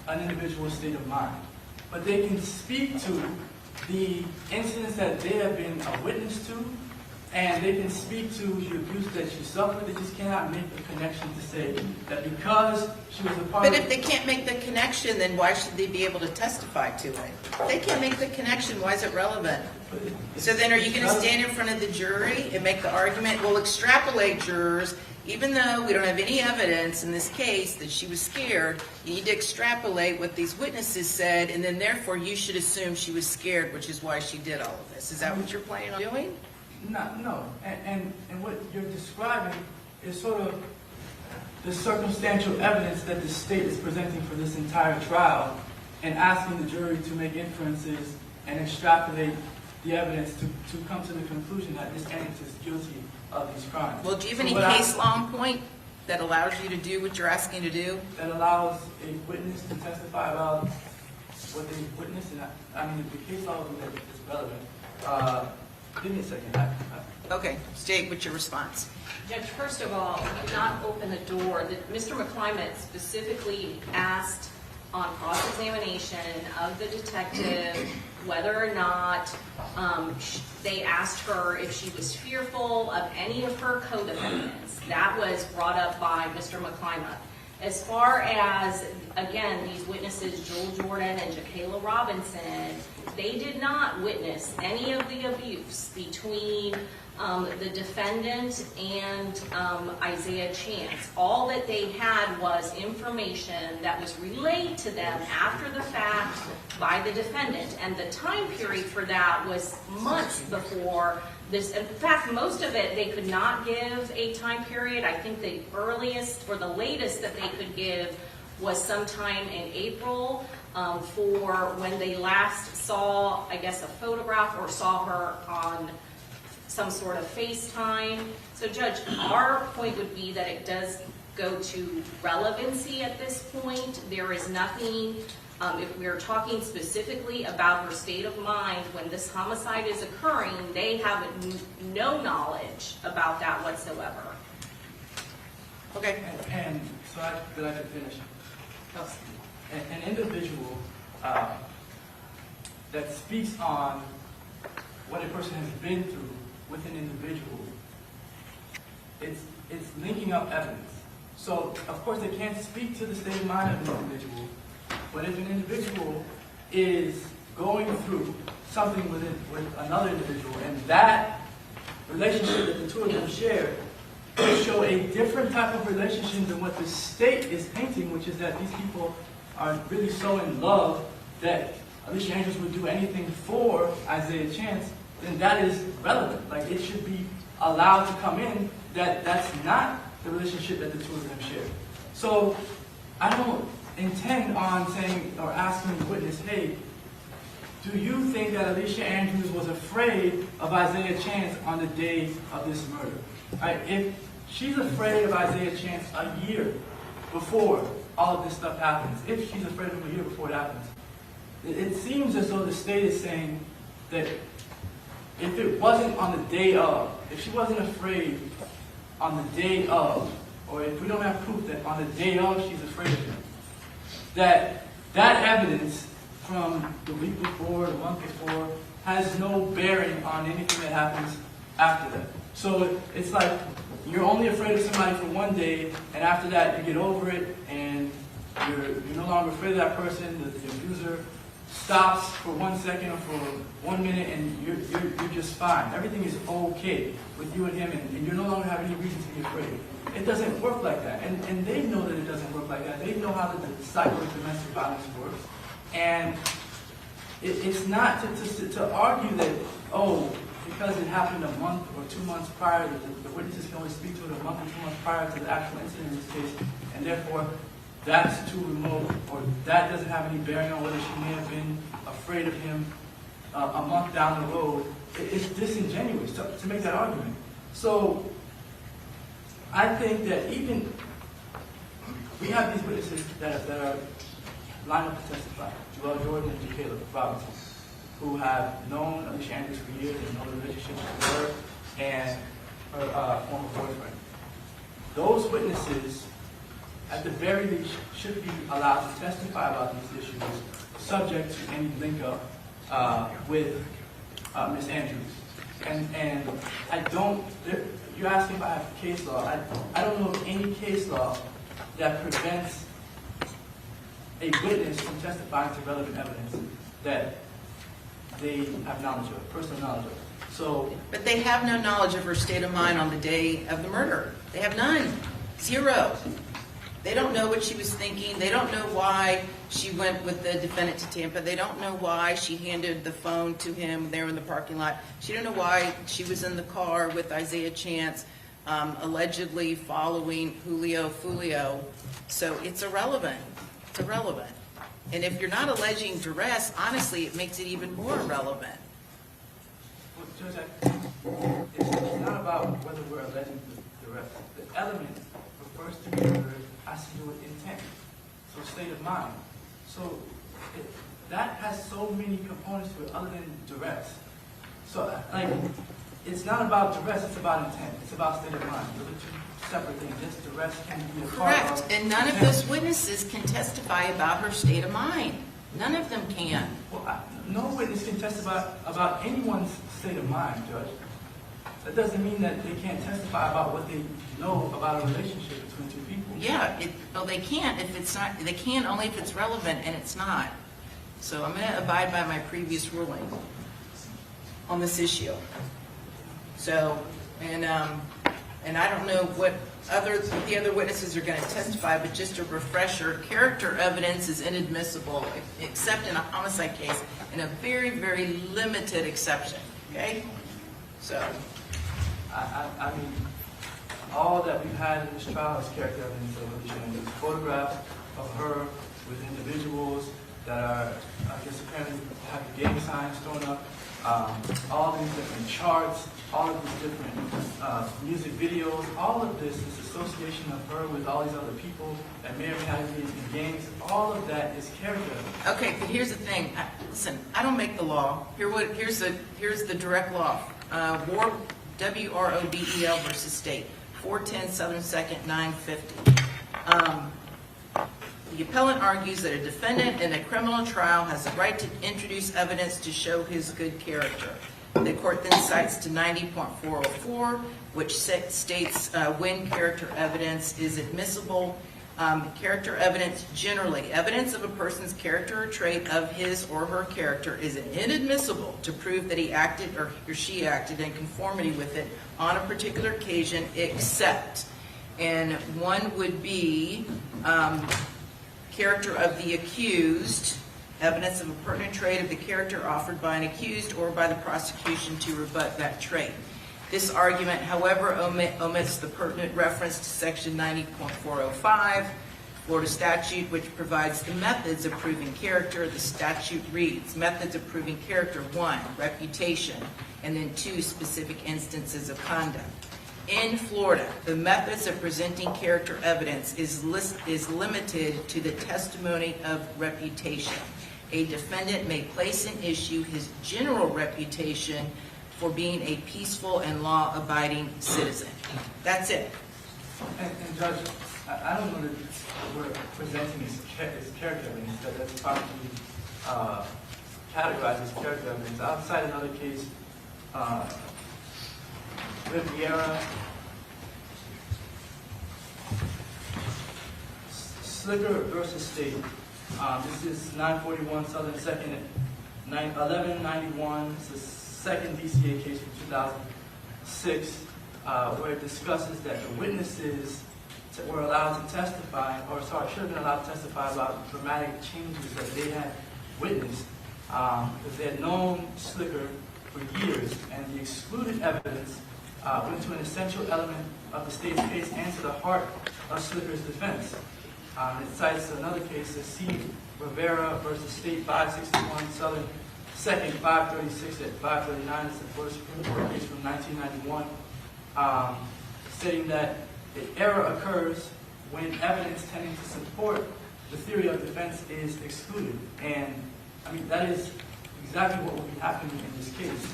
an individual's state of mind, but they can speak to the incidents that they have been a witness to, and they can speak to the abuse that she suffered. They just cannot make the connection to say that because she was a part of... But if they can't make the connection, then why should they be able to testify to it? If they can't make the connection, why is it relevant? So then are you going to stand in front of the jury and make the argument, we'll extrapolate jurors, even though we don't have any evidence in this case that she was scared, you need to extrapolate what these witnesses said, and then therefore you should assume she was scared, which is why she did all of this. Is that what you're planning on doing? No. And what you're describing is sort of the circumstantial evidence that the state is presenting for this entire trial and asking the jury to make inferences and extrapolate the evidence to come to the conclusion that Ms. Andrews is guilty of these crimes. Well, do you have any case law in point that allows you to do what you're asking to do? That allows a witness to testify about what they witnessed? And the case law is relevant. Give me a second. Okay, state what's your response. Judge, first of all, not open the door. Mr. McClymont specifically asked on cross-examination of the detective whether or not they asked her if she was fearful of any of her co-defendants. That was brought up by Mr. McClymont. As far as, again, these witnesses, Joel Jordan and Jakayla Robinson, they did not witness any of the abuse between the defendant and Isaiah Chance. All that they had was information that was relayed to them after the fact by the defendant. And the time period for that was months before this. In fact, most of it they could not give a time period. I think the earliest or the latest that they could give was sometime in April for when they last saw, I guess, a photograph or saw her on some sort of FaceTime. So, Judge, our point would be that it does go to relevancy at this point. There is nothing, if we're talking specifically about her state of mind when this homicide is occurring, they have no knowledge about that whatsoever. Okay. And so I could finish. An individual that speaks on what a person has been through with an individual, it's linking up evidence. So, of course, they can't speak to the state of mind of an individual, but if an individual is going through something with another individual, and that relationship that the two of them share will show a different type of relationship than what the state is painting, which is that these people are really so in love that Alicia Andrews would do anything for Isaiah Chance, then that is relevant. Like, it should be allowed to come in that that's not the relationship that the two of them share. So I don't intend on saying or asking the witness, hey, do you think that Alicia Andrews was afraid of Isaiah Chance on the day of this murder? Right? She's afraid of Isaiah Chance a year before all of this stuff happens, if she's afraid of him a year before it happens. It seems as though the state is saying that if it wasn't on the day of, if she wasn't afraid on the day of, or if we don't have proof that on the day of she's afraid of him, that evidence from the week before, the month before, has no bearing on anything that happens after that. So it's like you're only afraid of somebody for one day, and after that you get over it, and you're no longer afraid of that person. The abuser stops for 1 second or for 1 minute, and you're just fine. Everything is okay with you and him, and you no longer have any reason to be afraid. It doesn't work like that, and they know that it doesn't work like that. They know how the cycle of domestic violence works, and it's not to argue that, oh, because it happened a month or 2 months prior, that the witnesses can only speak to it a month or 2 months prior to the actual incident in this case, and therefore that's too remote, or that doesn't have any bearing on whether she may have been afraid of him a month down the road. It's disingenuous to make that argument. So I think that even we have these witnesses that are lined up to testify, Joel Jordan and Caleb Robinson, who have known Alicia Andrews for years and know the relationship with her and her former boyfriend. Those witnesses, at the very least, should be allowed to testify about these issues, subject to any link-up with Ms. Andrews. And I don't, you're asking if I have case law. I don't know of any case law that prevents a witness from testifying to relevant evidence that they have knowledge of, personal knowledge of. So, But they have no knowledge of her state of mind on the day of the murder. They have none. Zero. They don't know what she was thinking. They don't know why she went with the defendant to Tampa. They don't know why she handed the phone to him there in the parking lot. She don't know why she was in the car with Isaiah Chance, allegedly following Julio Foolio. So it's irrelevant. It's irrelevant. And if you're not alleging duress, honestly, it makes it even more irrelevant. well, Judge, it's not about whether we're alleging duress. The element for first degree murder has to do with intent, so state of mind. So that has so many components to it other than duress. So, like, it's not about duress, it's about intent. It's about state of mind. Those are two separate things. Just duress can be a part of Correct. And none of those witnesses can testify about her state of mind. None of them can. Well, no witness can testify about anyone's state of mind, Judge. That doesn't mean that they can't testify about what they know about a relationship between two people. Yeah, well, they can't if it's not, they can only if it's relevant, and it's not. So I'm going to abide by my previous ruling on this issue. So, and I don't know what the other witnesses are going to testify, but just a refresher, character evidence is inadmissible except in a homicide case in a very, very limited exception, okay? So, I mean, all that we've had in this trial is character evidence of Alicia Andrews. Photographs of her with individuals that are, I guess, apparently have gang signs thrown up, all these different charts, all of these different music videos, all of this association of her with all these other people that may or may not be in gangs, all of that is character evidence. okay, but here's the thing. Listen, I don't make the law. Here's the direct law. WROBEL versus state, 410 Southern 2nd, 950. The appellant argues that a defendant in a criminal trial has the right to introduce evidence to show his good character. The court then cites to 90.404, which states when character evidence is admissible. Character evidence generally, evidence of a person's character or trait of his or her character is inadmissible to prove that he acted or she acted in conformity with it on a particular occasion, except, and one would be character of the accused, evidence of a pertinent trait of the character offered by an accused or by the prosecution to rebut that trait. This argument, however, omits the pertinent reference to section 90.405, Florida statute, which provides the methods of proving character. The statute reads, methods of proving character, 1, reputation, and then 2, specific instances of conduct. In Florida, the methods of presenting character evidence is limited to the testimony of reputation. A defendant may place in issue his general reputation for being a peaceful and law-abiding citizen. That's it. And Judge, I don't know that we're presenting his character evidence, that's probably categorized as character evidence. Outside another case, Riviera, Slicker versus State. This is 941 Southern 2nd, 1191. It's the second DCA case from 2006, where it discusses that the witnesses were allowed to testify, should have been allowed to testify about dramatic changes that they had witnessed, because they had known Slicker for years, and the excluded evidence went to an essential element of the state's case and to the heart of Slicker's defense. It cites another case, the C. Rivera versus State 561 Southern 2nd 536 at 539. It's the first Supreme Court case from 1991, stating that the error occurs when evidence tending to support the theory of defense is excluded. And I mean, that is exactly what will be happening in this case.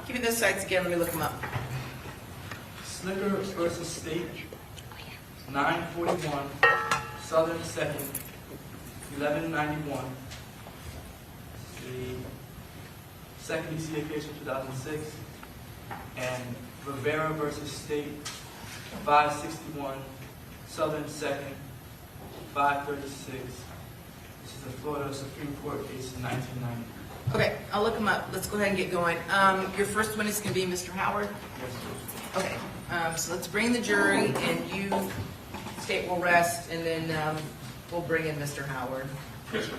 Give me those sites again, let me look them up. Slicker versus State, 941 Southern 2nd, 1191. The second DCA case from 2006. And Rivera versus State, 561 Southern 2nd, 536. This is the Florida Supreme Court case in 1990. Okay, I'll look them up. Let's go ahead and get going. Your first one is going to be Mr. Howard? Okay, so let's bring the jury, and you, State will rest, and then we'll bring in Mr. Howard. Yes, sir.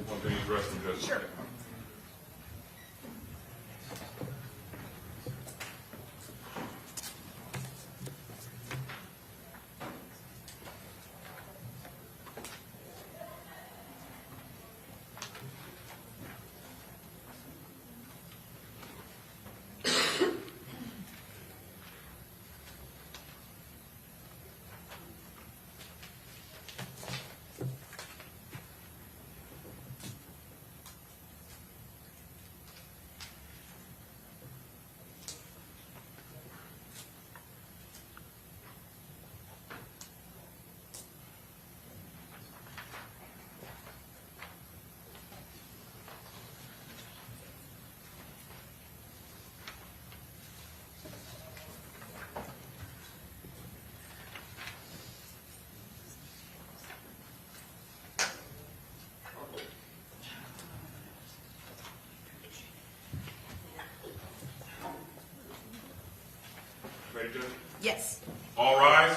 One thing is resting, Judge. Sure. Ready, Judge? Yes. All rise.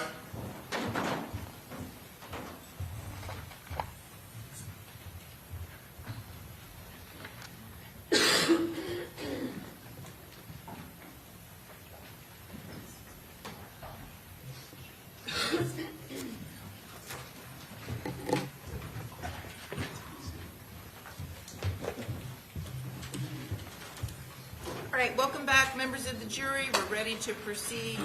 All right, welcome back, members of the jury. We're ready to proceed.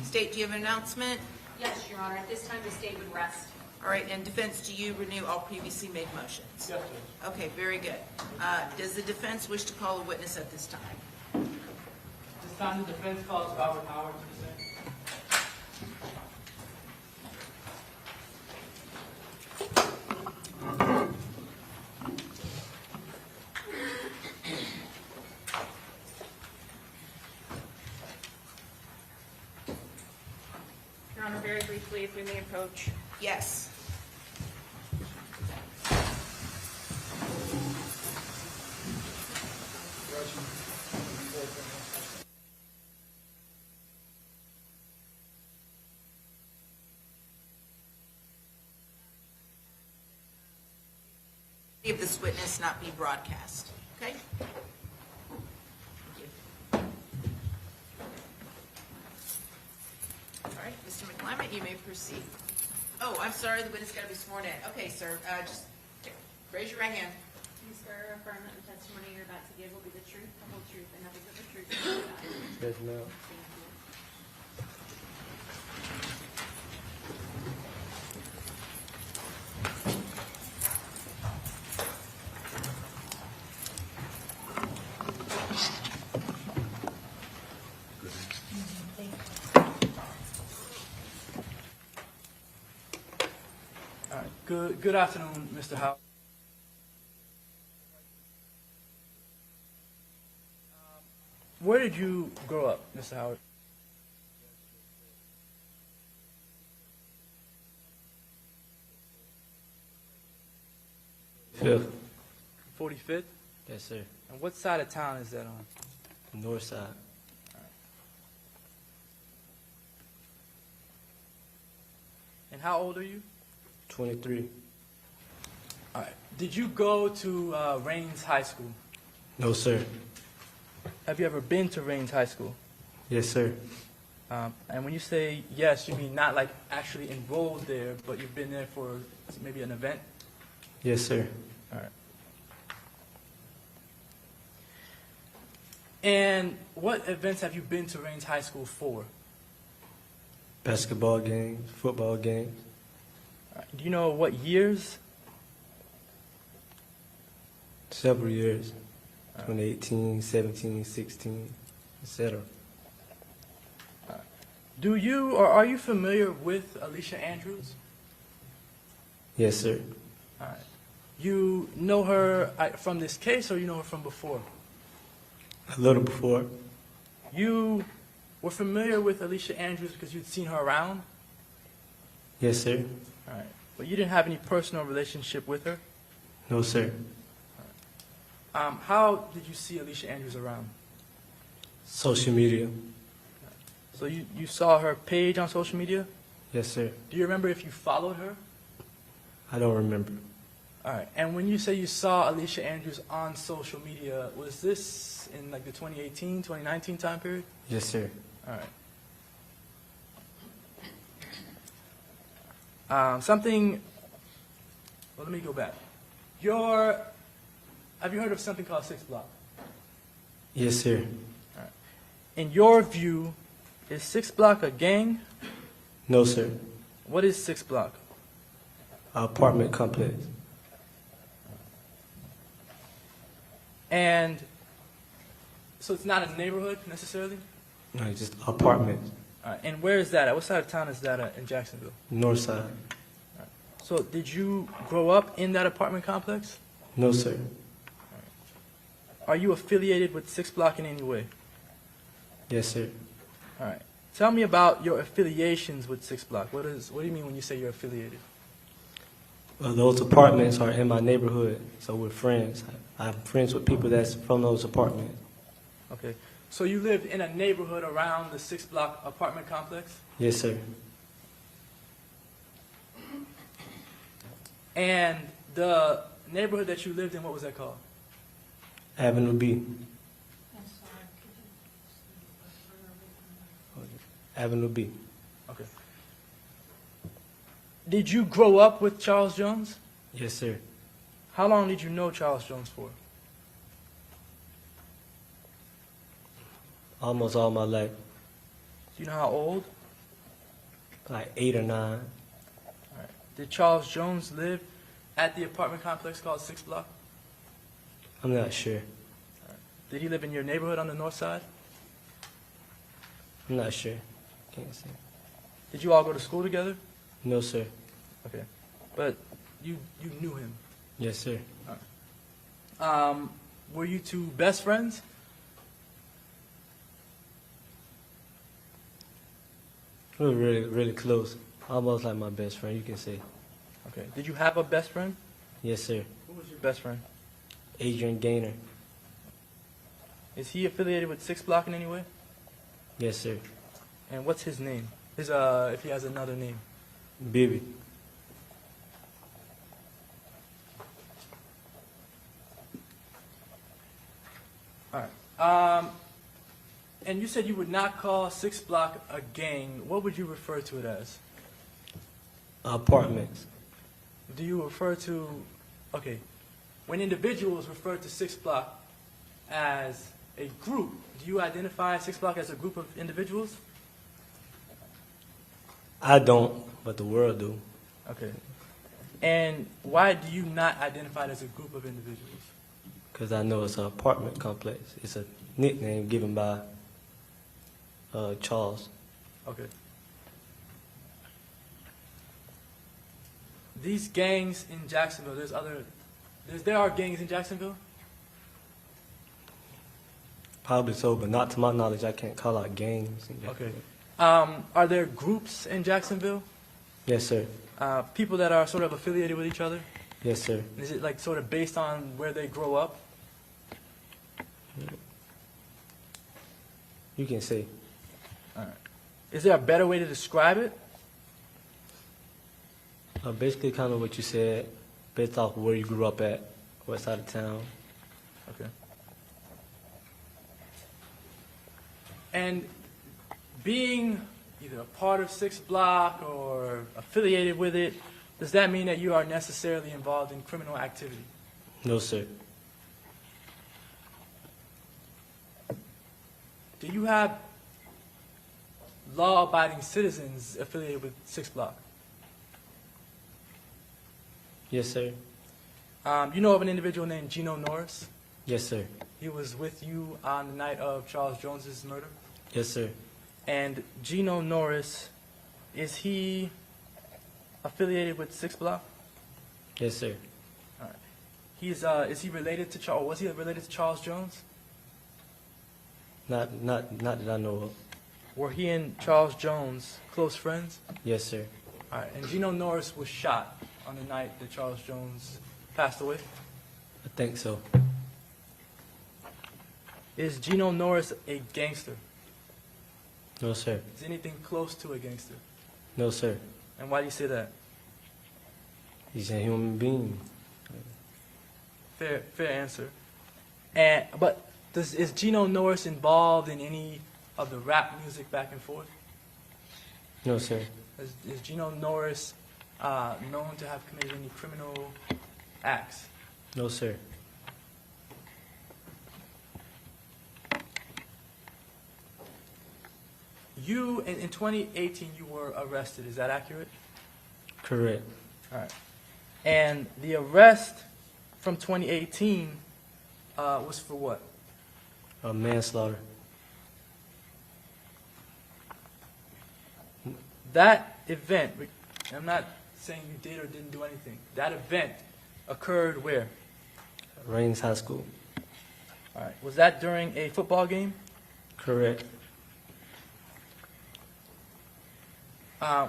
State, do you have an announcement? Yes, Your Honor. At this time, the state would rest. All right, and defense, do you renew all previously made motions? Yes, Judge. Okay, very good. Does the defense wish to call a witness at this time? This time the defense calls Robert Howard to present. Your Honor, very briefly, if we may approach. Yes. If this witness not be broadcast, okay? Thank you. Mr. McClement, you may proceed. Oh, I'm sorry, the witness got to be sworn in. Okay, sir, just raise your right hand. You swear or affirm that the testimony you're about to give will be the truth, the whole truth, and nothing but the truth. So help you God. Yes, ma'am. Thank you. All right. Good afternoon, Mr. Howard. Where did you grow up, Mr. Howard? Fifth. 45th? Yes, sir. And what side of town is that on? North side. And how old are you? 23. All right. Did you go to Raines High School? No, sir. Have you ever been to Raines High School? Yes, sir. And when you say yes, you mean not like actually enrolled there, but you've been there for maybe an event? Yes, sir. All right. And what events have you been to Raines High School for? Basketball games, football games. All right. Do you know what years? Several years. 2018, 17, 16, etc. Do you or are you familiar with Alicia Andrews? Yes, sir. All right. You know her from this case, or you know her from before? A little before. You were familiar with Alicia Andrews because you'd seen her around? Yes, sir. All right. But you didn't have any personal relationship with her? No, sir. How did you see Alicia Andrews around? Social media. So you saw her page on social media? Yes, sir. Do you remember if you followed her? I don't remember. All right. And when you say you saw Alicia Andrews on social media, was this in like the 2018, 2019 time period? Yes, sir. All right. Something, well, let me go back. Have you heard of something called 6 Block? Yes, sir. All right. In your view, is 6 Block a gang? No, sir. What is 6 Block? Apartment complex. And so it's not a neighborhood necessarily? No, it's just apartments. All right. And where is that at? What side of town is that at in Jacksonville? North side. All right. So did you grow up in that apartment complex? No, sir. Are you affiliated with 6 Block in any way? Yes, sir. All right. Tell me about your affiliations with 6 Block. What do you mean when you say you're affiliated? Well, those apartments are in my neighborhood, so we're friends. I'm friends with people that's from those apartments. Okay. So you lived in a neighborhood around the 6 Block apartment complex? Yes, sir. And the neighborhood that you lived in, what was that called? Avenue B. Avenue B. Okay. Did you grow up with Charles Jones? Yes, sir. How long did you know Charles Jones for? Almost all my life. Do you know how old? Like 8 or 9. All right. Did Charles Jones live at the apartment complex called 6 Block? I'm not sure. All right. Did he live in your neighborhood on the north side? I'm not sure. Can't say. Did you all go to school together? No, sir. Okay. But you knew him? Yes, sir. All right. Were you two best friends? We were really, really close. Almost like my best friend, you can say. Okay. Did you have a best friend? Yes, sir. Who was your best friend? Adrian Gaynor. Is he affiliated with 6 Block in any way? Yes, sir. And what's his name? If he has another name. Bibby. All right. And you said you would not call 6 Block a gang. What would you refer to it as? Apartments. Do you refer to, okay, when individuals refer to 6 Block as a group, do you identify 6 Block as a group of individuals? I don't, but the world do. Okay. And why do you not identify it as a group of individuals? Because I know it's an apartment complex. It's a nickname given by Charles. Okay. These gangs in Jacksonville, there are gangs in Jacksonville? Probably so, but not to my knowledge. I can't call out gangs. Okay. Are there groups in Jacksonville? Yes, sir. People that are sort of affiliated with each other? Yes, sir. Is it like sort of based on where they grow up? You can say. All right. Is there a better way to describe it? Basically, kind of what you said, based off where you grew up at, what side of town. Okay. And being either a part of 6 Block or affiliated with it, does that mean that you are necessarily involved in criminal activity? No, sir. Do you have law-abiding citizens affiliated with 6 Block? Yes, sir. You know of an individual named Gino Norris? Yes, sir. He was with you on the night of Charles Jones's murder? Yes, sir. And Gino Norris, is he affiliated with 6 Block? Yes, sir. All right. Is he related to Charles? Was he related to Charles Jones? Not that I know of. Were he and Charles Jones close friends? Yes, sir. All right. And Gino Norris was shot on the night that Charles Jones passed away? I think so. Is Gino Norris a gangster? No, sir. Is anything close to a gangster? No, sir. And why do you say that? He's a human being. Fair answer. But is Gino Norris involved in any of the rap music back and forth? No, sir. Is Gino Norris known to have committed any criminal acts? No, sir. You, in 2018, you were arrested. Is that accurate? Correct. All right. And the arrest from 2018 was for what? Manslaughter. That event, I'm not saying you did or didn't do anything. That event occurred where? Raines High School. All right. Was that during a football game? Correct.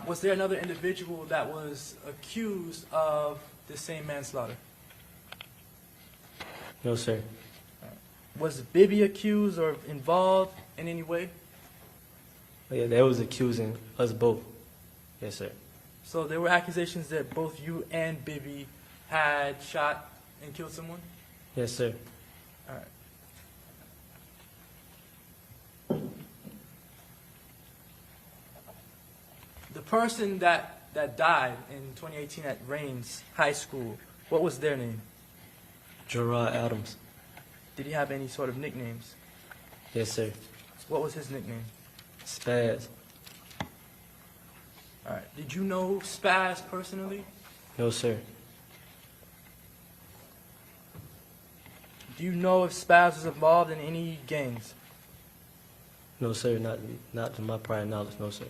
Was there another individual that was accused of the same manslaughter? No, sir. Was Bibby accused or involved in any way? Yeah, they was accusing us both. Yes, sir. So there were accusations that both you and Bibby had shot and killed someone? Yes, sir. All right. The person that died in 2018 at Raines High School, what was their name? Gerard Adams. Did he have any sort of nicknames? Yes, sir. What was his nickname? Spaz. All right. Did you know Spaz personally? No, sir. Do you know if Spaz was involved in any gangs? No, sir. Not to my prior knowledge. No, sir.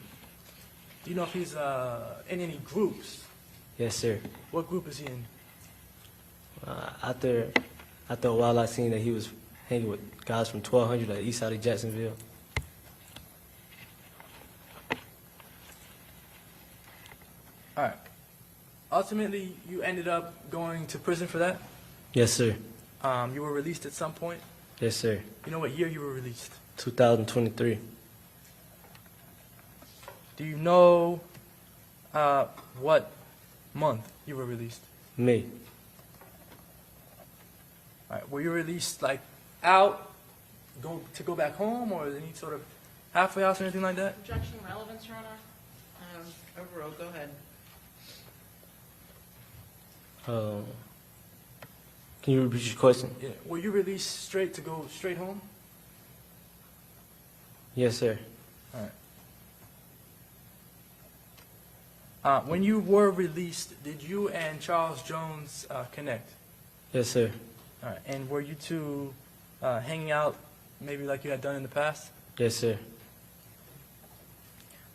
Do you know if he's in any groups? Yes, sir. What group is he in? After a while, I seen that he was hanging with guys from 1200 at the east side of Jacksonville. All right. Ultimately, you ended up going to prison for that? Yes, sir. You were released at some point? Yes, sir. You know what year you were released? 2023. Do you know what month you were released? May. All right. Were you released, like, out go back home, or any sort of halfway house or anything like that? Objection, relevance, Your Honor? Overruled, go ahead. Can you repeat your question? Yeah. Were you released straight to go straight home? Yes, sir. All right. When you were released, did you and Charles Jones connect? Yes, sir. All right. And were you two hanging out maybe like you had done in the past? Yes, sir.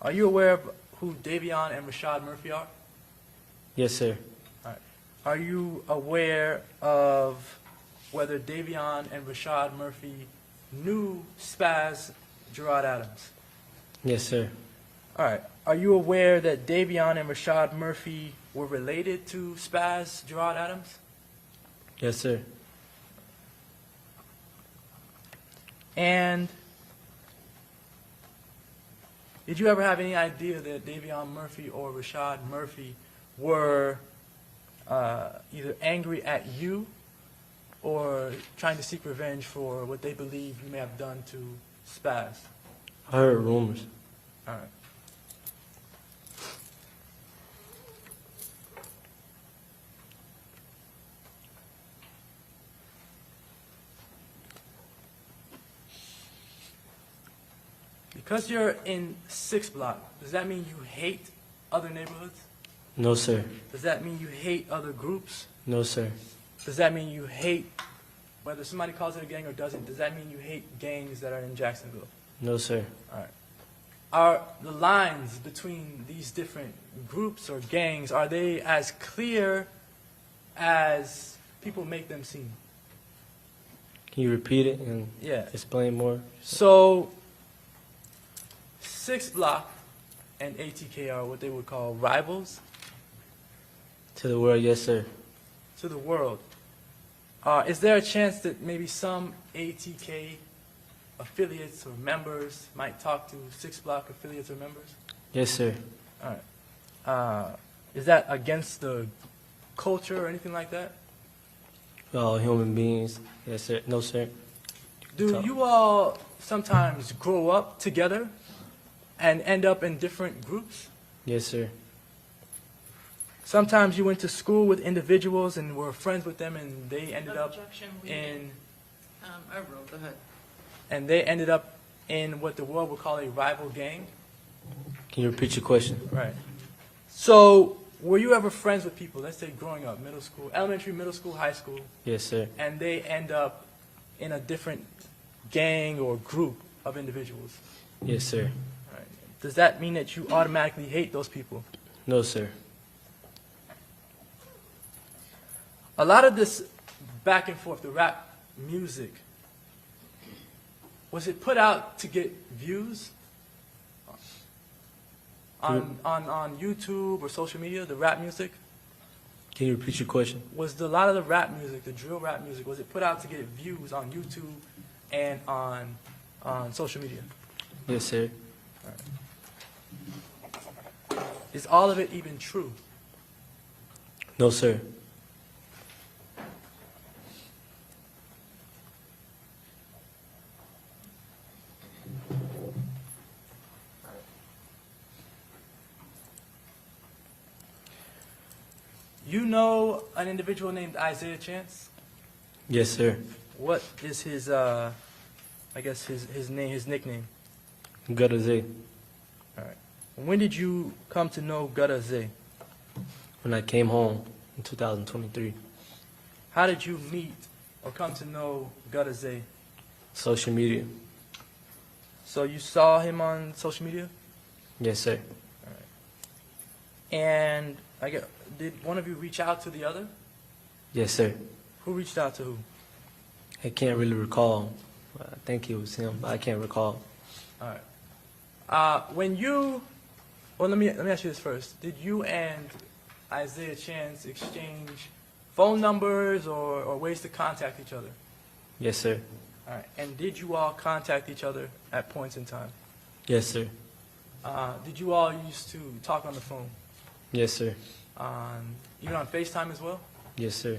Are you aware of who Davion and Rashad Murphy are? Yes, sir. All right. Are you aware of whether Davion and Rashad Murphy knew Spaz Gerard Adams? Yes, sir. All right. Are you aware that Davion and Rashad Murphy were related to Spaz Gerard Adams? Yes, sir. And did you ever have any idea that Davion Murphy or Rashad Murphy were either angry at you or trying to seek revenge for what they believe you may have done to Spaz? I heard rumors. All right. Because you're in 6th block, does that mean you hate other neighborhoods? No, sir. Does that mean you hate other groups? No, sir. Does that mean you hate, whether somebody calls it a gang or doesn't, does that mean you hate gangs that are in Jacksonville? No, sir. All right. Are the lines between these different groups or gangs, are they as clear as people make them seem? Can you repeat it and Yeah. explain more? So, 6th block and ATK are what they would call rivals To the world, yes, sir. to the world. Is there a chance that maybe some ATK affiliates or members might talk to 6th block affiliates or members? Yes, sir. All right. Is that against the culture or anything like that? All human beings. Yes, sir. No, sir. Do you all sometimes grow up together and end up in different groups? Yes, sir. Sometimes you went to school with individuals and were friends with them, and they ended up Objection, in overruled, go ahead. what the world would call a rival gang. Can you repeat your question? Right. So, were you ever friends with people, let's say growing up, middle school, elementary, middle school, high school, Yes, sir. and they end up in a different gang or group of individuals? Yes, sir. Right. Does that mean that you automatically hate those people? No, sir. A lot of this back and forth, the rap music, was it put out to get views on YouTube or social media, the rap music? Can you repeat your question? Was a lot of the rap music, the drill rap music, was it put out to get views on YouTube and on social media? Yes, sir. Is all of it even true? No, sir. You know an individual named Isaiah Chance? Yes, sir. What is his, I guess his name, his nickname? Gutta Z. All right. When did you come to know Gutta Z? When I came home in 2023. How did you meet or come to know Gutta Z? Social media. So you saw him on social media? Yes, sir. And did one of you reach out to the other? Yes, sir. Who reached out to who? I can't really recall. I think it was him, but I can't recall. All right. Let me ask you this first. Did you and Isaiah Chance exchange phone numbers or ways to contact each other? Yes, sir. All right. And did you all contact each other at points in time? Yes, sir. Did you all used to talk on the phone? Yes, sir. Even on FaceTime as well? Yes, sir.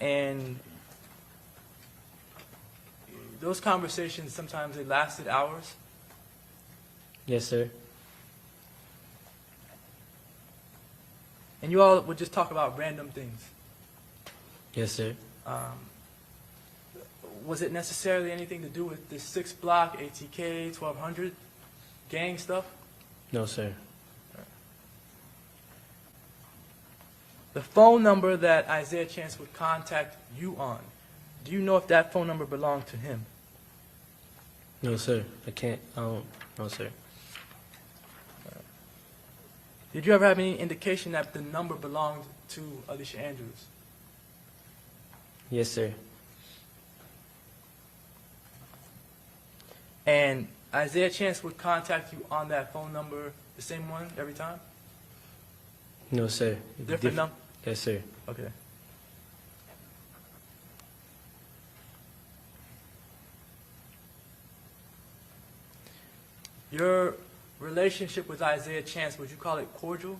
And those conversations, sometimes they lasted hours? Yes, sir. And you all would just talk about random things? Yes, sir. Was it necessarily anything to do with this 6 block, ATK, 1200 gang stuff? No, sir. The phone number that Isaiah Chance would contact you on, do you know if that phone number belonged to him? No, sir. I can't. No, sir. Did you ever have any indication that the number belonged to Alicia Andrews? Yes, sir. And Isaiah Chance would contact you on that phone number, the same one every time? No, sir. Different number? Yes, sir. Okay. Your relationship with Isaiah Chance, would you call it cordial?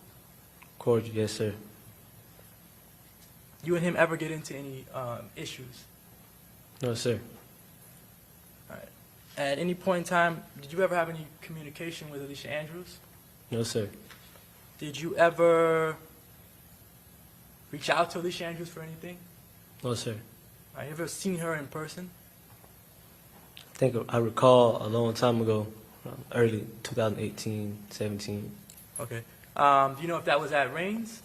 Cordial, yes, sir. You and him ever get into any issues? No, sir. All right. At any point in time, did you ever have any communication with Alicia Andrews? No, sir. Did you ever reach out to Alicia Andrews for anything? No, sir. Have you ever seen her in person? I think I recall a long time ago, early 2018, 17. Okay. Do you know if that was at Reigns?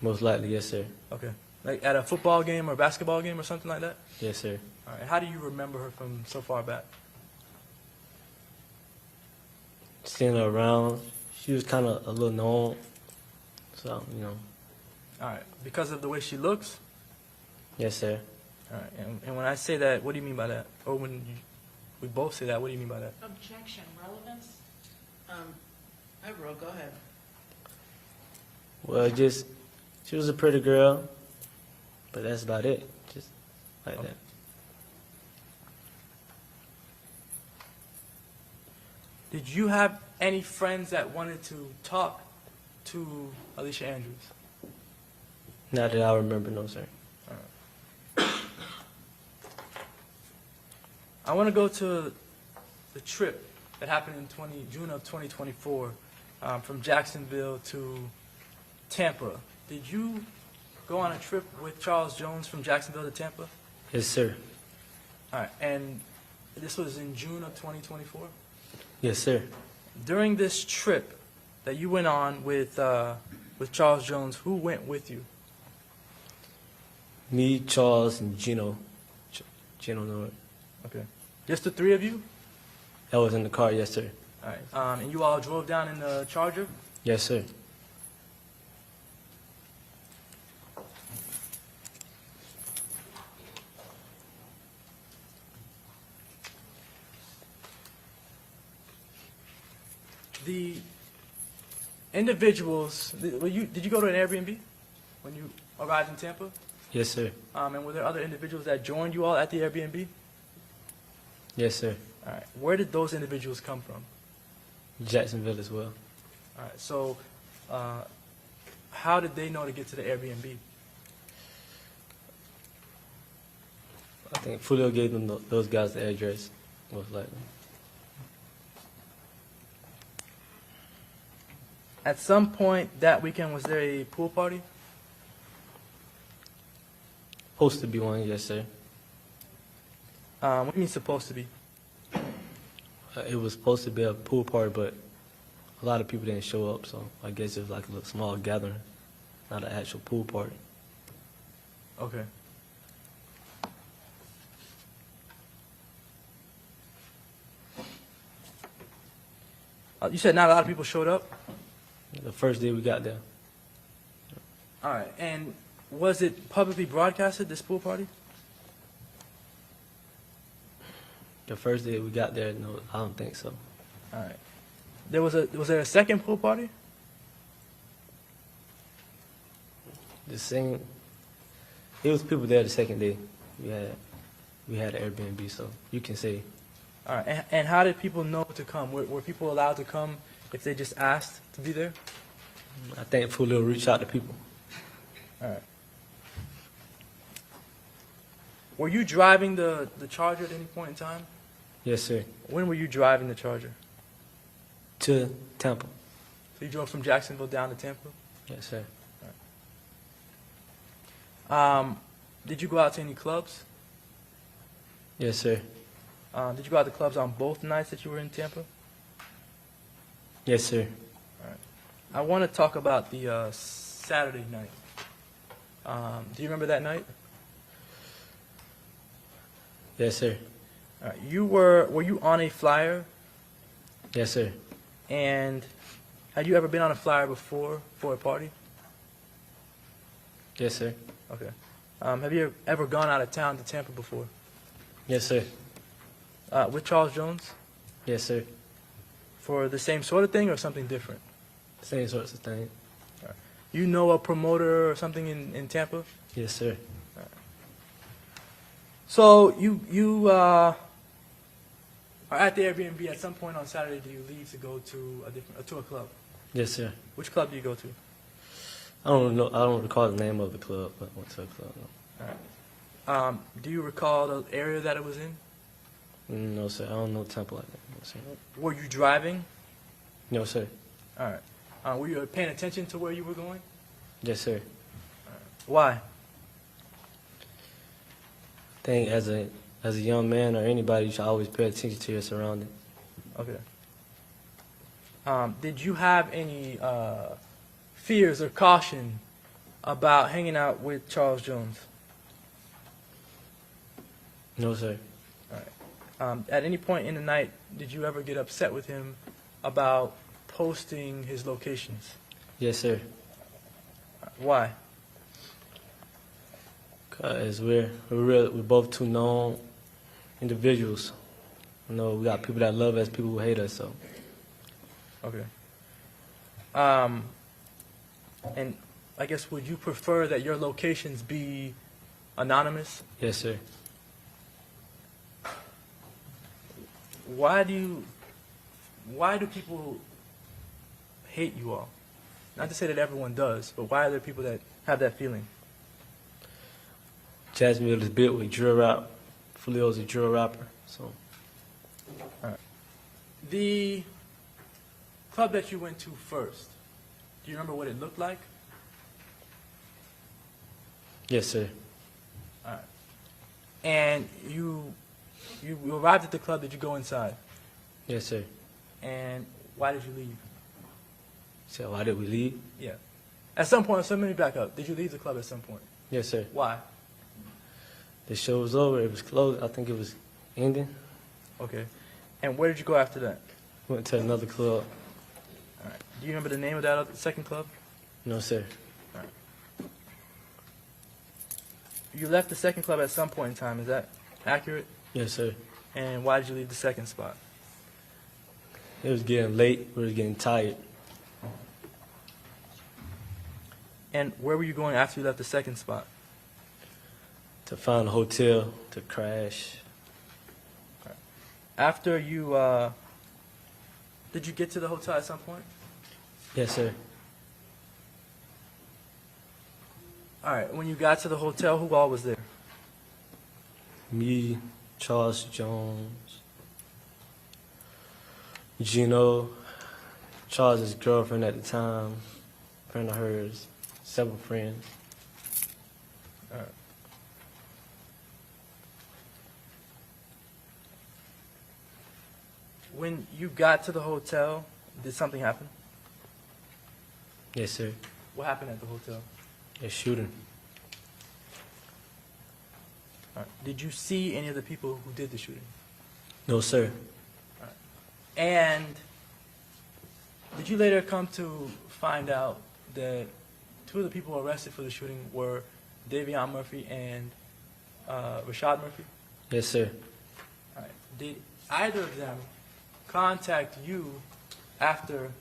Most likely, yes, sir. Okay. Like at a football game or basketball game or something like that? Yes, sir. All right. How do you remember her from so far back? Seeing her around, she was kind of a little known, so, you know. All right. Because of the way she looks? Yes, sir. All right. And when I say that, what do you mean by that? Or when we both say that, what do you mean by that? Objection, relevance? Go ahead. Well, just, she was a pretty girl, but that's about it. Just like that. Did you have any friends that wanted to talk to Alicia Andrews? Not that I remember, no, sir. I want to go to the trip that happened in June of 2024 from Jacksonville to Tampa. Did you go on a trip with Charles Jones from Jacksonville to Tampa? Yes, sir. All right, and this was in June of 2024? Yes, sir. During this trip that you went on with Charles Jones, who went with you? Me, Charles, and Gino. Gino Norwood. Okay. Just the three of you? That was in the car, yes, sir. All right. And you all drove down in the Charger? Yes, sir. The individuals, did you go to an Airbnb when you arrived in Tampa? Yes, sir. And were there other individuals that joined you all at the Airbnb? Yes, sir. All right. Where did those individuals come from? Jacksonville as well. All right. So, how did they know to get to the Airbnb? I think Julio gave them those guys the address, most likely. At some point that weekend, was there a pool party? Supposed to be one, yes, sir. What do you mean supposed to be? It was supposed to be a pool party, but a lot of people didn't show up, so I guess it was like a little small gathering, not an actual pool party. Okay. You said not a lot of people showed up? The first day we got there. All right. And was it publicly broadcasted, this pool party? The first day we got there, no, I don't think so. All right. Was there a second pool party? The same. It was people there the second day. We had an Airbnb, so you can say. All right. And how did people know to come? Were people allowed to come if they just asked to be there? I think Julio reached out to people. All right. Were you driving the Charger at any point in time? Yes, sir. When were you driving the Charger? To Tampa. So you drove from Jacksonville down to Tampa? Yes, sir. Did you go out to any clubs? Yes, sir. Did you go out to clubs on both nights that you were in Tampa? Yes, sir. I want to talk about the Saturday night. Do you remember that night? Yes, sir. All right. Were you on a flyer? Yes, sir. And had you ever been on a flyer before for a party? Yes, sir. Okay. Have you ever gone out of town to Tampa before? Yes, sir. With Charles Jones? Yes, sir. For the same sort of thing or something different? Same sorts of things. You know a promoter or something in Tampa? Yes, sir. So you are at the Airbnb at some point on Saturday. Do you leave to go to a club? Yes, sir. Which club do you go to? I don't know. I don't recall the name of the club, but I went to a club. All right. Do you recall the area that it was in? No, sir. I don't know Tampa like that. No, sir. Were you driving? No, sir. All right. Were you paying attention to where you were going? Yes, sir. Why? I think as a young man or anybody, you should always pay attention to your surroundings. Okay. Did you have any fears or caution about hanging out with Charles Jones? No, sir. At any point in the night, did you ever get upset with him about posting his locations? Yes, sir. Why? Because we're both two known individuals. You know, we got people that love us, people who hate us. So. Okay. And I guess would you prefer that your locations be anonymous? Yes, sir. Why do people hate you all? Not to say that everyone does, but why are there people that have that feeling? Jasmine is built with drill rap. Julio's a drill rapper. So. All right. The club that you went to first, do you remember what it looked like? Yes, sir. All right. And you arrived at the club. Did you go inside? Yes, sir. And why did you leave? So why did we leave? Yeah. At some point, so let me back up. Did you leave the club at some point? Yes, sir. Why? The show was over. It was closed. I think it was ending. Okay. And where did you go after that? Went to another club. All right. Do you remember the name of that second club? No, sir. All right. You left the second club at some point in time. Is that accurate? Yes, sir. And why did you leave the second spot? It was getting late. We were getting tired. And where were you going after you left the second spot? To find a hotel to crash. After you, did you get to the hotel at some point? Yes, sir. All right. When you got to the hotel, who all was there? Me, Charles Jones, Gino, Charles' girlfriend at the time, friend of hers, several friends. All right. When you got to the hotel, did something happen? Yes, sir. What happened at the hotel? A shooting. All right. Did you see any of the people who did the shooting? No, sir. All right. And did you later come to find out that two of the people arrested for the shooting were Davion Murphy and Rashad Murphy? Yes, sir. All right. Did either of them contact you after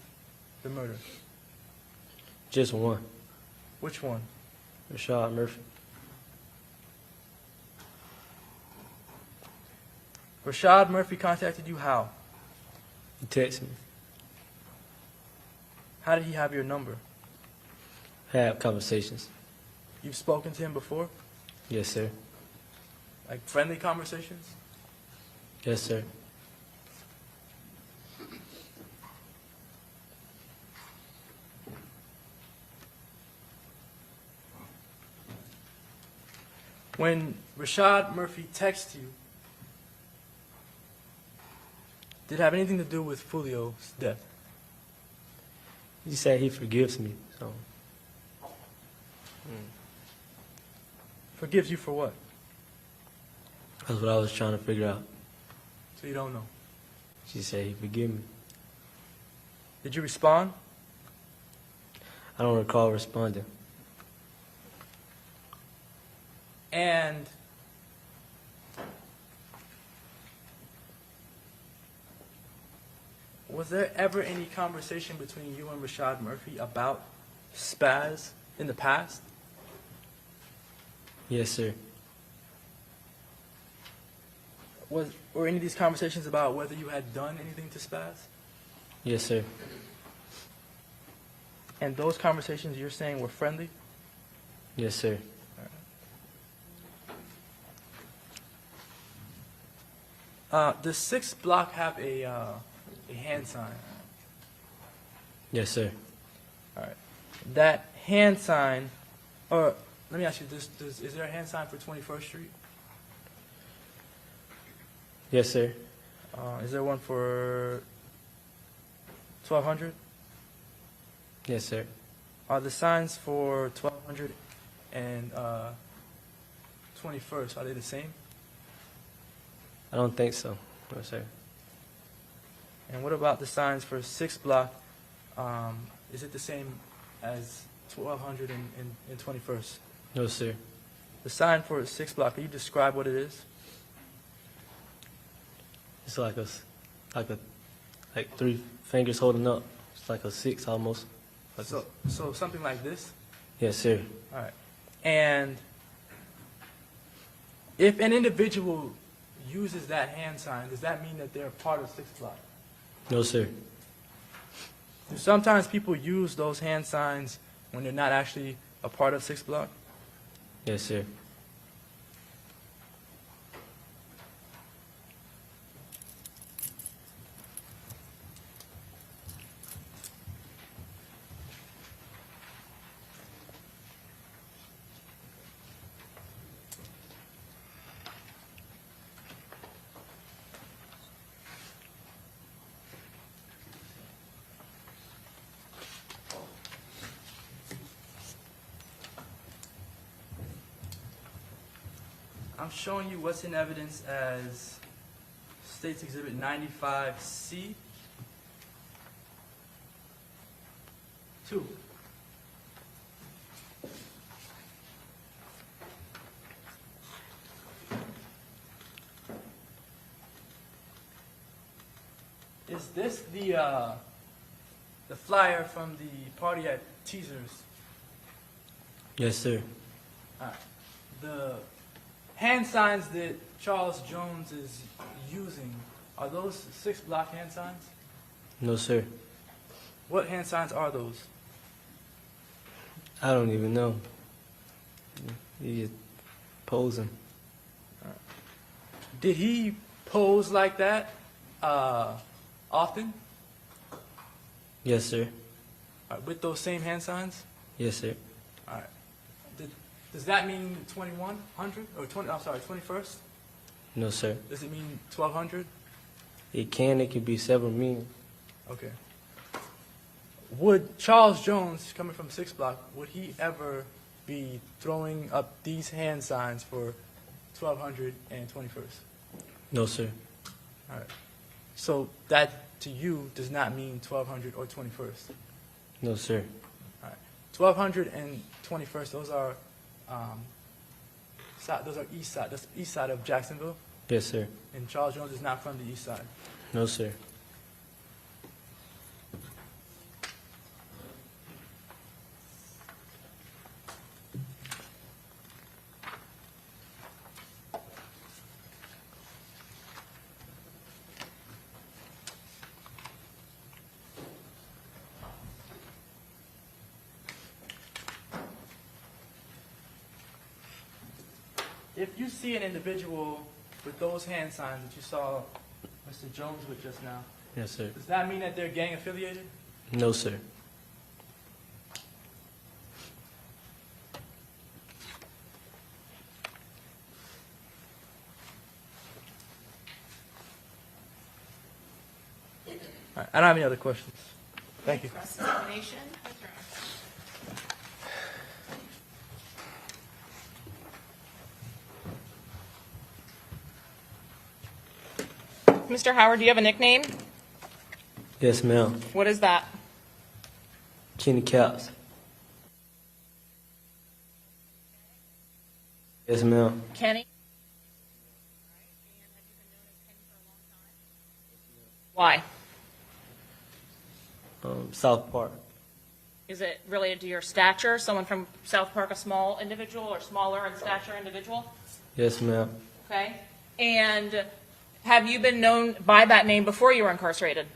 the murder? Just one. Which one? Rashad Murphy. Rashad Murphy contacted you how? He texted me. How did he have your number? Had conversations. You've spoken to him before? Yes, sir. Like friendly conversations? Yes, sir. When Rashad Murphy texted you, did it have anything to do with Julio's death? He said he forgives me, so Forgives you for what? that's what I was trying to figure out. So you don't know. She said he forgive me. Did you respond? I don't recall responding. And was there ever any conversation between you and Rashad Murphy about spaz in the past? Yes, sir. Were any of these conversations about whether you had done anything to spaz? Yes, sir. And those conversations you're saying were friendly? Yes, sir. Does 6 block have a hand sign? Yes, sir. All right. That hand sign, or let me ask you, is there a hand sign for 21st Street? Yes, sir. Is there one for 1200? Yes, sir. Are the signs for 1200 and 21st, are they the same? I don't think so. No, sir. And what about the signs for 6 block? Is it the same as 1200 and 21st? No, sir. The sign for 6 block, can you describe what it is? It's like like 3 fingers holding up. It's like a 6 almost. Like So something like this? yes, sir. All right. And if an individual uses that hand sign, does that mean that they're part of 6 block? No, sir. Do sometimes people use those hand signs when they're not actually a part of 6 block? Yes, sir. I'm showing you what's in evidence as State's Exhibit 95C. 2. Is this the flyer from the party at Teasers? Yes, sir. All right. The hand signs that Charles Jones is using, are those 6 block hand signs? No, sir. What hand signs are those? I don't even know. He posing. Did he pose like that often? Yes, sir. With those same hand signs? Yes, sir. All right. Does that mean 2100 or 21st? No, sir. Does it mean 1200? It can be several meanings. Okay. Would Charles Jones, coming from 6 block, would he ever be throwing up these hand signs for 1200 and 21st? No, sir. All right. So that to you does not mean 1200 or 21st. No, sir. All right. 1200 and 21st, those are east side. That's east side of Jacksonville. Yes, sir. And Charles Jones is not from the east side. No, sir. if you see an individual with those hand signs that you saw Mr. Jones with just now, Yes, sir. does that mean that they're gang affiliated? No, sir. All right, I don't have any other questions. Thank you. Cross-examination? Mr. Howard, do you have a nickname? Yes, ma'am. What is that? Kenny Caps. Yes, ma'am. Kenny? Why? South Park. Is it related to your stature? Someone from South Park, a small individual or smaller in stature individual? Yes, ma'am. Okay. And have you been known by that name before you were incarcerated?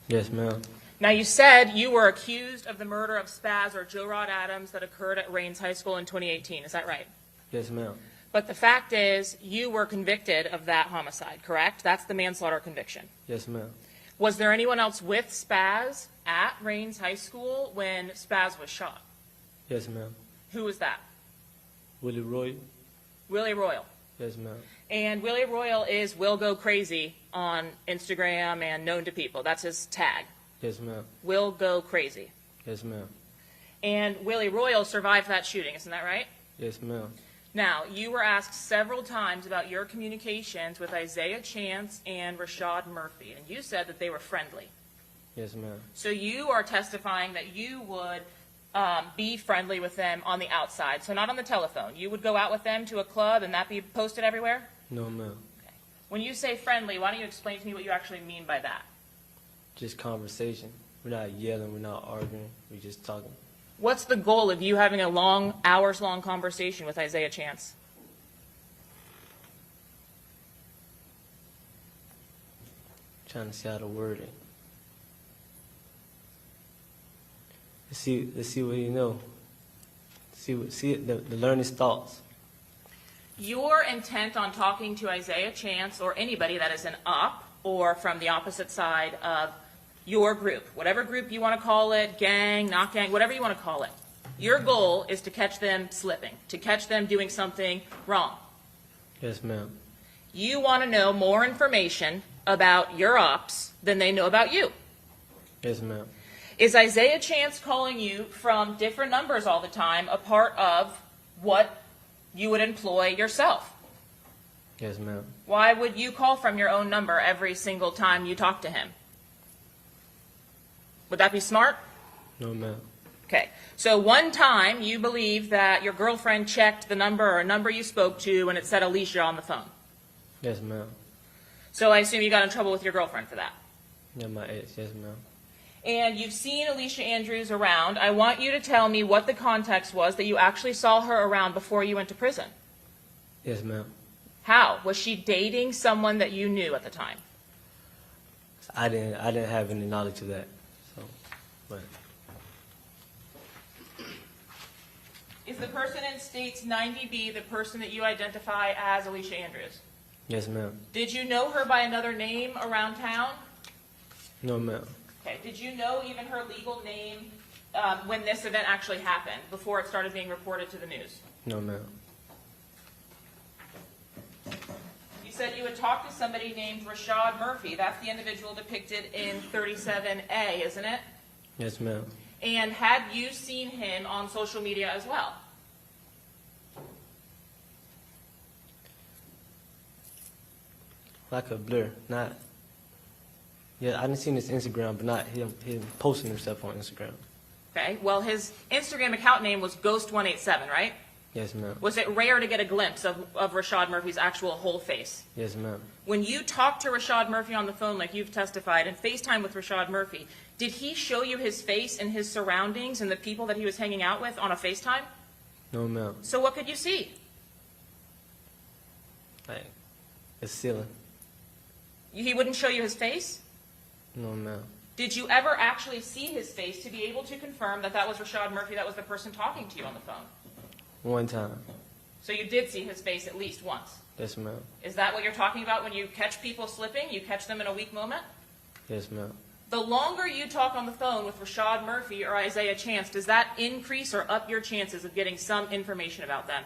Yes, ma'am. Now, you said you were accused of the murder of Spaz or Joe Rod Adams that occurred at Rains High School in 2018. Is that right? Yes, ma'am. But the fact is, you were convicted of that homicide, correct? That's the manslaughter conviction. Yes, ma'am. Was there anyone else with Spaz at Rains High School when Spaz was shot? Yes, ma'am. Who was that? Willie Roy. Willie Royal. Yes, ma'am. And Willie Royal is Will Go Crazy on Instagram and known to people. That's his tag. Yes, ma'am. Will Go Crazy. Yes, ma'am. And Willie Royal survived that shooting, isn't that right? Yes, ma'am. Now, you were asked several times about your communications with Isaiah Chance and Rashad Murphy, and you said that they were friendly. Yes, ma'am. So you are testifying that you would be friendly with them on the outside, so not on the telephone. You would go out with them to a club and that be posted everywhere? No, ma'am. When you say friendly, why don't you explain to me what you actually mean by that? Just conversation. We're not yelling. We're not arguing. We're just talking. What's the goal of you having a long, hours-long conversation with Isaiah Chance? Trying to see how to word it. Let's see what you know. See the learn his thoughts. Your intent on talking to Isaiah Chance or anybody that is an up or from the opposite side of your group, whatever group you want to call it, gang, not gang, whatever you want to call it, your goal is to catch them slipping, to catch them doing something wrong. Yes, ma'am. You want to know more information about your ops than they know about you. Yes, ma'am. Is Isaiah Chance calling you from different numbers all the time a part of what you would employ yourself? Yes, ma'am. Why would you call from your own number every single time you talk to him? Would that be smart? No, ma'am. Okay. So one time you believe that your girlfriend checked the number or a number you spoke to and it said Alicia on the phone. Yes, ma'am. So I assume you got in trouble with your girlfriend for that. Yeah, my ex. Yes, ma'am. And you've seen Alicia Andrews around. I want you to tell me what the context was that you actually saw her around before you went to prison. Yes, ma'am. How? Was she dating someone that you knew at the time? I didn't have any knowledge of that. So, but Is the person in States 90B the person that you identify as Alicia Andrews? yes, ma'am. Did you know her by another name around town? No, ma'am. Okay. Did you know even her legal name when this event actually happened, before it started being reported to the news? No, ma'am. You said you had talked to somebody named Rashad Murphy. That's the individual depicted in 37A, isn't it? Yes, ma'am. And had you seen him on social media as well? Like a blur, not. Yeah, I didn't see his Instagram, but not him posting himself on Instagram. Okay. Well, his Instagram account name was Ghost187, right? Yes, ma'am. Was it rare to get a glimpse of Rashad Murphy's actual whole face? Yes, ma'am. When you talked to Rashad Murphy on the phone, like you've testified, and FaceTime with Rashad Murphy, did he show you his face and his surroundings and the people that he was hanging out with on a FaceTime? No, ma'am. So what could you see? Like, the ceiling. He wouldn't show you his face? No, ma'am. Did you ever actually see his face to be able to confirm that that was Rashad Murphy, that was the person talking to you on the phone? One time. So you did see his face at least once. Yes, ma'am. Is that what you're talking about when you catch people slipping? You catch them in a weak moment? Yes, ma'am. The longer you talk on the phone with Rashad Murphy or Isaiah Chance, does that increase or up your chances of getting some information about them?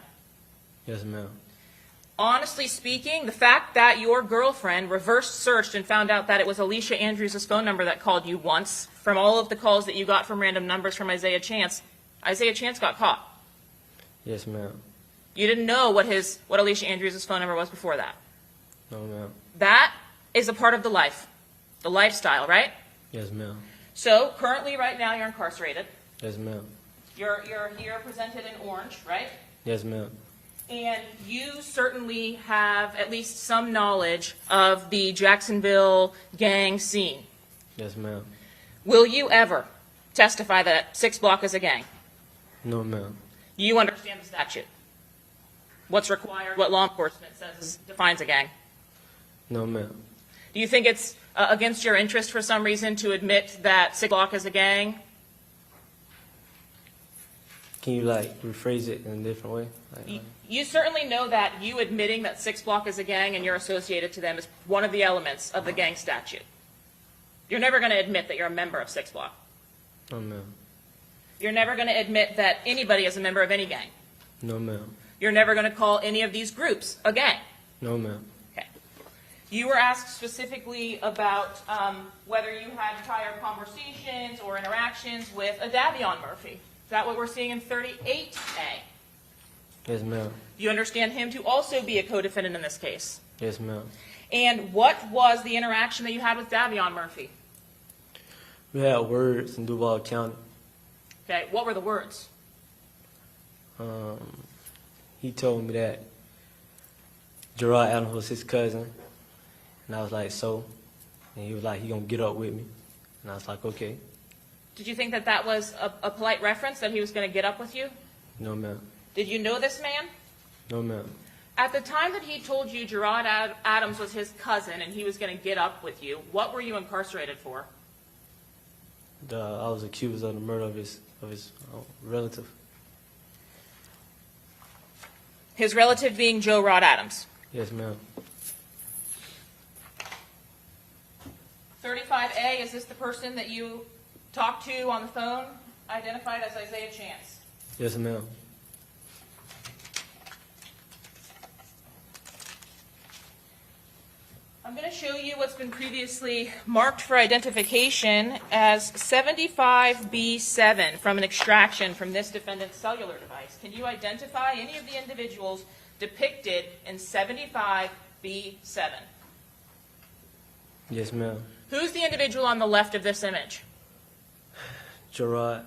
Yes, ma'am. Honestly speaking, the fact that your girlfriend reverse searched and found out that it was Alicia Andrews' phone number that called you once, from all of the calls that you got from random numbers from Isaiah Chance got caught. Yes, ma'am. You didn't know what Alicia Andrews' phone number was before that. No, ma'am. That is a part of the life, the lifestyle, right? Yes, ma'am. So currently, right now, you're incarcerated. Yes, ma'am. You're here presented in orange, right? Yes, ma'am. And you certainly have at least some knowledge of the Jacksonville gang scene. Yes, ma'am. Will you ever testify that 6 Block is a gang? No, ma'am. You understand the statute? What's required, what law enforcement says defines a gang? No, ma'am. Do you think it's against your interest for some reason to admit that 6 Block is a gang? Can you, like, rephrase it in a different way? Like, You certainly know that you admitting that 6 Block is a gang and you're associated to them is one of the elements of the gang statute. You're never going to admit that you're a member of 6 Block. no, ma'am. You're never going to admit that anybody is a member of any gang. No, ma'am. You're never going to call any of these groups a gang. No, ma'am. Okay. You were asked specifically about whether you had prior conversations or interactions with a Davion Murphy. Is that what we're seeing in 38A? Yes, ma'am. Do you understand him to also be a co-defendant in this case? Yes, ma'am. And what was the interaction that you had with Davion Murphy? We had words in Duval County. Okay, what were the words? He told me that Gerard Adams was his cousin, and I was like, so? And he was like, he gonna get up with me, and I was like, okay. Did you think that that was a polite reference, that he was going to get up with you? No, ma'am. Did you know this man? No, ma'am. At the time that he told you Gerard Adams was his cousin and he was going to get up with you, what were you incarcerated for? I was accused of the murder of his relative. His relative being Joe Rod Adams. Yes, ma'am. 35A, is this the person that you talked to on the phone, identified as Isaiah Chance? Yes, ma'am. I'm going to show you what's been previously marked for identification as 75B7 from an extraction from this defendant's cellular device. Can you identify any of the individuals depicted in 75B7? Yes, ma'am. Who's the individual on the left of this image? Gerard.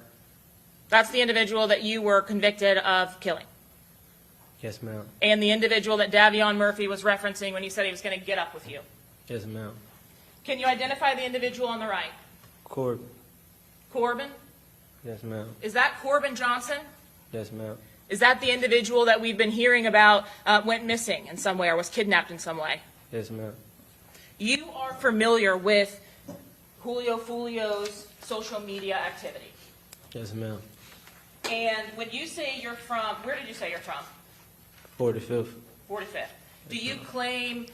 That's the individual that you were convicted of killing. Yes, ma'am. And the individual that Davion Murphy was referencing when he said he was going to get up with you. Yes, ma'am. Can you identify the individual on the right? Corbin. Corbin? Yes, ma'am. Is that Corbin Johnson? Yes, ma'am. Is that the individual that we've been hearing about went missing in some way or was kidnapped in some way? Yes, ma'am. You are familiar with Julio Foolio's social media activity. Yes, ma'am. And when you say you're from, where did you say you're from? 45th. 45th. Do you claim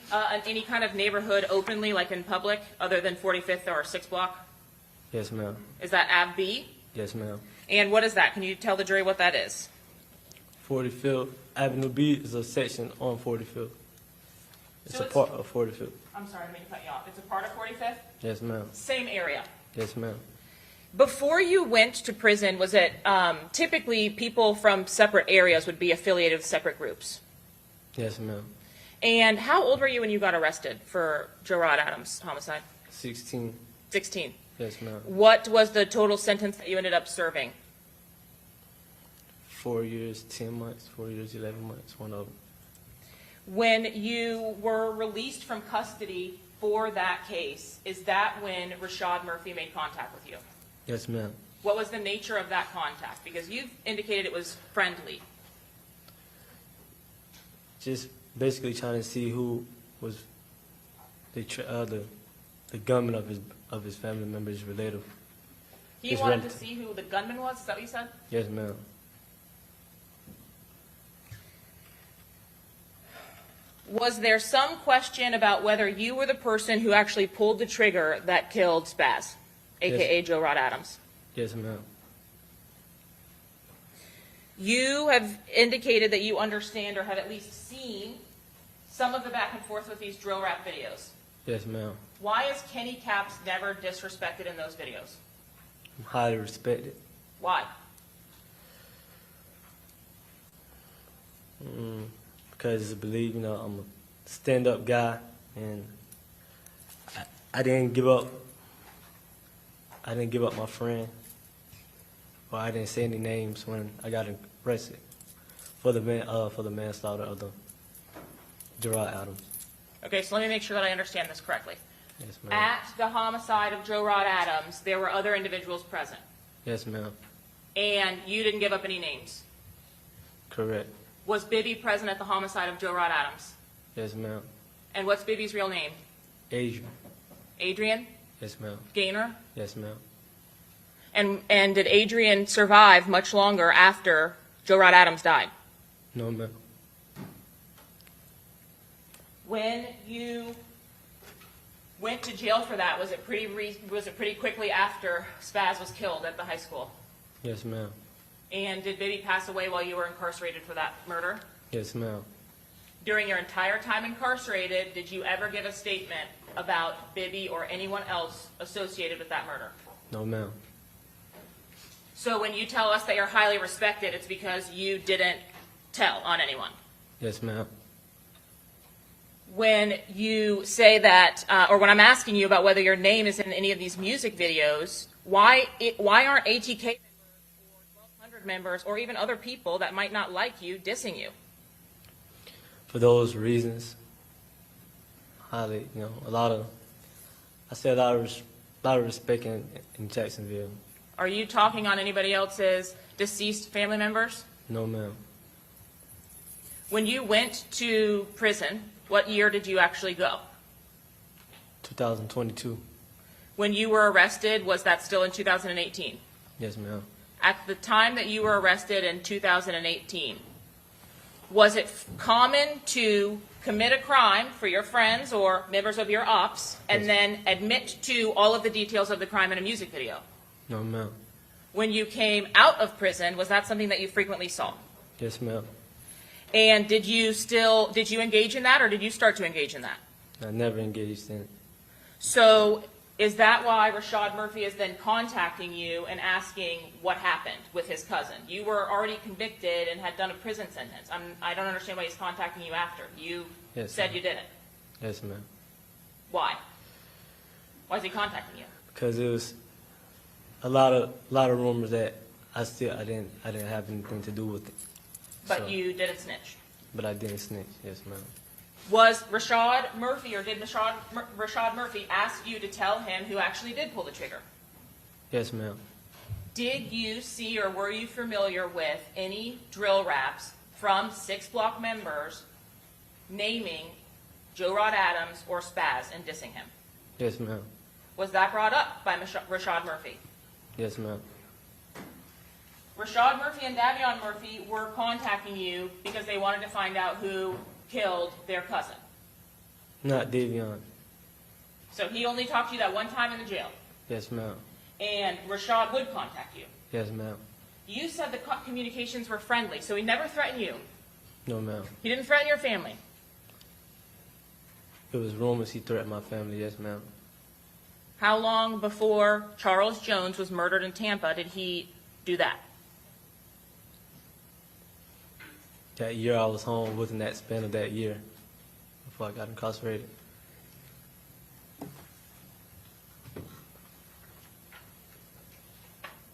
any kind of neighborhood openly, like in public, other than 45th or 6 Block? Yes, ma'am. Is that Ave B? Yes, ma'am. And what is that? Can you tell the jury what that is? 45th Avenue B is a section on 45th. It's So a part of 45th. I'm sorry, I didn't mean to cut you off. It's a part of 45th? Yes, ma'am. Same area. Yes, ma'am. Before you went to prison, was it typically people from separate areas would be affiliated with separate groups? Yes, ma'am. And how old were you when you got arrested for Gerard Adams' homicide? 16. 16. Yes, ma'am. What was the total sentence that you ended up serving? 4 years, 10 months, 4 years, 11 months, one of them. When you were released from custody for that case, is that when Rashad Murphy made contact with you? Yes, ma'am. What was the nature of that contact? Because you've indicated it was friendly. Just basically trying to see who was the gunman of his family members relative. He His wanted relative. to see who the gunman was? Is that what you said? Yes, ma'am. was there some question about whether you were the person who actually pulled the trigger that killed Spaz, a.k.a. Joe Rod Adams? Yes, ma'am. You have indicated that you understand or have at least seen some of the back and forth with these drill rap videos. Yes, ma'am. Why is Kenny Caps never disrespected in those videos? I'm highly respected. Why? Because I believe, I'm a stand-up guy, and I didn't give up. I didn't give up my friend, or I didn't say any names when I got arrested for the manslaughter of the Gerard Adams. Okay, so let me make sure that I understand this correctly. Yes, ma'am. At the homicide of Joe Rod Adams, there were other individuals present, Yes, ma'am. and you didn't give up any names. Correct. Was Bibby present at the homicide of Joe Rod Adams? Yes, ma'am. And what's Bibby's real name? Adrian. Adrian Yes, ma'am. Gaynor? Yes, ma'am. And did Adrian survive much longer after Joe Rod Adams died? No, ma'am. When you went to jail for that, was it pretty quickly after Spaz was killed at the high school? Yes, ma'am. And did Bibby pass away while you were incarcerated for that murder? Yes, ma'am. During your entire time incarcerated, did you ever give a statement about Bibby or anyone else associated with that murder? No, ma'am. So when you tell us that you're highly respected, it's because you didn't tell on anyone. Yes, ma'am. When you say that, or when I'm asking you about whether your name is in any of these music videos, why aren't ATK members or 1200 members or even other people that might not like you dissing you? For those reasons, highly, I say a lot of respect in Jacksonville. Are you talking on anybody else's deceased family members? No, ma'am. When you went to prison, what year did you actually go? 2022. When you were arrested, was that still in 2018? Yes, ma'am. At the time that you were arrested in 2018, was it common to commit a crime for your friends or members of your ops and then admit to all of the details of the crime in a music video? No, ma'am. When you came out of prison, was that something that you frequently saw? Yes, ma'am. And did you engage in that, or did you start to engage in that? I never engaged in it. So is that why Rashad Murphy is then contacting you and asking what happened with his cousin? You were already convicted and had done a prison sentence. I don't understand why he's contacting you after. You said ma'am. you didn't. Yes, ma'am. Why? Why is he contacting you? Because it was a lot of rumors that I didn't have anything to do with it. But So- you didn't snitch. But I didn't snitch. Yes, ma'am. Was Rashad Murphy, or did Rashad Murphy ask you to tell him who actually did pull the trigger? Yes, ma'am. Did you see or were you familiar with any drill raps from 6 Block members naming Joe Rod Adams or Spaz and dissing him? Yes, ma'am. Was that brought up by Rashad Murphy? Yes, ma'am. Rashad Murphy and Davion Murphy were contacting you because they wanted to find out who killed their cousin. Not Davion. So he only talked to you that one time in the jail. Yes, ma'am. And Rashad would contact you. Yes, ma'am. You said the communications were friendly, so he never threatened you. No, ma'am. He didn't threaten your family. It was rumors he threatened my family. Yes, ma'am. How long before Charles Jones was murdered in Tampa did he do that? That year I was home within that span of that year before I got incarcerated.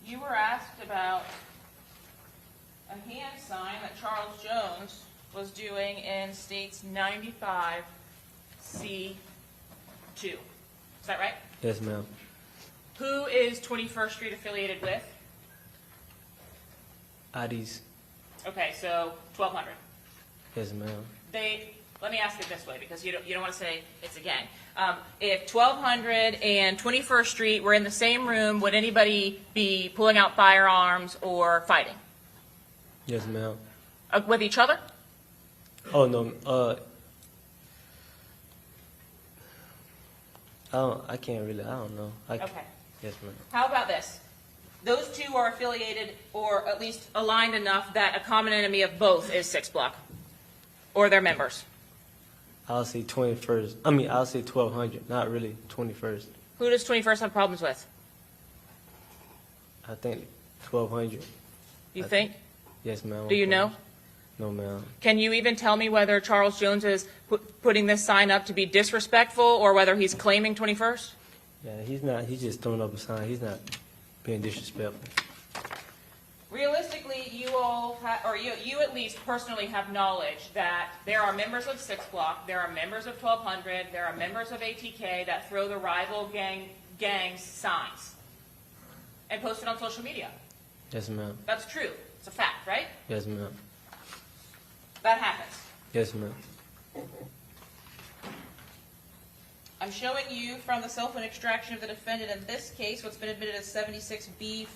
You were asked about a hand sign that Charles Jones was doing in States 95C2. Is that right? Yes, ma'am. Who is 21st Street affiliated with? IDs. Okay, so 1200. Yes, ma'am. Let me ask it this way, because you don't want to say it's a gang. If 1200 and 21st Street were in the same room, would anybody be pulling out firearms or fighting? Yes, ma'am. With each other? Oh, no. I can't really, I don't know. Okay. Yes, ma'am. How about this? Those two are affiliated or at least aligned enough that a common enemy of both is 6 Block or their members. I'll say 21st. I'll say 1200, not really 21st. Who does 21st have problems with? I think 1200. You think? Yes, ma'am. Do you know? No, ma'am. Can you even tell me whether Charles Jones is putting this sign up to be disrespectful or whether he's claiming 21st? Yeah, he's not. He's just throwing up a sign. He's not being disrespectful. Realistically, you all, or you at least personally have knowledge that there are members of 6 Block, there are members of 1200, there are members of ATK that throw the rival gangs signs and post it on social media. Yes, ma'am. That's true. It's a fact, right? Yes, ma'am. That happens. Yes, ma'am. I'm showing you from the cell phone extraction of the defendant in this case what's been admitted as 76B5.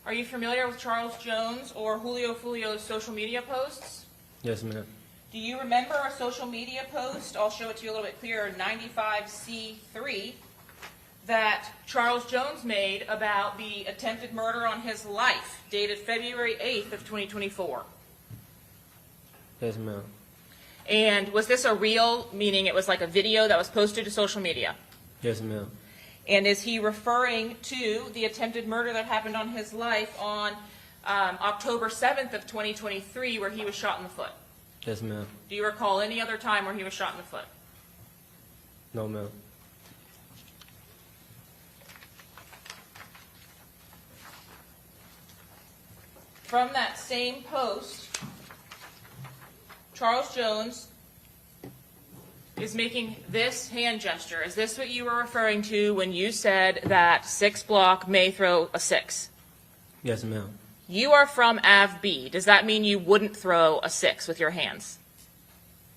Are you familiar with Charles Jones or Julio Foolio's social media posts? Yes, ma'am. Do you remember a social media post, I'll show it to you a little bit clearer, 95C3, that Charles Jones made about the attempted murder on his life, dated February 8th of 2024? Yes, ma'am. And was this a reel, meaning it was like a video that was posted to social media? Yes, ma'am. And is he referring to the attempted murder that happened on his life on October 7th of 2023 where he was shot in the foot? Yes, ma'am. Do you recall any other time where he was shot in the foot? No, ma'am. From that same post, Charles Jones is making this hand gesture. Is this what you were referring to when you said that 6 Block may throw a 6? Yes, ma'am. You are from AVB. Does that mean you wouldn't throw a 6 with your hands?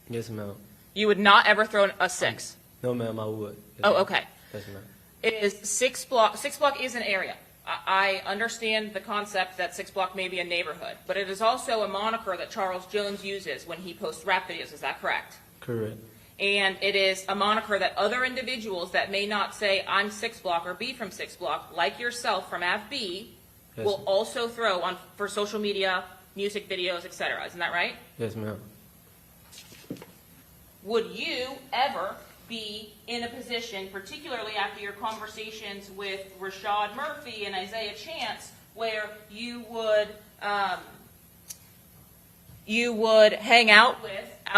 Yes, ma'am. You would not ever throw a 6? No, ma'am, I would. Yes, Oh, ma'am. okay. Yes, ma'am. Is 6 Block, 6 Block is an area. I understand the concept that 6 Block may be a neighborhood, but it is also a moniker that Charles Jones uses when he posts rap videos. Is that correct? Correct. And it is a moniker that other individuals that may not say, I'm 6 Block or be from 6 Block, like yourself from AVB, Yes, will ma'am. also throw on for social media, music videos, etc. Isn't that right? Yes, ma'am. Would you ever be in a position, particularly after your conversations with Rashad Murphy and Isaiah Chance, where you would hang out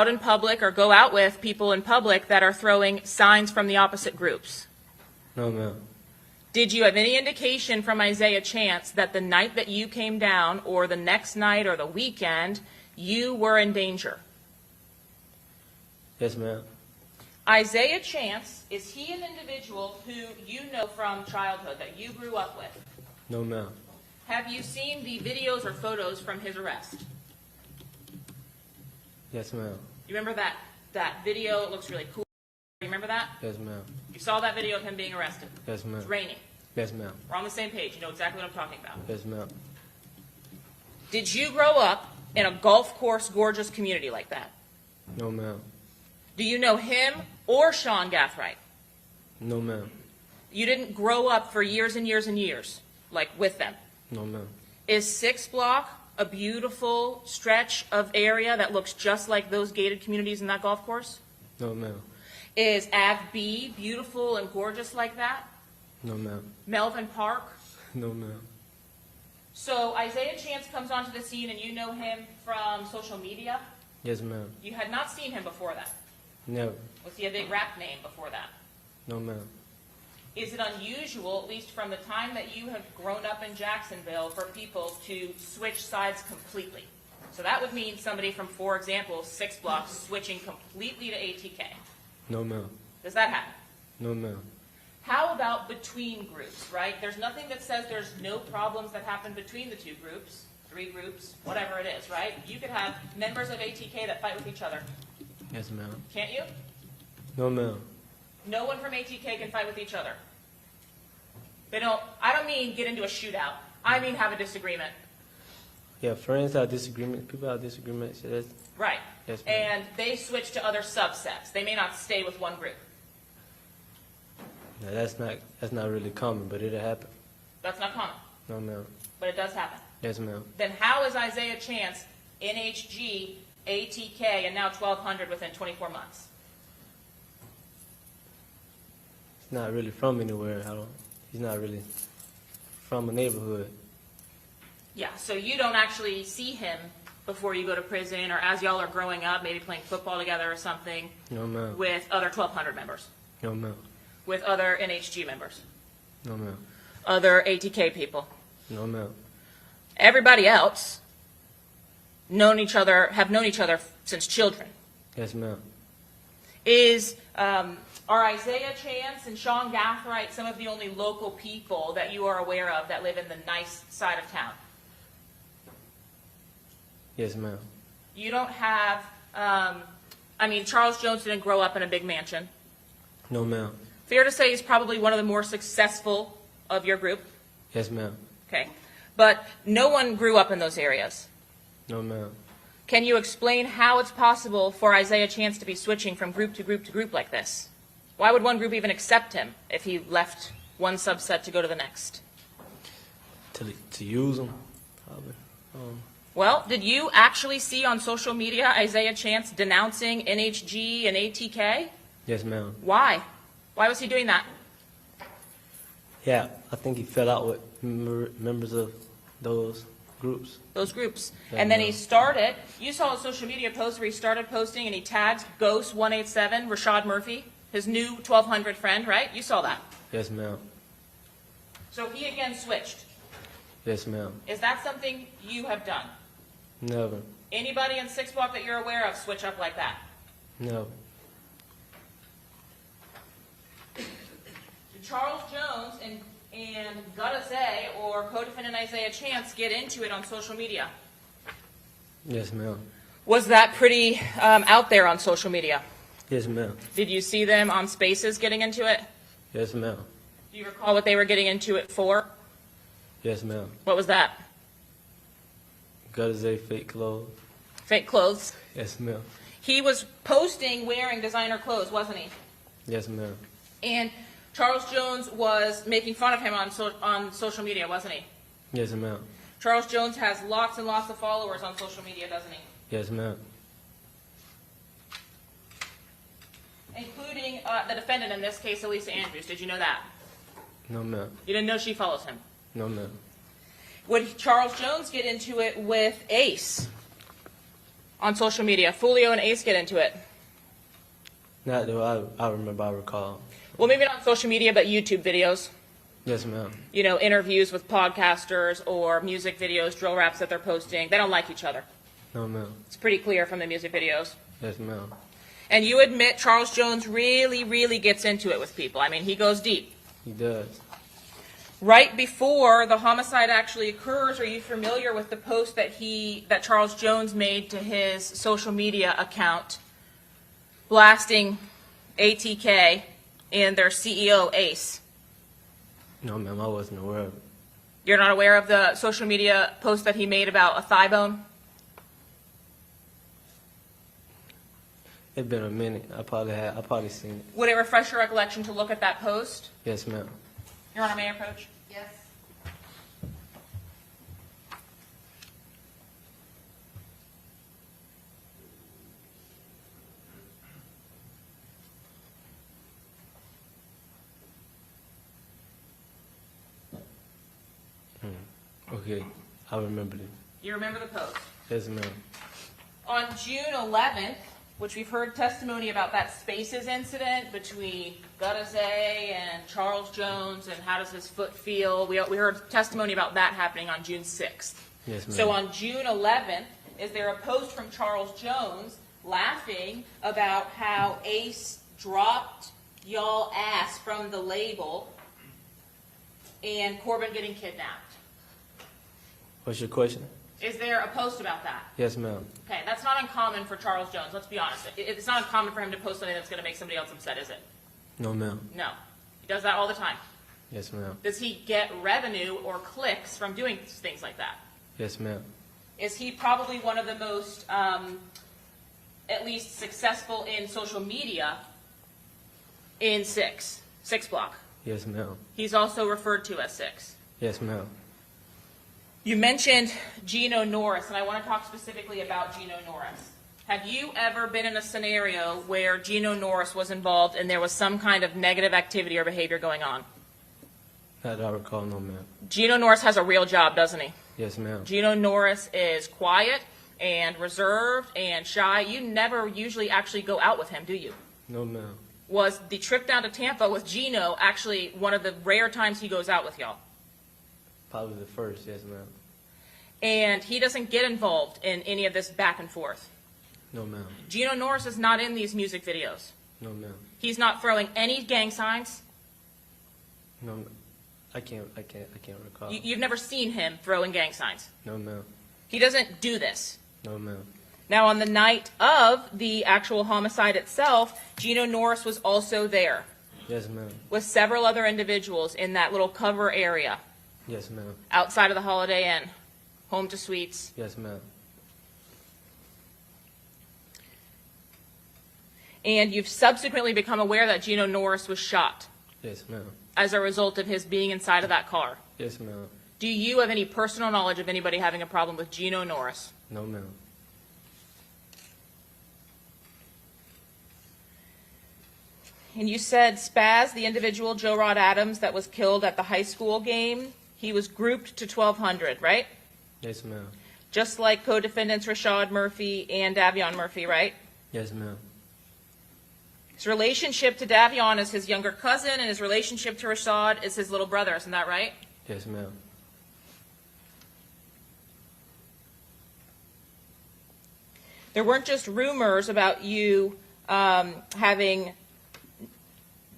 in public or go out with people in public that are throwing signs from the opposite groups? No, ma'am. Did you have any indication from Isaiah Chance that the night that you came down or the next night or the weekend, you were in danger? Yes, ma'am. Isaiah Chance, is he an individual who you know from childhood, that you grew up with? No, ma'am. Have you seen the videos or photos from his arrest? Yes, ma'am. You remember that video? It looks really cool. You remember that? Yes, ma'am. You saw that video of him being arrested. Yes, ma'am. It's raining. Yes, ma'am. We're on the same page. You know exactly what I'm talking about. Yes, ma'am. Did you grow up in a golf course gorgeous community like that? No, ma'am. Do you know him or Sean Gathright? No, ma'am. You didn't grow up for years and years and years, like with them. No, ma'am. Is 6 Block a beautiful stretch of area that looks just like those gated communities in that golf course? No, ma'am. Is AVB beautiful and gorgeous like that? No, ma'am. Melvin Park? No, ma'am. So Isaiah Chance comes onto the scene and you know him from social media? Yes, ma'am. You had not seen him before that. Never. Was he a big rap name before that? No, ma'am. Is it unusual, at least from the time that you have grown up in Jacksonville, for people to switch sides completely? So that would mean somebody from, for example, 6 Block switching completely to ATK. No, ma'am. Does that happen? No, ma'am. How about between groups, right? There's nothing that says there's no problems that happen between the two groups, 3 groups, whatever it is, right? You could have members of ATK that fight with each other. Yes, ma'am. Can't you? No, ma'am. No one from ATK can fight with each other. I don't mean get into a shootout. I mean have a disagreement. Yeah, friends have disagreements. People have disagreements. Yeah, that's, Right. yes, ma'am. And they switch to other subsets. They may not stay with one group. Now, that's not really common, but it'll happen. That's not common, No, ma'am. but it does happen. Yes, ma'am. Then how is Isaiah Chance, NHG, ATK, and now 1,200 within 24 months? He's not really from anywhere. He's not really from a neighborhood. Yeah, so you don't actually see him before you go to prison, or as y'all are growing up, maybe playing football together or something, No, ma'am. with other 1,200 members, No, ma'am. with other NHG members, No, ma'am. other ATK people. No, ma'am. Everybody else have known each other since children. Yes, ma'am. Are Isaiah Chance and Sean Gathright some of the only local people that you are aware of that live in the nice side of town? Yes, ma'am. You don't have, Charles Jones didn't grow up in a big mansion. No, ma'am. Fair to say he's probably one of the more successful of your group. Yes, ma'am. Okay. But no one grew up in those areas. No, ma'am. Can you explain how it's possible for Isaiah Chance to be switching from group to group to group like this? Why would one group even accept him if he left one subset to go to the next? To use them, probably. Well, did you actually see on social media Isaiah Chance denouncing NHG and ATK? Yes, ma'am. Why? Why was he doing that? Yeah, I think he fell out with members of those groups. Those groups. Yeah, And then no. he started, you saw a social media post where he started posting and he tagged Ghost187, Rashad Murphy, his new 1,200 friend, right? You saw that. Yes, ma'am. So he again switched. Yes, ma'am. Is that something you have done? Never. Anybody in 6 Block that you're aware of switch up like that? No. Did Charles Jones and Gutazay or co-defendant Isaiah Chance get into it on social media? Yes, ma'am. Was that pretty out there on social media? Yes, ma'am. Did you see them on Spaces getting into it? Yes, ma'am. Do you recall what they were getting into it for? Yes, ma'am. What was that? Gotta say fake clothes. Fake clothes. Yes, ma'am. He was posting wearing designer clothes, wasn't he? Yes, ma'am. And Charles Jones was making fun of him on social media, wasn't he? Yes, ma'am. Charles Jones has lots and lots of followers on social media, doesn't he? Yes, ma'am. Including the defendant in this case, Alicia Andrews. Did you know that? No, ma'am. You didn't know she follows him? No, ma'am. Would Charles Jones get into it with Ace on social media? Foolio and Ace get into it? Not though I remember, I recall. Well, maybe not on social media, but YouTube videos. Yes, ma'am. You know, interviews with podcasters or music videos, drill raps that they're posting. They don't like each other. No, ma'am. It's pretty clear from the music videos. Yes, ma'am. And you admit Charles Jones really, really gets into it with people. I mean, he goes deep. He does. Right before the homicide actually occurs, are you familiar with the post that Charles Jones made to his social media account blasting ATK and their CEO, Ace? No, ma'am, I wasn't aware of it. You're not aware of the social media post that he made about a thigh bone? It's been a minute. I probably seen it. Would it refresh your recollection to look at that post? Yes, ma'am. Your Honor, may I approach? Yes. Okay, I remember it. You remember the post? Yes, ma'am. On June 11th, which we've heard testimony about that Spaces incident between Gutazay and Charles Jones and how does his foot feel. We heard testimony about that happening on June 6th. Yes, ma'am. So on June 11th, is there a post from Charles Jones laughing about how Ace dropped y'all ass from the label and Corbin getting kidnapped? What's your question? Is there a post about that? Yes, ma'am. Okay, that's not uncommon for Charles Jones, let's be honest. It's not uncommon for him to post something that's going to make somebody else upset, is it? No, ma'am. No. He does that all the time. Yes, ma'am. Does he get revenue or clicks from doing things like that? Yes, ma'am. Is he probably one of the most, at least successful in social media in Six Block? Yes, ma'am. He's also referred to as 6. Yes, ma'am. You mentioned Gino Norris, and I want to talk specifically about Gino Norris. Have you ever been in a scenario where Gino Norris was involved and there was some kind of negative activity or behavior going on? Not that I recall, no, ma'am. Gino Norris has a real job, doesn't he? Yes, ma'am. Gino Norris is quiet and reserved and shy. You never usually actually go out with him, do you? No, ma'am. Was the trip down to Tampa with Gino actually one of the rare times he goes out with y'all? Probably the first, yes, ma'am. And he doesn't get involved in any of this back and forth. No, ma'am. Gino Norris is not in these music videos. No, ma'am. He's not throwing any gang signs. No, ma'am. I can't recall. You've never seen him throwing gang signs. No, ma'am. He doesn't do this. No, ma'am. Now, on the night of the actual homicide itself, Gino Norris was also there Yes, ma'am. with several other individuals in that little cover area Yes, ma'am. outside of the Holiday Inn, home to suites. Yes, ma'am. And you've subsequently become aware that Gino Norris was shot Yes, ma'am. as a result of his being inside of that car. Yes, ma'am. Do you have any personal knowledge of anybody having a problem with Gino Norris? No, ma'am. And you said Spaz, the individual, Joe Rod Adams, that was killed at the high school game, he was grouped to 1,200, right? Yes, ma'am. Just like co-defendants Rashad Murphy and Davion Murphy, right? Yes, ma'am. His relationship to Davion is his younger cousin, and his relationship to Rashad is his little brother. Isn't that right? Yes, ma'am. There weren't just rumors about you having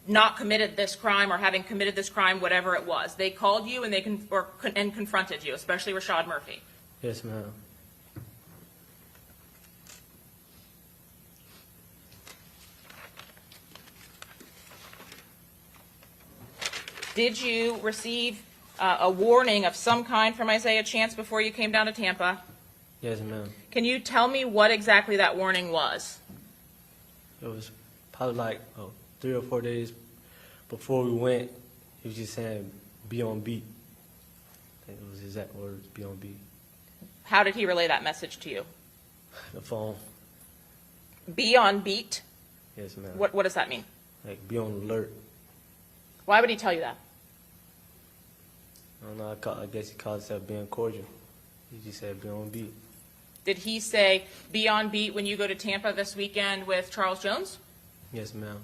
not committed this crime or having committed this crime, whatever it was. They called you and and confronted you, especially Rashad Murphy. Yes, ma'am. Did you receive a warning of some kind from Isaiah Chance before you came down to Tampa? Yes, ma'am. Can you tell me what exactly that warning was? It was probably like 3 or 4 days before we went. He was just saying, be on beat. I think it was his exact words, be on beat. How did he relay that message to you? The phone. Be on beat? Yes, ma'am. What does that mean? Like, be on alert. Why would he tell you that? I don't know, I guess he called himself being cordial. He just said, be on beat. Did he say, be on beat when you go to Tampa this weekend with Charles Jones? Yes, ma'am.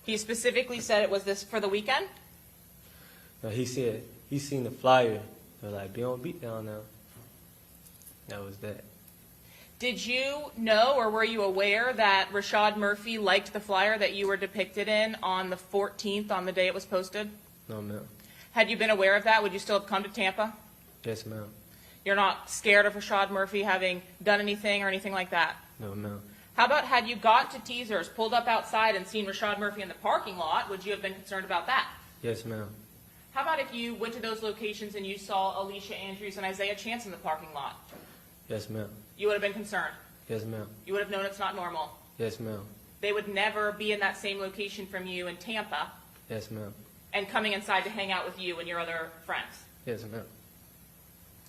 He specifically said it was this for the weekend? No, he said, he seen the flyer. They were like, be on beat down now. That was that. Did you know or were you aware that Rashad Murphy liked the flyer that you were depicted in on the 14th, on the day it was posted? No, ma'am. Had you been aware of that, would you still have come to Tampa? Yes, ma'am. You're not scared of Rashad Murphy having done anything or anything like that? No, ma'am. How about had you got to Teasers, pulled up outside and seen Rashad Murphy in the parking lot, would you have been concerned about that? Yes, ma'am. How about if you went to those locations and you saw Alicia Andrews and Isaiah Chance in the parking lot? Yes, ma'am. You would have been concerned. Yes, ma'am. You would have known it's not normal. Yes, ma'am. They would never be in that same location from you in Tampa Yes, ma'am. and coming inside to hang out with you and your other friends. Yes, ma'am.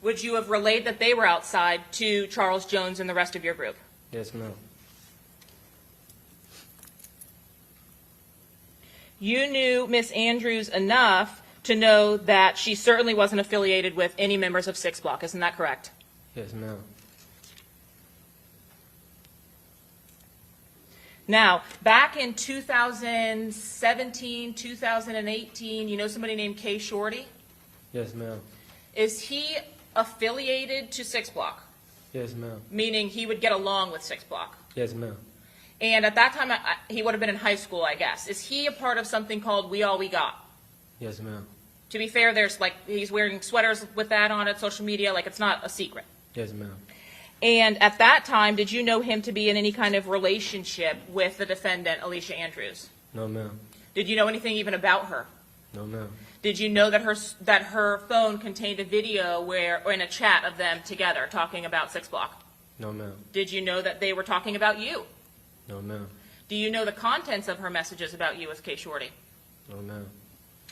Would you have relayed that they were outside to Charles Jones and the rest of your group? Yes, ma'am. You knew Miss Andrews enough to know that she certainly wasn't affiliated with any members of Six Block. Isn't that correct? Yes, ma'am. Now, back in 2017, 2018, you know somebody named Kay Shorty? Yes, ma'am. Is he affiliated to Six Block? Yes, ma'am. Meaning he would get along with Six Block. Yes, ma'am. And at that time, he would have been in high school, I guess. Is he a part of something called We All We Got? Yes, ma'am. To be fair, there's he's wearing sweaters with that on it, social media, it's not a secret. Yes, ma'am. And at that time, did you know him to be in any kind of relationship with the defendant, Alicia Andrews? No, ma'am. Did you know anything even about her? No, ma'am. Did you know that her phone contained a video or in a chat of them together talking about Six Block? No, ma'am. Did you know that they were talking about you? No, ma'am. Do you know the contents of her messages about you with Kay Shorty? No, ma'am.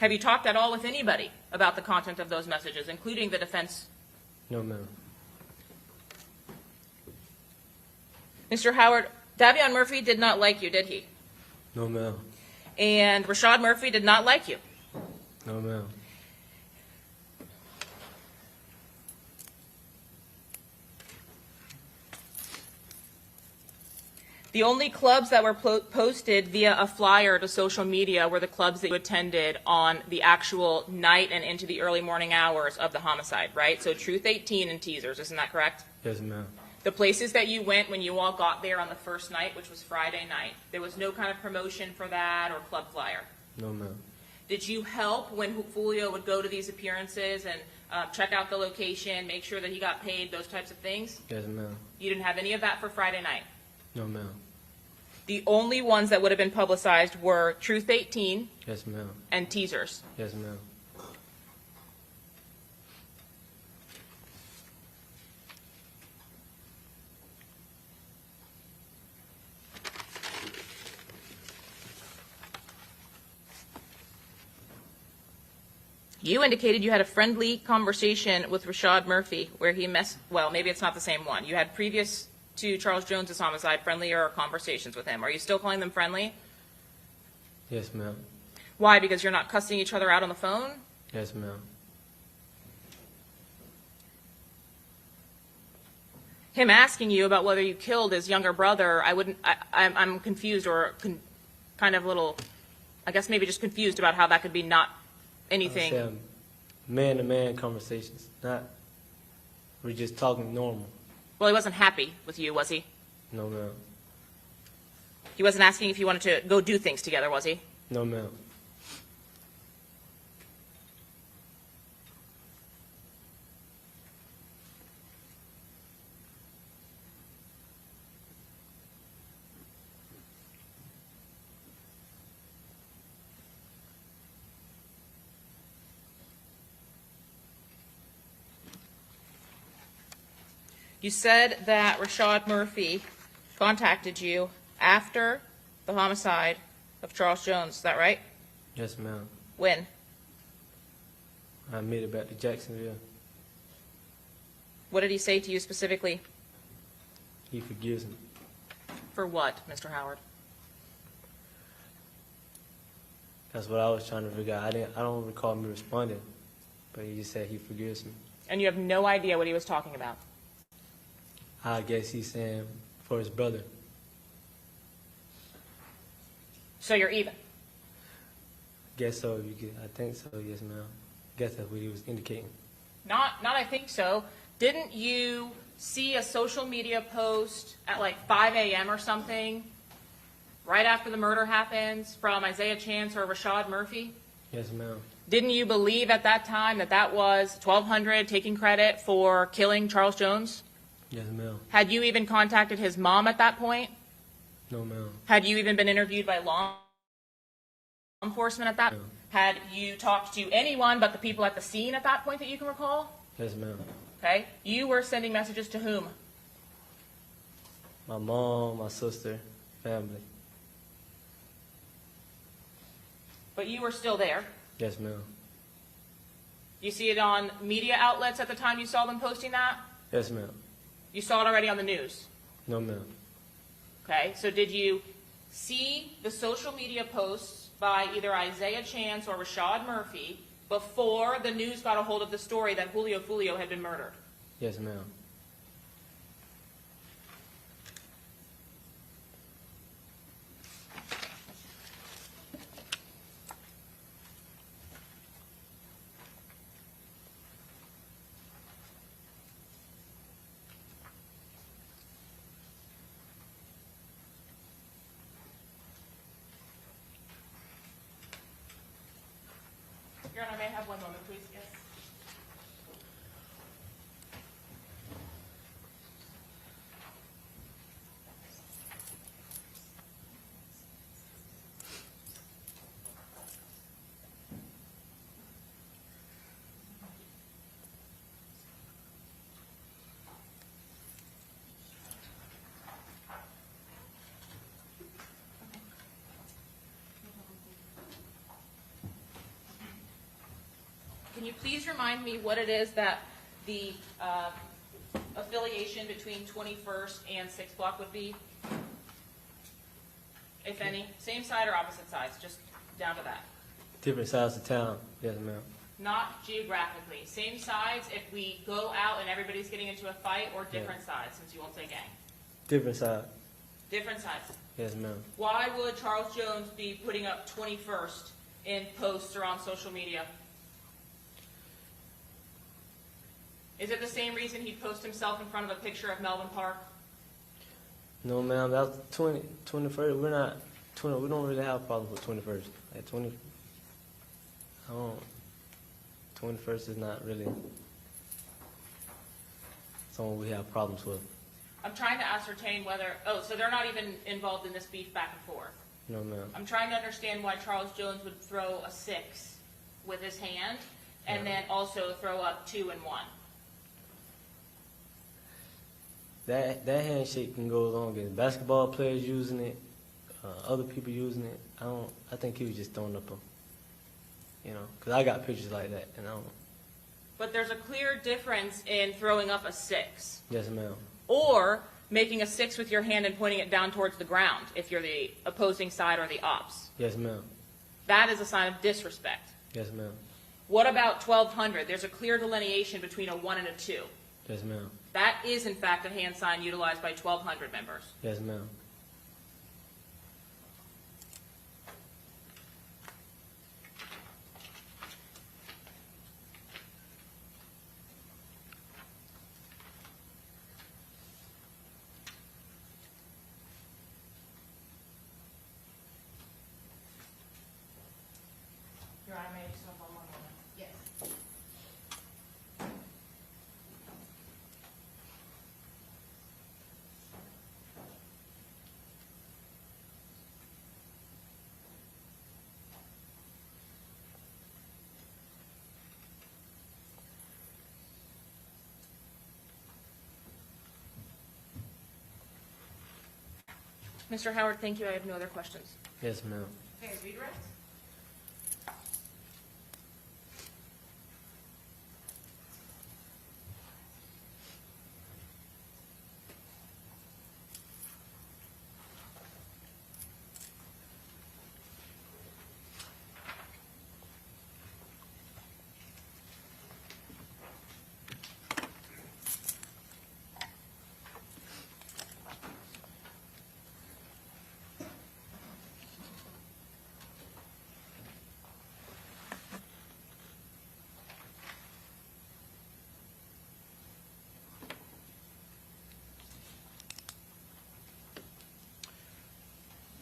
Have you talked at all with anybody about the content of those messages, including the defense? No, ma'am. Mr. Howard, Davion Murphy did not like you, did he? No, ma'am. And Rashad Murphy did not like you. No, ma'am. The only clubs that were posted via a flyer to social media were the clubs that you attended on the actual night and into the early morning hours of the homicide, right? So Truth 18 and Teasers, isn't that correct? Yes, ma'am. The places that you went when you all got there on the first night, which was Friday night, there was no kind of promotion for that or club flyer. No, ma'am. Did you help when Foolio would go to these appearances and check out the location, make sure that he got paid, those types of things? Yes, ma'am. You didn't have any of that for Friday night? No, ma'am. The only ones that would have been publicized were Truth 18 Yes, ma'am. and Teasers. Yes, ma'am. You indicated you had a friendly conversation with Rashad Murphy where he well, maybe it's not the same one. You had previous to Charles Jones's homicide friendlier conversations with him. Are you still calling them friendly? Yes, ma'am. Why? Because you're not cussing each other out on the phone? Yes, ma'am. Him asking you about whether you killed his younger brother, I'm confused or kind of little, I guess maybe just confused about how that could be not anything. I would say man-to-man conversations, not we're just talking normal. Well, he wasn't happy with you, was he? No, ma'am. He wasn't asking if you wanted to go do things together, was he? No, ma'am. You said that Rashad Murphy contacted you after the homicide of Charles Jones. Is that right? Yes, ma'am. When? I made it back to Jacksonville. What did he say to you specifically? He forgives me. For what, Mr. Howard? That's what I was trying to figure out. I don't recall me responding, but he just said he forgives me. And you have no idea what he was talking about? I guess he's saying for his brother. So you're even? Guess so. I think so. Yes, ma'am. Guess that's what he was indicating. Not I think so. Didn't you see a social media post at like 5 a.m. or something right after the murder happens from Isaiah Chance or Rashad Murphy? Yes, ma'am. Didn't you believe at that time that that was 1200 taking credit for killing Charles Jones? Yes, ma'am. Had you even contacted his mom at that point? No, ma'am. Had you even been interviewed by law enforcement at that? No. Had you talked to anyone but the people at the scene at that point that you can recall? Yes, ma'am. Okay. You were sending messages to whom? My mom, my sister, family. But you were still there. Yes, ma'am. You see it on media outlets at the time you saw them posting that? Yes, ma'am. You saw it already on the news? No, ma'am. Okay. So did you see the social media posts by either Isaiah Chance or Rashad Murphy before the news got a hold of the story that Julio Foolio had been murdered? Yes, ma'am. Your Honor, may I have one moment, please? Yes. can you please remind me what it is that the affiliation between 21st and 6th Block would be? If any? Same side or opposite sides? Just down to that. Different sides of town. Yes, ma'am. Not geographically. Same sides if we go out and everybody's getting into a fight, or different sides since you won't say gang? Different side. Different sides. Yes, ma'am. Why would Charles Jones be putting up 21st in posts or on social media? Is it the same reason he'd post himself in front of a picture of Melvin Park? No, ma'am. That was 21st. We're not 20. We don't really have problems with 21st. Like 20. I don't. 21st is not really someone we have problems with. I'm trying to ascertain whether, so they're not even involved in this beef back and forth. No, ma'am. I'm trying to understand why Charles Jones would throw a 6 with his hand and then also throw up 2 and 1. That handshake can go along with basketball players using it, other people using it. I think he was just throwing up because I got pictures like that, and I don't. But there's a clear difference in throwing up a 6. Yes, ma'am. Or making a 6 with your hand and pointing it down towards the ground if you're the opposing side or the ops. Yes, ma'am. That is a sign of disrespect. Yes, ma'am. What about 1200? There's a clear delineation between a 1 and a 2. Yes, ma'am. That is, in fact, a hand sign utilized by 1200 members. Yes, ma'am. Your Honor, may I just have one more moment? Yes. Mr. Howard, thank you. I have no other questions. Yes, ma'am. Okay, redirect.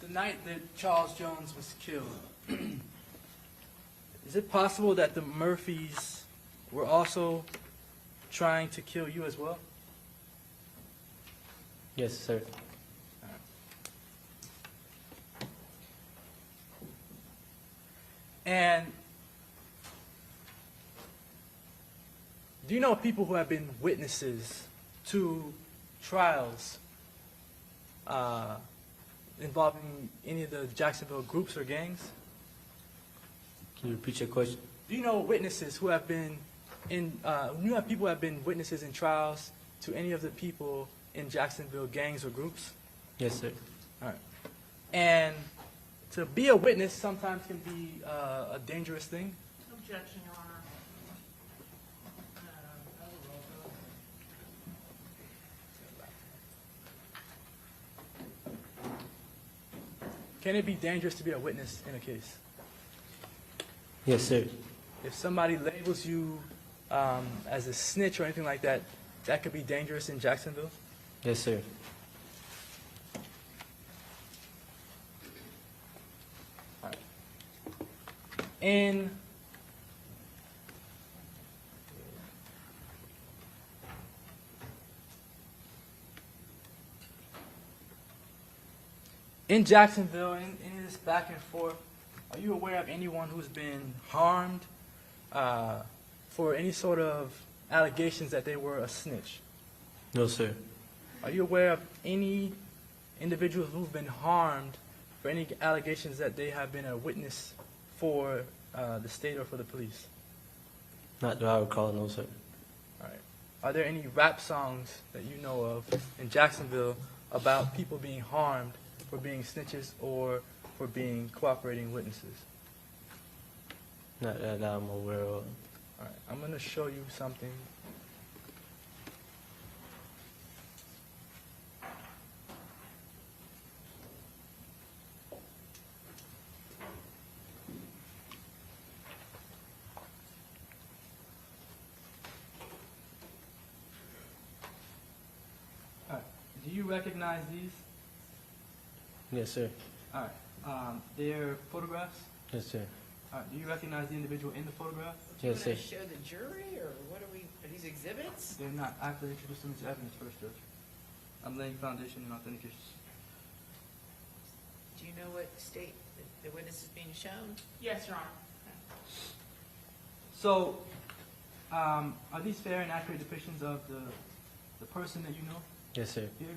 The night that Charles Jones was killed, is it possible that the Murphys were also trying to kill you as well? Yes, sir. And do you know people who have been witnesses to trials involving any of the Jacksonville groups or gangs? Can you repeat your question? Do you know witnesses who have been people who have been witnesses in trials to any of the people in Jacksonville gangs or groups? Yes, sir. All right. And to be a witness sometimes can be a dangerous thing. Objection, Your Honor. Can it be dangerous to be a witness in a case? Yes, sir. If somebody labels you as a snitch or anything like that, that could be dangerous in Jacksonville? Yes, sir. All right. In Jacksonville, in this back and forth, are you aware of anyone who's been harmed for any sort of allegations that they were a snitch? No, sir. Are you aware of any individuals who've been harmed for any allegations that they have been a witness for the state or for the police? Not that I recall, no, sir. All right. Are there any rap songs that you know of in Jacksonville about people being harmed for being snitches or for being cooperating witnesses? Not that I'm aware of. All right. I'm going to show you something. All right. Do you recognize these? Yes, sir. All right. They're photographs? Yes, sir. All right. Do you recognize the individual in the photograph? Yes, You sir. want to show the jury, or what are these exhibits? They're not. I have to introduce them to evidence first, Judge. I'm laying foundation and authentication. Do you know what state the witness is being shown? Yes, Your Honor. So, are these fair and accurate depictions of the person that you know Yes, sir. here?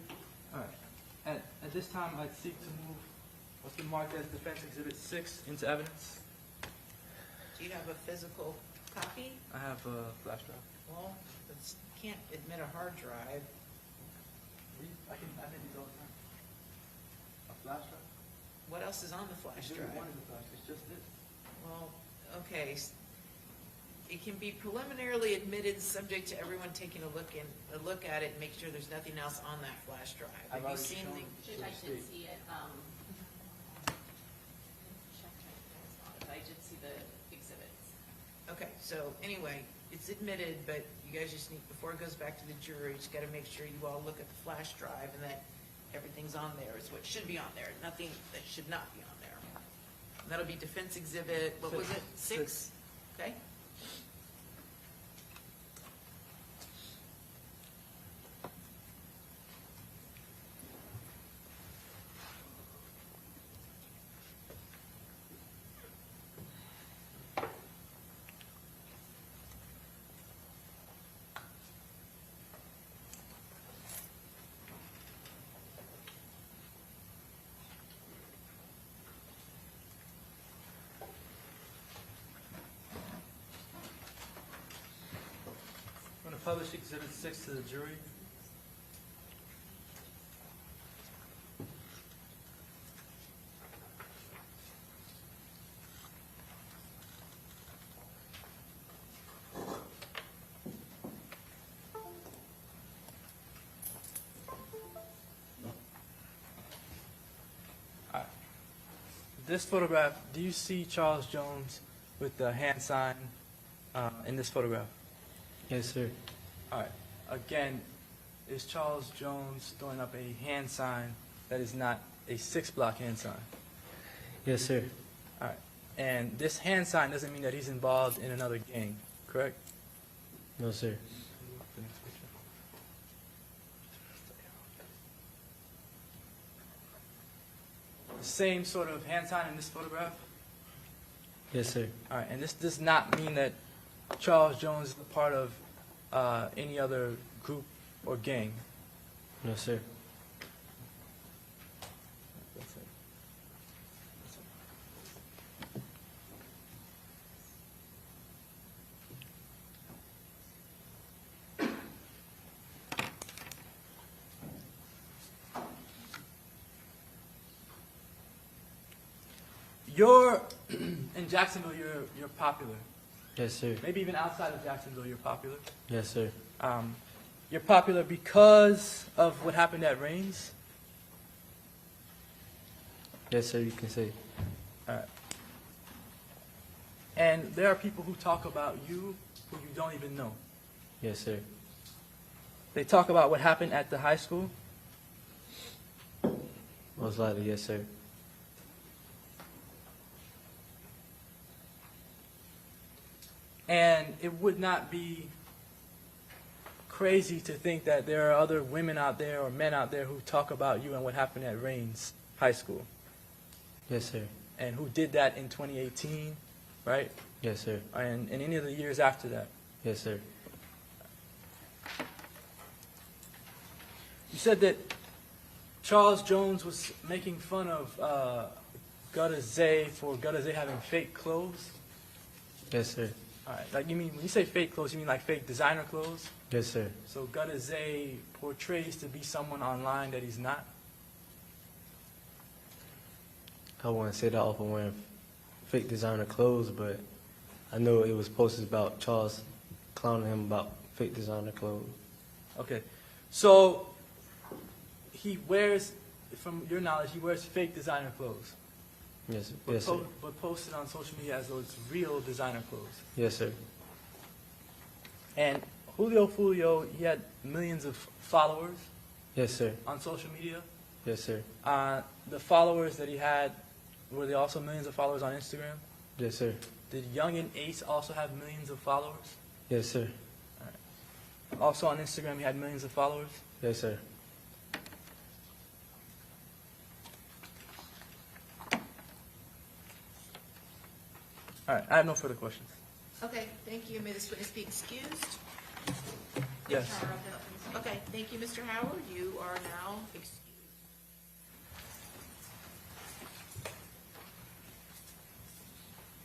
All right. At this time, I'd seek to move what's been marked as Defense Exhibit 6 into evidence. Do you have a physical copy? I have a flash drive. Well, can't admit a hard drive. I did these all the time. A flash drive? What else is on the flash Exhibit drive? 1 is a flash. It's just this. Well, okay. It can be preliminarily admitted, subject to everyone taking a look at it and make sure there's nothing else on that flash drive. I've Have you already seen shown the? it. I did see it, I did see the exhibits. Okay, so anyway, it's admitted, but you guys just need, before it goes back to the jury, just gotta make sure you all look at the flash drive and that everything's on there is what should be on there, nothing that should not be on there. And that'll be defense exhibit, what was it, 6? Okay? I'm going to publish Exhibit 6 to the jury. All right. This photograph, do you see Charles Jones with the hand sign in this photograph? Yes, sir. All right. Again, is Charles Jones throwing up a hand sign that is not a 6-block hand sign? Yes, sir. All right. And this hand sign doesn't mean that he's involved in another gang, correct? No, sir. The same sort of hand sign in this photograph? Yes, sir. All right. And this does not mean that Charles Jones is a part of any other group or gang? No, sir. That's it. You're in Jacksonville. You're popular. Yes, sir. Maybe even outside of Jacksonville, you're popular. Yes, sir. You're popular because of what happened at Rains. Yes, sir, you can say. All right. And there are people who talk about you who you don't even know. Yes, sir. They talk about what happened at the high school. Most likely, yes, sir. And it would not be crazy to think that there are other women out there or men out there who talk about you and what happened at Rains High School. Yes, sir. And who did that in 2018, right? Yes, sir. And any of the years after that. Yes, sir. You said that Charles Jones was making fun of Gutta Zay for Gutta Zay having fake clothes. Yes, sir. All right, like you mean, when you say fake clothes, you mean like fake designer clothes? Yes, sir. So Gutta Zay portrays to be someone online that he's not? I wouldn't say that off of wearing fake designer clothes, but I know it was posted about Charles clowning him about fake designer clothes. Okay, so he wears, from your knowledge, he wears fake designer clothes, Yes, but, yes, sir. but posted on social media as though it's real designer clothes. Yes, sir. And Julio Foolio, he had millions of followers Yes, sir. on social media. Yes, sir. The followers that he had, were they also millions of followers on Instagram? Yes, sir. Did Young and Ace also have millions of followers? Yes, sir. Also on Instagram, he had millions of followers? Yes, sir. All right, I have no further questions. Okay, thank you. May this witness be excused? Yes. Okay, thank you, Mr. Howard. You are now excused.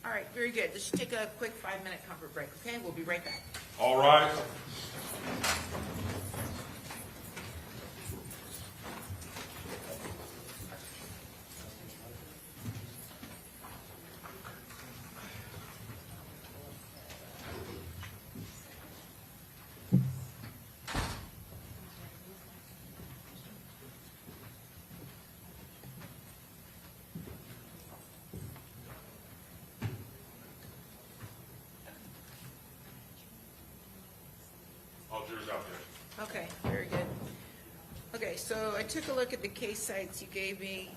All right, very good. Let's take a quick 5-minute comfort break, okay? We'll be right back. All right. All jurors out there. Okay, very good. Okay, so I took a look at the case sites you gave me,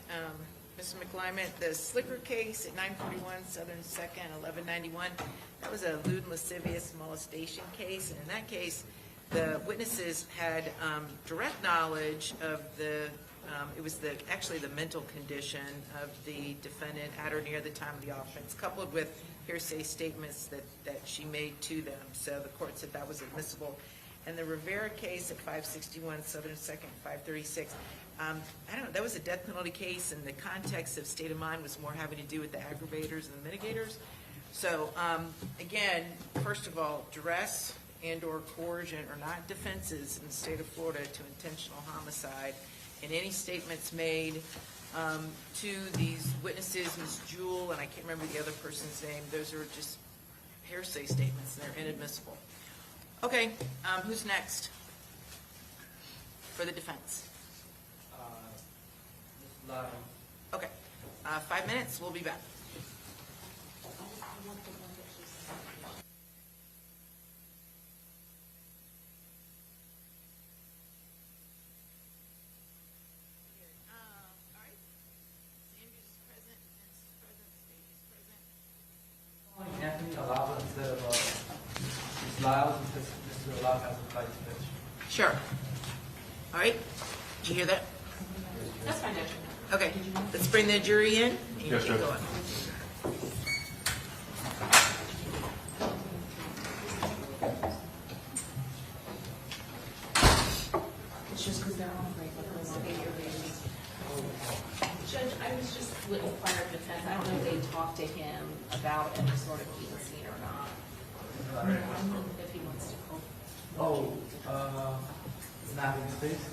Mr. McClymonds. The Slicker case at 941 Southern 2nd, 1191. That was a lewd and lascivious molestation case, and in that case, the witnesses had direct knowledge of the, it was actually the mental condition of the defendant at or near the time of the offense, coupled with hearsay statements that she made to them. So the court said that was admissible. And the Rivera case at 561 Southern 2nd, 536, I don't know, that was a death penalty case, and the context of state of mind was more having to do with the aggravators and the mitigators. So, again, first of all, duress and/or coercion are not defenses in the state of Florida to intentional homicide. And any statements made to these witnesses, Ms. Jewell, and I can't remember the other person's name, those are just hearsay statements, and they're inadmissible. Okay, who's next for the defense? Okay, 5 minutes, we'll be back. Anthony Alava instead of Ms. Lyles, because Mr. Alava has a fight to finish. Sure. All right, did you hear that? That's fine, Judge. Okay, let's bring the jury in. Yes, Judge. Go on. It's just because they're on break, but they're on Judge, I was just with prior defense, I don't know if they talked to him about any sort of keeping scene or not. If he wants to call. Not in space?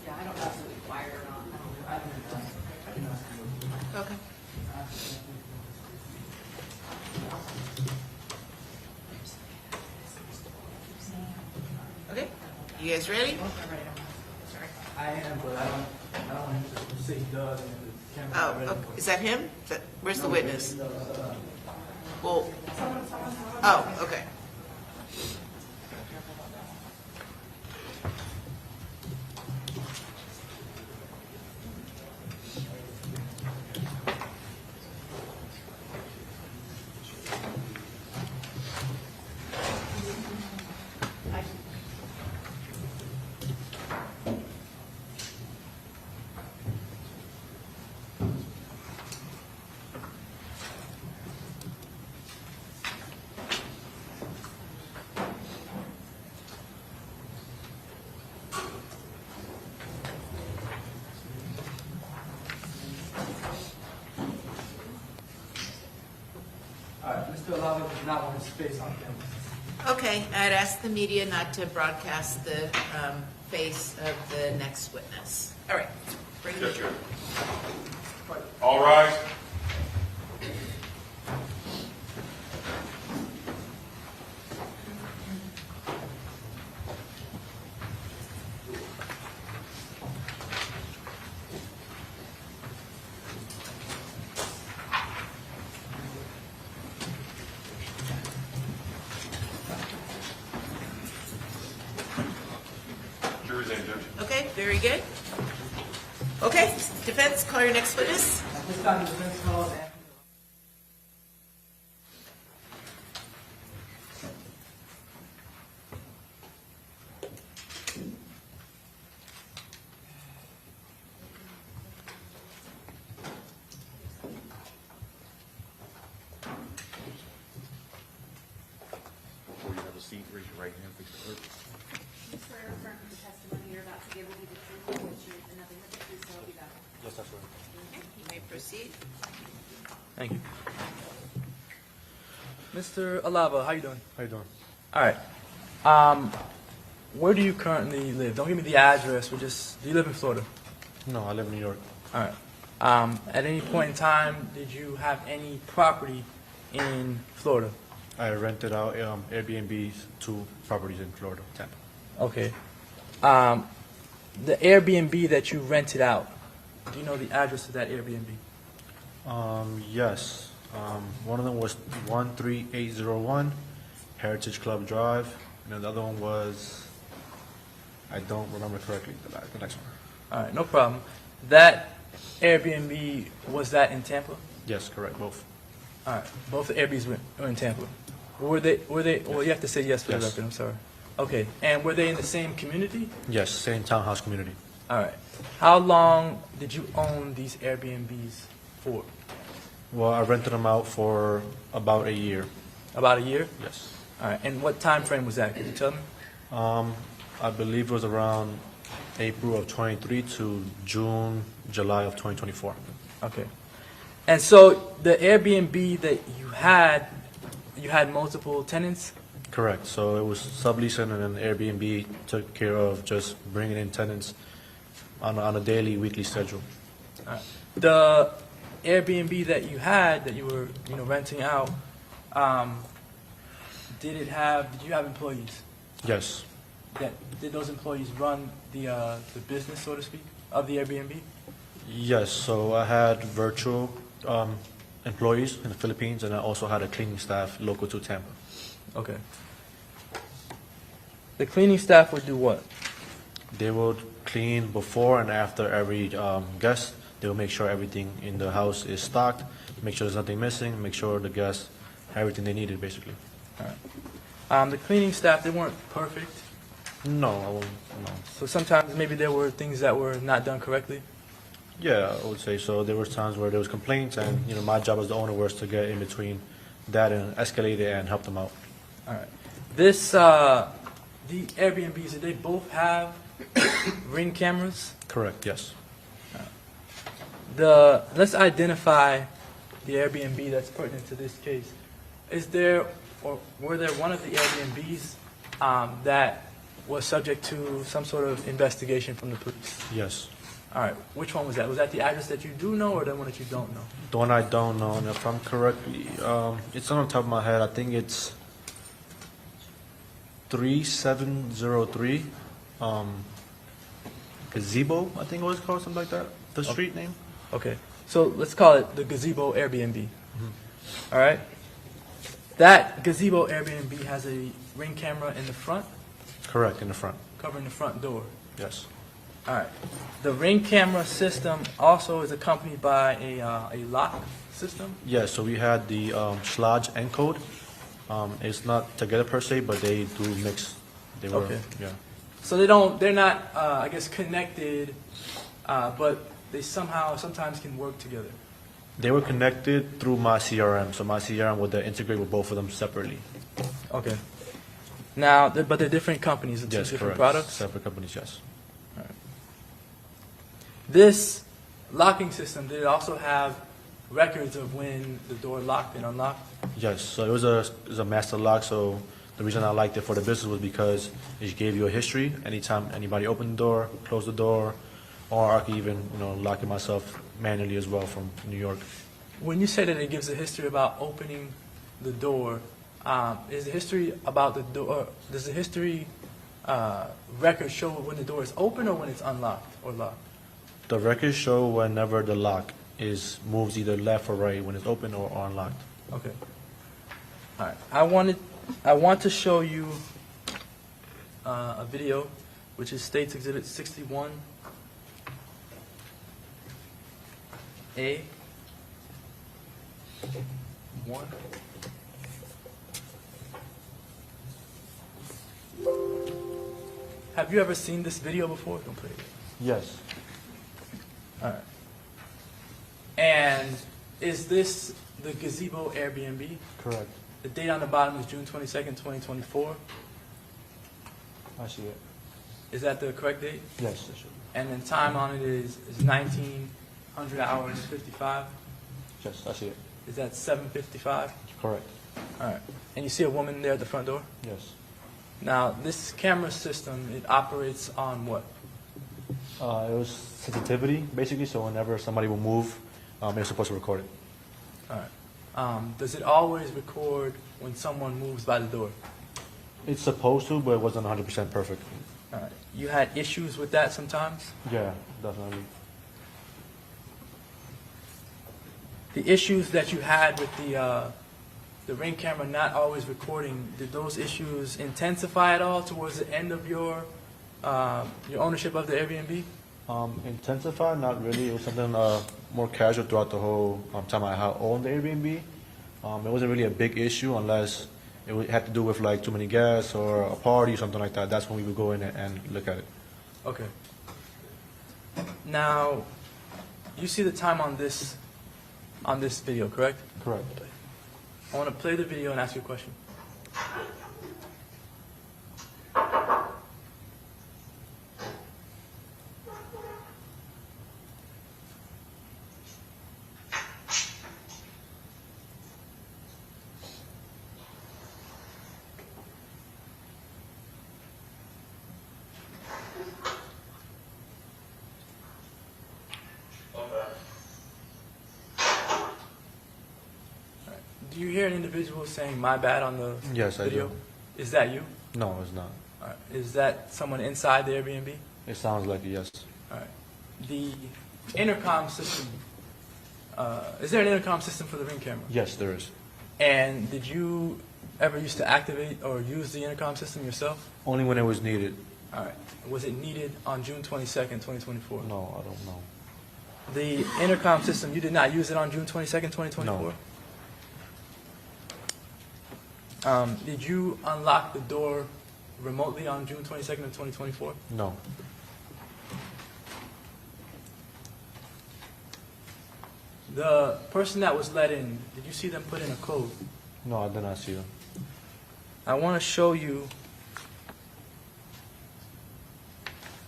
Yeah, I don't know if it's required or not. I don't know. Okay. Okay, you guys ready? I am, but I don't want him to say he does, and the camera's Oh, not ready. okay. Is that him? Where's the witness? Well, oh, okay. Alava does not want his face on camera. Okay, I'd ask the media not to broadcast the face of the next witness. All right, bring the Yes, jury. All rise. Jury's in, Judge. Okay, very good. Okay, defense, call your next witness. At this time, the defense calls Anthony. Before you have a seat, raise your right hand, face the clerk. You swear or affirm that the testimony you're about to give will be the truth, the whole truth, and nothing but the truth, so help you God? Yes, that's right. You may proceed. Thank you. Mr. Alava, how you doing? How you doing? All right. Where do you currently live? Don't give me the address. Do you live in Florida? No, I live in New York. All right. At any point in time, did you have any property in Florida? I rented out Airbnbs to properties in Florida, Tampa. Okay. The Airbnb that you rented out, do you know the address of that Airbnb? Yes. One of them was 13801 Heritage Club Drive, and then the other one was, I don't remember correctly, the next one. All right, no problem. That Airbnb, was that in Tampa? Yes, correct, both. All right, both the Airbnbs were in Tampa. Were they, well, you have to say yes for the Yes. record, I'm sorry. Okay, and were they in the same community? Yes, same townhouse community. All right. How long did you own these Airbnbs for? Well, I rented them out for about a year. About a year? Yes. All right, and what time frame was that? Could you tell me? I believe it was around April of 23 to June, July of 2024. Okay. And so the Airbnb that you had multiple tenants? Correct. So it was subleasing, and then Airbnb took care of just bringing in tenants on a daily, weekly schedule. All right. The Airbnb that you had, that you were, renting out, did you have employees? Yes. Did those employees run the business, so to speak, of the Airbnb? Yes. So I had virtual employees in the Philippines, and I also had a cleaning staff local to Tampa. Okay. The cleaning staff would do what? They would clean before and after every guest. They will make sure everything in the house is stocked, make sure there's nothing missing, make sure the guests have everything they needed, basically. All right. The cleaning staff, they weren't perfect. No, I won't. No. So sometimes maybe there were things that were not done correctly. Yeah, I would say so. There were times where there was complaints, and my job as the owner was to get in between that and escalate it and help them out. All right. The Airbnbs, did they both have Ring cameras? Correct. Yes. Let's identify the Airbnb that's pertinent to this case. Were there one of the Airbnbs that was subject to some sort of investigation from the police? Yes. All right. Which one was that? Was that the address that you do know, or the one that you don't know? The one I don't know, and if I'm correctly, it's on the top of my head. I think it's 3703 Gazebo, I think it was called, something like that. The street name. Okay. So let's call it the Gazebo Airbnb. All right. That Gazebo Airbnb has a Ring camera in the front, Correct, in the front. covering the front door. Yes. All right. The Ring camera system also is accompanied by a lock system. Yeah, so we had the Schlage encode. It's not together per se, but they do mix. They were, Okay. yeah. So they're not, I guess, connected, but they sometimes can work together. They were connected through my CRM, so my CRM would integrate with both of them separately. Okay. Now, but they're different companies, two Yes, different correct. products. Separate companies, yes. This locking system, did it also have records of when the door locked and unlocked? Yes, so it was a master lock, so the reason I liked it for the business was because it gave you a history. Anytime anybody opened the door, closed the door, or I could even, lock it myself manually as well from New York. When you say that it gives a history about opening the door, is the history about the door, does the history record show when the door is open or when it's unlocked or locked? The records show whenever the lock moves either left or right, when it's open or unlocked. Okay. All right. I want to show you a video, which is State's Exhibit 61A. One. Have you ever seen this video before? Don't play it. Yes. All right. And is this the gazebo Airbnb? Correct. The date on the bottom is June 22nd, 2024. I see it. Is that the correct date? Yes, it should. And then time on it is 1900 hours 55. Yes, I see it. Is that 7:55? Correct. All right. And you see a woman there at the front door? Yes. Now, this camera system, it operates on what? It was sensitivity, basically, so whenever somebody will move, they're supposed to record it. All right. Does it always record when someone moves by the door? It's supposed to, but it wasn't 100% perfect. All right. You had issues with that sometimes? Yeah, definitely. The issues that you had with the Ring camera not always recording, did those issues intensify at all towards the end of your ownership of the Airbnb? Intensify, not really. It was something more casual throughout the whole time I owned the Airbnb. It wasn't really a big issue unless it had to do with like too many guests or a party or something like that. That's when we would go in and look at it. Okay. Now, you see the time on this video, correct? Correct. I want to play the video and ask you a question. Do you hear an individual saying "my bad" on the Yes, video? I do. Is that you? No, it's not. All right. Is that someone inside the Airbnb? It sounds like a yes. All right. The intercom system. Is there an intercom system for the Ring camera? Yes, there is. And did you ever used to activate or use the intercom system yourself? Only when it was needed. All right. Was it needed on June 22nd, 2024? No, I don't know. The intercom system, you did not use it on June 22nd, 2024? No. Did you unlock the door remotely on June 22nd of 2024? No. The person that was let in, did you see them put in a code? No, I did not see them. I want to show you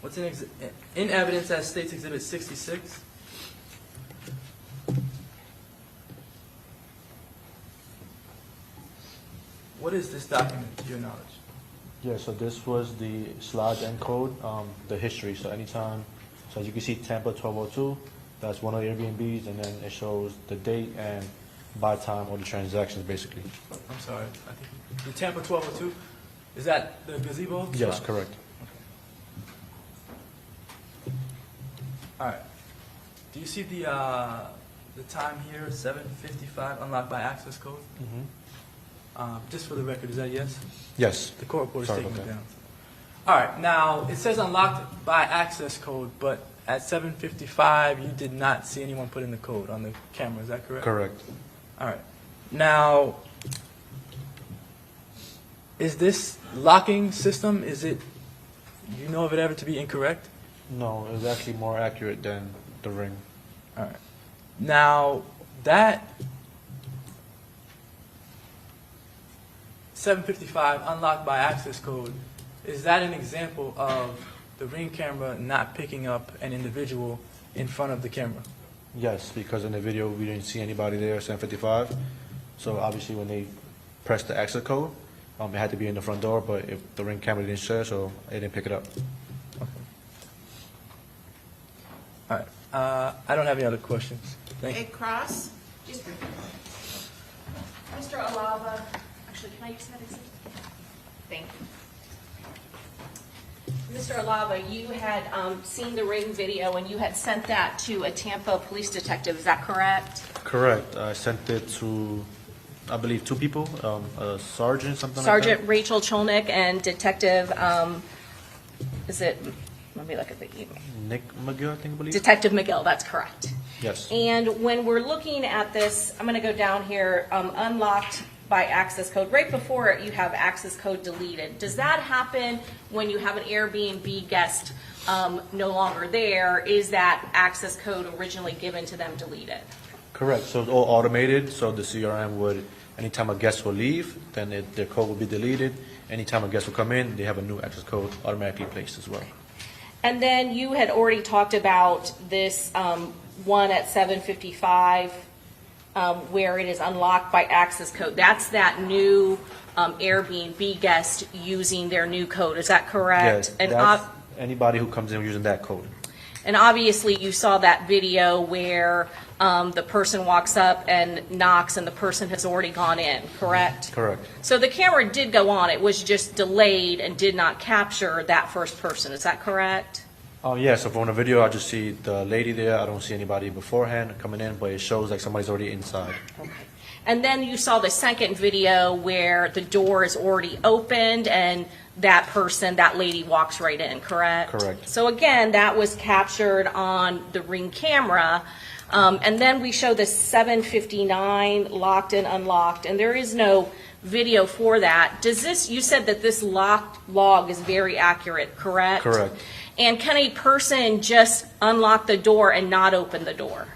what's in evidence as State's Exhibit 66. What is this document, to your knowledge? Yeah, so this was the slide and code, the history. So anytime, so as you can see, Tampa 1202, that's one of the Airbnbs, and then it shows the date and buy time or the transactions, basically. I'm sorry. I think the Tampa 1202, is that the gazebo? Yes, spot? correct. All right. Do you see the time here, 7:55, unlocked by access code? Mm-hmm. Just for the record, is that yes? Yes. The court reporter is Sorry taking it about down. All right. Now, it says unlocked by access code, but at 7:55, you did not see anyone put in the code on the camera. Is that correct? Correct. All right. Now, is this locking system, you know of it ever to be incorrect? No, it was actually more accurate than the Ring. All right. Now, that 7:55 unlocked by access code, is that an example of the Ring camera not picking up an individual in front of the camera? Yes, because in the video, we didn't see anybody there, 7:55. So obviously, when they pressed the exit code, it had to be in the front door, but if the Ring camera didn't share, so it didn't pick it up. All right. I don't have any other questions. Thank you. Okay, Cross? Just briefly. Mr. Alava, actually, can I use that exhibit? Thank you. Mr. Alava, you had seen the Ring video and you had sent that to a Tampa police detective, is that correct? Correct. I sent it to, I believe, 2 people, a sergeant, something Sergeant like that. Rachel Cholnick and Detective, is it, let me look at the email. Nick McGill, I think, I believe. Detective McGill, that's correct. Yes. And when we're looking at this, I'm going to go down here, unlocked by access code. Right before it, you have access code deleted. Does that happen when you have an Airbnb guest no longer there? Is that access code originally given to them deleted? Correct. So it's all automated. So the CRM would, anytime a guest will leave, then their code will be deleted. Anytime a guest will come in, they have a new access code automatically placed as well. And then you had already talked about this one at 7:55 where it is unlocked by access code. That's that new Airbnb guest using their new code. Is that correct? Yes, And that's anybody who comes in using that code. And obviously, you saw that video where the person walks up and knocks and the person has already gone in, correct? Correct. So the camera did go on. It was just delayed and did not capture that first person. Is that correct? Oh, yeah. So from the video, I just see the lady there. I don't see anybody beforehand coming in, but it shows like somebody's already inside. Okay. And then you saw the second video where the door is already opened and that person, that lady walks right in, correct? Correct. So again, that was captured on the Ring camera. And then we show the 7:59 locked and unlocked, and there is no video for that. Does this, you said that this locked log is very accurate, correct? Correct. And can a person just unlock the door and not open the door?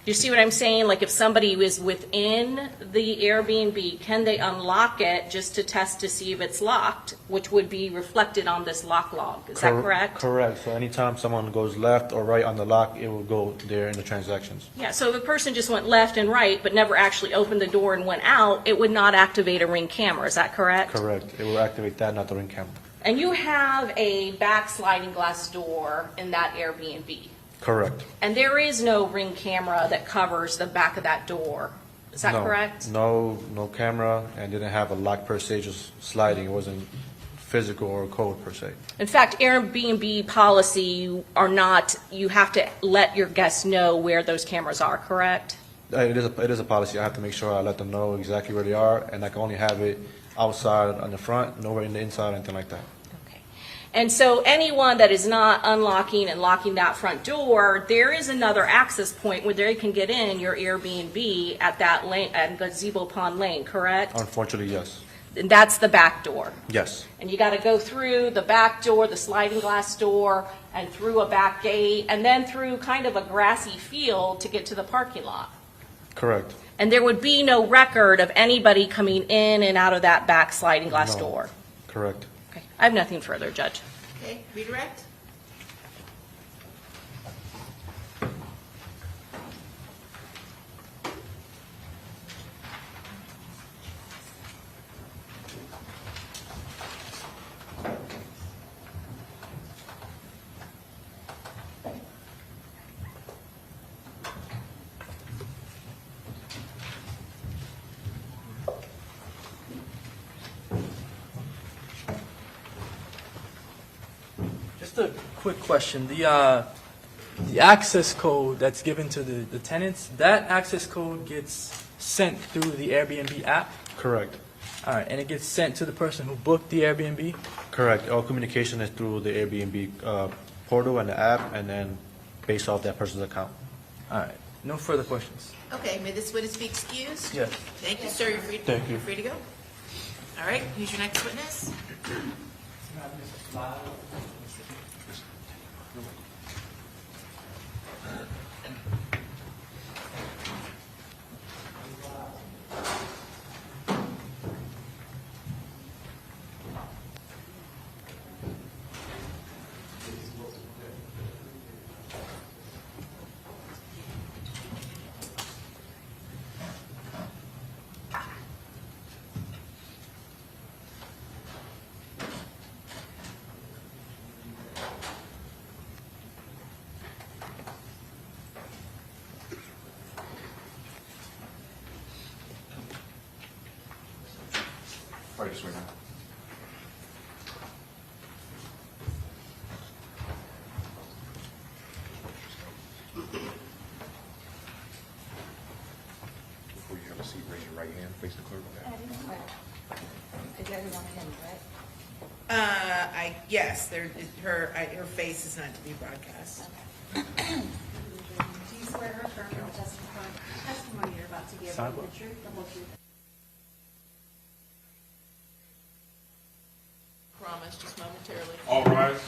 You see what I'm saying? Like if somebody is within the Airbnb, can they unlock it just to test to see if it's locked, which would be reflected on this lock log? Is that correct? Correct. So anytime someone goes left or right on the lock, it will go there in the transactions. Yeah, so if a person just went left and right but never actually opened the door and went out, it would not activate a Ring camera. Is that correct? Correct. It will activate that, not the Ring camera. And you have a back sliding glass door in that Airbnb. Correct. And there is no Ring camera that covers the back of that door. Is that correct? No camera, and didn't have a lock per se, just sliding. It wasn't physical or code per se. In fact, Airbnb policy, you have to let your guests know where those cameras are, correct? It is a policy. I have to make sure I let them know exactly where they are, and I can only have it outside on the front, nowhere in the inside, anything like that. And so anyone that is not unlocking and locking that front door, there is another access point where they can get in your Airbnb at that lane, at Gazebo Pond Lane, correct? Unfortunately, yes. And that's the back door. Yes. And you got to go through the back door, the sliding glass door, and through a back gate, and then through kind of a grassy field to get to the parking lot. Correct. And there would be no record of anybody coming in and out of that back sliding glass door. Correct. Okay, I have nothing further, Judge. Okay, redirect? Just a quick question. The access code that's given to the tenants, that access code gets sent through the Airbnb app? Correct. All right, and it gets sent to the person who booked the Airbnb? Correct. All communication is through the Airbnb portal and the app, and then based off that person's account. All right, no further questions. Okay, may this witness be excused? Yes. Thank you, sir. You're free, Thank you. you're free to go. All right, who's your next witness? I swear now. Before you have a seat, raise your right hand, face the clerk. Yes, her face is not to be broadcast. Do you swear or affirm that the testimony you're about to give will be the truth, the whole truth? Promise, just momentarily. All rise.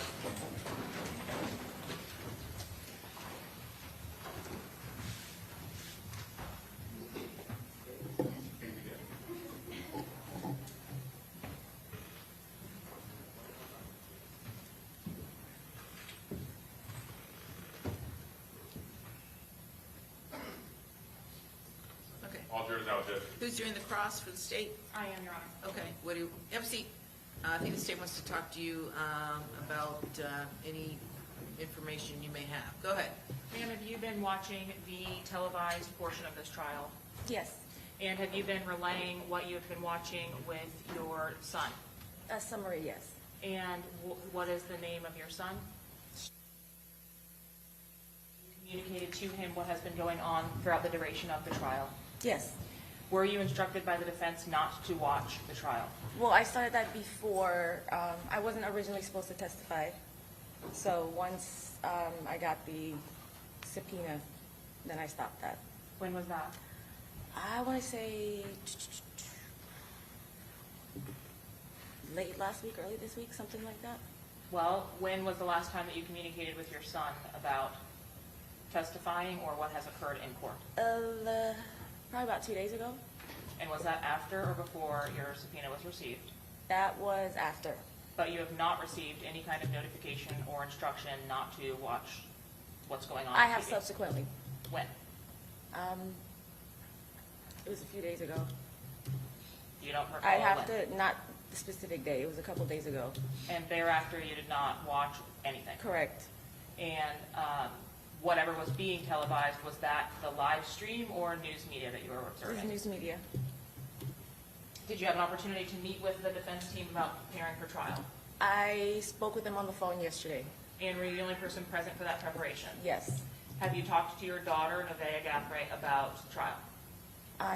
Okay. All jurors out, Judge. Who's doing the cross for the state? I am, Your Honor. Okay, what do you, have a seat. I think the state wants to talk to you about any information you may have. Go ahead. Ma'am, have you been watching the televised portion of this trial? Yes, And have you been relaying what you have been watching with your son? a summary, yes. And what is the name of your son? You communicated to him what has been going on throughout the duration of the trial. Yes. Were you instructed by the defense not to watch the trial? Well, I started that before. I wasn't originally supposed to testify. So once I got the subpoena, then I stopped that. When was that? I want to say late last week, early this week, something like that. Well, when was the last time that you communicated with your son about testifying or what has occurred in court? Probably about 2 days ago. And was that after or before your subpoena was received? That was after. But you have not received any kind of notification or instruction not to watch what's going on? I have TV? subsequently. When? It was a few days ago. You don't recall I have when? to, not the specific day. It was a couple days ago. And thereafter, you did not watch anything? Correct. And whatever was being televised, was that the live stream or news media that you were It was observing? news media. Did you have an opportunity to meet with the defense team about preparing for trial? I spoke with them on the phone yesterday. And were you the only person present for that preparation? Yes. Have you talked to your daughter, Nevaeh Gathray, about trial?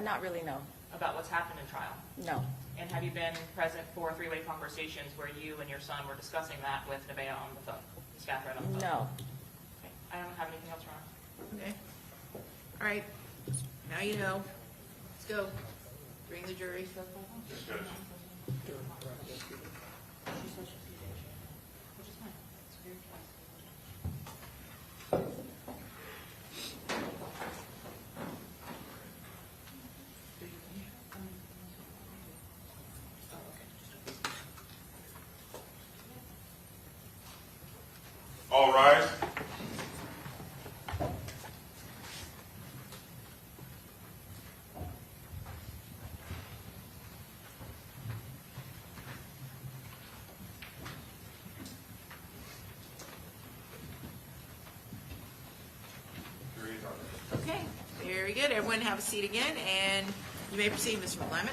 Not really, no. About what's happened in trial? No. And have you been present for three-way conversations where you and your son were discussing that with Nevaeh on the phone? Ms. Gathray on the phone? No. Okay. I don't have anything else, Your Honor. Okay. All right. Now you know. Let's go. Bring the jury. Yes, Judge. All rise. Okay, very good. Everyone have a seat again, and you may proceed, Mr. McClement.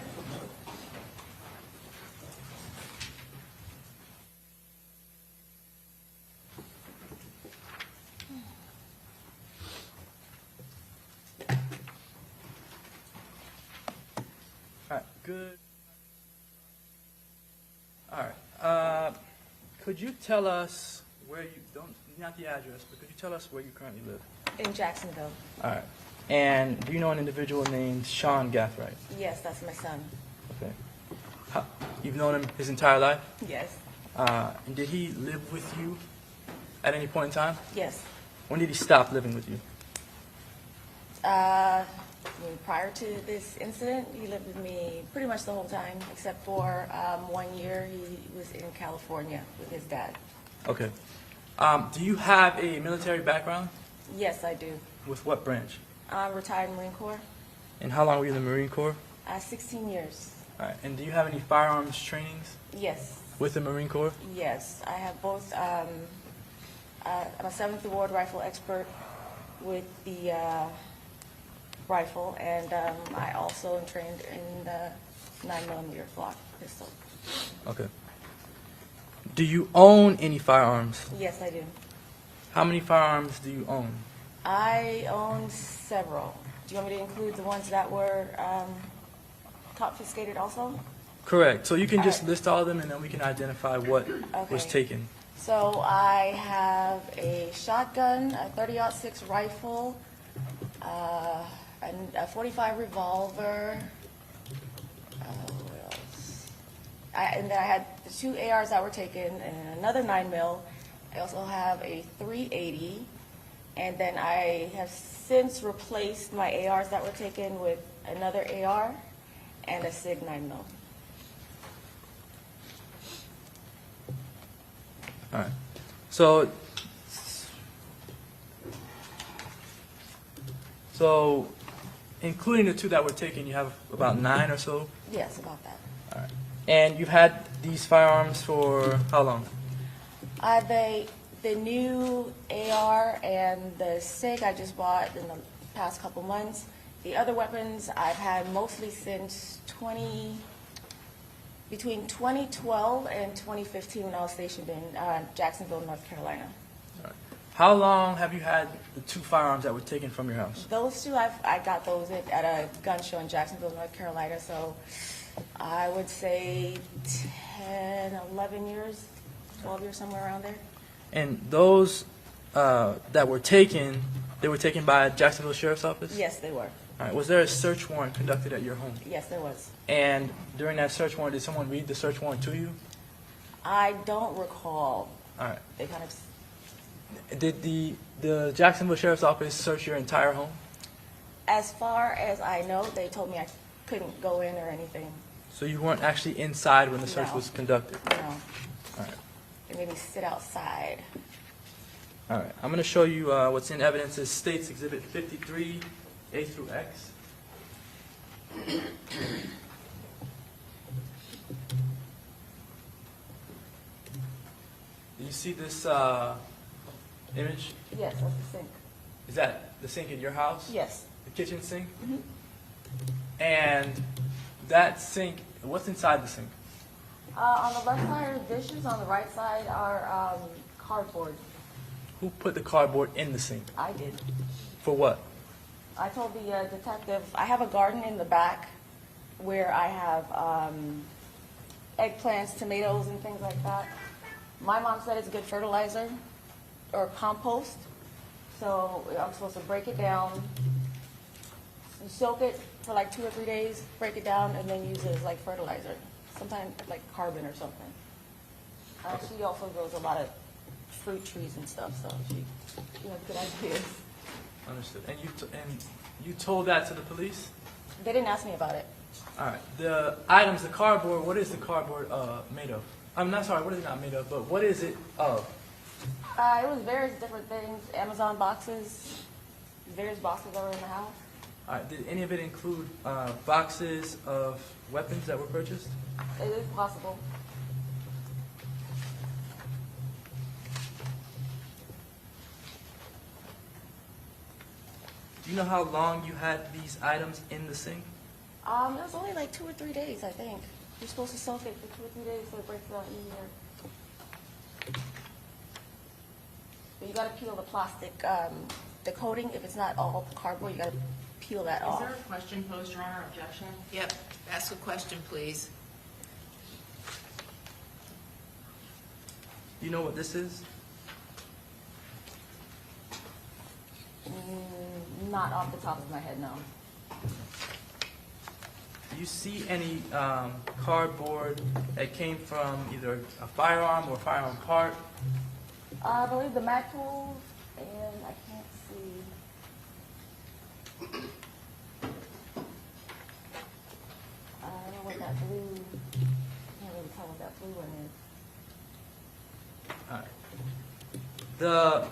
All right, good. All right. Could you tell us where you, not the address, but could you tell us where you currently live? In Jacksonville. All right. And do you know an individual named Sean Gathright? Yes, that's my son. Okay. You've known him his entire life? Yes. And did he live with you at any point in time? Yes. When did he stop living with you? Prior to this incident, he lived with me pretty much the whole time, except for 1 year he was in California with his dad. Okay. Do you have a military background? Yes, I do. With what branch? Retired Marine Corps. And how long were you in the Marine Corps? 16 years. All right. And do you have any firearms trainings Yes. with the Marine Corps? Yes, I have both. I'm a 7th Award rifle expert with the rifle, and I also am trained in the 9mm Glock pistol. Okay. Do you own any firearms? Yes, I do. How many firearms do you own? I own several. Do you want me to include the ones that were confiscated also? Correct. So you can All just right. list all of them, and then we can identify what was Okay. taken. So I have a shotgun, a 30-06 rifle, and a 45 revolver. What else? And then I had the 2 ARs that were taken and another 9mm. I also have a 380. And then I have since replaced my ARs that were taken with another AR and a SIG 9mm. All right. So including the 2 that were taken, you have about 9 or so? Yes, about that. All right. And you've had these firearms for how long? The new AR and the SIG I just bought in the past couple months. The other weapons I've had mostly since between 2012 and 2015 when I was stationed in Jacksonville, North Carolina. All right. How long have you had the 2 firearms that were taken from your house? Those 2, I got those at a gun show in Jacksonville, North Carolina, so I would say 10, 11 years, 12 years, somewhere around there. And those that were taken, they were taken by Jacksonville Sheriff's Office? Yes, they were. All right. Was there a search warrant conducted at your home? Yes, there was. And during that search warrant, did someone read the search warrant to you? I don't recall. All right. They kind of, Did the Jacksonville Sheriff's Office search your entire home? as far as I know, they told me I couldn't go in or anything. So you weren't actually inside when the search No. was conducted? No. All right. They made me sit outside. All right. I'm going to show you what's in evidence as States Exhibit 53, A through X. Do you see this image? Yes, that's the sink. Is that the sink in your house? Yes. The kitchen sink? Mhm. And that sink, what's inside the sink? On the left side are dishes, on the right side are cardboard. Who put the cardboard in the sink? I did. For what? I told the detective, I have a garden in the back where I have eggplants, tomatoes, and things like that. My mom said it's good fertilizer or compost, so I'm supposed to break it down, you soak it for like 2 or 3 days, break it down, and then use it as like fertilizer, sometimes like carbon or something. She also grows a lot of fruit trees and stuff, so she has good ideas. Understood. And you told that to the police? They didn't ask me about it. All right. The items, the cardboard, what is the cardboard made of? I'm not sorry, what is it not made of, but what is it of? It was various different things, Amazon boxes, various boxes that were in the house. All right. Did any of it include boxes of weapons that were purchased? It is possible. Do you know how long you had these items in the sink? It was only like 2 or 3 days, I think. You're supposed to soak it for 2 or 3 days so it breaks down easier. But you gotta peel the plastic, the coating. If it's not all cardboard, you gotta peel that Is off. there a question posed, Your Honor, objection? Yep, ask a question, please. Do you know what this is? Not off the top of my head, no. Do you see any cardboard that came from either a firearm or a firearm part? I believe the mag tools, and I can't see. I don't know what that blue, I can't really tell what that blue one is. All right. The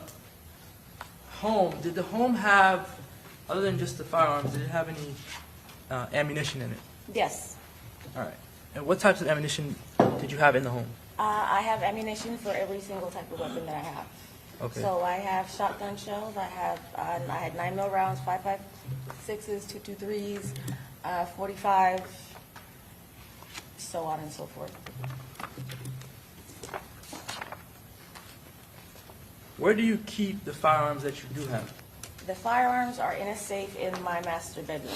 home, did the home have, other than just the firearms, did it have any ammunition in it? Yes. All right. And what types of ammunition did you have in the home? I have ammunition for every single type of weapon that I have. Okay. So I have shotgun shells, I had 9mm rounds, 5.56s, 223s, 45, so on and so forth. Where do you keep the firearms that you do have? The firearms are in a safe in my master bedroom.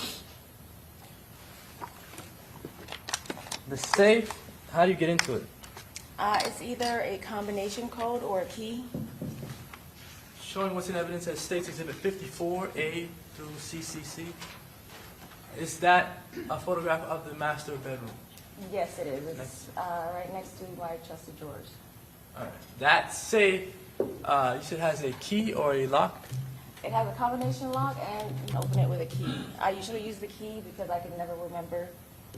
The safe, how do you get into it? It's either a combination code or a key. Showing what's in evidence as States Exhibit 54A through CCC. Is that a photograph of the master bedroom? Yes, it is. It's right next to my chest of drawers. All right. That safe, you said has a key or a lock? It has a combination lock, and you can open it with a key. I usually use the key because I can never remember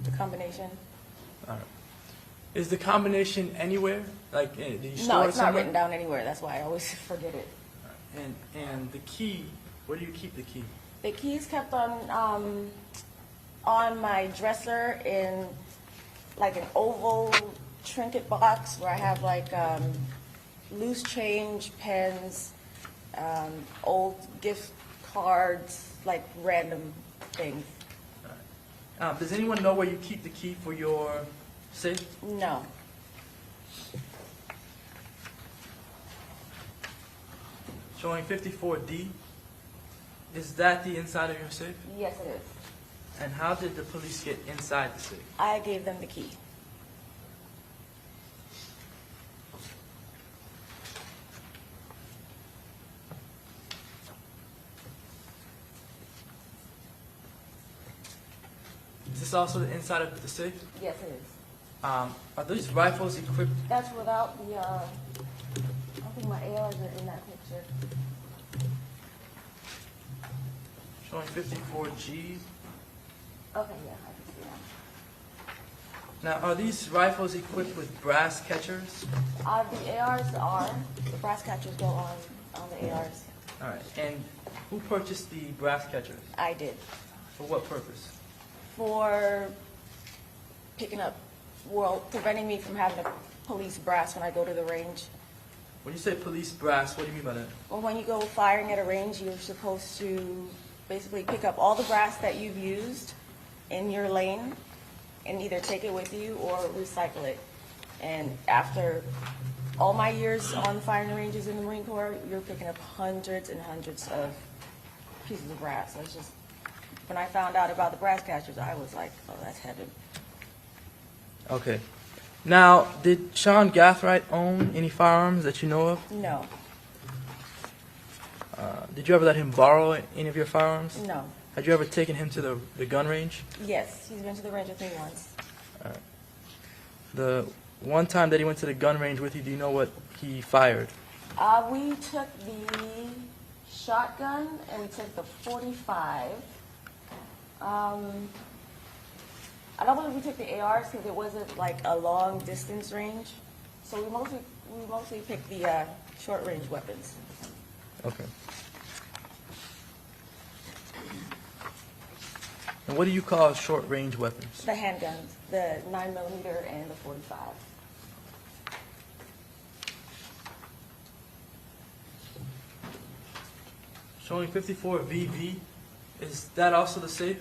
the combination. All right. Is the combination anywhere? Like, do you store No, it it's not somewhere? written down anywhere. That's why I always forget it. And the key, where do you keep the key? The key is kept on my dresser in like an oval trinket box where I have like loose change, pens, old gift cards, like random things. Does anyone know where you keep the key for your safe? No. Showing 54D. Is that the inside of your safe? Yes, it is. And how did the police get inside the safe? I gave them the key. Is this also the inside of the safe? Yes, it is. Are these rifles equipped? That's without the, I don't think my ARs are in that picture. Showing 54G. Okay, yeah, I can see that. Now, are these rifles equipped with brass catchers? The ARs are, the brass catchers go on the ARs. All right. And who purchased the brass catchers? I did. For what purpose? For picking up, well, preventing me from having to police brass when I go to the range. When you say police brass, what do you mean by that? Well, when you go firing at a range, you're supposed to basically pick up all the brass that you've used in your lane and either take it with you or recycle it. And after all my years on firing ranges in the Marine Corps, you're picking up hundreds and hundreds of pieces of brass. So it's just, when I found out about the brass catchers, I was like, oh, that's heaven. Okay. Now, did Sean Gathright own any firearms that you know of? No. Did you ever let him borrow any of your firearms? No. Had you ever taken him to the gun range? Yes, he's been to the range with me once. All right. The one time that he went to the gun range with you, do you know what he fired? We took the shotgun and we took the .45. I don't believe we took the ARs because it wasn't like a long distance range. So we mostly picked the short range weapons. Okay. And what do you call short range weapons? The handguns, the 9mm and the .45. Showing 54 VV, is that also the safe?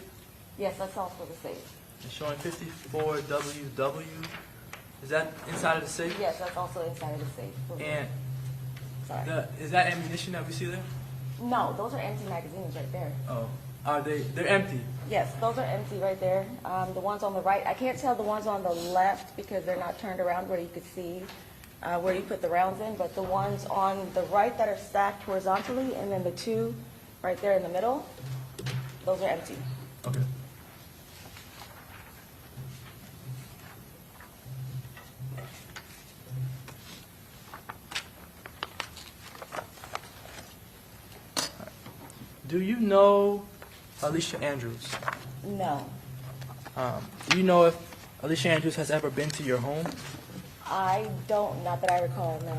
Yes, that's also the safe. And showing 54 WW, is that inside of the safe? Yes, that's also inside of the safe. And Sorry. Is that ammunition that we see there? No, those are empty magazines right there. Oh, are they? They're empty. Yes, those are empty right there. The ones on the right, I can't tell the ones on the left because they're not turned around where you could see where you put the rounds in, but the ones on the right that are stacked horizontally and then the two right there in the middle, those are empty. Okay. Do you know Alicia Andrews? No. Do you know if Alicia Andrews has ever been to your home? I don't, not that I recall, no.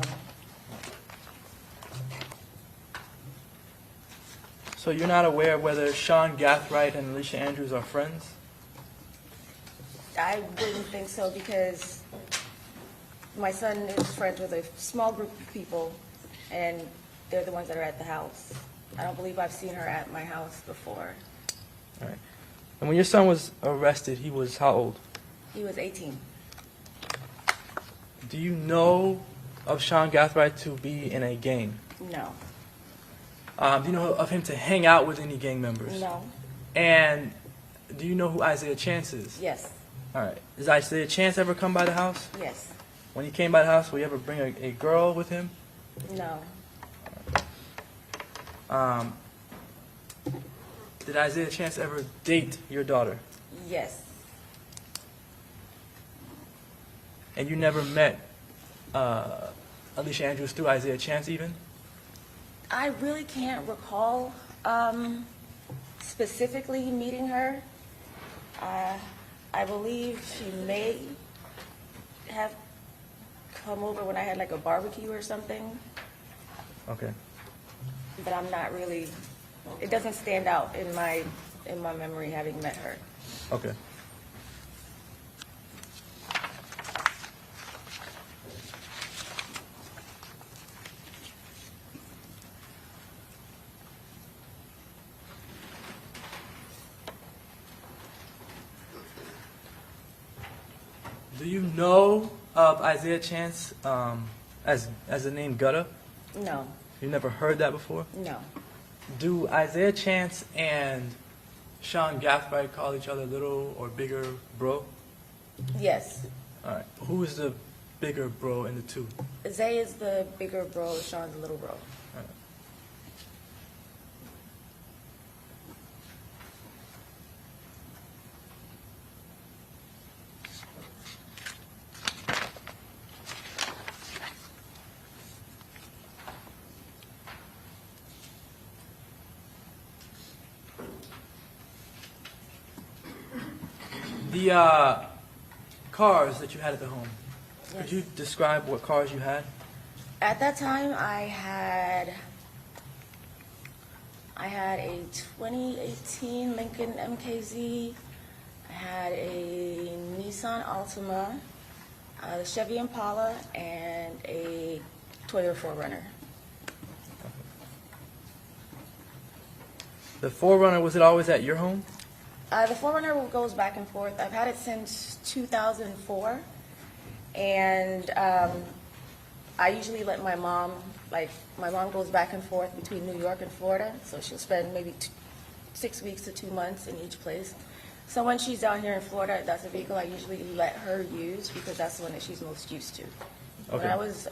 So you're not aware whether Sean Gathright and Alicia Andrews are friends? I wouldn't think so because my son is friends with a small group of people and they're the ones that are at the house. I don't believe I've seen her at my house before. All right. And when your son was arrested, he was how old? He was 18. Do you know of Sean Gathright to be in a gang? No. Do you know of him to hang out with any gang members? No. And do you know who Isaiah Chance is? Yes. All right. Does Isaiah Chance ever come by the house? Yes. When he came by the house, will you ever bring a girl with him? No. Did Isaiah Chance ever date your daughter? Yes. And you never met Alicia Andrews through Isaiah Chance even? I really can't recall specifically meeting her. I believe she may have come over when I had like a barbecue or something, Okay. but I'm not really, it doesn't stand out in my memory having met her. Okay. Do you know of Isaiah Chance as the name Gutta? No. You never heard that before? No. Do Isaiah Chance and Sean Gathright call each other little or bigger bro? Yes. All right. Who is the bigger bro in the two? Zay is the bigger bro, Sean's the little bro. All right. The cars that you had at the home, Yes. could you describe what cars you had? At that time, I had a 2018 Lincoln MKZ. I had a Nissan Altima, a Chevy Impala, and a Toyota 4Runner. The 4Runner, was it always at your home? The 4Runner goes back and forth. I've had it since 2004, and I usually let my mom goes back and forth between New York and Florida, so she'll spend maybe 6 weeks to 2 months in each place. So when she's down here in Florida, that's a vehicle I usually let her use because that's the one that she's most used to. When Okay. I was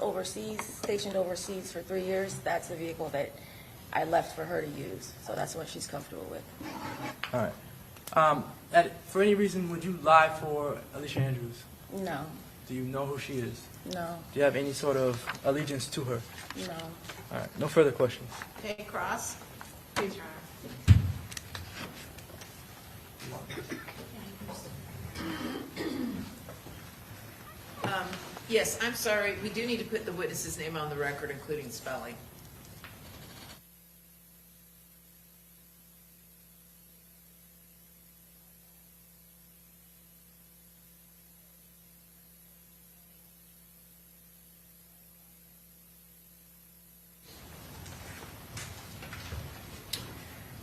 stationed overseas for 3 years, that's the vehicle that I left for her to use. So that's what she's comfortable with. All right. For any reason, would you lie for Alicia Andrews? No, Do you know who she is? no, Do you have any sort of allegiance to her? no. All right. No further questions. Okay, Cross? Please, Your Honor. Yes, I'm sorry, we do need to put the witness's name on the record, including spelling.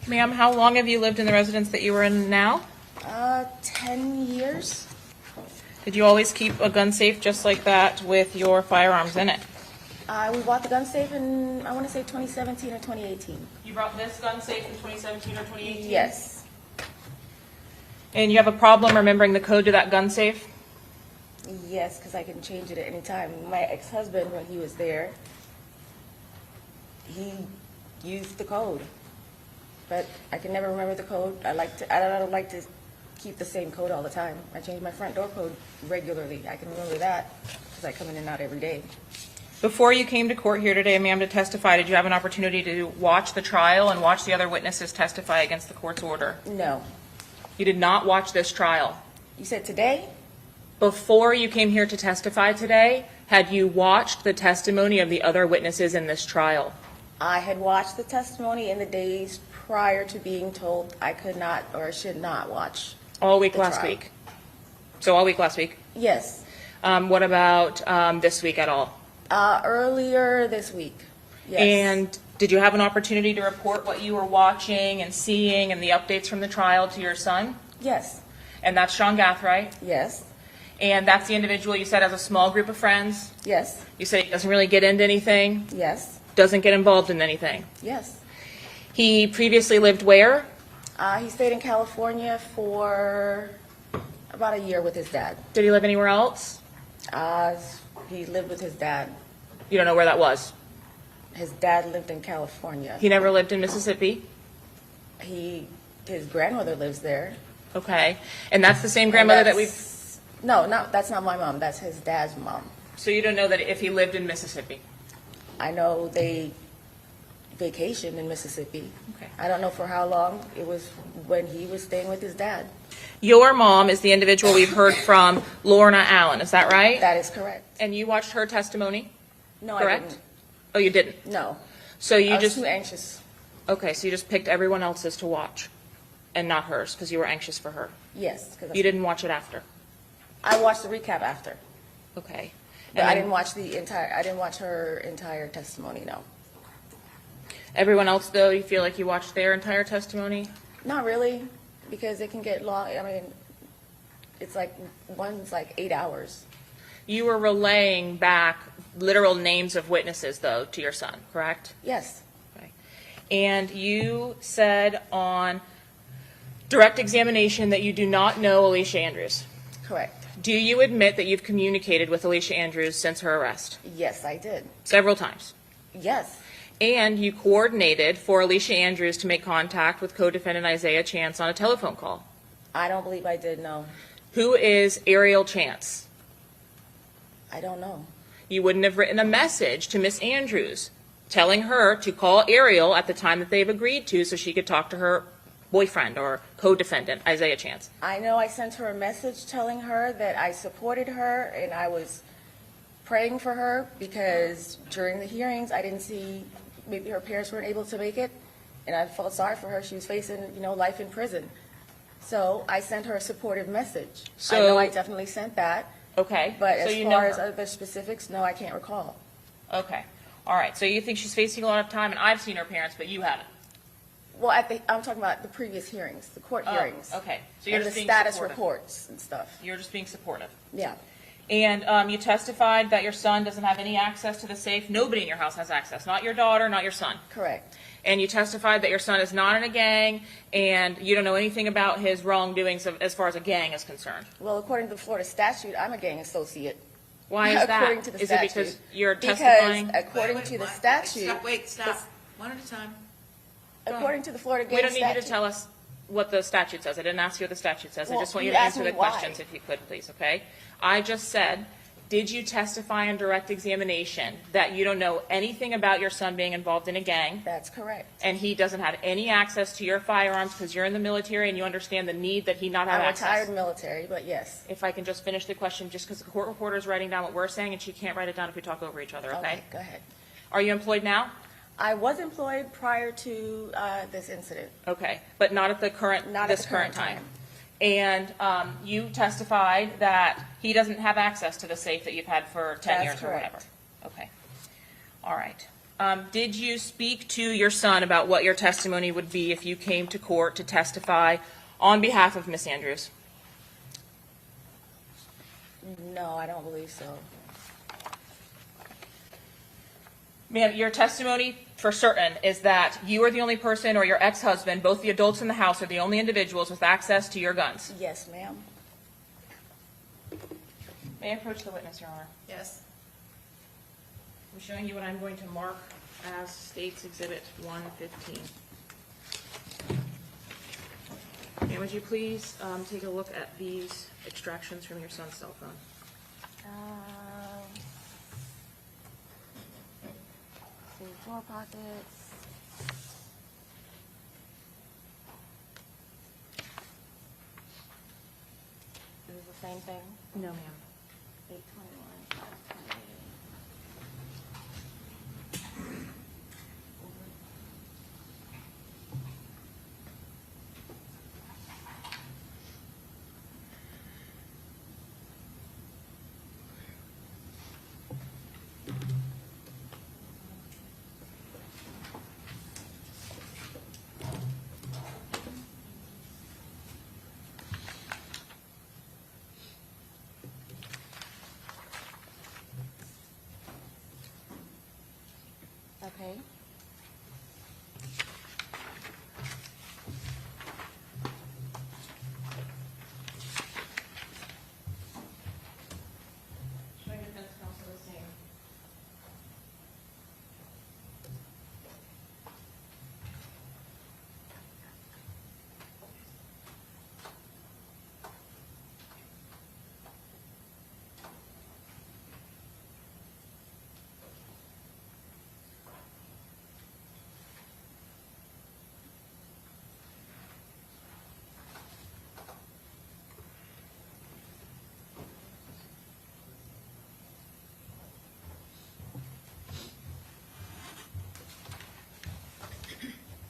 Ma'am, how long have you lived in the residence that you were in now? 10 years? Did you always keep a gun safe just like that with your firearms in it? We bought the gun safe in, I want to say 2017 or 2018. You brought this gun safe in 2017 or 2018? Yes. And you have a problem remembering the code to that gun safe? Yes, because I can change it at any time. My ex-husband, when he was there, he used the code. But I can never remember the code. I don't like to keep the same code all the time. I change my front door code regularly. I can remember that because I come in and out every day. Before you came to court here today, ma'am, to testify, did you have an opportunity to watch the trial and watch the other witnesses testify against the court's order? No. You did not watch this trial? You said today? Before you came here to testify today, had you watched the testimony of the other witnesses in this trial? I had watched the testimony in the days prior to being told I could not or should not watch. All week the last trial. week? So all week last week? Yes. What about this week at all? Earlier this week. Yes. And did you have an opportunity to report what you were watching and seeing and the updates from the trial to your son? Yes. And that's Sean Gathright? Yes. And that's the individual you said has a small group of friends? Yes, You said he doesn't really get into anything? yes, Doesn't get involved in anything? yes. He previously lived where? He stayed in California for about a year with his dad. Did he live anywhere else? He lived with his dad. You don't know where that was? His dad lived in California. He never lived in Mississippi? His grandmother lives there. Okay. And that's the same grandmother that we've... No, that's not my mom. That's his dad's mom. So you don't know that if he lived in Mississippi? I know they vacationed in Mississippi. Okay. I don't know for how long. It was when he was staying with his dad. Your mom is the individual we've heard from, Lorna Allen, is that right? That is correct. And you watched her testimony? No, Correct? I didn't. Oh, you didn't? No. So you I was just... too anxious. Okay, so you just picked everyone else's to watch and not hers because you were anxious for her. Yes. You didn't watch it after? I watched the recap after. Okay. But And I then didn't watch her entire testimony, no. Everyone else, though, you feel like you watched their entire testimony? Not really, because it can get long. I mean, it's like, one's like 8 hours. You were relaying back literal names of witnesses, though, to your son, correct? Yes. Okay. And you said on direct examination that you do not know Alicia Andrews. Correct. Do you admit that you've communicated with Alicia Andrews since her arrest? Yes, I did. Several times. Yes. And you coordinated for Alicia Andrews to make contact with co-defendant Isaiah Chance on a telephone call. I don't believe I did, no. Who is Ariel Chance? I don't know. You wouldn't have written a message to Miss Andrews telling her to call Ariel at the time that they've agreed to so she could talk to her boyfriend or co-defendant, Isaiah Chance. I know I sent her a message telling her that I supported her and I was praying for her because during the hearings I didn't see, maybe her parents weren't able to make it, and I felt sorry for her. She was facing, life in prison. So I sent her a supportive message. I know I definitely sent that. Okay. But so as you far know as her. other specifics, no, I can't recall. Okay. All right. So you think she's facing a lot of time, and I've seen her parents, but you haven't. Well, I'm talking about the previous hearings, the court hearings. Okay. So you're and just the being status supportive. reports and stuff. You're just being supportive. Yeah. And you testified that your son doesn't have any access to the safe. Nobody in your house has access. Not your daughter, not your son. Correct. And you testified that your son is not in a gang, and you don't know anything about his wrongdoings as far as a gang is concerned. Well, according to the Florida statute, I'm a gang associate. Why is that? According to the Is statute. it because you're testifying? Because according to the statute. Stop. One at a time. According to the Florida gang We don't statute. need you to tell us what the statute says. I didn't ask you what the statute says. I Well, just want you you to asked answer me the why. questions if you could, please, okay? I just said, did you testify in direct examination that you don't know anything about your son being involved in a gang? That's correct. And he doesn't have any access to your firearms because you're in the military and you understand the need that he not have I'm access? retired military, but yes. If I can just finish the question, just because the court reporter is writing down what we're saying and she can't write it down if we talk over each other, okay? Go ahead. Are you employed now? I was employed prior to this incident. Okay, but not at the current, Not at this the current current time. And you testified that he doesn't have access to the safe that you've had for 10 That's years or whatever. correct. Okay. All right. Did you speak to your son about what your testimony would be if you came to court to testify on behalf of Miss Andrews? No, I don't believe so. Ma'am, your testimony for certain is that you are the only person, or your ex-husband, both the adults in the house, are the only individuals with access to your guns. Yes, ma'am. May I approach the witness, Your Honor? Yes. I'm showing you what I'm going to mark as State's Exhibit 115. Ma'am, would you please take a look at these extractions from your son's cell phone? See, drawer pockets. Is this the same thing? No, ma'am. 821, 528. Okay. Should I defense counsel the same?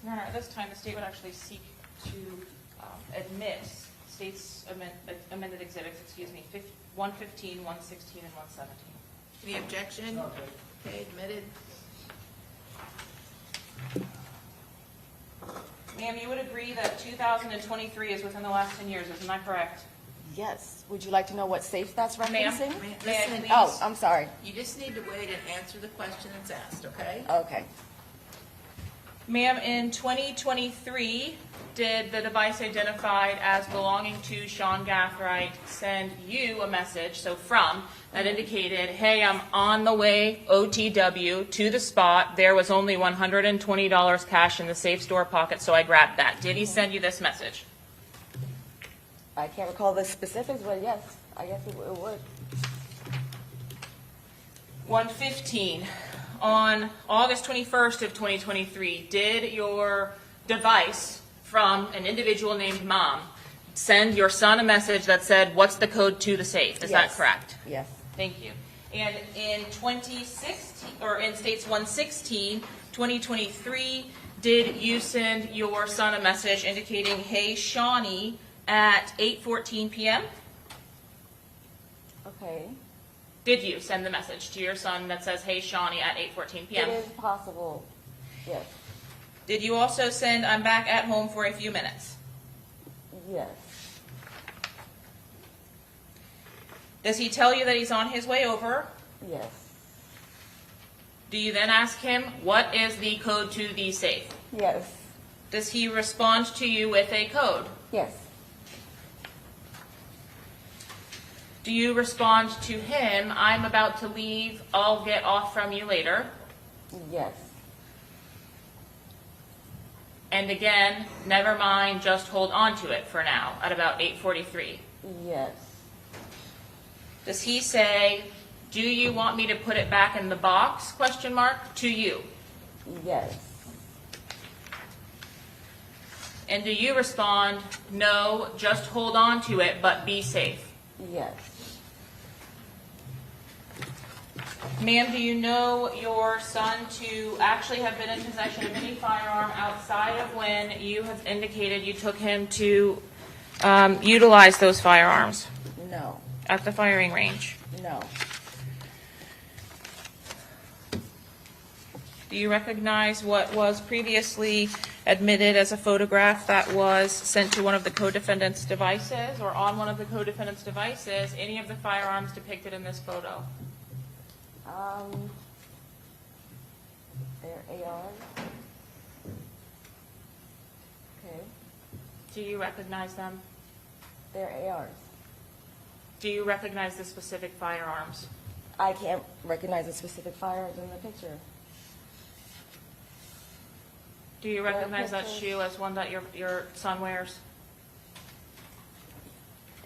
Your Honor, at this time, the state would actually seek to admit amended exhibits, 115, 116, and 117. Any objection? Okay, admitted. Ma'am, you would agree that 2023 is within the last 10 years, isn't that correct? Yes. Would you like to know what safe that's referencing? Listen, Oh, I'm sorry. You just need to wait and answer the question that's asked, okay? Okay. Ma'am, in 2023, did the device identified as belonging to Sean Gathright send you a message, that indicated, hey, I'm on the way, OTW, to the spot. There was only $120 cash in the safe store pocket, so I grabbed that. Did he send you this message? I can't recall the specifics, but yes, I guess it would. 115. On August 21st of 2023, did your device from an individual named Mom send your son a message that said, what's the code to the safe? Is that correct? Yes. Thank you. And in 2016, or in States 116, 2023, did you send your son a message indicating, hey, Shawnee, at 8:14 p.m.? Okay. Did you send the message to your son that says, hey, Shawnee, at 8:14 p.m.? It is possible. Yes. Did you also send, I'm back at home for a few minutes? Yes. Does he tell you that he's on his way over? Yes. Do you then ask him, what is the code to the safe? Yes. Does he respond to you with a code? Yes. Do you respond to him, I'm about to leave, I'll get off from you later? Yes. And again, never mind, just hold on to it for now, at about 8:43. Yes. Does he say, do you want me to put it back in the box, question mark, to you? Yes. And do you respond, no, just hold on to it, but be safe? Yes. Ma'am, do you know your son to actually have been in possession of any firearm outside of when you have indicated you took him to utilize those firearms No. at the firing range? No. Do you recognize what was previously admitted as a photograph that was sent to one of the co-defendant's devices or on one of the co-defendant's devices, any of the firearms depicted in this photo? They're AR. Okay. Do you recognize them? They're ARs. Do you recognize the specific firearms? I can't recognize the specific firearms in the picture. Do you recognize that pictures. shoe as one that your son wears?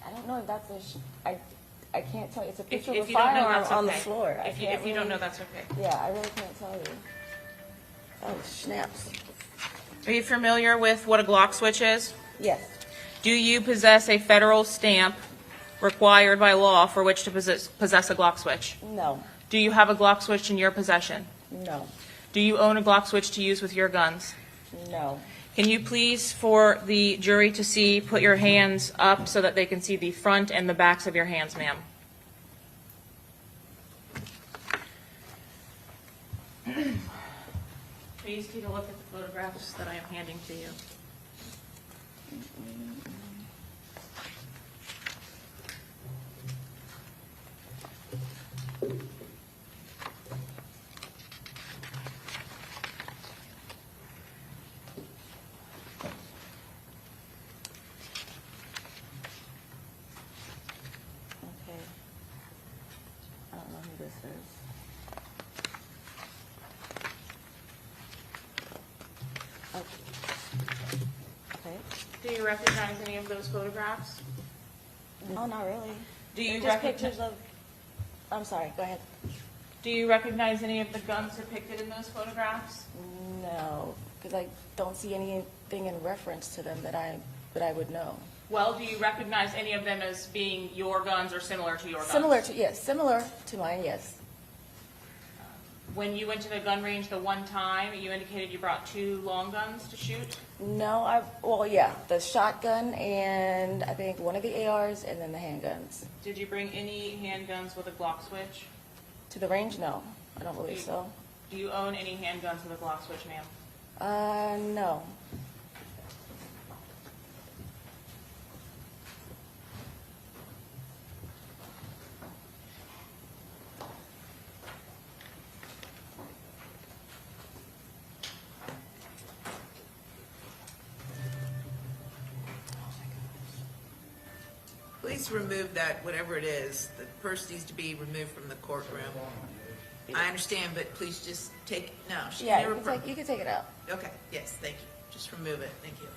I don't know if that's I can't tell you. It's a picture If of a you don't know, firearm that's on the okay. floor. If you don't know, that's okay. Yeah, I really can't tell you. Oh, snaps. Are you familiar with what a Glock switch is? Yes. Do you possess a federal stamp required by law for which to possess a Glock switch? No. Do you have a Glock switch in your possession? No. Do you own a Glock switch to use with your guns? No. Can you please, for the jury to see, put your hands up so that they can see the front and the backs of your hands, ma'am? Please take a look at the photographs that I am handing to you. Do you recognize any of those photographs? No, not really. Do you Just recognize? pictures of, I'm sorry, go ahead. Do you recognize any of the guns depicted in those photographs? No, because I don't see anything in reference to them that I would know. Well, do you recognize any of them as being your guns or similar to your guns? Similar to mine, yes. When you went to the gun range the one time, you indicated you brought 2 long guns to shoot? No, the shotgun and I think one of the ARs and then the handguns. Did you bring any handguns with a Glock switch? To the range, no, I don't believe so. Do you own any handguns with a Glock switch, ma'am? No. Please remove that, whatever it is. The purse needs to be removed from the courtroom. I understand, but please just take, no. she Yeah, never you can take it out. Okay, yes, thank you. Just remove it, thank you.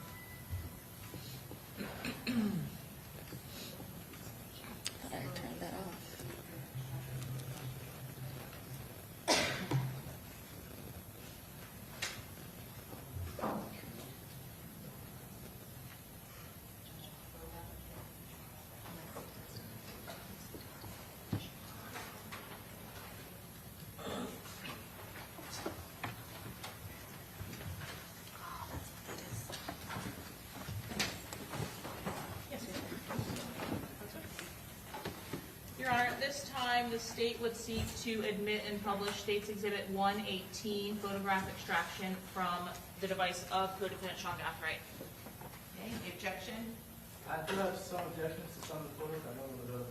I turned that off. Your Honor, at this time, the state would seek to admit and publish State's Exhibit 118, photograph extraction from the device of co-defendant Sean Gathright. Okay, any objection? I do have some objections to some of the photos. I know one of those.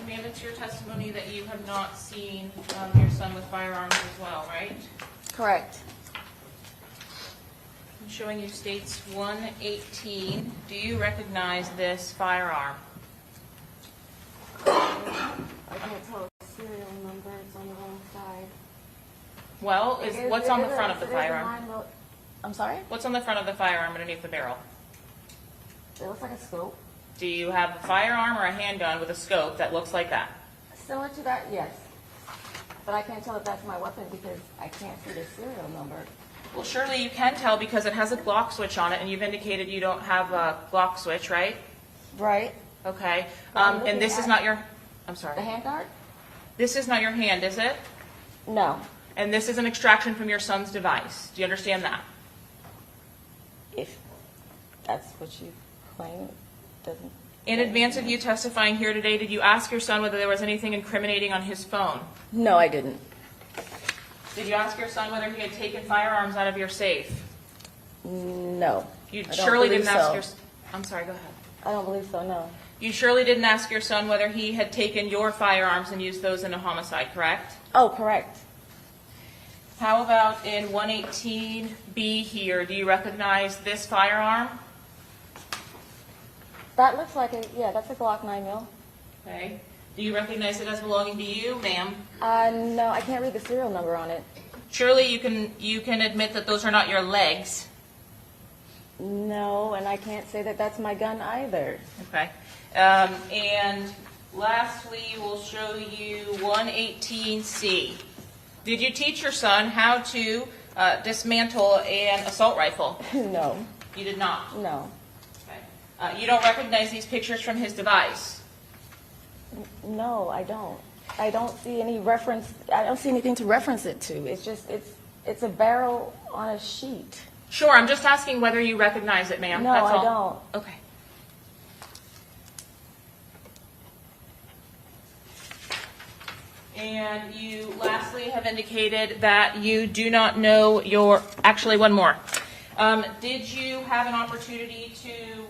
Ma'am, it's your testimony that you have not seen your son with firearms as well, right? Correct. I'm showing you States 118. Do you recognize this firearm? I can't tell the serial number, it's on the wrong side. Well, what's on the front of the It is a firearm? I'm sorry? What's on the front of the firearm underneath the barrel? It looks like a scope. Do you have a firearm or a handgun with a scope that looks like that? Similar to that, yes. But I can't tell if that's my weapon because I can't see the serial number. Well, surely you can tell because it has a Glock switch on it, and you've indicated you don't have a Glock switch, right? Right. Okay. I'm And this looking is at not your... I'm sorry. The handguard? This is not your hand, is it? No. And this is an extraction from your son's device. Do you understand that? If that's what you claim, it doesn't. In advance of you testifying here today, did you ask your son whether there was anything incriminating on his phone? No, I didn't. Did you ask your son whether he had taken firearms out of your safe? No. You I don't surely believe didn't ask so. your... I'm sorry, go ahead. I don't believe so, no. You surely didn't ask your son whether he had taken your firearms and used those in a homicide, correct? Oh, correct. How about in 118B here, do you recognize this firearm? That looks like a, yeah, that's a Glock 9mm. Okay. Do you recognize it as belonging to you, ma'am? No, I can't read the serial number on it. Surely you can admit that those are not your legs. No, and I can't say that that's my gun either. Okay. And lastly, we'll show you 118C. Did you teach your son how to dismantle an assault rifle? No. You did not? No. Okay. You don't recognize these pictures from his device? No, I don't. I don't see any reference. I don't see anything to reference it to. It's just, it's a barrel on a sheet. Sure, I'm just asking whether you recognize it, ma'am. No, That's all. I don't. Okay. And you lastly have indicated that you do not know your, actually one more. Did you have an opportunity to,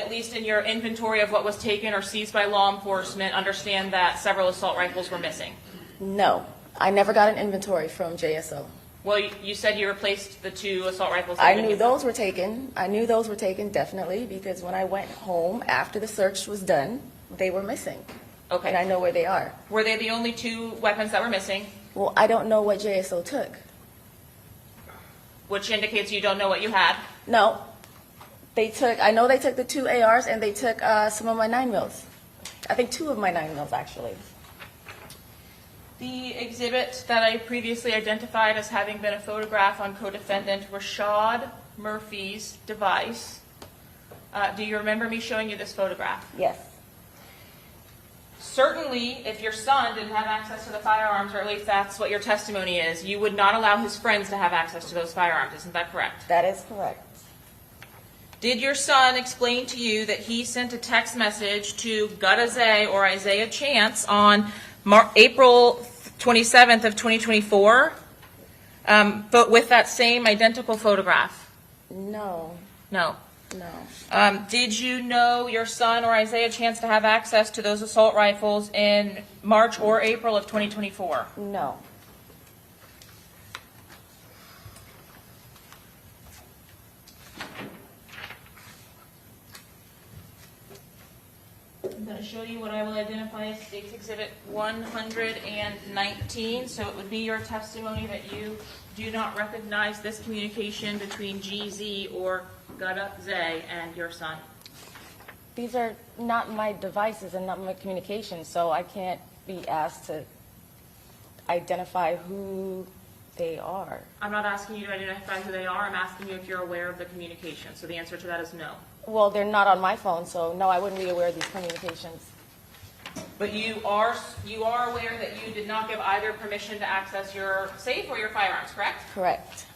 at least in your inventory of what was taken or seized by law enforcement, understand that several assault rifles were missing? No. I never got an inventory from JSO. Well, you said you replaced the 2 assault rifles. I knew those were taken. I knew those were taken, definitely, because when I went home after the search was done, they were missing. Okay. And I know where they are. Were they the only 2 weapons that were missing? Well, I don't know what JSO took. Which indicates you don't know what you had. No. I know they took the 2 ARs and they took some of my 9mm. I think 2 of my 9mm, actually. The exhibit that I previously identified as having been a photograph on co-defendant Rashad Murphy's device. Do you remember me showing you this photograph? Yes. Certainly, if your son didn't have access to the firearms, or at least that's what your testimony is, you would not allow his friends to have access to those firearms. Isn't that correct? That is correct. Did your son explain to you that he sent a text message to Gutazay or Isaiah Chance on April 27th of 2024, but with that same identical photograph? No. No. No. Did you know your son or Isaiah Chance to have access to those assault rifles in March or April of 2024? No. I'm going to show you what I will identify as State's Exhibit 119. So it would be your testimony that you do not recognize this communication between GZ or Gutazay and your son. These are not my devices and not my communications, so I can't be asked to identify who they are. I'm not asking you to identify who they are. I'm asking you if you're aware of the communication. So the answer to that is no. Well, they're not on my phone, so no, I wouldn't be aware of these communications. But you are aware that you did not give either permission to access your safe or your firearms, correct? Correct.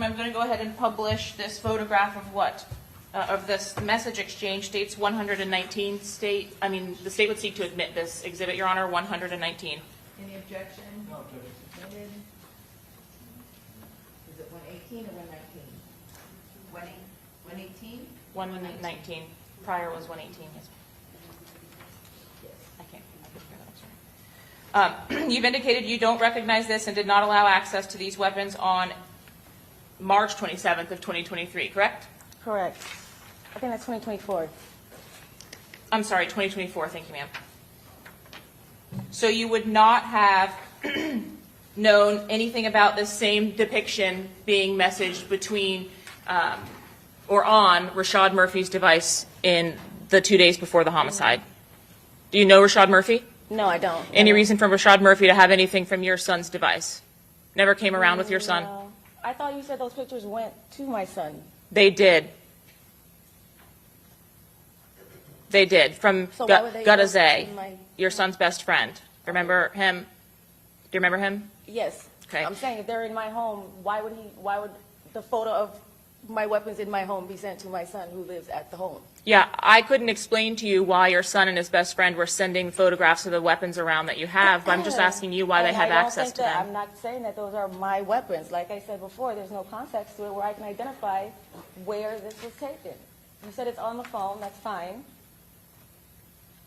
I'm going to go ahead and publish this photograph of what? Of this message exchange, States 119. The state would seek to admit this exhibit, Your Honor, 119. Any objection? No objection. Is it 118 or 119? 118? 119. Prior was 118, yes. I can't hear that, I'm sorry. You've indicated you don't recognize this and did not allow access to these weapons on March 27th of 2023, correct? Correct. I think that's 2024. I'm sorry, 2024. Thank you, ma'am. So you would not have known anything about this same depiction being messaged between or on Rashad Murphy's device in the 2 days before the homicide. Do you know Rashad Murphy? No, I don't. Any reason for Rashad Murphy to have anything from your son's device? Never came around with your son? No. I thought you said those pictures went to my son. They did. They did. From So why would they Gutazay, go to my- your son's best friend. Remember him? Do you remember him? Yes. Okay. I'm saying if they're in my home, why would the photo of my weapons in my home be sent to my son who lives at the home? Yeah, I couldn't explain to you why your son and his best friend were sending photographs of the weapons around that you have, but I'm just asking you why they And have I don't access think to that- them. I'm not saying that those are my weapons. Like I said before, there's no context to it where I can identify where this was taken. You said it's on the phone, that's fine.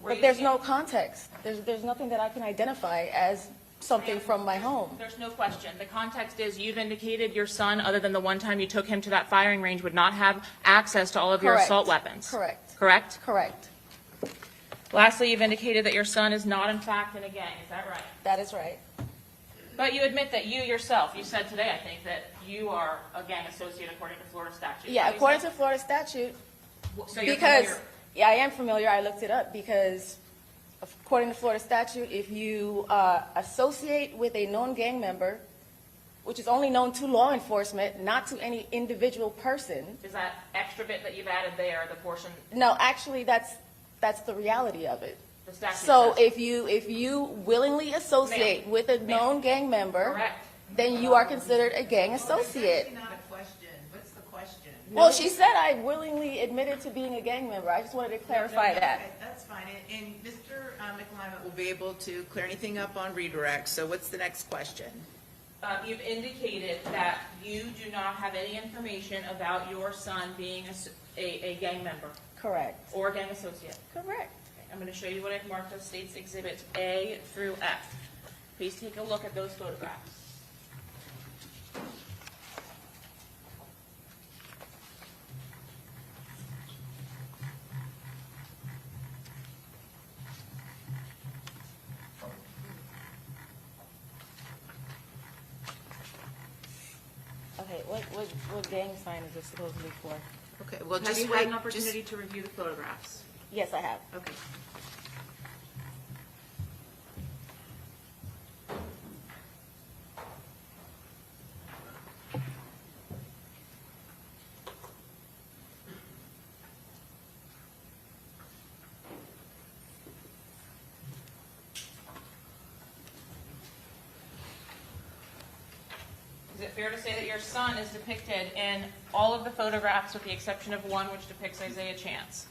But there's no context. There's nothing that I can identify as something from my home. There's no question. The context is you've indicated your son, other than the one time you took him to that firing range, would not have access to all of your Correct. assault weapons. Correct. Correct? Correct. Lastly, you've indicated that your son is not in fact in a gang. Is that right? That is right. But you admit that you yourself, you said today, I think, that you are a gang associate according to Florida statute. Yeah, according to Florida statute, So you're because, familiar. yeah, I am familiar. I looked it up because according to Florida statute, if you associate with a known gang member, which is only known to law enforcement, not to any individual person. Is that extra bit that you've added there, the portion? No, actually, that's the reality of it. The statute So says. if you willingly associate Ma'am. with a known gang member, Correct. then you are considered a gang associate. Not a question. What's the question? Well, she said I willingly admitted to being a gang member. I just wanted to clarify that. Okay, that's fine. And Mr. McLymont will be able to clear anything up on redirect. So what's the next question? You've indicated that you do not have any information about your son being a gang member Correct. or a gang associate. Correct. Okay, I'm going to show you what I've marked as State's Exhibits A through F. Please take a look at those photographs. Okay, what gang sign is this supposedly for? Okay, well, Have just you wait. had an opportunity to review the photographs? Yes, I have. Okay. Is it fair to say that your son is depicted in all of the photographs with the exception of one which depicts Isaiah Chance?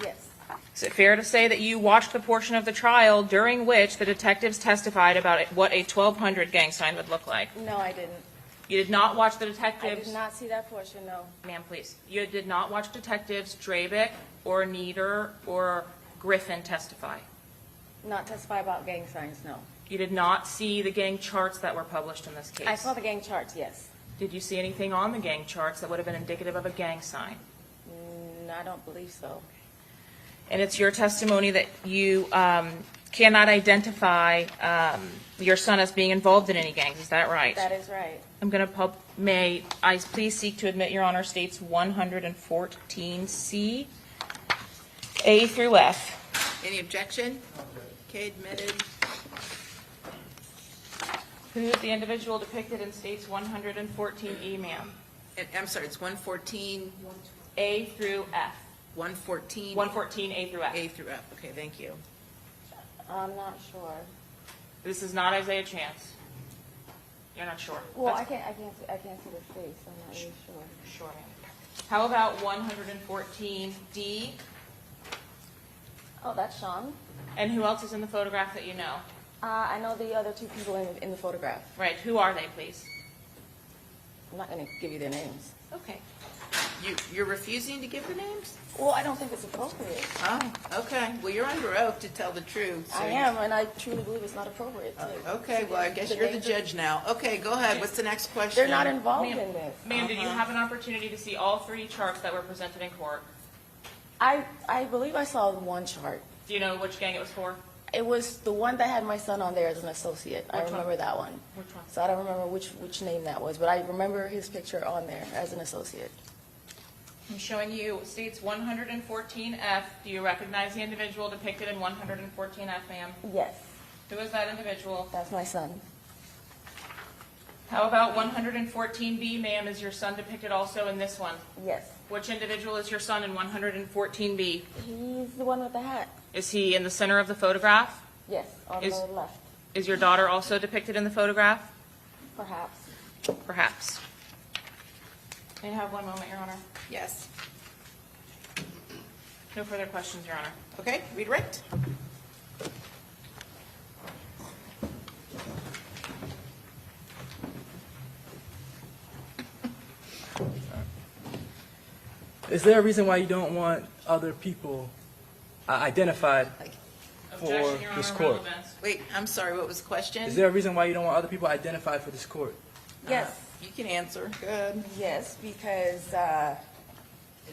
Yes. Is it fair to say that you watched the portion of the trial during which the detectives testified about what a 1200 gang sign would look like? No, I didn't. You did not watch the I detectives? did not see that portion, no. Ma'am, please. You did not watch detectives Drabick or Nieder or Griffin testify? Not testify about gang signs, no. You did not see the gang charts that were published in this case? I saw the gang charts, yes. Did you see anything on the gang charts that would have been indicative of a gang sign? I don't believe so. And it's your testimony that you cannot identify your son as being involved in any gangs, is that right? That is right. I'm going to may I please seek to admit, Your Honor, States 114C, A through F. Any objection? Okay, admitted. Who is the individual depicted in States 114E, ma'am? I'm sorry, it's 114, A through F. 114? 114 A through F. A through F, okay, thank you. I'm not sure. This is not Isaiah Chance. You're not sure? Well, That's- I can't see the face, I'm not really sure. Sure, ma'am. How about 114D? Oh, that's Sean. And who else is in the photograph that you know? I know the other two people in the photograph. Right, who are they, please? I'm not going to give you their names. Okay. You're refusing to give the names? Well, I don't think it's appropriate. Oh, okay. Well, you're under oath to tell the truth. so I you- am, and I truly believe it's not appropriate to. Okay, well, I guess you're the names judge now. Okay, go ahead. What's the next question? They're not involved Ma'am, in this. Ma'am, did you have an opportunity to see all three charts that were presented in court? I believe I saw one chart. Do you know which gang it was for? It was the one that had my son on there as an associate. I Which one? remember that one. Which one? So I don't remember which name that was, but I remember his picture on there as an associate. I'm showing you States 114F. Do you recognize the individual depicted in 114F, ma'am? Yes, Who is that individual? that's my son. How about 114B, ma'am? Is your son depicted also in this one? Yes. Which individual is your son in 114B? He's the one with the hat. Is he in the center of the photograph? Yes, on Is- the left, Is your daughter also depicted in the photograph? perhaps. Perhaps. May I have one moment, Your Honor? Yes. No further questions, Your Honor. Okay, redirect. Is there a reason why you don't want other people identified for Objection, Your this Honor, court? relevance. Wait, I'm sorry, what was the question? Is there a reason why you don't want other people identified for this court? Yes. You can answer. Good. Yes, because,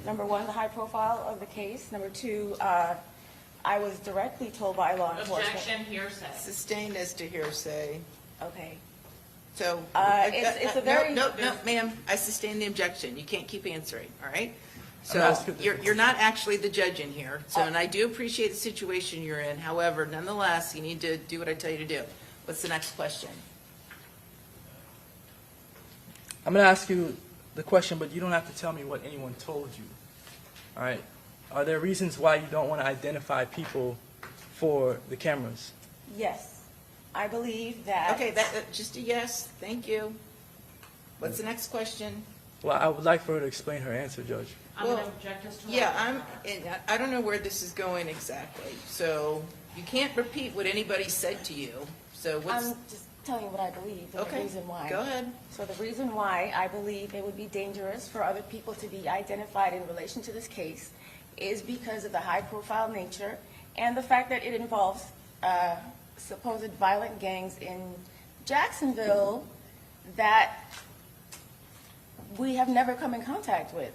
number one, the high profile of the case. Number two, I was directly told by law enforcement. Objection, hearsay. Sustained as to hearsay. Okay. So. It's a very- No, ma'am, I sustain the objection. You can't keep answering, all right? So asking- you're not actually the judge in here, so, and I do appreciate the situation you're in. However, nonetheless, you need to do what I tell you to do. What's the next question? I'm going to ask you the question, but you don't have to tell me what anyone told you. All right? Are there reasons why you don't want to identify people for the cameras? Yes. I believe that. Okay, that just a yes. Thank you. What's the next question? Well, I would like for her to explain her answer, Judge. I'm going to object as to why. Yeah, I don't know where this is going exactly. So you can't repeat what anybody said to you. So what's, I'm just telling you what I believe and Okay, the reason why. go ahead. So the reason why I believe it would be dangerous for other people to be identified in relation to this case is because of the high-profile nature and the fact that it involves supposed violent gangs in Jacksonville that we have never come in contact with.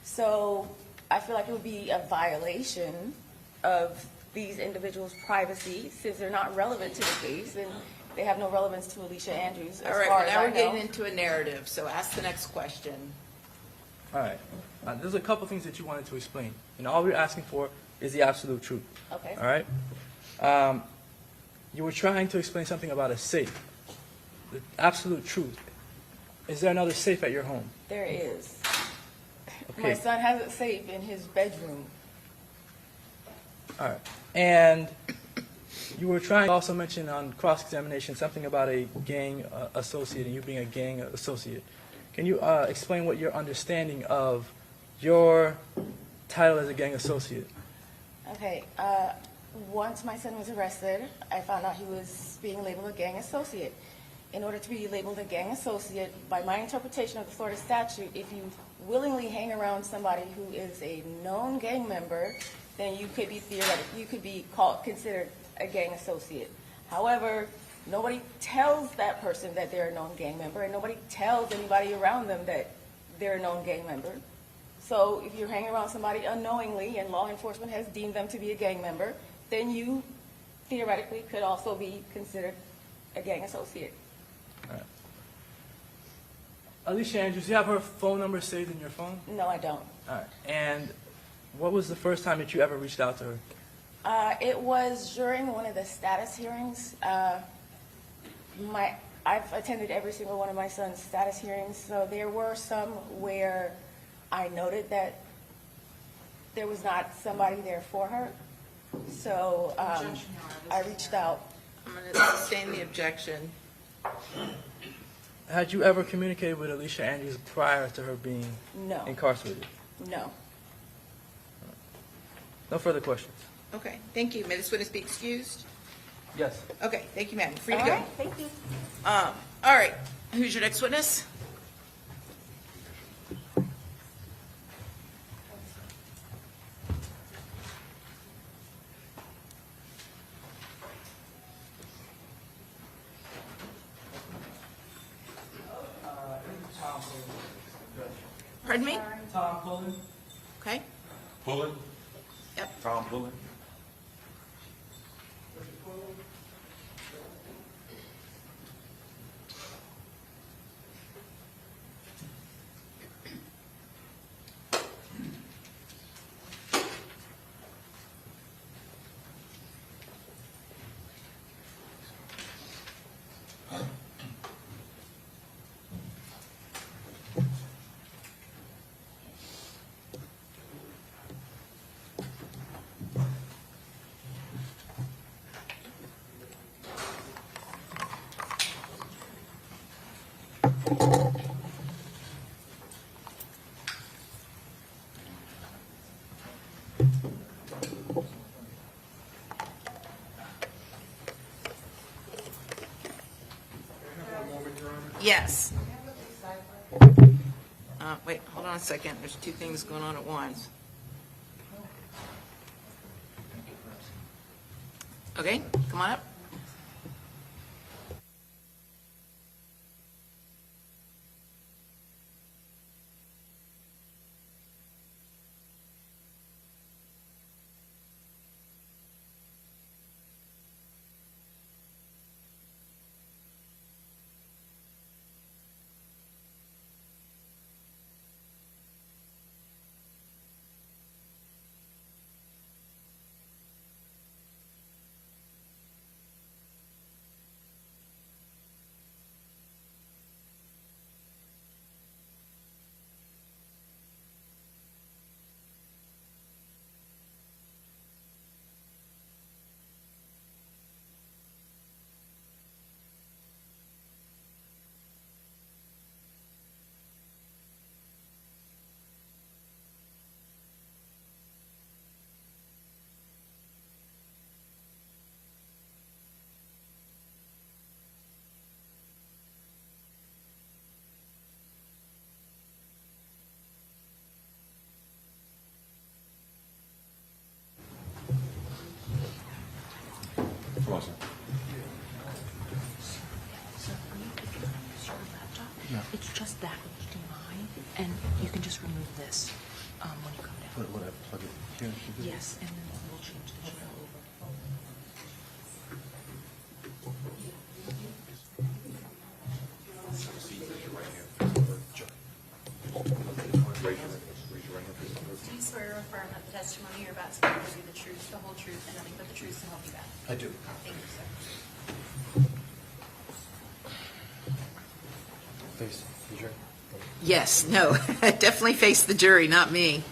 So I feel like it would be a violation of these individuals' privacy since they're not relevant to the case and they have no relevance to Alicia Andrews as all right, far well, as now I we're getting know. into a narrative. So ask the next question. All right. There's a couple things that you wanted to explain, and all we're asking for is the absolute truth. Okay. All right? You were trying to explain something about a safe. The absolute truth. Is there another safe at your home? There is. Okay. My son has it safe in his bedroom. All right. And you were trying to also mention on cross-examination something about a gang associate and you being a gang associate. Can you explain what your understanding of your title as a gang associate? Okay, once my son was arrested, I found out he was being labeled a gang associate. In order to be labeled a gang associate, by my interpretation of the Florida statute, if you willingly hang around somebody who is a known gang member, then you could be considered a gang associate. However, nobody tells that person that they're a known gang member, and nobody tells anybody around them that they're a known gang member. So if you're hanging around somebody unknowingly and law enforcement has deemed them to be a gang member, then you theoretically could also be considered a gang associate. All right. Alicia Andrews, do you have her phone number saved in your phone? No, I don't. All right. And what was the first time that you ever reached out to her? It was during one of the status hearings. I've attended every single one of my son's status hearings, so there were some where I noted that there was not somebody there for her. So I reached out. I'm going to sustain the objection. Had you ever communicated with Alicia Andrews prior to her being No. incarcerated? No. No further questions. Okay, thank you. May this witness be excused? Yes. Okay, thank you, ma'am. Free to All go. right, thank you. All right, who's your next witness? Pardon me? Tom Pullen. Okay, Pullen? Yep. Tom Pullen? yes. Wait, hold on a second. There's two things going on at once. Okay, come on up. It's just that HDMI, and you can just remove this when you come down. Would I plug it here? Yes, and then we'll change the channel over. Do you swear or affirm that the testimony you're about to give will be the truth, the whole truth, and nothing but the truth, so help you God? I do. Thank you, sir. Face the jury. Yes, no, definitely face the jury, not me.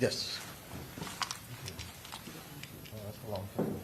Yes. That's a long time.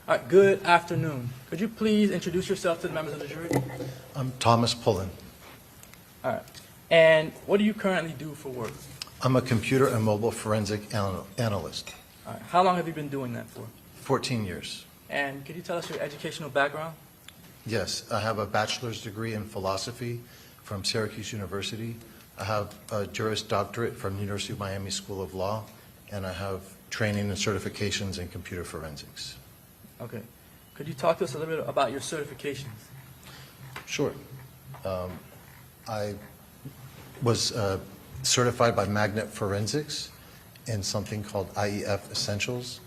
All right, good afternoon. Could you please introduce yourself to the members of the jury? I'm Thomas Pullen. All right. And what do you currently do for work? I'm a computer and mobile forensic analyst. All right. How long have you been doing that for? 14 years. And could you tell us your educational background? Yes, I have a bachelor's degree in philosophy from Syracuse University. I have a Juris Doctorate from the University of Miami School of Law, and I have training and certifications in computer forensics. Okay. Could you talk to us a little bit about your certifications? Sure. I was certified by Magnet Forensics in something called IEF Essentials.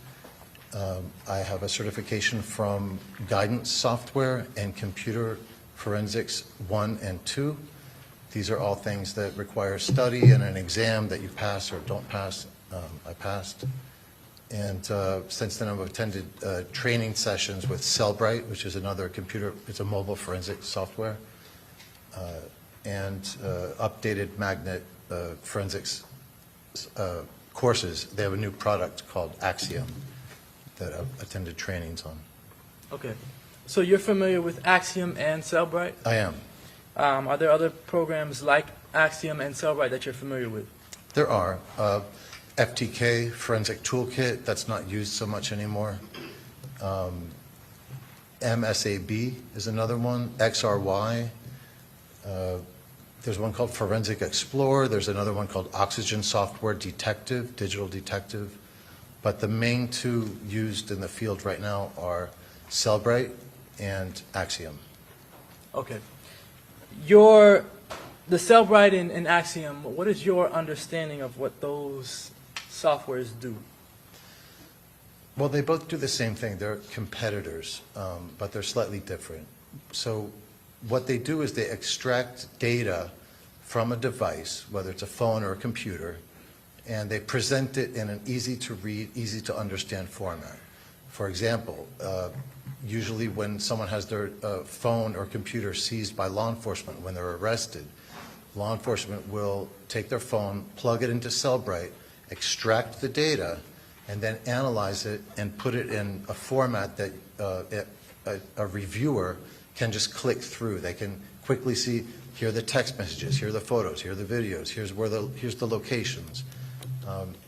I have a certification from Guidance Software and Computer Forensics 1 and 2. These are all things that require study and an exam that you pass or don't pass. I passed. And since then, I've attended training sessions with Cellbrite, which is another computer, it's a mobile forensic software, and updated Magnet Forensics courses. They have a new product called Axiom that I've attended trainings on. Okay. So you're familiar with Axiom and Cellbrite? I am. Are there other programs like Axiom and Cellbrite that you're familiar with? There are. FTK, Forensic Toolkit, that's not used so much anymore. MSAB is another one. XRY. There's one called Forensic Explorer. There's another one called Oxygen Software Detective, Digital Detective. But the main two used in the field right now are Cellbrite and Axiom. Okay. The Cellbrite and Axiom, what is your understanding of what those softwares do? Well, they both do the same thing. They're competitors, but they're slightly different. So what they do is they extract data from a device, whether it's a phone or a computer, and they present it in an easy-to-read, easy-to-understand format. For example, usually when someone has their phone or computer seized by law enforcement when they're arrested, law enforcement will take their phone, plug it into Cellbrite, extract the data, and then analyze it and put it in a format that a reviewer can just click through. They can quickly see, here are the text messages, here are the photos, here are the videos, here's the locations.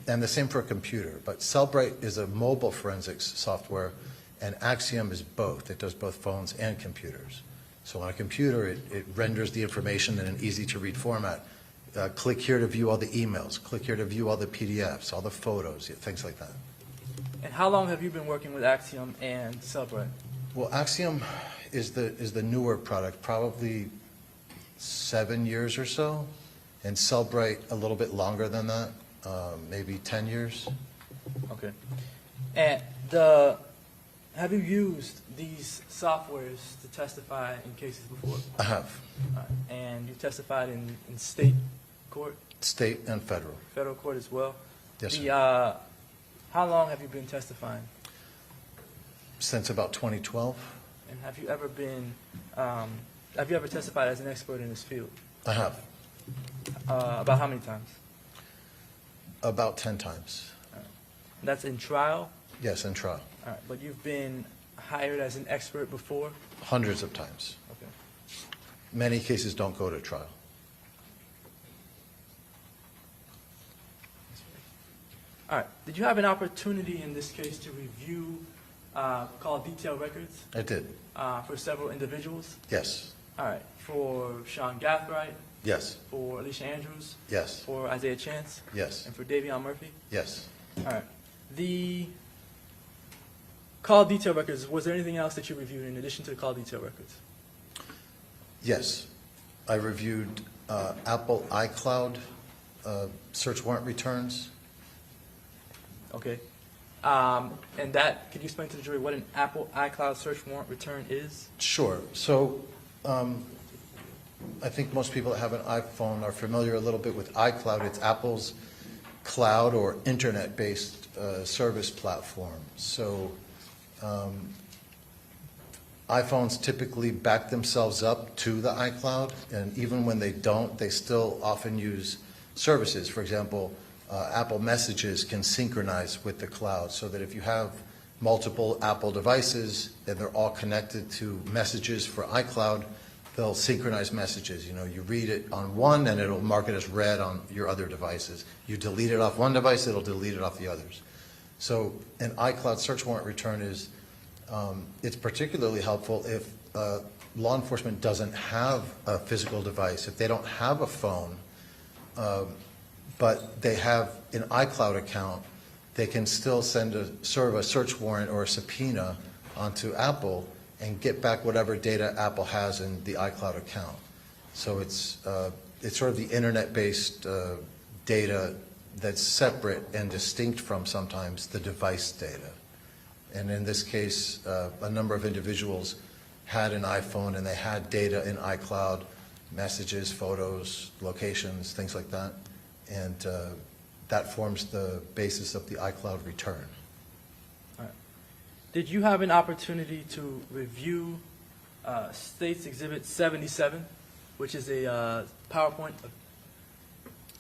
And the same for a computer. But Cellbrite is a mobile forensics software, and Axiom is both. It does both phones and computers. So on a computer, it renders the information in an easy-to-read format. click here to view all the emails, click here to view all the PDFs, all the photos, things like that. And how long have you been working with Axiom and Cellbrite? Well, Axiom is the newer product, probably 7 years or so, and Cellbrite a little bit longer than that, maybe 10 years. Okay. And have you used these softwares to testify in cases before? I have. And you testified in state court? State and federal. Federal court as well? Yes, sir. How long have you been testifying? Since about 2012. And have you ever testified as an expert in this field? I have. About how many times? About 10 times. That's in trial? Yes, in trial. All right, but you've been hired as an expert before? Hundreds of times. Okay. Many cases don't go to trial. All right. Did you have an opportunity in this case to review call detail records? I did. For several individuals? Yes. All right. For Sean Gathright? Yes. For Alicia Andrews? Yes. For Isaiah Chance? Yes. And for Davion Murphy? Yes. All right. The call detail records, was there anything else that you reviewed in addition to the call detail records? Yes. I reviewed Apple iCloud search warrant returns. Okay. And that, could you explain to the jury what an Apple iCloud search warrant return is? Sure. So I think most people that have an iPhone are familiar a little bit with iCloud. It's Apple's cloud or internet-based service platform. So iPhones typically back themselves up to the iCloud, and even when they don't, they still often use services. For example, Apple Messages can synchronize with the cloud, so that if you have multiple Apple devices and they're all connected to Messages for iCloud, they'll synchronize messages. You know, you read it on one and it'll mark it as read on your other devices. You delete it off one device, it'll delete it off the others. So an iCloud search warrant return is, it's particularly helpful if law enforcement doesn't have a physical device, if they don't have a phone, but they have an iCloud account, they can still serve a search warrant or a subpoena onto Apple and get back whatever data Apple has in the iCloud account. So it's sort of the internet-based data that's separate and distinct from sometimes the device data. And in this case, a number of individuals had an iPhone and they had data in iCloud, messages, photos, locations, things like that. And that forms the basis of the iCloud return. All right. Did you have an opportunity to review States Exhibit 77, which is a PowerPoint?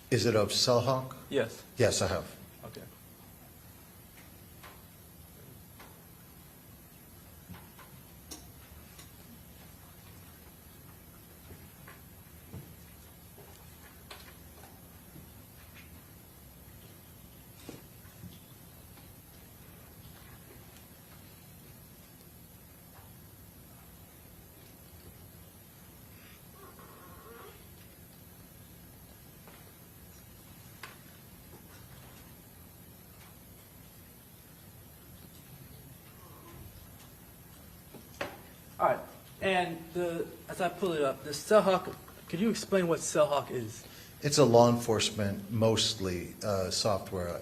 Is it of Cellhawk? Yes. Yes, I have. Okay. All right, and as I pull it up, the Cellhawk, could you explain what Cellhawk is? It's a law enforcement, mostly software,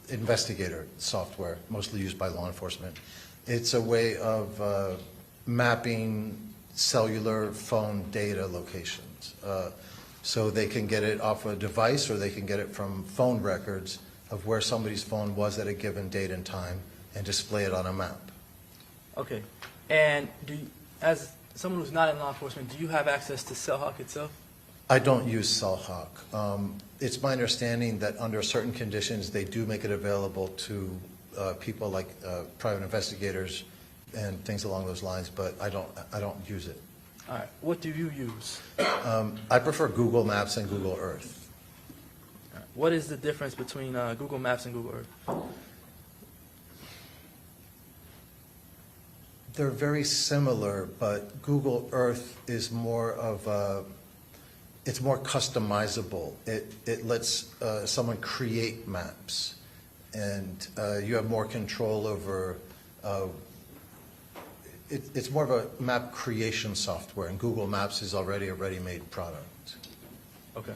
investigator software, mostly used by law enforcement. It's a way of mapping cellular phone data locations. So they can get it off a device or they can get it from phone records of where somebody's phone was at a given date and time and display it on a map. Okay, and as someone who's not in law enforcement, do you have access to Cellhawk itself? I don't use Cellhawk. It's my understanding that under certain conditions, they do make it available to people like private investigators and things along those lines, but I don't use it. All right, what do you use? I prefer Google Maps and Google Earth. All right. What is the difference between Google Maps and Google Earth? They're very similar, but Google Earth is more of it's more customizable. It lets someone create maps, and you have more control over. It's more of a map creation software, and Google Maps is already a ready-made product. Okay.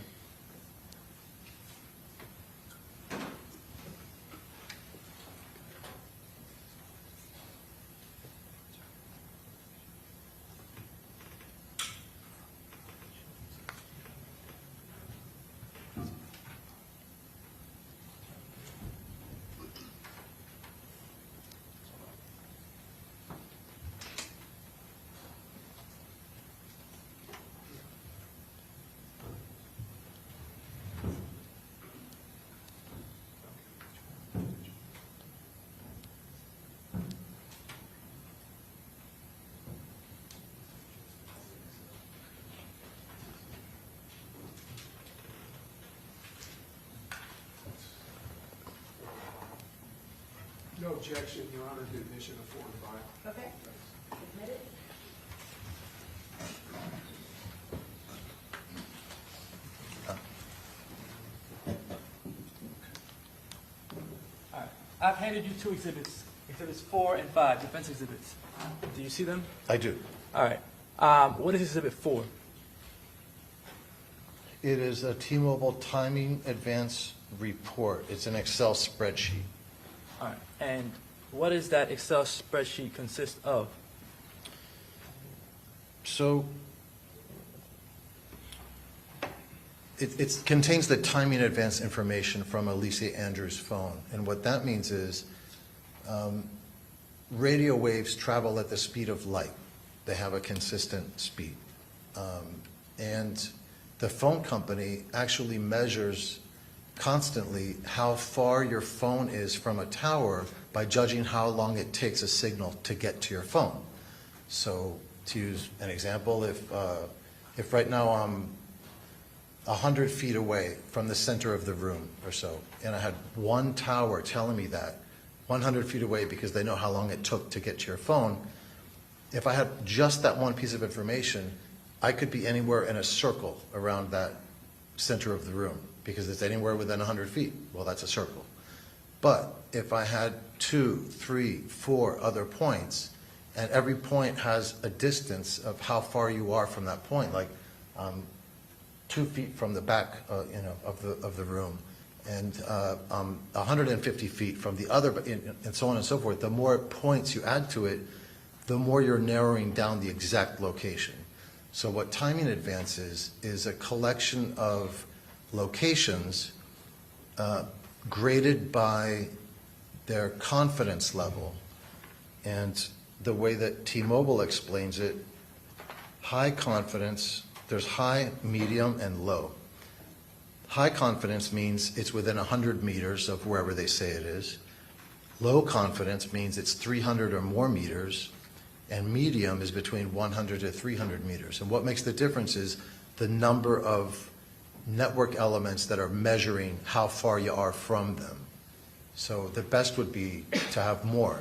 No objection, Your Honor, to admission of 4 and 5. Okay. Admitted. All right. I've handed you 2 exhibits, exhibits 4 and 5, defense exhibits. Do you see them? I do. All right. What is exhibit 4? It is a T-Mobile timing advance report. It's an Excel spreadsheet. All right. And what does that Excel spreadsheet consist of? So it contains the timing advance information from Alicia Andrews' phone. And what that means is radio waves travel at the speed of light. They have a consistent speed. And the phone company actually measures constantly how far your phone is from a tower by judging how long it takes a signal to get to your phone. So to use an example, if right now I'm 100 feet away from the center of the room or so, and I had one tower telling me that 100 feet away because they know how long it took to get to your phone, if I had just that one piece of information, I could be anywhere in a circle around that center of the room because it's anywhere within 100 feet. Well, that's a circle. But if I had 2, 3, 4 other points, and every point has a distance of how far you are from that point, like 2 feet from the back, of the room, and 150 feet from the other, and so on and so forth. The more points you add to it, the more you're narrowing down the exact location. So what timing advance is a collection of locations graded by their confidence level. And the way that T-Mobile explains it, high confidence, there's high, medium, and low. High confidence means it's within 100 meters of wherever they say it is. Low confidence means it's 300 or more meters. And medium is between 100 to 300 meters. And what makes the difference is the number of network elements that are measuring how far you are from them. So the best would be to have more,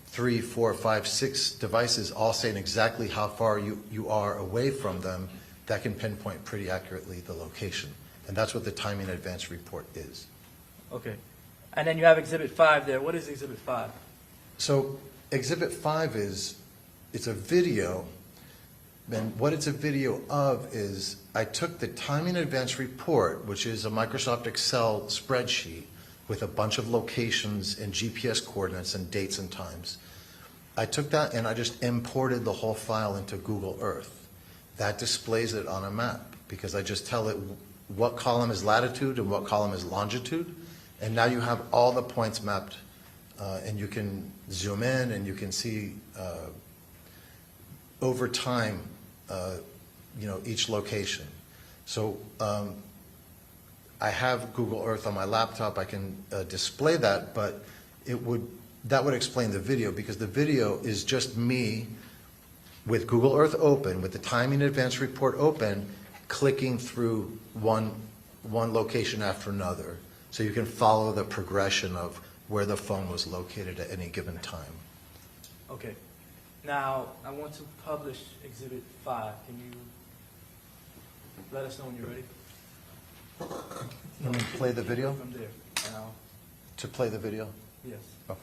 3, 4, 5, 6 devices all saying exactly how far you are away from them. That can pinpoint pretty accurately the location. And that's what the timing advance report is. Okay. And then you have exhibit 5 there. What is exhibit 5? So exhibit 5 it's a video, and what it's a video of is I took the timing advance report, which is a Microsoft Excel spreadsheet with a bunch of locations and GPS coordinates and dates and times. I took that and I just imported the whole file into Google Earth. That displays it on a map because I just tell it what column is latitude and what column is longitude, and now you have all the points mapped, and you can zoom in and you can see over time, each location. So I have Google Earth on my laptop. I can display that, but that would explain the video because the video is just me with Google Earth open, with the timing advance report open, clicking through one location after another. So you can follow the progression of where the phone was located at any given time. Okay. Now, I want to publish exhibit 5. Can you let us know when you're ready. Let me play the video? From there. And I'll, To play the video? yes. Okay.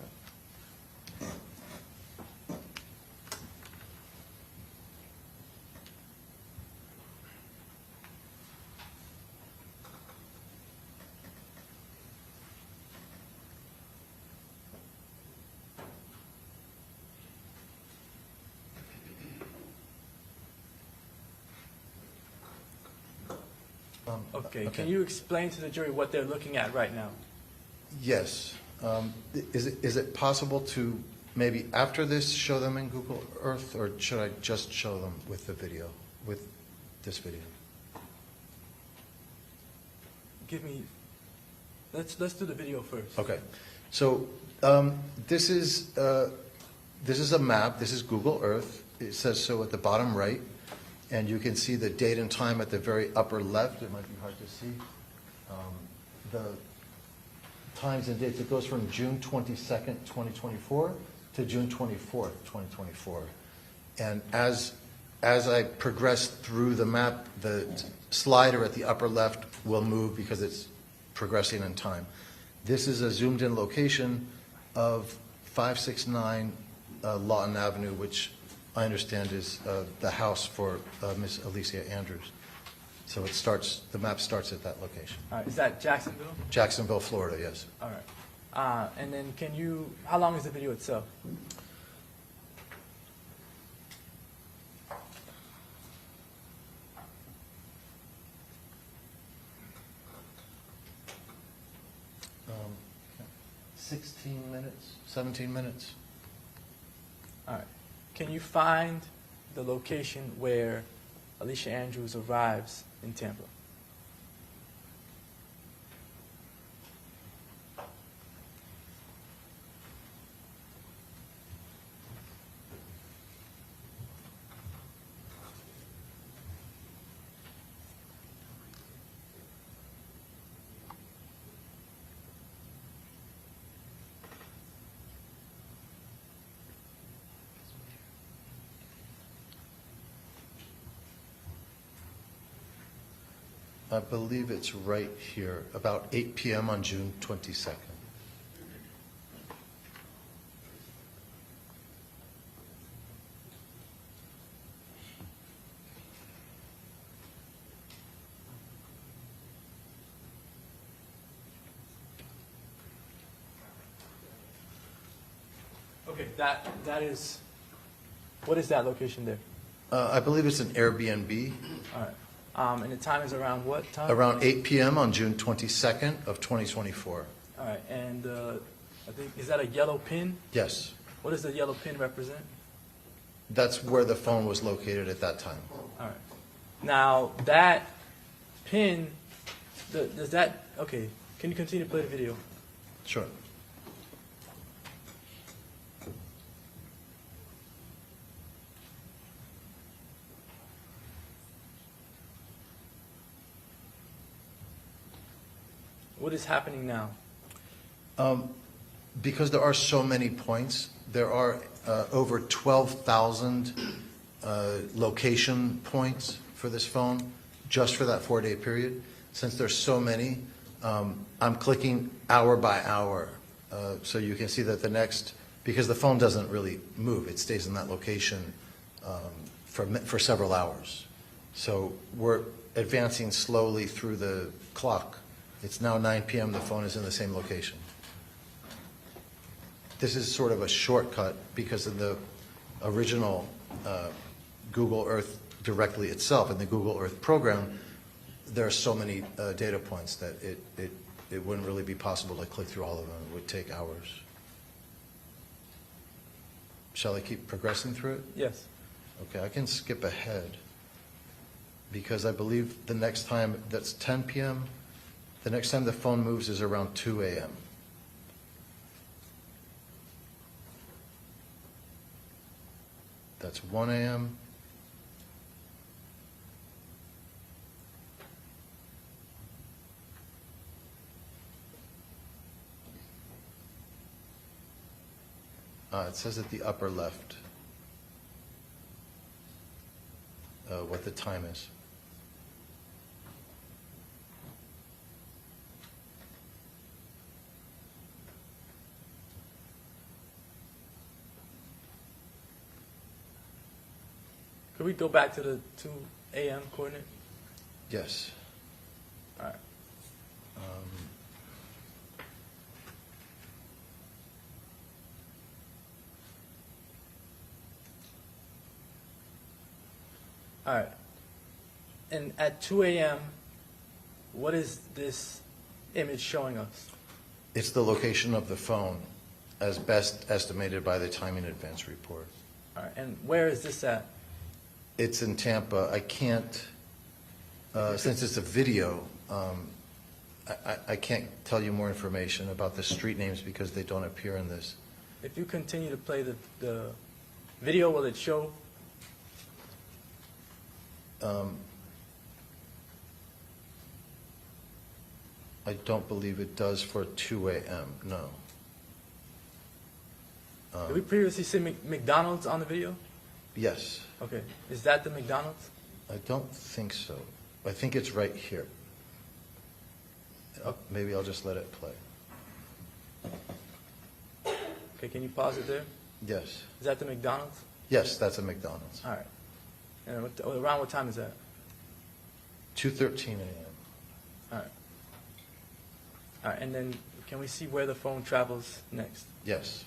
Okay, can you explain to the jury what they're looking at right now? Yes. Is it possible to maybe after this show them in Google Earth, or should I just show them with the video, with this video? Give me, let's do the video first. Okay. So this is a map. This is Google Earth. It says so at the bottom right, and you can see the date and time at the very upper left. It might be hard to see. The times and dates. It goes from June 22nd, 2024 to June 24th, 2024. And as I progress through the map, the slider at the upper left will move because it's progressing in time. This is a zoomed in location of 569 Lawton Avenue, which I understand is the house for Miss Alicia Andrews. So it starts, the map starts at that location. All right, is that Jacksonville? Jacksonville, Florida, yes. All right. And then can you, how long is the video itself? Um, 16 minutes, 17 minutes. All right. Can you find the location where Alicia Andrews arrives in Tampa? I believe it's right here, about 8 p.m. on June 22nd. Okay, that is, what is that location there? I believe it's an Airbnb. All right. And the time is around what time? Around 8 p.m. on June 22nd of 2024. All right, and I think, is that a yellow pin? Yes. What does the yellow pin represent? That's where the phone was located at that time. All right. Now, that pin, does that, okay, can you continue to play the video? Sure. What is happening now? Because there are so many points, there are over 12,000 location points for this phone, just for that 4-day period. Since there's so many, I'm clicking hour by hour. So you can see that the next, because the phone doesn't really move, it stays in that location for several hours. So we're advancing slowly through the clock. It's now 9 p.m., the phone is in the same location. This is sort of a shortcut because in the original Google Earth directly itself, in the Google Earth program, there are so many data points that it wouldn't really be possible to click through all of them. It would take hours. Shall I keep progressing through it? Yes. Okay, I can skip ahead because I believe the next time, that's 10 p.m., the next time the phone moves is around 2 a.m. That's 1 a.m. It says at the upper left what the time is. Could we go back to the 2 a.m. coordinate? Yes. All right. All right. And at 2 a.m., what is this image showing us? It's the location of the phone as best estimated by the time in advance report. All right. And where is this at? It's in Tampa. I can't, since it's a video, I can't tell you more information about the street names because they don't appear in this. If you continue to play the video, will it show? I don't believe it does for 2 a.m., no. Did we previously see McDonald's on the video? Yes. Okay. Is that the McDonald's? I don't think so. I think it's right here. Maybe I'll just let it play. Okay, can you pause it there? Yes. Is that the McDonald's? Yes, that's a McDonald's. All right. And around what time is that? 2:13 a.m. All right. All right, and then can we see where the phone travels next? Yes.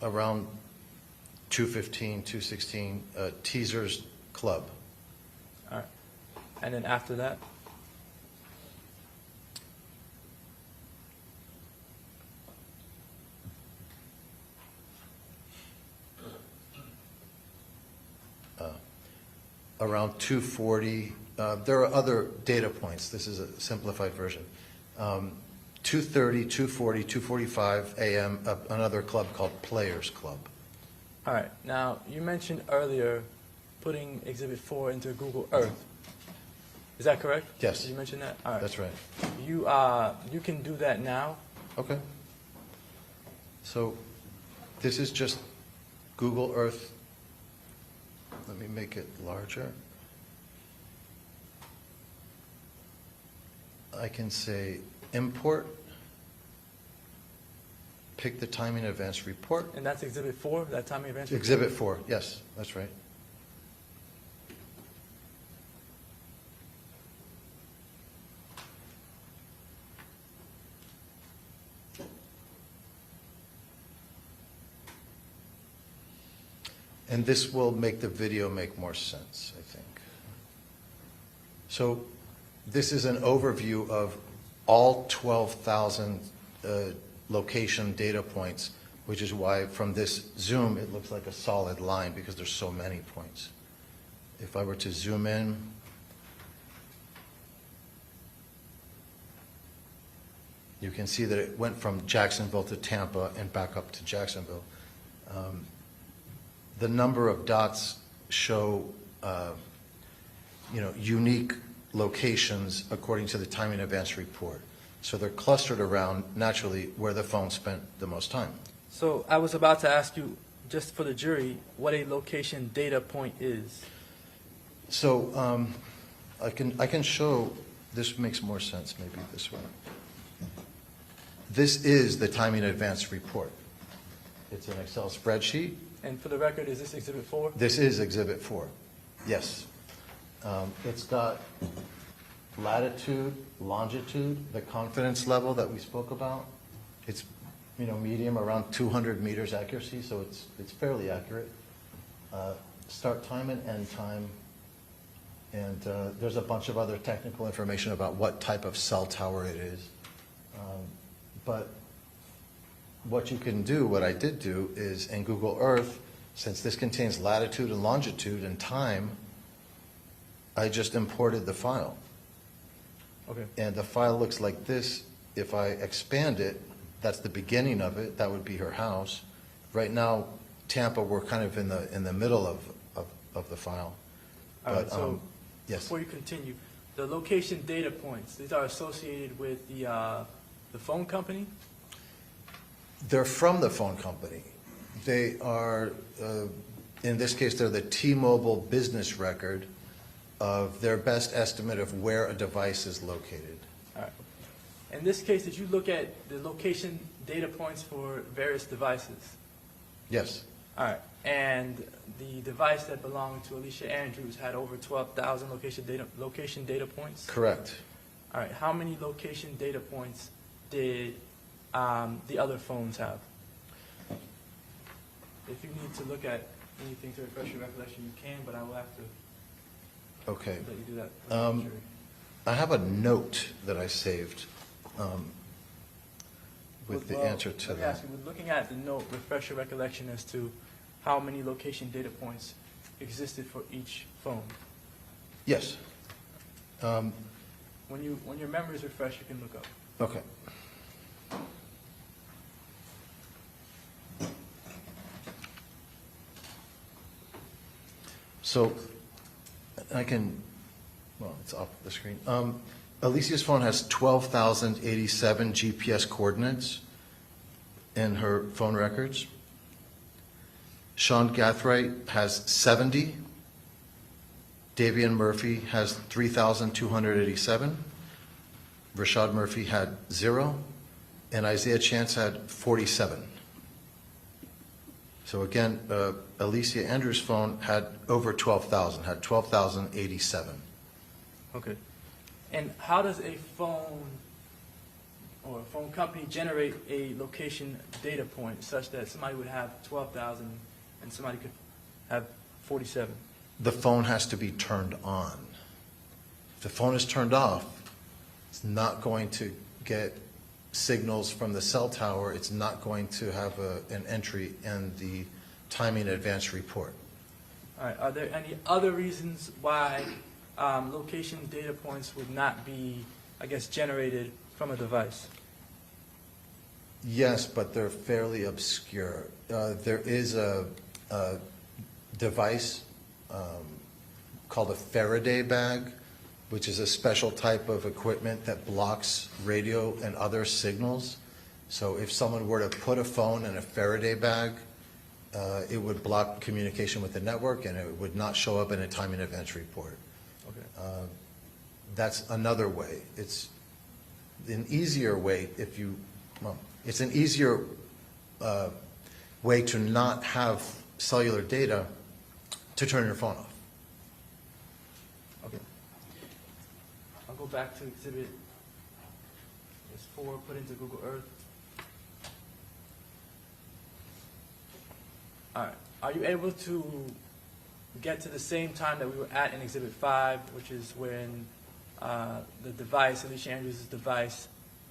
Around 2:15, 2:16, Teasers Club. All right. And then after that? Around 2:40. There are other data points. This is a simplified version. 2:30, 2:40, 2:45 a.m., another club called Players Club. All right. Now, you mentioned earlier putting Exhibit 4 into Google Earth. Is that correct? Yes. Did you mention that? All right. That's right. You can do that now. Okay. So this is just Google Earth. Let me make it larger. I can say import, pick the time in advance report. And that's Exhibit 4, that time in advance report? Exhibit 4, yes, that's right. And this will make the video make more sense, I think. So this is an overview of all 12,000 location data points, which is why from this zoom it looks like a solid line because there's so many points. If I were to zoom in, you can see that it went from Jacksonville to Tampa and back up to Jacksonville. The number of dots show, unique locations according to the time in advance report. So they're clustered around, naturally, where the phone spent the most time. So I was about to ask you, just for the jury, what a location data point is. So I can show, this makes more sense maybe this way. This is the time in advance report. It's an Excel spreadsheet. And for the record, is this Exhibit 4? This is Exhibit 4, yes. It's got latitude, longitude, the confidence level that we spoke about. It's, medium, around 200 meters accuracy, so it's fairly accurate. Start time and end time. And there's a bunch of other technical information about what type of cell tower it is. But what you can do, what I did do, is in Google Earth, since this contains latitude and longitude and time, I just imported the file. Okay. And the file looks like this. If I expand it, that's the beginning of it. That would be her house. Right now, Tampa, we're kind of in the middle of the file. All right, But, so yes. before you continue, the location data points, these are associated with the phone company? They're from the phone company. They are, in this case, they're the T-Mobile business record of their best estimate of where a device is located. All right. In this case, did you look at the location data points for various devices? Yes. All right. And the device that belonged to Alicia Andrews had over 12,000 location data points? Correct. All right. How many location data points did the other phones have? If you need to look at anything to refresh your recollection, you can, but I will have to Okay. let you do that. for the jury. I have a note that I saved with the Well, answer to let me that. ask you, with looking at the note, refresh your recollection as to how many location data points existed for each phone. Yes. When your memory is refreshed, you can look up. Okay. So I can, well, it's off the screen. Alicia's phone has 12,087 GPS coordinates in her phone records. Sean Gathright has 70. Davian Murphy has 3,287. Rashad Murphy had 0. And Isaiah Chance had 47. So again, Alicia Andrews' phone had over 12,000, had 12,087. Okay. And how does a phone or a phone company generate a location data point such that somebody would have 12,000 and somebody could have 47? The phone has to be turned on. If the phone is turned off, it's not going to get signals from the cell tower. It's not going to have an entry in the timing advance report. All right. Are there any other reasons why location data points would not be, I guess, generated from a device? Yes, but they're fairly obscure. There is a device called a Faraday bag, which is a special type of equipment that blocks radio and other signals. So if someone were to put a phone in a Faraday bag, it would block communication with the network and it would not show up in a timing events report. Okay. That's another way. It's an easier way it's an easier way to not have cellular data to turn your phone off. Okay. I'll go back to exhibit 4, put into Google Earth. All right. Are you able to get to the same time that we were at in exhibit 5, which is when the device, Alicia Andrews' device,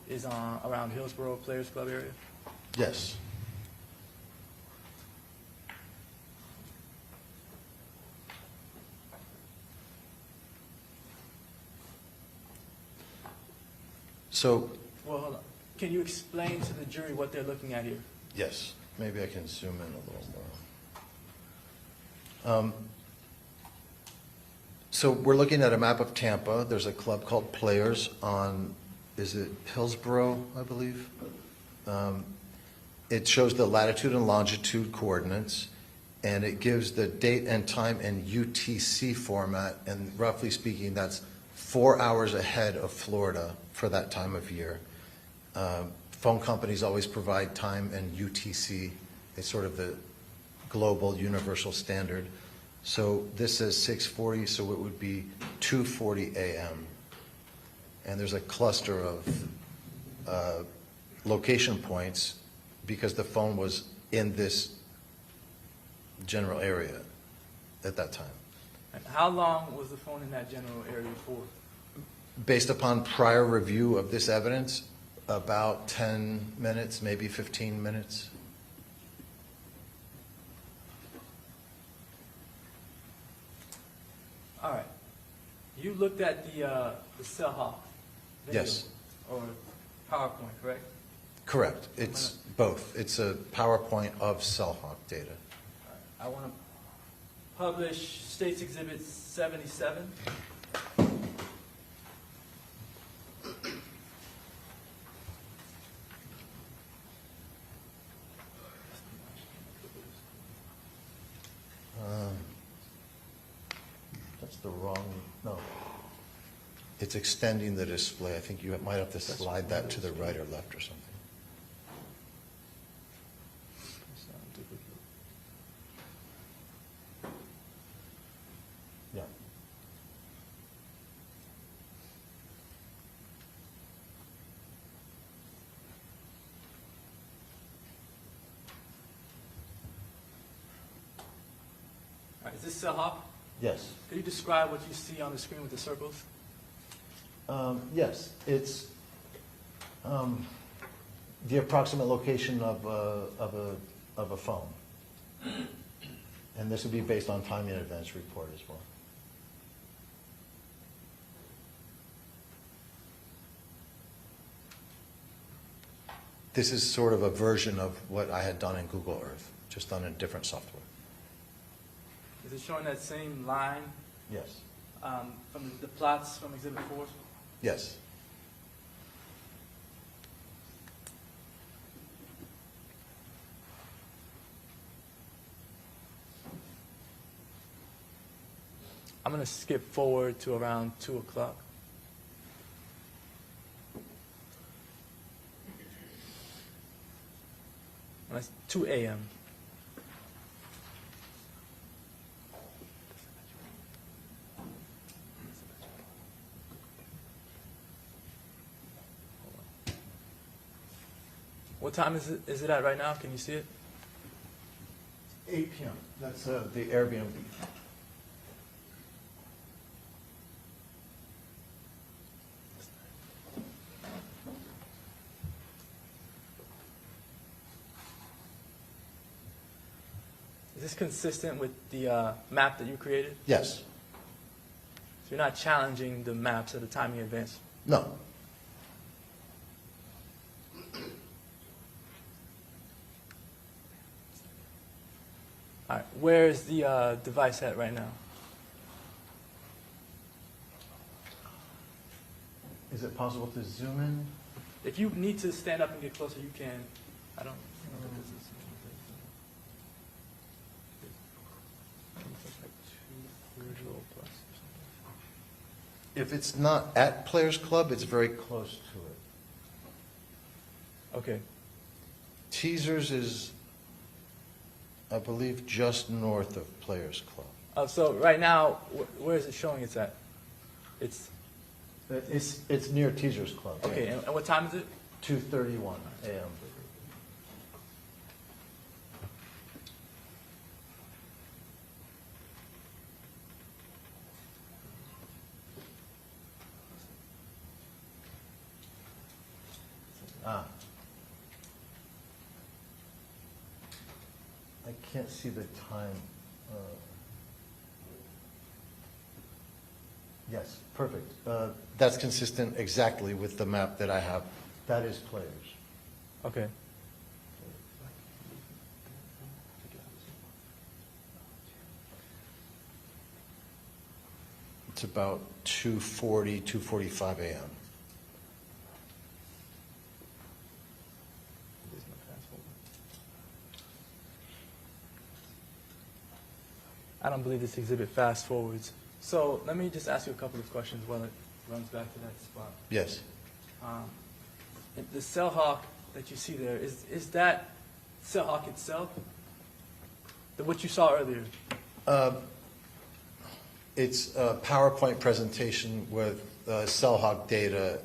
is around Hillsborough Players Club area? Yes. So, Well, hold on. Can you explain to the jury what they're looking at here? yes, maybe I can zoom in a little more. So we're looking at a map of Tampa. There's a club called Players on, is it Hillsborough, I believe? It shows the latitude and longitude coordinates, and it gives the date and time in UTC format, and roughly speaking, that's 4 hours ahead of Florida for that time of year. Phone companies always provide time in UTC. It's sort of the global universal standard. So this says 6:40, so it would be 2:40 a.m. And there's a cluster of location points because the phone was in this general area at that time. And how long was the phone in that general area for? Based upon prior review of this evidence, about 10 minutes, maybe 15 minutes. All right. You looked at the Cell Hawk video? Yes. Or PowerPoint, correct? Correct. It's both. It's a PowerPoint of Cellhawk data. I want to publish States Exhibit 77. That's the wrong, no. It's extending the display. I think you might have to slide that to the right or left or something. Yeah. All right, is this cell hop? Yes. Could you describe what you see on the screen with the circles? Yes, it's the approximate location of a phone. And this would be based on timing and events report as well. This is sort of a version of what I had done in Google Earth, just on a different software. Is it showing that same line Yes. from the plots from Exhibit 4? Yes. I'm going to skip forward to around 2 o'clock. That's 2 a.m. What time is it at right now? Can you see it? 8 p.m. That's the Airbnb. Is this consistent with the map that you created? Yes. So you're not challenging the maps at the timing advance? No. All right. Where is the device at right now? Is it possible to zoom in? If you need to stand up and get closer, you can. I don't know if this is. If it's not at Players Club, it's very close to it. Okay. Teasers is, I believe, just north of Players Club. So right now, where is it showing it's at? It's near Teasers Club. okay. Yeah. And what time is it? 2:31 a.m. Ah. I can't see the time. Yes, perfect. That's consistent exactly with the map that I have. That is Players. Okay. It's about 2:40, 2:45 a.m. I don't believe this exhibit fast forwards. So let me just ask you a couple of questions while it runs back to that spot. Yes. The cell hawk that you see there, is that cell hawk itself? What you saw earlier? It's a PowerPoint presentation with cell hawk data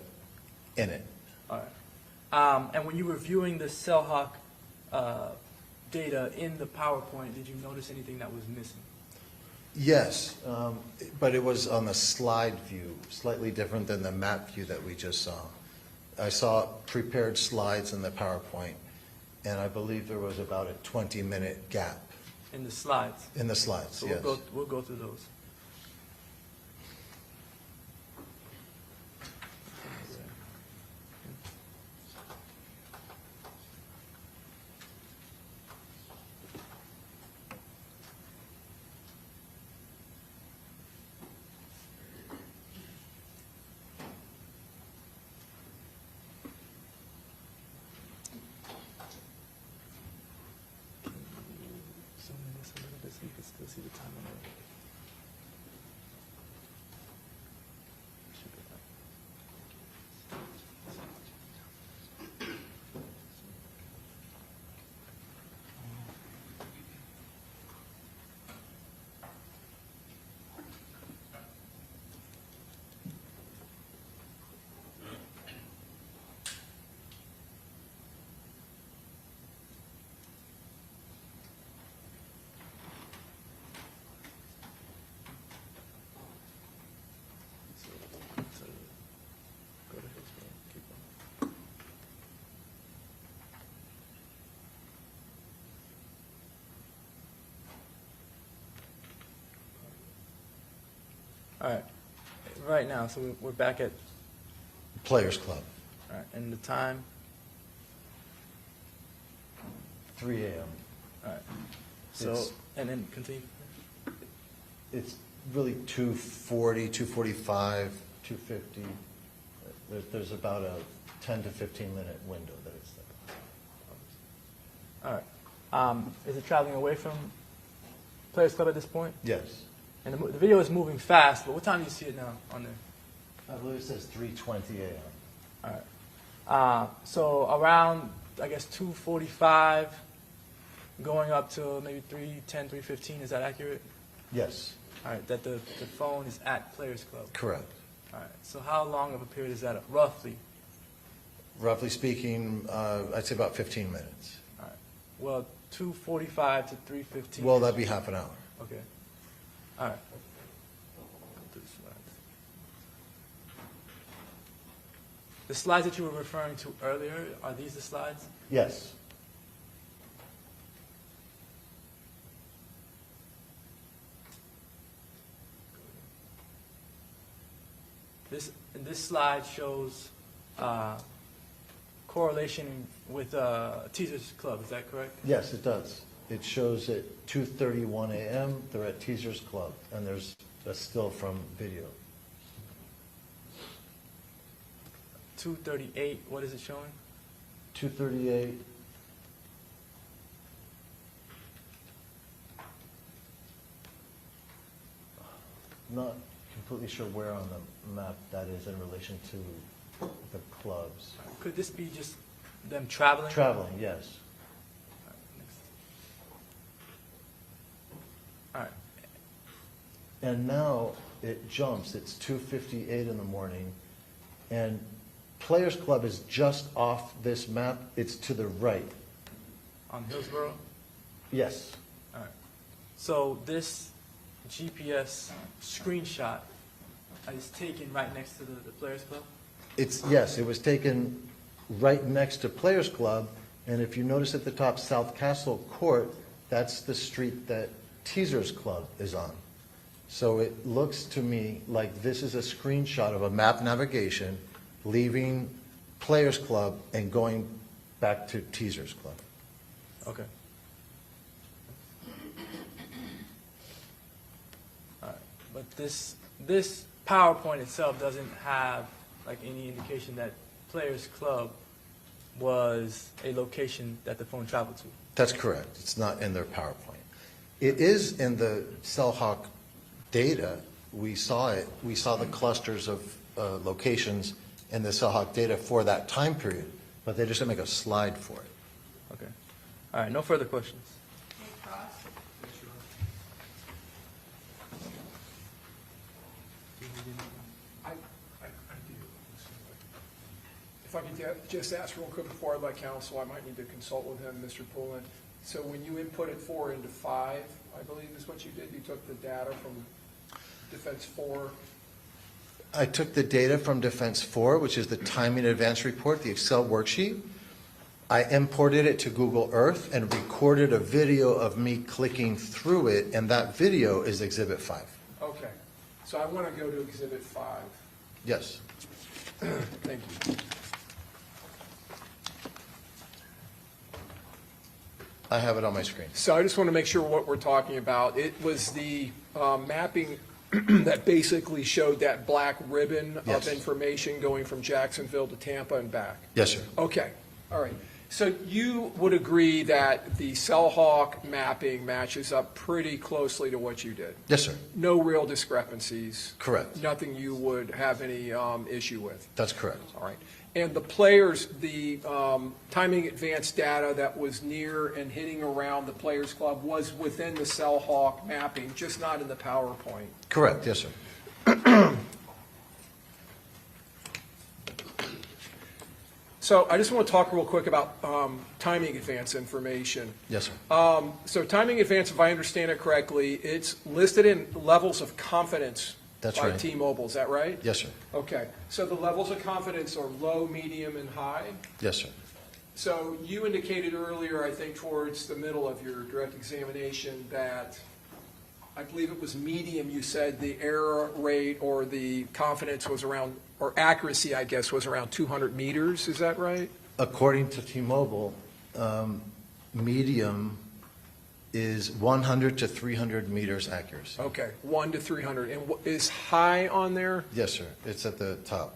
in it. All right. And when you were viewing the cell hawk data in the PowerPoint, did you notice anything that was missing? Yes, but it was on the slide view, slightly different than the map view that we just saw. I saw prepared slides in the PowerPoint, and I believe there was about a 20-minute gap. In the slides? In the slides, So yes. we'll go through those. Still see the time on it. Should be fine. All right. Right now, so we're back at, Players Club, all right, and the time, 3 a.m. all right. So, It's- and then continue. It's really 2:40, 2:45, 2:50. There's about a 10 to 15-minute window that it's there. All right. Is it traveling away from Players Club at this point? Yes. And the video is moving fast, but what time do you see it now on there? I believe it says 3:20 a.m. All right. So around, I guess, 2:45, going up to maybe 3:10, 3:15, is that accurate? Yes, All right, that the phone is at Players Club. correct. All right, so how long of a period is that, roughly? Roughly speaking, I'd say about 15 minutes. All right, well, 2:45 to 3:15. Well, that'd be half an hour. Okay, all right. Go through the slides. The slides that you were referring to earlier, are these the slides? Yes. This slide shows correlation with Teaser's Club, is that correct? Yes, it does. It shows at 2:31 a.m., they're at Teaser's Club, and there's a still from video. 2:38, what is it showing? 2:38. Not completely sure where on the map that is in relation to the clubs. Could this be just them traveling? Traveling, yes. All right. And now it jumps, it's 2:58 in the morning, and Players Club is just off this map, it's to the right. On Hillsborough? Yes, All right. So this GPS screenshot is taken right next to the Players Club? yes, it was taken right next to Players Club, and if you notice at the top, South Castle Court, that's the street that Teaser's Club is on. So it looks to me like this is a screenshot of a map navigation leaving Players Club and going back to Teaser's Club. Okay. All right. But this PowerPoint itself doesn't have like any indication that Players Club was a location that the phone traveled to. That's correct. It's not in their PowerPoint. It is in the Cellhawk data. We saw it. We saw the clusters of locations in the Cellhawk data for that time period, but they just didn't make a slide for it. Okay. All right. No further questions. If I could just ask real quick before I let counsel, I might need to consult with him, Mr. Poulin. So when you inputted 4 into 5, I believe is what you did, you took the data from Defense 4. I took the data from Defense 4, which is the timing advance report, the Excel worksheet. I imported it to Google Earth and recorded a video of me clicking through it, and that video is Exhibit 5. Okay, so I want to go to Exhibit 5. Yes. Thank you. I have it on my screen. So I just want to make sure what we're talking about. It was the mapping that basically showed that black ribbon Yes. of information going from Jacksonville to Tampa and back. Yes, sir. Okay, all right. So you would agree that the Cellhawk mapping matches up pretty closely to what you did? Yes, sir. No real discrepancies? Correct. Nothing you would have any issue with? That's correct. All right. And the players, the timing advance data that was near and hitting around the Players Club was within the Cellhawk mapping, just not in the PowerPoint? Correct. Yes, sir. So I just want to talk real quick about timing advance information. Yes, sir. So timing advance, if I understand it correctly, it's listed in levels of confidence That's by right. T-Mobile, is that right? Yes, sir. Okay, so the levels of confidence are low, medium, and high? Yes, sir. So you indicated earlier, I think towards the middle of your direct examination, that I believe it was medium, you said the error rate or the confidence was around, or accuracy, I guess, was around 200 meters, is that right? According to T-Mobile, medium is 100 to 300 meters accuracy. Okay, 1 to 300. And is high on there? Yes, sir. It's at the top.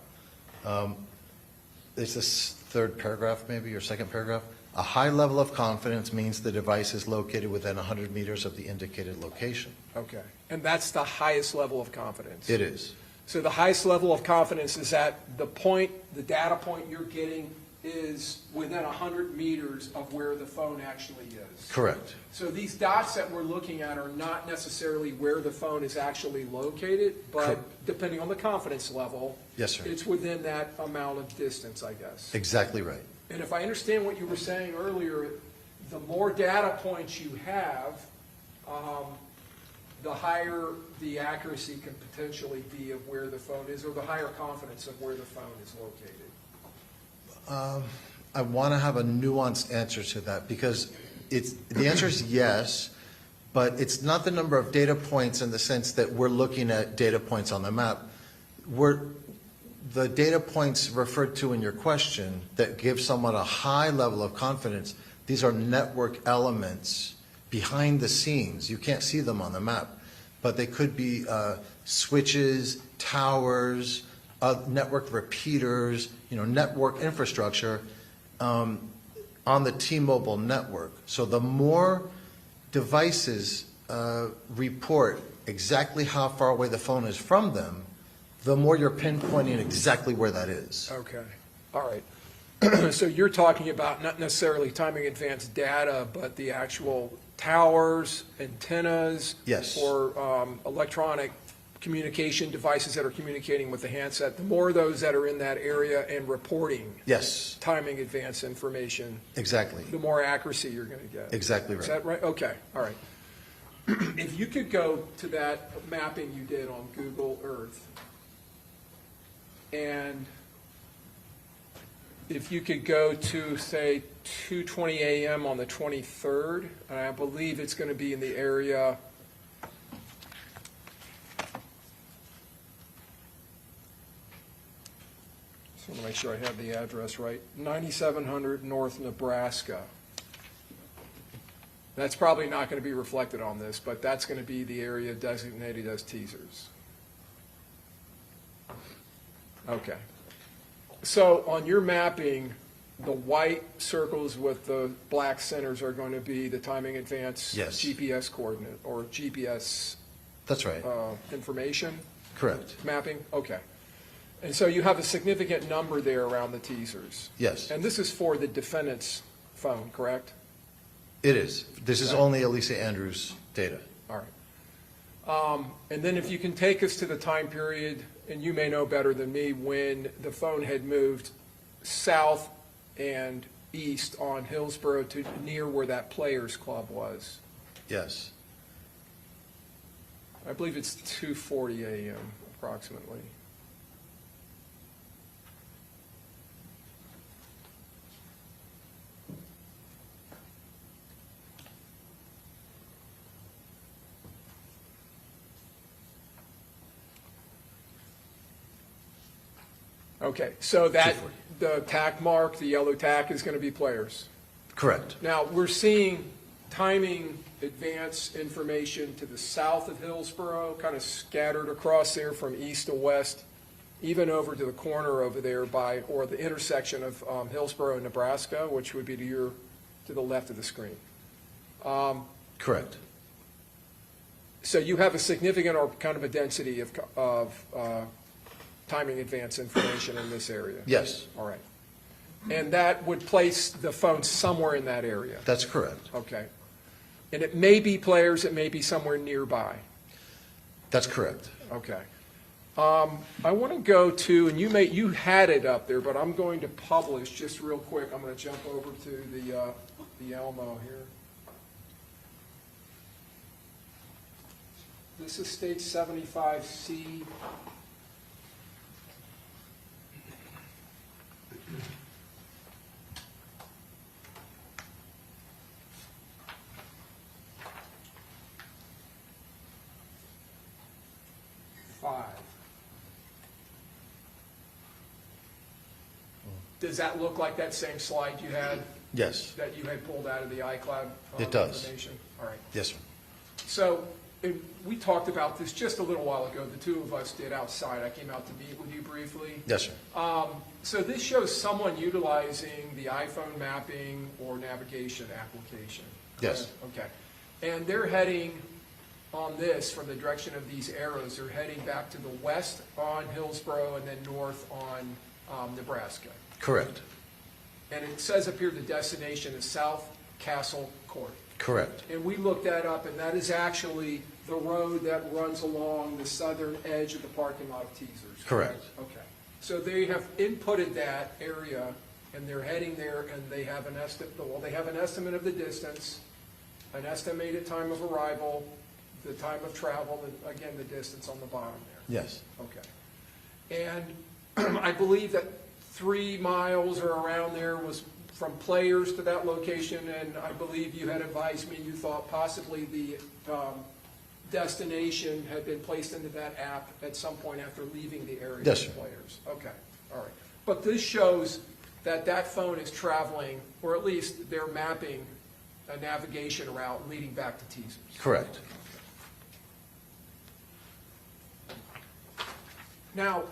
It's this third paragraph, maybe, or second paragraph. A high level of confidence means the device is located within 100 meters of the indicated location. Okay, and that's the highest level of confidence? It is. So the highest level of confidence is that the point, the data point you're getting is within 100 meters of where the phone actually is? Correct. So these dots that we're looking at are not necessarily where the phone is actually located, but depending on the confidence level, Yes, sir. it's within that amount of distance, I guess. Exactly right. And if I understand what you were saying earlier, the more data points you have, the higher the accuracy can potentially be of where the phone is, or the higher confidence of where the phone is located. I want to have a nuanced answer to that because the answer is yes, but it's not the number of data points in the sense that we're looking at data points on the map. The data points referred to in your question that give someone a high level of confidence, these are network elements behind the scenes. You can't see them on the map, but they could be switches, towers, network repeaters, network infrastructure on the T-Mobile network. So the more devices report exactly how far away the phone is from them, the more you're pinpointing exactly where that is. Okay, all right. So you're talking about not necessarily timing advanced data, but the actual towers, antennas, Yes. or electronic communication devices that are communicating with the handset. The more of those that are in that area and reporting Yes, timing advanced information, exactly. the more accuracy you're going to get. Exactly right. Is that right? Okay, all right. If you could go to that mapping you did on Google Earth, and if you could go to, say, 2:20 a.m. on the 23rd, and I believe it's going to be in the area, just want to make sure I have the address right, 9700 North Nebraska. That's probably not going to be reflected on this, but that's going to be the area designated as teasers. Okay. So on your mapping, the white circles with the black centers are going to be the timing advance Yes. GPS coordinate or GPS That's right. information Correct. mapping? Okay. And so you have a significant number there around the teasers. Yes, And this is for the defendant's phone, correct? it is. This is Okay. only Alicia Andrews' data. All right. And then if you can take us to the time period, and you may know better than me, when the phone had moved south and east on Hillsborough to near where that Players Club was. Yes. I believe it's 2:40 a.m. approximately. Okay, so that, the tack mark, the yellow tack is going to be Players. Correct. Now, we're seeing timing advance information to the south of Hillsborough, kind of scattered across there from east to west, even over to the corner over there by, or the intersection of Hillsborough and Nebraska, which would be to the left of the screen. Correct. So you have a significant or kind of a density of timing advance information in this area? Yes. All right. And that would place the phone somewhere in that area? That's correct. Okay. And it may be Players, it may be somewhere nearby? That's correct. Okay. I want to go to, and you had it up there, but I'm going to publish just real quick. I'm going to jump over to the Elmo here. This is State 75C. Does that look like that same slide you had? Yes. That you had pulled out of the iCloud? It does. Information? All right. Yes, sir. So, we talked about this just a little while ago, the two of us did outside. I came out to meet with you briefly. Yes, sir. So this shows someone utilizing the iPhone mapping or navigation application. Yes. Okay. And they're heading on this, from the direction of these arrows, they're heading back to the west on Hillsborough and then north on Nebraska. Correct. And it says up here the destination is South Castle Court. Correct. And we looked that up, and that is actually the road that runs along the southern edge of the parking lot of Teasers. Correct. Okay. So they have inputted that area, and they're heading there, and they have an estimate, well, they have an estimate of the distance, an estimated time of arrival, the time of travel, and again, the distance on the bottom there. Yes. Okay. And I believe that 3 miles or around there was from Players to that location, and I believe you had advised me you thought possibly the destination had been placed into that app at some point after leaving the area Yes, of sir. Players. Okay, all right. But this shows that that phone is traveling, or at least they're mapping a navigation route leading back to Teasers. Correct. Now,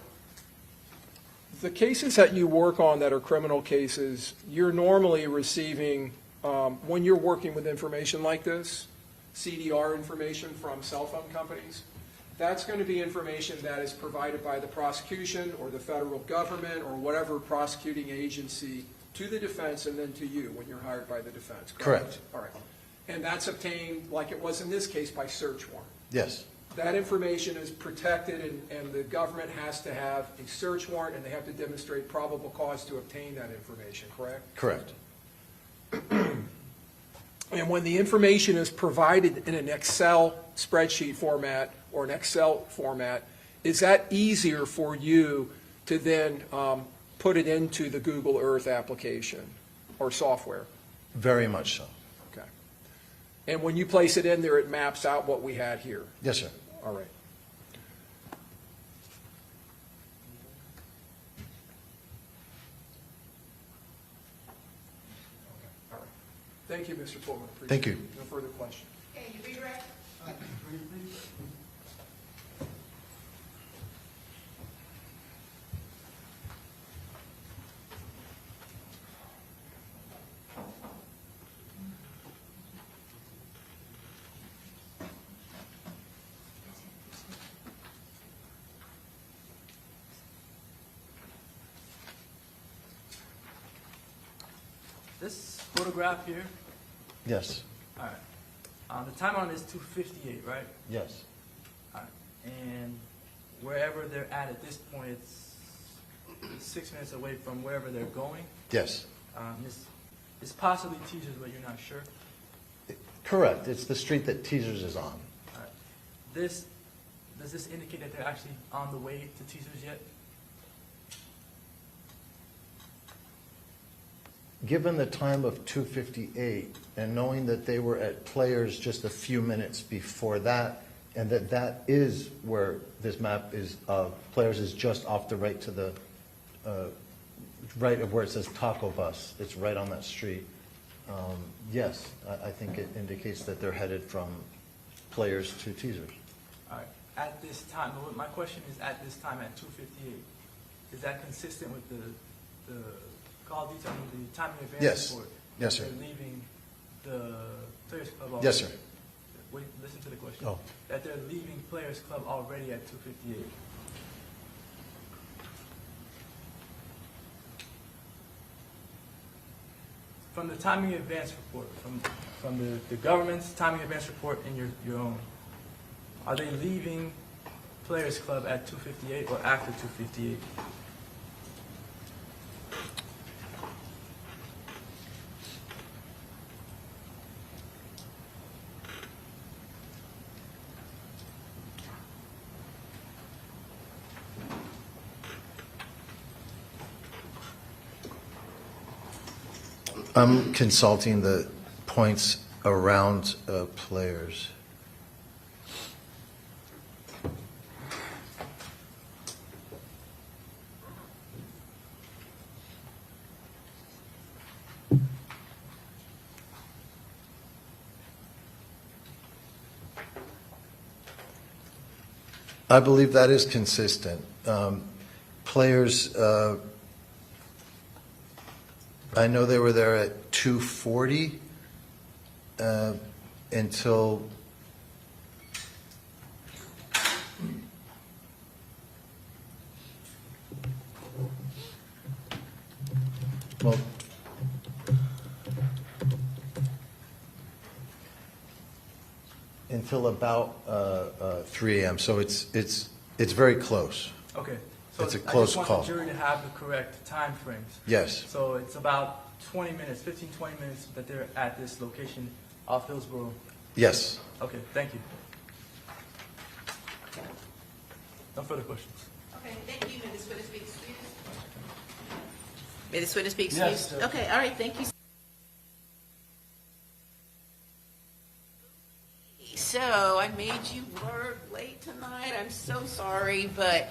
the cases that you work on that are criminal cases, you're normally receiving, when you're working with information like this, CDR information from cell phone companies, that's going to be information that is provided by the prosecution or the federal government or whatever prosecuting agency to the defense and then to you when you're hired by the defense, correct? Correct. All right. And that's obtained, like it was in this case, by search warrant. Yes. That information is protected, and the government has to have a search warrant, and they have to demonstrate probable cause to obtain that information, correct? Correct. And when the information is provided in an Excel spreadsheet format or an Excel format, is that easier for you to then put it into the Google Earth application or software? Very much so. Okay. And when you place it in there, it maps out what we had here? Yes, sir. All right. All right. Thank you, Mr. Pullman. Appreciate Thank you. it. No further questions. Okay, you be ready? This photograph here, Yes. all right. The time on it is 2:58, right? Yes. All right. And wherever they're at this point, it's 6 minutes away from wherever they're going. Yes. It's possibly Teasers, but you're not sure. Correct. It's the street that Teasers is on. All right. Does this indicate that they're actually on the way to Teasers yet? Given the time of 2:58 and knowing that they were at Players just a few minutes before that, and that is where this map is of, Players is just off the right to the, right of where it says Taco Bus. It's right on that street. Yes, I think it indicates that they're headed from Players to Teasers. All right. At this time, my question is at this time at 2:58, is that consistent with the call detailing the time in advance Yes. report? Yes, sir. They're leaving the Players Club already? Yes, sir. Wait, listen to the question. Oh. That they're leaving Players Club already at 2:58. From the timing advance report, from the government's timing advance report and your own, are they leaving Players Club at 2:58 or after 2:58? I'm consulting the points around Players. I believe that is consistent. Players, I know they were there at 2:40 until well, until about 3 a.m. So it's very close. Okay. So It's a close I just call. want the jury to have the correct time frames. Yes. So it's about 20 minutes, 15, 20 minutes that they're at this location off Hillsborough. Yes. Okay, thank you. No further questions. Okay, thank you. May this witness be excused? May this witness be Yes, excused? sir. Okay, all right, thank you. So I made you work late tonight. I'm so sorry, but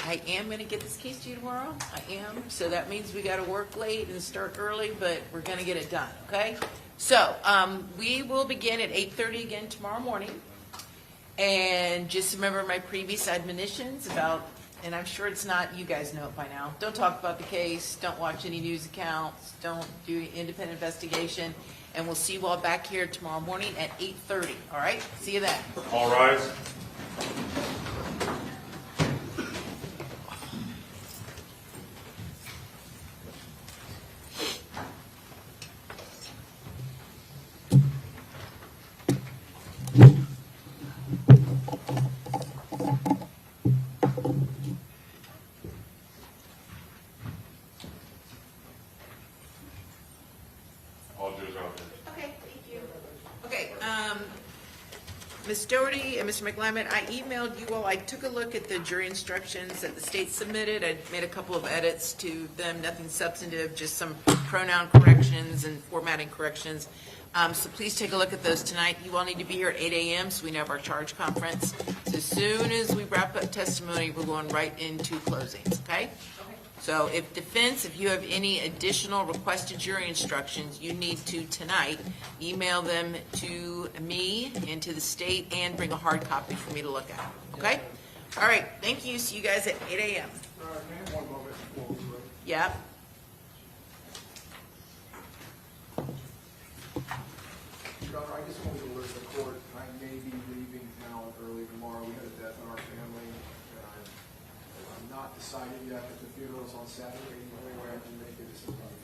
I am going to get this case to you tomorrow. I am. So that means we got to work late and start early, but we're going to get it done, okay? So we will begin at 8:30 again tomorrow morning. And just remember my previous admonitions about, and I'm sure it's not, you guys know it by now, don't talk about the case, don't watch any news accounts, don't do independent investigation, and we'll see you all back here tomorrow morning at 8:30, all right? See you then. All rise. All jurors are out there. Okay, thank you. Okay, Ms. Doherty and Mr. McLyman, I emailed you all, I took a look at the jury instructions that the state submitted. I made a couple of edits to them, nothing substantive, just some pronoun corrections and formatting corrections. So please take a look at those tonight. You all need to be here at 8 a.m. so we can have our charge conference. So as soon as we wrap up testimony, we're going right into closings, okay? So if defense, if you have any additional requested jury instructions, you need to tonight email them to me and to the state and bring a hard copy for me to look at, okay? All right, thank you. See you guys at 8 a.m. May I have one moment before we break? Yeah. Your Honor, I just wanted to alert the court, I may be leaving town early tomorrow. We had a death in our family, and I'm not decided yet, but the funeral's on Saturday. The only way I can make it is to leave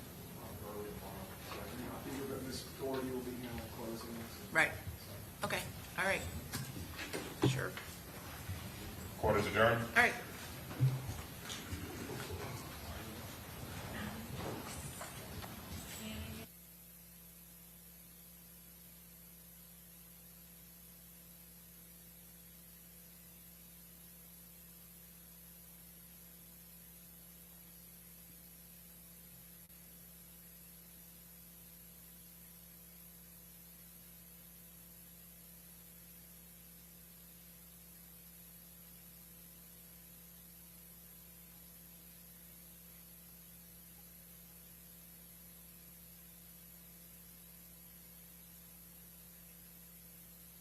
early tomorrow. So I may not be here, but Ms. Doherty will be handling closings. Right. Okay, all right. Sure. Court is adjourned.